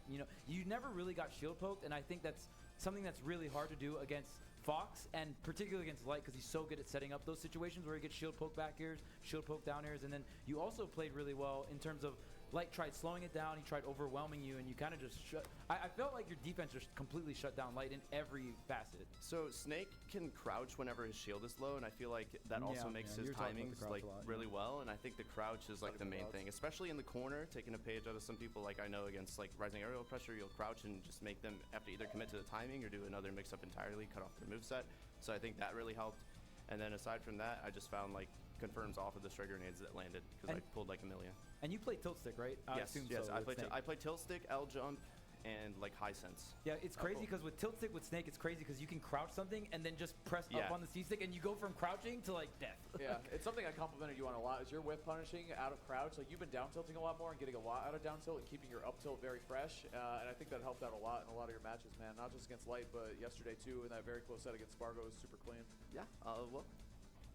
You never really got shield poked, and I think that's something that's really hard to do against Fox, and particularly against Light, because he's so good at setting up those situations where he gets shield poke back airs, shield poke down airs, and then you also played really well in terms of Light tried slowing it down, he tried overwhelming you, and you kind of just shut. I felt like your defense just completely shut down Light in every facet. So Snake can crouch whenever his shield is low, and I feel like that also makes his timings like really well. And I think the crouch is like the main thing, especially in the corner. Taking a page out of some people, like I know against like rising aerial pressure, you'll crouch and just make them have to either commit to the timing or do another mix up entirely, cut off their moveset. So I think that really helped. And then aside from that, I just found like confirms off of the stray grenades that landed because I pulled like a million. And you play tilt stick, right? Yes. So I play tilt stick, L jump, and like high sense. Yeah, it's crazy because with tilt stick with Snake, it's crazy because you can crouch something and then just press up on the C stick, and you go from crouching to like death. Yeah, it's something I complimented you on a lot. Is your whip punishing out of crouch? Like you've been down tilting a lot more and getting a lot out of down tilt and keeping your up tilt very fresh. And I think that helped out a lot in a lot of your matches, man. Not just against Light, but yesterday too in that very close set against Spargo was super clean. Yeah. Well.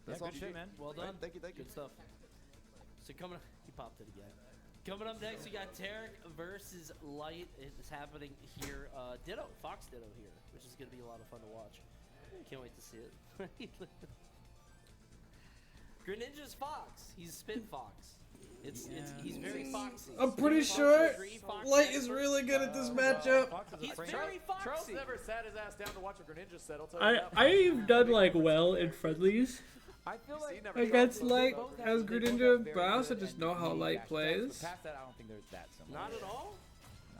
That's all good shit, man. Well done. Thank you. Good stuff. So he popped it again. Coming up next, we got Tarek versus Light. It's happening here. Fox Ditto here, which is going to be a lot of fun to watch. Can't wait to see it. Greninja's Fox. He's Spin Fox. He's very foxy. I'm pretty sure Light is really good at this matchup. He's very foxy. Charles never sat his ass down to watch a Greninja set. I'll tell you that. I've done like well in friendlies I feel like against Light as Greninja, but I also just know how Light plays. Past that, I don't think they're that similar. Not at all?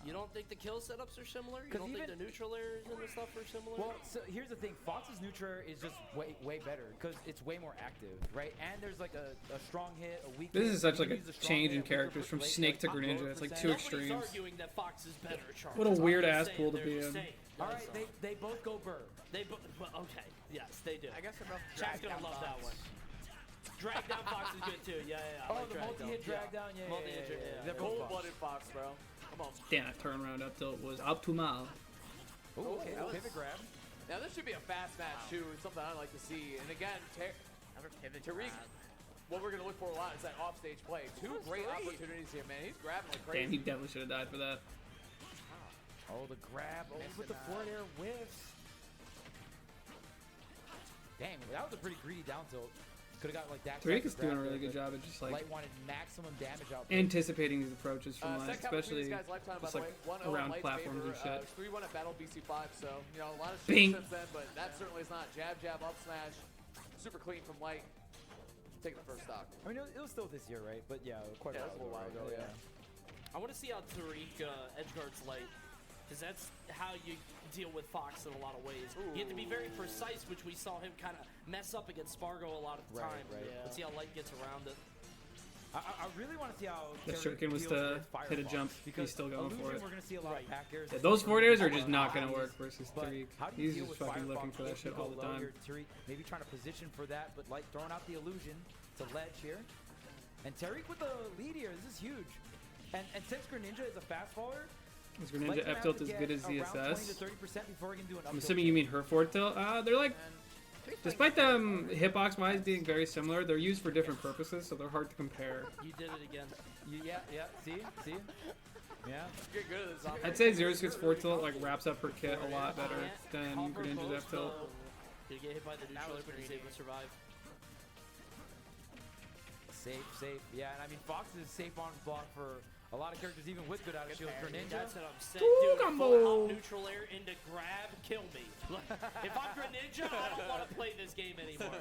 You don't think the kill setups are similar? You don't think the neutral areas and the stuff are similar? Well, so here's the thing. Fox's neutral is just way better because it's way more active, right? And there's like a strong hit, a weak hit. This is such like a change in characters from Snake to Greninja. It's like two extremes. Nobody's arguing that Fox is better, Charles. What a weird ass pool to be in. All right, they both go burr. Okay, yes, they do. I guess they're both Chat's gonna love that one. Drag down Fox is good too. Yeah. Oh, the multi-hit drag down. Yeah. They're cold-blooded Fox, bro. Come on. Damn, that turnaround up tilt was optimal. Oh, okay. Pivot grab. Now this should be a fast match too. It's something I like to see. And again, Tariq, what we're gonna look for a lot is that offstage play. Two great opportunities here, man. He's grabbing like crazy. Damn, he definitely should have died for that. Oh, the grab. Oh, with the forward air whiffs. Dang, that was a pretty greedy down tilt. Could have got like that. Tariq is doing a really good job at just like Light wanted maximum damage out. Anticipating these approaches from Light, especially just like around platforms and shit. 3-1 at Battle BC5, so a lot of Bing. shit since then, but that certainly is not jab, up smash. Super clean from Light. Taking the first stock. I mean, it was still this year, right? But yeah, quite a while ago. Yeah. I want to see how Tariq edgeguards Light, because that's how you deal with Fox in a lot of ways. You have to be very precise, which we saw him kind of mess up against Spargo a lot of the time. Right. Let's see how Light gets around it. I really want to see how The shuriken was to hit a jump. He's still going for it. We're gonna see a lot of back airs. Yeah, those forward airs are just not going to work versus Tariq. He's just fucking looking for that shit all the time. Tariq maybe trying to position for that, but Light throwing out the illusion. It's a ledge here. And Tariq with the lead here. This is huge. And since Greninja is a fast faller, is Greninja F tilt as good as ZSS? before he can do an I'm assuming you mean her forward tilt. They're like, despite them hitbox wise being very similar, they're used for different purposes, so they're hard to compare. You did it again. Yeah. See. Yeah. Get good at this. I'd say 06 forward tilt like wraps up her kit a lot better than Greninja's F tilt. Did he get hit by the neutral, but he's able to survive. Safe. Yeah, and I mean Fox is safe on block for A lot of characters, even with good out of shield, Greninja. That's what I'm saying, Ooh, dude. combo. Full up neutral air into grab, kill me. If I'm Greninja, I don't want to play this game anymore.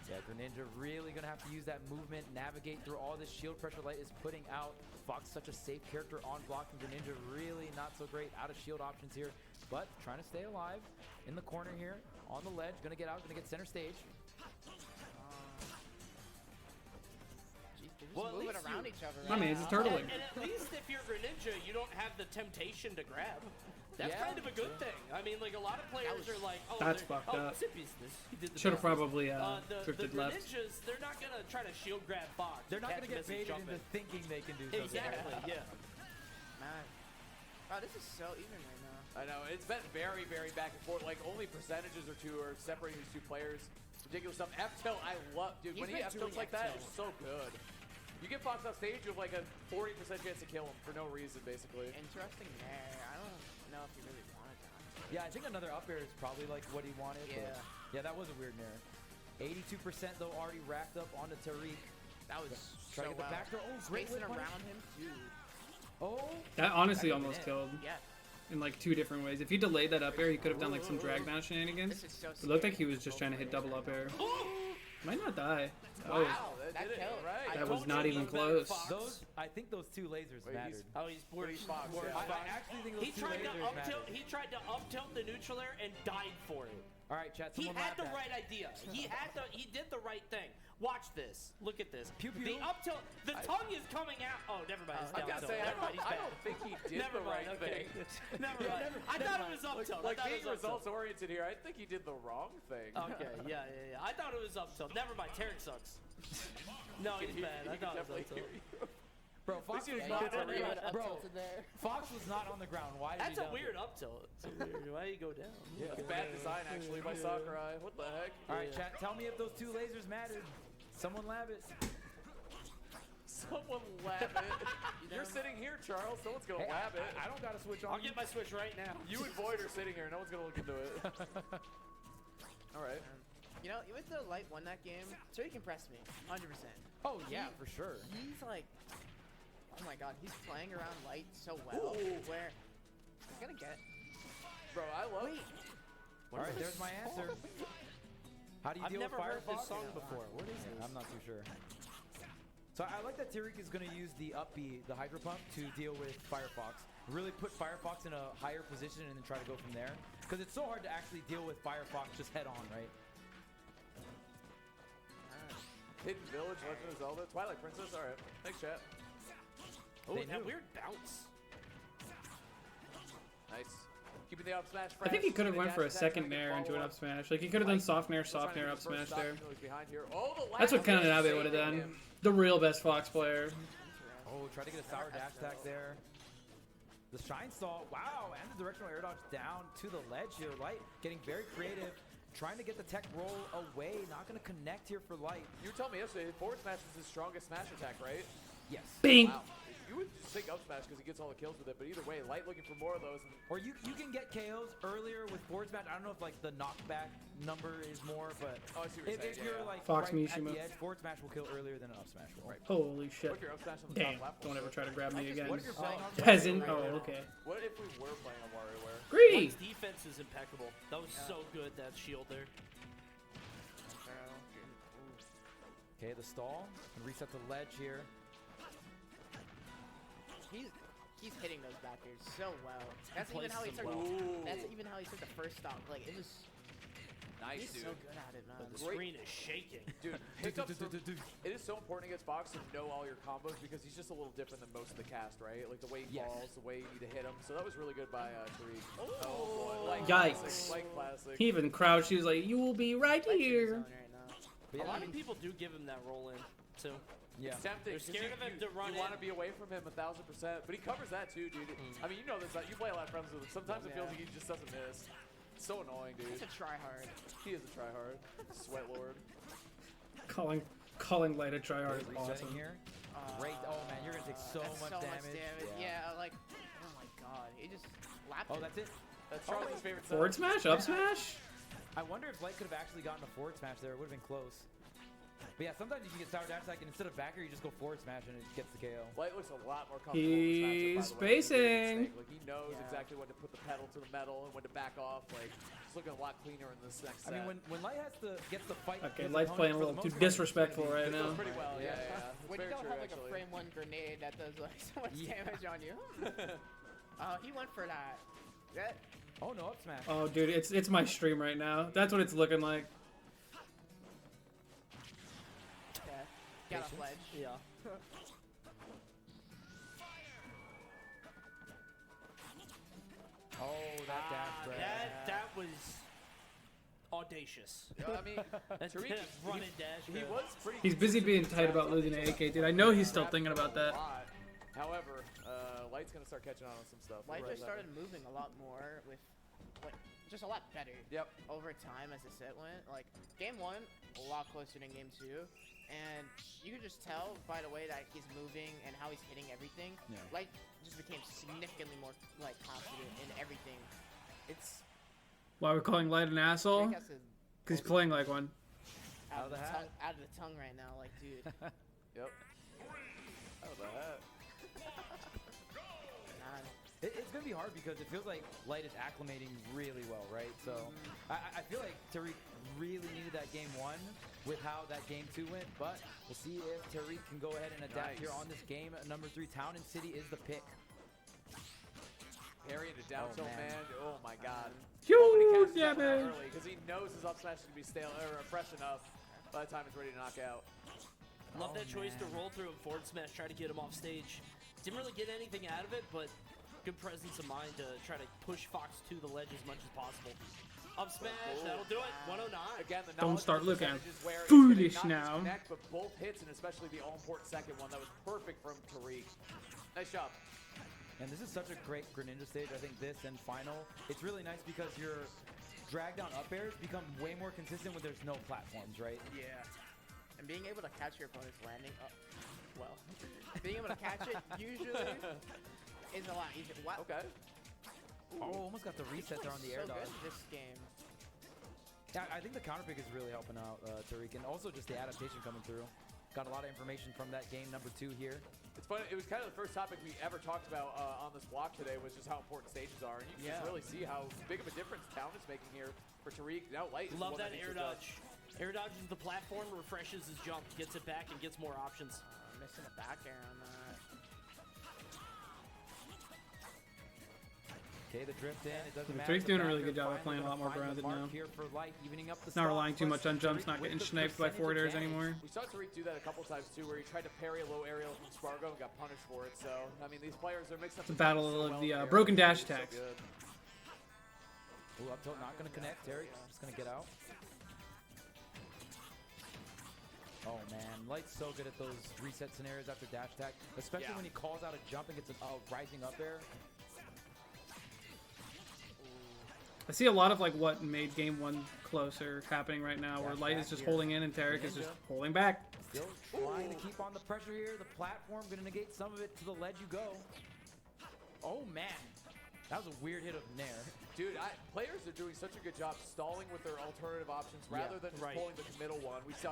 Yeah, Greninja really going to have to use that movement, navigate through all this shield pressure Light is putting out. Fox, such a safe character on block, and Greninja really not so great out of shield options here, but trying to stay alive in the corner here, on the ledge, going to get out, going to get center stage. Well, moving around each other. I mean, it's a turtling. And at least if you're Greninja, you don't have the temptation to grab. That's kind of a good thing. I mean, like, a lot of players are like, oh, That's fucked up. Zippy's this. He did the Should have best. probably drifted the left. Greninjas, they're not going to try to shield grab Fox. They're not Catch, going to get miss, and baited jump into in. thinking they can do something. Exactly, yeah. Man. Wow, this is so even right now. I know, it's been very, very back and forth. Like, only percentages or two are separating these two players. Ridiculous stuff. F-tilt, I love, dude. When he F-tilts like that, it's so good. You get Fox off stage, you have like a 40% chance to kill him for no reason, basically. Interesting there. I don't know if he really wanted that. Yeah, I think another up air is probably like what he wanted. Yeah. Yeah, that was a weird nair. 82% though already racked up onto Tariq. That was Try to get the back throw. Oh, great racing whip punish. around him too. Oh. That honestly That almost could've killed. Yeah. In like 2 different ways. If he delayed that up air, he could have done like some drag down shenanigans. This is so It looked like he was just trying to hit double up air. Might not die. Wow, Oh, that did it. killed. Right. that was not even close. I think those two lasers mattered. He's Fox, yeah. I actually think those He two tried to lasers up mattered. tilt. He tried to up tilt the neutral air and died for it. All right, chat. He Someone had lap the that. right idea. He did the right thing. Watch this. Look at this. Pew, pew. The up tilt. The tongue is coming out. Oh, never mind. It's I down gotta tilt. say, Never mind. He's I bad. don't think he did Never the right mind. Okay. thing. Never mind. I thought it was up tilt. Like I thought being it was up tilt. results oriented here, I think he did the wrong thing. Okay, yeah. I thought it was up tilt. Never mind. Tarek sucks. No, he's bad. I thought it was up tilt. Bro, Fox was you not didn't on the get ground. Bro, Fox was not on the ground. Why did That's he a down weird there? up tilt. It's weird. Why do you go down? Yeah, it's bad design actually by Sakurai. What the heck? All right, chat. Tell me if those two lasers mattered. Someone lab it. Someone lab it. You're sitting here, Charles. Someone's gonna Hey, lab it. I don't got a switch on. I'll get my switch right now. You and Void are sitting here. No one's gonna look into it. All right. You know, even though Light won that game, Tariq impressed me, 100%. Oh yeah, for sure. He's like, oh my god, he's playing around Light so well. Where he's gonna get. Bro, I love. Wait. All right, there's my answer. How do you I've deal never with heard Firefox? this song before. What is this? I'm not too sure. So I like that Tariq is going to use the up B, the Hydro Pump, to deal with Firefox. Really put Firefox in a higher position and then try to go from there. Because it's so hard to actually deal with Firefox just head on, right? Hidden Village, Legend of Zelda, Twilight Princess. All right. Thanks, chat. Oh, They that knew. weird bounce. Nice. Keeping the up smash I think he fresh, could have keeping went the for a dash attack, second trying to nair into follow an up. up smash. Like he could have done soft nair, Still trying to up get his first smash stock, there. even though he's behind here. Oh, the That's what last Kananabe saving would have done. him. The real best Fox player. Oh, try to get a sour dash attack there. The Shine Saw, wow, and the directional air dodge down to the ledge here. Light getting very creative, trying to get the tech roll away, not going to connect here for Light. You were telling me yesterday, forward smash is his strongest smash attack, right? Yes. Bing! Wow. You would just think up smash because he gets all the kills with it, but either way, Light looking for more of those. And Or you can get KOs earlier with forward smash. I don't know if like the knockback number is more, but oh, I see what if you're saying. you're Yeah, like Fox right at Mishima. the edge, forward smash will kill earlier than an up smash will. Right. Holy shit. Look, your up smash on the Damn, top platform. don't ever try to grab me again. What if you're playing on Peasant. WarioWare? Oh, okay. What if we were playing on WarioWare? Greedy! His defense is impeccable. That was so good, that shield there. Okay, the stall and reset the ledge here. He's hitting those back airs so well. That's even how he took. That's even how he took the first stop. Like it was. Nice, He's dude. so good at it, man. The screen is shaking. Dude, pickups from, it is so important against Fox to know all your combos because he's just a little different than most of the cast, right? Like the way he falls, the way you need to hit him. So that was really good by Tariq. Oh, boy. Like Yikes. Classic, like classic. He even crouched. He was like, "You will be right here." A lot of people do give him that roll in, too. Yeah. It's tempting. They're scared of him to run You want to in. be away from him 1000%, but he covers that too, dude. I mean, you know this. You play a lot of friends with him. Sometimes it feels like he just doesn't miss. It's so annoying, dude. He's a tryhard. He is a tryhard. Sweat lord. Calling Light a tryhard is Resetting awesome. here. Great. Oh man, you're gonna take so That's much damage. Yeah, like, oh my god, he just lapped Oh, it. that's it. That's Charlie's favorite Forward setup. smash? Up smash? I wonder if Light could have actually gotten a forward smash there. It would have been close. But yeah, sometimes you can get sour dash attack, and instead of backer, you just go forward smash, and it gets the KO. Light looks a lot more comfortable in this matchup, He's by the way, than spacing. Like, he knows exactly when to put the pedal to the metal and when to back off. Like, he's looking a lot cleaner in this next set. I mean, when Light gets the fight. Okay, his Light's opponent, playing a for the little too most part, disrespectful right It now. goes pretty well, yeah. When you Very don't true, have like actually. a frame 1 grenade that does like so much damage on you. He went for that. Oh no, up smash. Oh, dude, it's my stream right now. That's what it's looking like. Got off ledge. Yeah. Oh, that dash grab. That was audacious. I mean, That's Tariq, running dash. he was pretty. He's busy being tight about losing to AK, dude. I know he's still thinking about that. However, Light's gonna start catching on some stuff. Light just started moving a lot more with, like, just a lot better. Yep. Over time as the set went, like game 1, a lot closer than game 2, and you could just tell by the way that he's moving and how he's hitting everything. Yeah. Light just became significantly more like confident in everything. It's Why we're calling Light an asshole? Drake has his Because he's playing like one. out of the tongue right now, like dude. Yep. Out of the hat. It's gonna be hard because it feels like Light is acclimating really well, right? So I feel like Tariq really needed that game 1 with how that game 2 went, but we'll see if Tariq can go ahead and adapt here on this game. Number 3, Town and City is the pick. Parry into down tilt, man. Oh my god. Huge damage. Because he knows his up smash is gonna be stale or fresh enough by the time it's ready to knock out. Love that choice to roll through and forward smash, try to get him off stage. Didn't really get anything out of it, but good presence of mind to try to push Fox to the ledge as much as possible. Up smash, that'll do it. 109. Again, the Don't start looking where foolish it's gonna not now. just connect, but both hits, and especially the all-important second one, that was perfect from Tariq. Nice job. And this is such a great Greninja stage. I think this and final, it's really nice because your drag down up airs become way more consistent when there's no platforms, right? Yeah. And being able to catch your opponent's landing, being able to catch it usually is a lot easier. Wow. Okay. Oh, almost got the reset there on the air So dodge. good this game. Yeah, I think the counter pick is really helping out Tariq, and also just the adaptation coming through. Got a lot of information from that game number 2 here. It's funny. It was kind of the first topic we ever talked about on this block today was just how important stages are, and you can just really see how big of a difference Town is making here for Tariq. Now Light is Love the one that needs air to dodge. Air dodges the platform, refreshes his jump, gets it back, and gets more options. Missing a back air on that. Okay, the drift in. It doesn't matter. Tariq's The doing a really back good air job of finally playing a lot more gonna find the grounded mark now. Here for Light, evening up the Not stock, relying too plus much on jumps, Tariq not with getting the sniped by percentage forward airs advantage. anymore. We saw Tariq do that a couple times too, where he tried to parry a low aerial from Spargo and got punished for it. So I mean, these players are mixing up. It's a battle of the broken dash attacks. Ooh, up tilt not going to connect. Tariq just going to get out. Oh man, Light's so good at those reset scenarios after dash attack, especially when he calls out a jump and gets a rising up air. I see a lot of like what made game 1 closer happening right now, where Light is just holding in and Tariq is just holding back. Still trying to keep on the pressure here. The platform going to negate some of it. To the ledge you go. Oh man, that was a weird hit of Nair. Dude, players are doing such a good job stalling with their alternative options rather than just pulling the committal one. We saw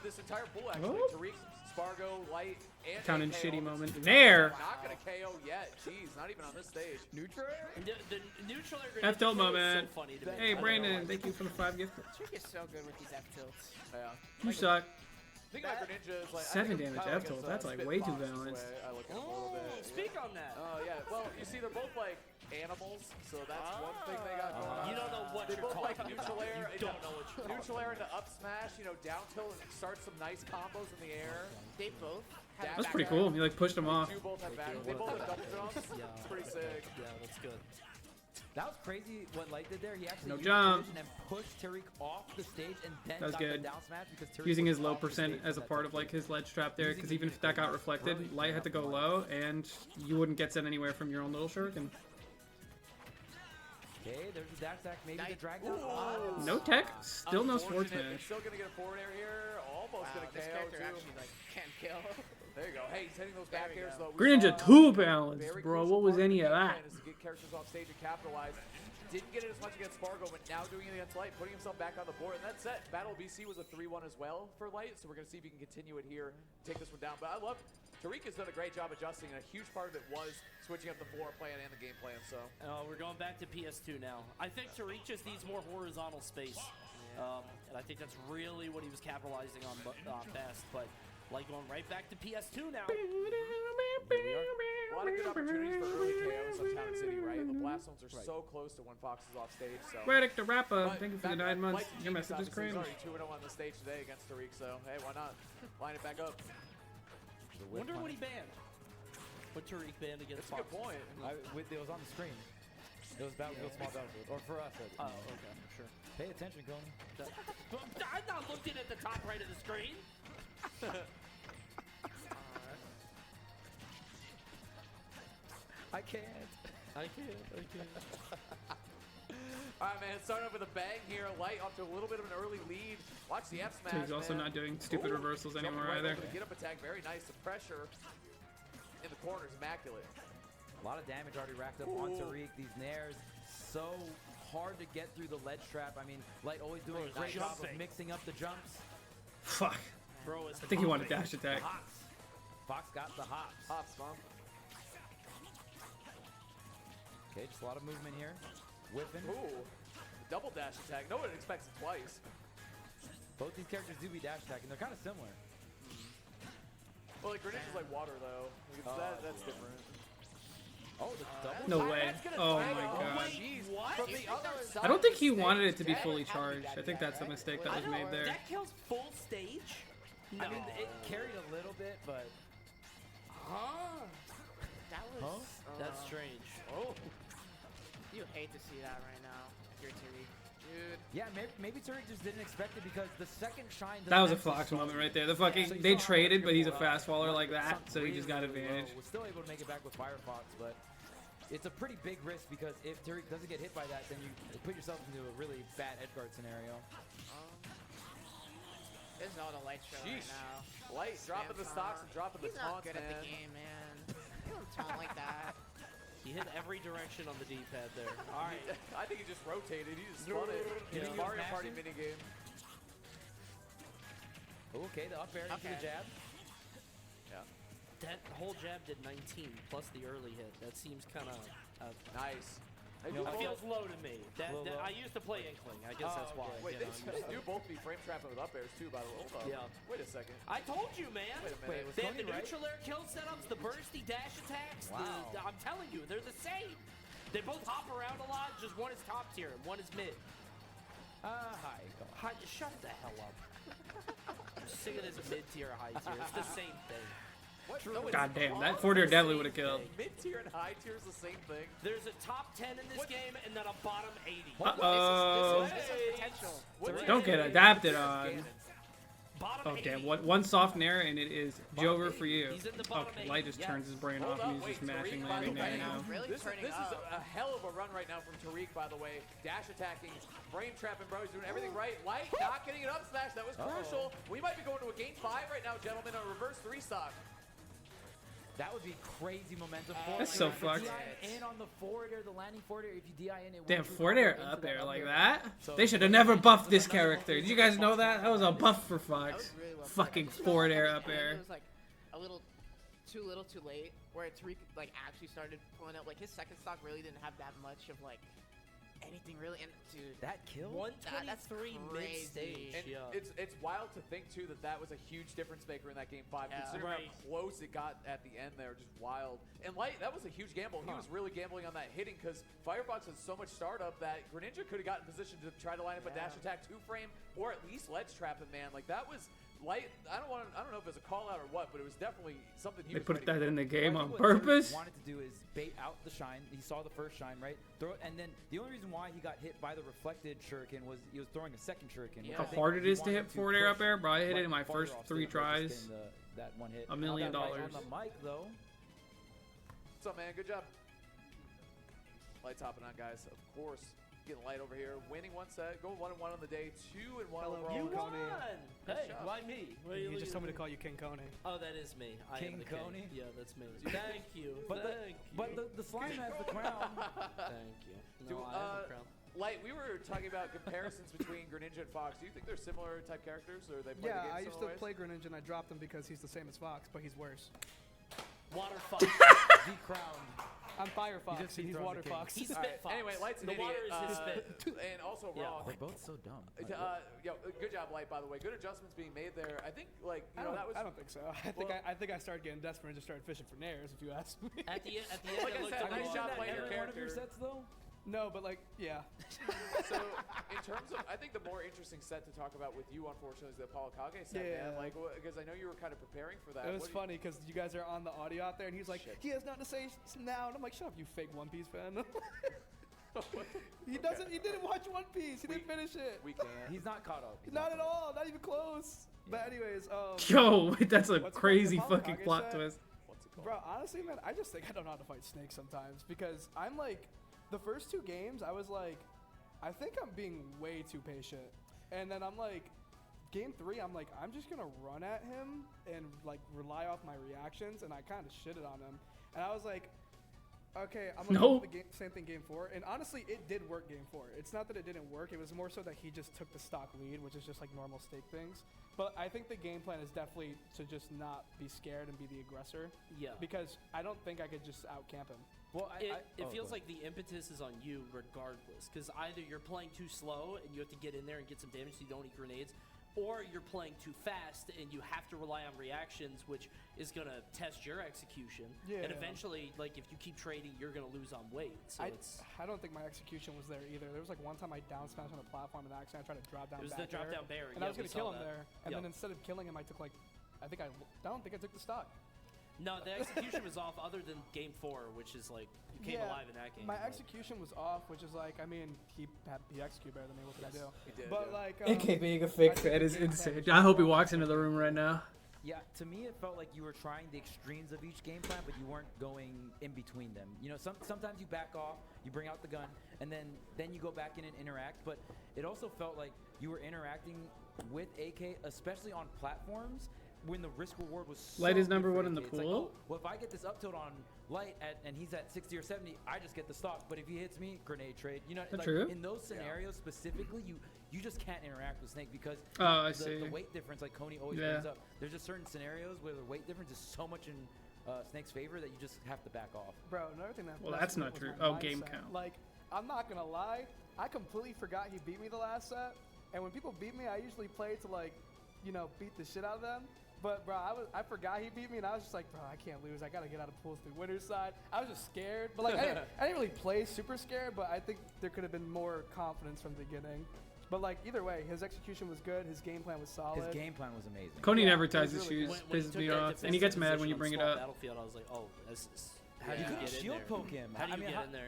this entire pool actually. Tariq, Spargo, Light, and Town and AK shitty all moment. just Nair! not going to KO yet. Jeez, not even on this stage. Neutral air? The neutral air F tilt grenade moment. is so funny to me. Hey Brandon, thank you for the 5 gift. Trick is so good with these F tilts. Yeah. You suck. Think about Greninja is like 7 I think damage kinda F tilt. That's like Spit way too Fox is the balanced. way I look at him a little bit. Speak on that. Oh yeah. Well, you see, they're both like animals, so that's one thing they got going on. You don't know what They you're both like talking neutral about. air. You don't know what you're Neutral air into up smash. You know, down tilt and start some nice combos in the air. They both have That's back pretty air. cool. You like pushed him off. They both have back. They both have double jumps. It's pretty sick. Yeah, that's good. That was crazy what Light did there. He actually No used jump. collision and pushed Tariq off the stage and then That was got good. the down smash because Tariq Using was his low off the percent stage as a for that part type of like his ledge trap there, because even if that got reflected, Light had to go low, and you wouldn't get sent anywhere from your own little shuriken. Okay, there's the dash attack, maybe the Nice. drag down. No tech, still no forward Unfortunate. smash. It's still gonna get a forward air here. Almost Wow, gonna this KO character too. actually like can't kill. There you go. Hey, he's hitting those back airs though. We Greninja saw too balanced, very bro. crucial What was part of any the of game that? plan is to get characters off stage and capitalize. didn't get it as much against Spargo, but now doing it against Light, putting himself back on the board. And that's it. Battle BC was a 3-1 as well for Light, so we're going to see if he can continue it here, take this one down. But I love Tariq has done a great job adjusting, and a huge part of it was switching up the floor plan and the game plan. So we're going back to PS2 now. I think Tariq just needs more horizontal space, and I think that's really what he was capitalizing on best. But like going right back to PS2 now. a lot of good opportunities for early KOs on Town City, right? The blast zones are so close to when Fox is off stage. So Reddick the Rapper, thank you for the 9 months. Your message is He's cringe. already 2-0 on the stage today against Tariq, so hey, why not? Line it back up. Wonder what he banned. What Tariq banned against That's a Fox. good point. It was on the screen. It was Battlefield Small Battlefield. Or for us. Oh, okay, sure. Pay attention, Coney. I'm not looking at the top right of the screen. I can't. All right, man. Starting off with a bang here. Light off to a little bit of an early lead. Watch the F smash. He's also man. not doing stupid reversals anymore Jumping right either. over the get up attack. Very nice. The pressure in the corner is immaculate. A lot of damage already racked up on Tariq. These nairs so hard to get through the ledge trap. I mean, Light always doing a great job of mixing up the jumps. Fuck. Bro, I think he wanted dash attack. Fox got the hops. Hops, mom. Okay, just a lot of movement here. Whipping. Ooh. Double dash attack. No one expects it twice. Both these characters do be dash attacking. They're kind of similar. Well, like Greninja's like water, though. That's different. Oh, the double. No way. That's gonna Oh drag my it. god. Jeez. What? From the other side I don't think of he the wanted stage, it to be Jack. fully charged. I think that's the mistake that was made there. That kills full stage? No. I mean, it carried a little bit, but That was. That's strange. Oh. You hate to see that right now. If you're Tariq. Dude. yeah, maybe Tariq just didn't expect it because the second shine. That was a doesn't Fox actually moment stall. right there. The So fucking you they saw how traded, but he's a Triple, fast faller like that, sunk so he just got really advantage. low. Was still able to make it back with Firefox, but it's a pretty big risk because if Tariq doesn't get hit by that, then you put yourself into a really bad edgeguard scenario. There's no other light show right Sheesh. now. Light dropping the stocks and dropping the He's not taunts, good at man. the game, man. You don't taunt like that. He hit every direction on the D-pad there. All right. I think he just rotated. He just spun it. You think he was Mario Party mashing? minigame. Okay, the up air into the Okay. jab. That whole jab did 19 plus the early hit. That seems kind of. Nice. Hey, No, do That both- feels low to me. Little low. I used to play Inkling. I guess that's why. Wait, you they, know, they do both be frame trapping with up airs too, by the way. Hold up. Yeah. Wait a second. I told you, man. Wait a minute. Wait, was They have the Tony right? neutral air kill setups, the bursty dash attacks. Wow. I'm telling you, they're the same. They both hop around a lot. Just one is top tier and one is mid. Hi. Hi, shut the hell up. I'm sick of this mid tier, high tier. It's the same thing. What? No, it's God damn, all that the forward air definitely same would have killed. thing. Mid tier and high tier is the same thing. There's a top 10 in this game and then a bottom 80. Uh-oh. This is potential. What's Don't get your- adapted There's on. Ganon. Bottom Oh 80. damn, one soft nair and it is Jover for you. He's in the bottom Okay, 80, Light just yes. turns his brain Hold off up, and he's wait, just mashing Tariq, by the landing way, there now. Really This turning is up. a hell of a run right now from Tariq, by the way. Dash attacking, frame trapping, bro. He's doing everything right. Light not getting it up smash. That was crucial. We might be going to a game 5 right now, gentlemen. A reverse 3 stock. That would be crazy momentum for That's him. so If you fucked. DI in on the forward air, the landing forward air, if you DI in it. Damn, won't you forward come air into up air up like air? that? So They should have never buffed this character. Did you guys know that? That was a buff for Fox. Really well Fucking played. forward air up And then air. It was like a little too late, where Tariq like actually started pulling out. Like his second stock really didn't have that much of like anything really. And dude, That kill? 123 mid crazy. stage. And Yeah. it's wild to think too that that was a huge difference maker in that game 5. Yeah. Considering Right. how close it got at the end there, just wild. And Light, that was a huge gamble. He was really gambling on that hitting because Firefox has so much startup that Greninja could have gotten in position to try to line up a dash attack 2-frame or at least ledge trap him, man. Like that was Light. I don't know if it was a call out or what, but it was definitely something he They was put ready that for. in the game Well, I on think what Tariq purpose. wanted to do is bait out the shine. He saw the first shine, right? Throw it, and then the only reason why he got hit by the reflected shuriken was he was throwing a second shuriken. which Yeah. I How think hard it he is to wanted hit forward air up push air, bro. I hit it in my Light farther first off 3 stage versus tries. getting that one hit. $1 million. Now that Light on the mic though. What's up, man? Good job. Light topping on, guys. Of course. getting light over here. Winning one set, going 1-1 on the day, 2-1 Hello, overall. You King won! Coney. Hey, job. why me? Why are You looking just at told me to call you King Coney. Oh, that is me. I am King the Coney? King. Yeah, that's me. Thank you. But the slime has the crown. Thank you. Do, No, I have the crown. Light, we were talking about comparisons between Greninja and Fox. Do you think they're similar type characters, or they play the Yeah, game I used to similar ways? play Greninja and I dropped him because he's the same as Fox, but he's worse. Water Fox. Decrowned. I'm Fire Fox just and he's dethroned Water the king. Fox. He's All Spit Fox. Anyway, Light's an the idiot. water is his spit. And also Yeah. wrong. They're both so dumb. Good job, Light. By the way, good adjustments being made there. I think, like, you know, that was. I don't think so. I think I started getting desperate and just started fishing for nairs, if you ask me. At the end, Like I it looked said, a nice little- job playing your Every one of your character. sets though. No, but like, yeah. So, in terms of, I think the more interesting set to talk about with you, unfortunately, is the Apollo Kage set, Yeah. man. Like, because I know you were kind of preparing for that. It was What do you- funny because you guys are on the audio out there, and he's like, Shit. he has nothing to say now, and I'm like, shut up, you fake One Piece fan. He doesn't. He didn't watch One Piece. He didn't finish it. We can't. He's not caught up. He's Not at caught up. all. Not even close. But anyways, Yo, that's a What's it crazy called? The Apollo fucking Kage plot set? twist. What's it called? bro, honestly, man, I just think I don't know how to fight Snake sometimes because I'm like, the first two games, I was like, I think I'm being way too patient, and then I'm like, game 3, I'm like, I'm just gonna run at him and like rely off my reactions, and I kind of shitted on him, and I was like, okay, I'm gonna do the same thing game 4, and honestly, it did work game 4. It's not that it didn't work; it was more so that he just took the stock lead, which is just like normal stake things. But I think the game plan is definitely to just not be scared and be the aggressor. Yeah. Because I don't think I could just out camp him. Well, It feels like the impetus is on you regardless, because either you're playing too slow and you have to get in there and get some damage so you don't eat grenades, or you're playing too fast and you have to rely on reactions, which is going to test your execution. Yeah. And eventually, like, if you keep trading, you're going to lose on weight. So I don't think my execution was there either. There was like one time I down smashed on a platform and accidentally I tried to drop down It was back the drop air, down bear. and I was going to kill him there. And then instead of killing him, I took like, I don't think I took the stock. No, the execution was off other than game 4, which is like, you came alive in that game. My execution was off, which is like, I mean, he executed better than me. What can I do? He did, But like, AK being a fake fan is insane. I hope he walks into the room right now. Yeah, to me it felt like you were trying the extremes of each game plan, but you weren't going in between them. You know, sometimes you back off, you bring out the gun, and then you go back in and interact. But it also felt like you were interacting with AK, especially on platforms, when the risk reward was so Light is number good for 1 in the AK. It's like, pool? oh, well, if I get this up tilt on Light and he's at 60 or 70, I just get the stock. But if he hits me, grenade trade. You know, That's like true. in those scenarios specifically, you just can't interact with Snake because I see. the weight difference, like Coney always brings up. There's just certain scenarios where the weight difference is so much in Snake's favor that you just have to back off. Bro, another thing that Well, messed that's with not was true. my Oh, game mindset. count. Like, I'm not gonna lie, I completely forgot he beat me the last set. And when people beat me, I usually play to like, you know, beat the shit out of them. But bro, I forgot he beat me, and I was just like, bro, I can't lose. I gotta get out of pools through winner's side. I was just scared, but like I didn't really play super scared. But I think there could have been more confidence from the beginning. But like either way, his execution was good. His game plan was solid. His game plan was amazing. Coney Yeah, never it ties was his really shoes, When he pisses took me that off, and he gets defensive mad when you position bring it on small up. Battlefield, I was like, oh, this is how do You you couldn't get in shield there? poke him. How do I you mean, get in there?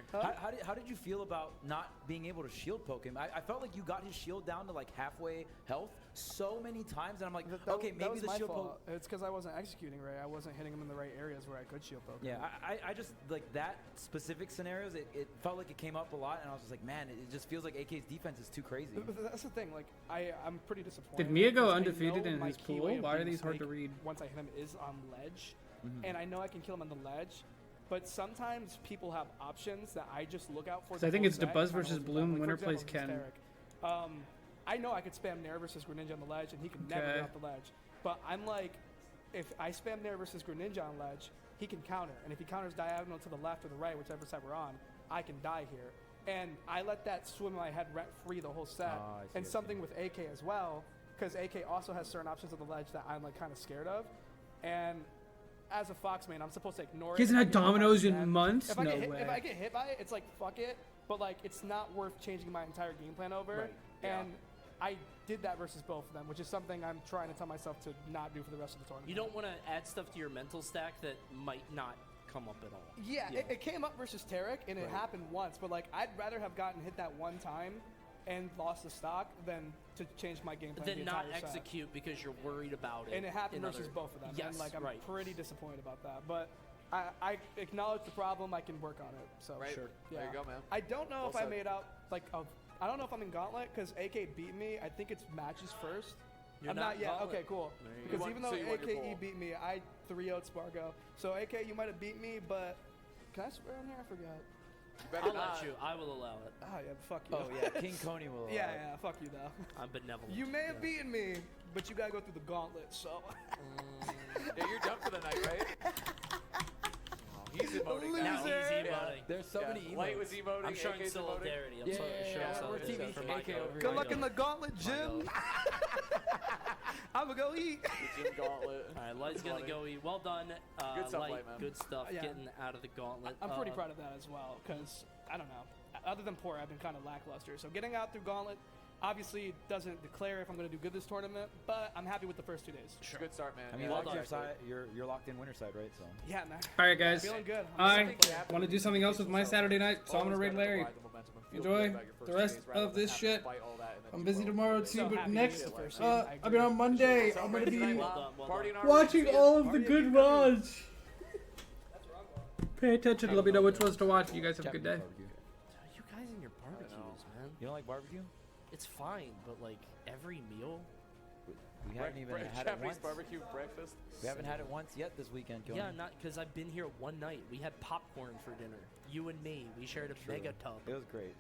How did you feel about not being able to shield poke him? I felt like you got his shield down to like halfway health so many times, and I'm like, okay, that maybe was the my shield fault. poke. It's because I wasn't executing right. I wasn't hitting him in the right areas where I could shield poke. Yeah, him. I just like that specific scenarios. It felt like it came up a lot, and I was just like, man, it just feels like AK's defense is too crazy. But that's the thing. Like I'm pretty disappointed. Did Mia go because I undefeated know in my his key pool? way of Why are beating these hard to Snake read? Once I hit him is on ledge, and I know I can kill him on the ledge. But sometimes people have options that I just look out for. So I think it's DeBuzz versus Bloom. Winner plays Ken. I know I could spam Nair versus Greninja on the ledge, and he can never get off the ledge. But I'm like, if I spam Nair versus Greninja on ledge, he can counter. And if he counters diagonal to the left or the right, whichever side we're on, I can die here. And I let that swim in my head rent-free the whole set. And something with AK as well, because AK also has certain options on the ledge that I'm like kind of scared of. And as a Fox main, I'm supposed to ignore it. He hasn't had I get hit by dominoes it, in man. months? If I No get hit, way. If I get hit by it, it's like, fuck it. But like, it's not worth changing my entire game plan over. Right, yeah. And I did that versus both of them, which is something I'm trying to tell myself to not do for the rest of the tournament. You don't want to add stuff to your mental stack that might not come up at all. Yeah, it came up versus Tarek, and it happened once. But like, I'd rather have gotten hit that one time and lost the stock than to change my game plan. Then the not entire set. execute because you're worried about it. And it happened in versus other- both of them. Yes, and like I'm right. pretty disappointed about that. But I acknowledge the problem. I can work on it. So Right. sure. There you go, man. I don't know Well if I said. made out like I don't know if I'm in Gauntlet because AK beat me. I think it's matches first. You're I'm not not in yet. Gauntlet. Okay, cool. There you Because go. even though So you won your AKE poll. beat me, I 3-0'd Spargo. So AK, you might have beat me, but can I swear on here? I forgot. You better I'll not. let you. I will allow it. Oh yeah, fuck you. Oh yeah, King Coney will. yeah, yeah, fuck you though. I'm benevolent. You may have Yeah. beaten me, but you gotta go through the gauntlet. So. Yeah, you're done for the night, right? He's emoting now. Now he's emoting. There's so many emotes. Light was emoting. I'm showing AK's emoting. solidarity. I'm Yeah, showing yeah, we're solidarity teaming for my AK goat. over Good here. luck in the gauntlet, Jim. I'ma go eat. The gym gauntlet. All right, Light's gonna Funny. go eat. Well done, Good stuff, Light, man. Good stuff. Yeah. Getting out of the gauntlet. I'm pretty proud of that as well, because I don't know. Other than poor, I've been kind of lackluster. So getting out through gauntlet obviously doesn't declare if I'm going to do good this tournament, but I'm happy with the first 2 days. It's a good start, man. I mean, Well locked done. your side, you're locked in winter side, right? So. Yeah, man. All right, guys. Feeling good. I want to do something else with my Saturday night, so I'm gonna raid Larry. Enjoy the rest of this shit. I'm busy tomorrow too, So but happy next, to be the first seed. I I mean on Monday, I'm gonna be Well done. Well done. watching all of the good VODs. Pay attention. Let me know which ones to watch. You guys have a good day. Barbecue. You guys and your barbecues, man. You don't like barbecue? It's fine, but like every meal. We haven't even had it Japanese once. barbecue breakfast. We haven't had it once yet this weekend, Coney. Yeah, not because I've been here one night. We had popcorn for dinner. You and me. We shared a mega tub. It was great.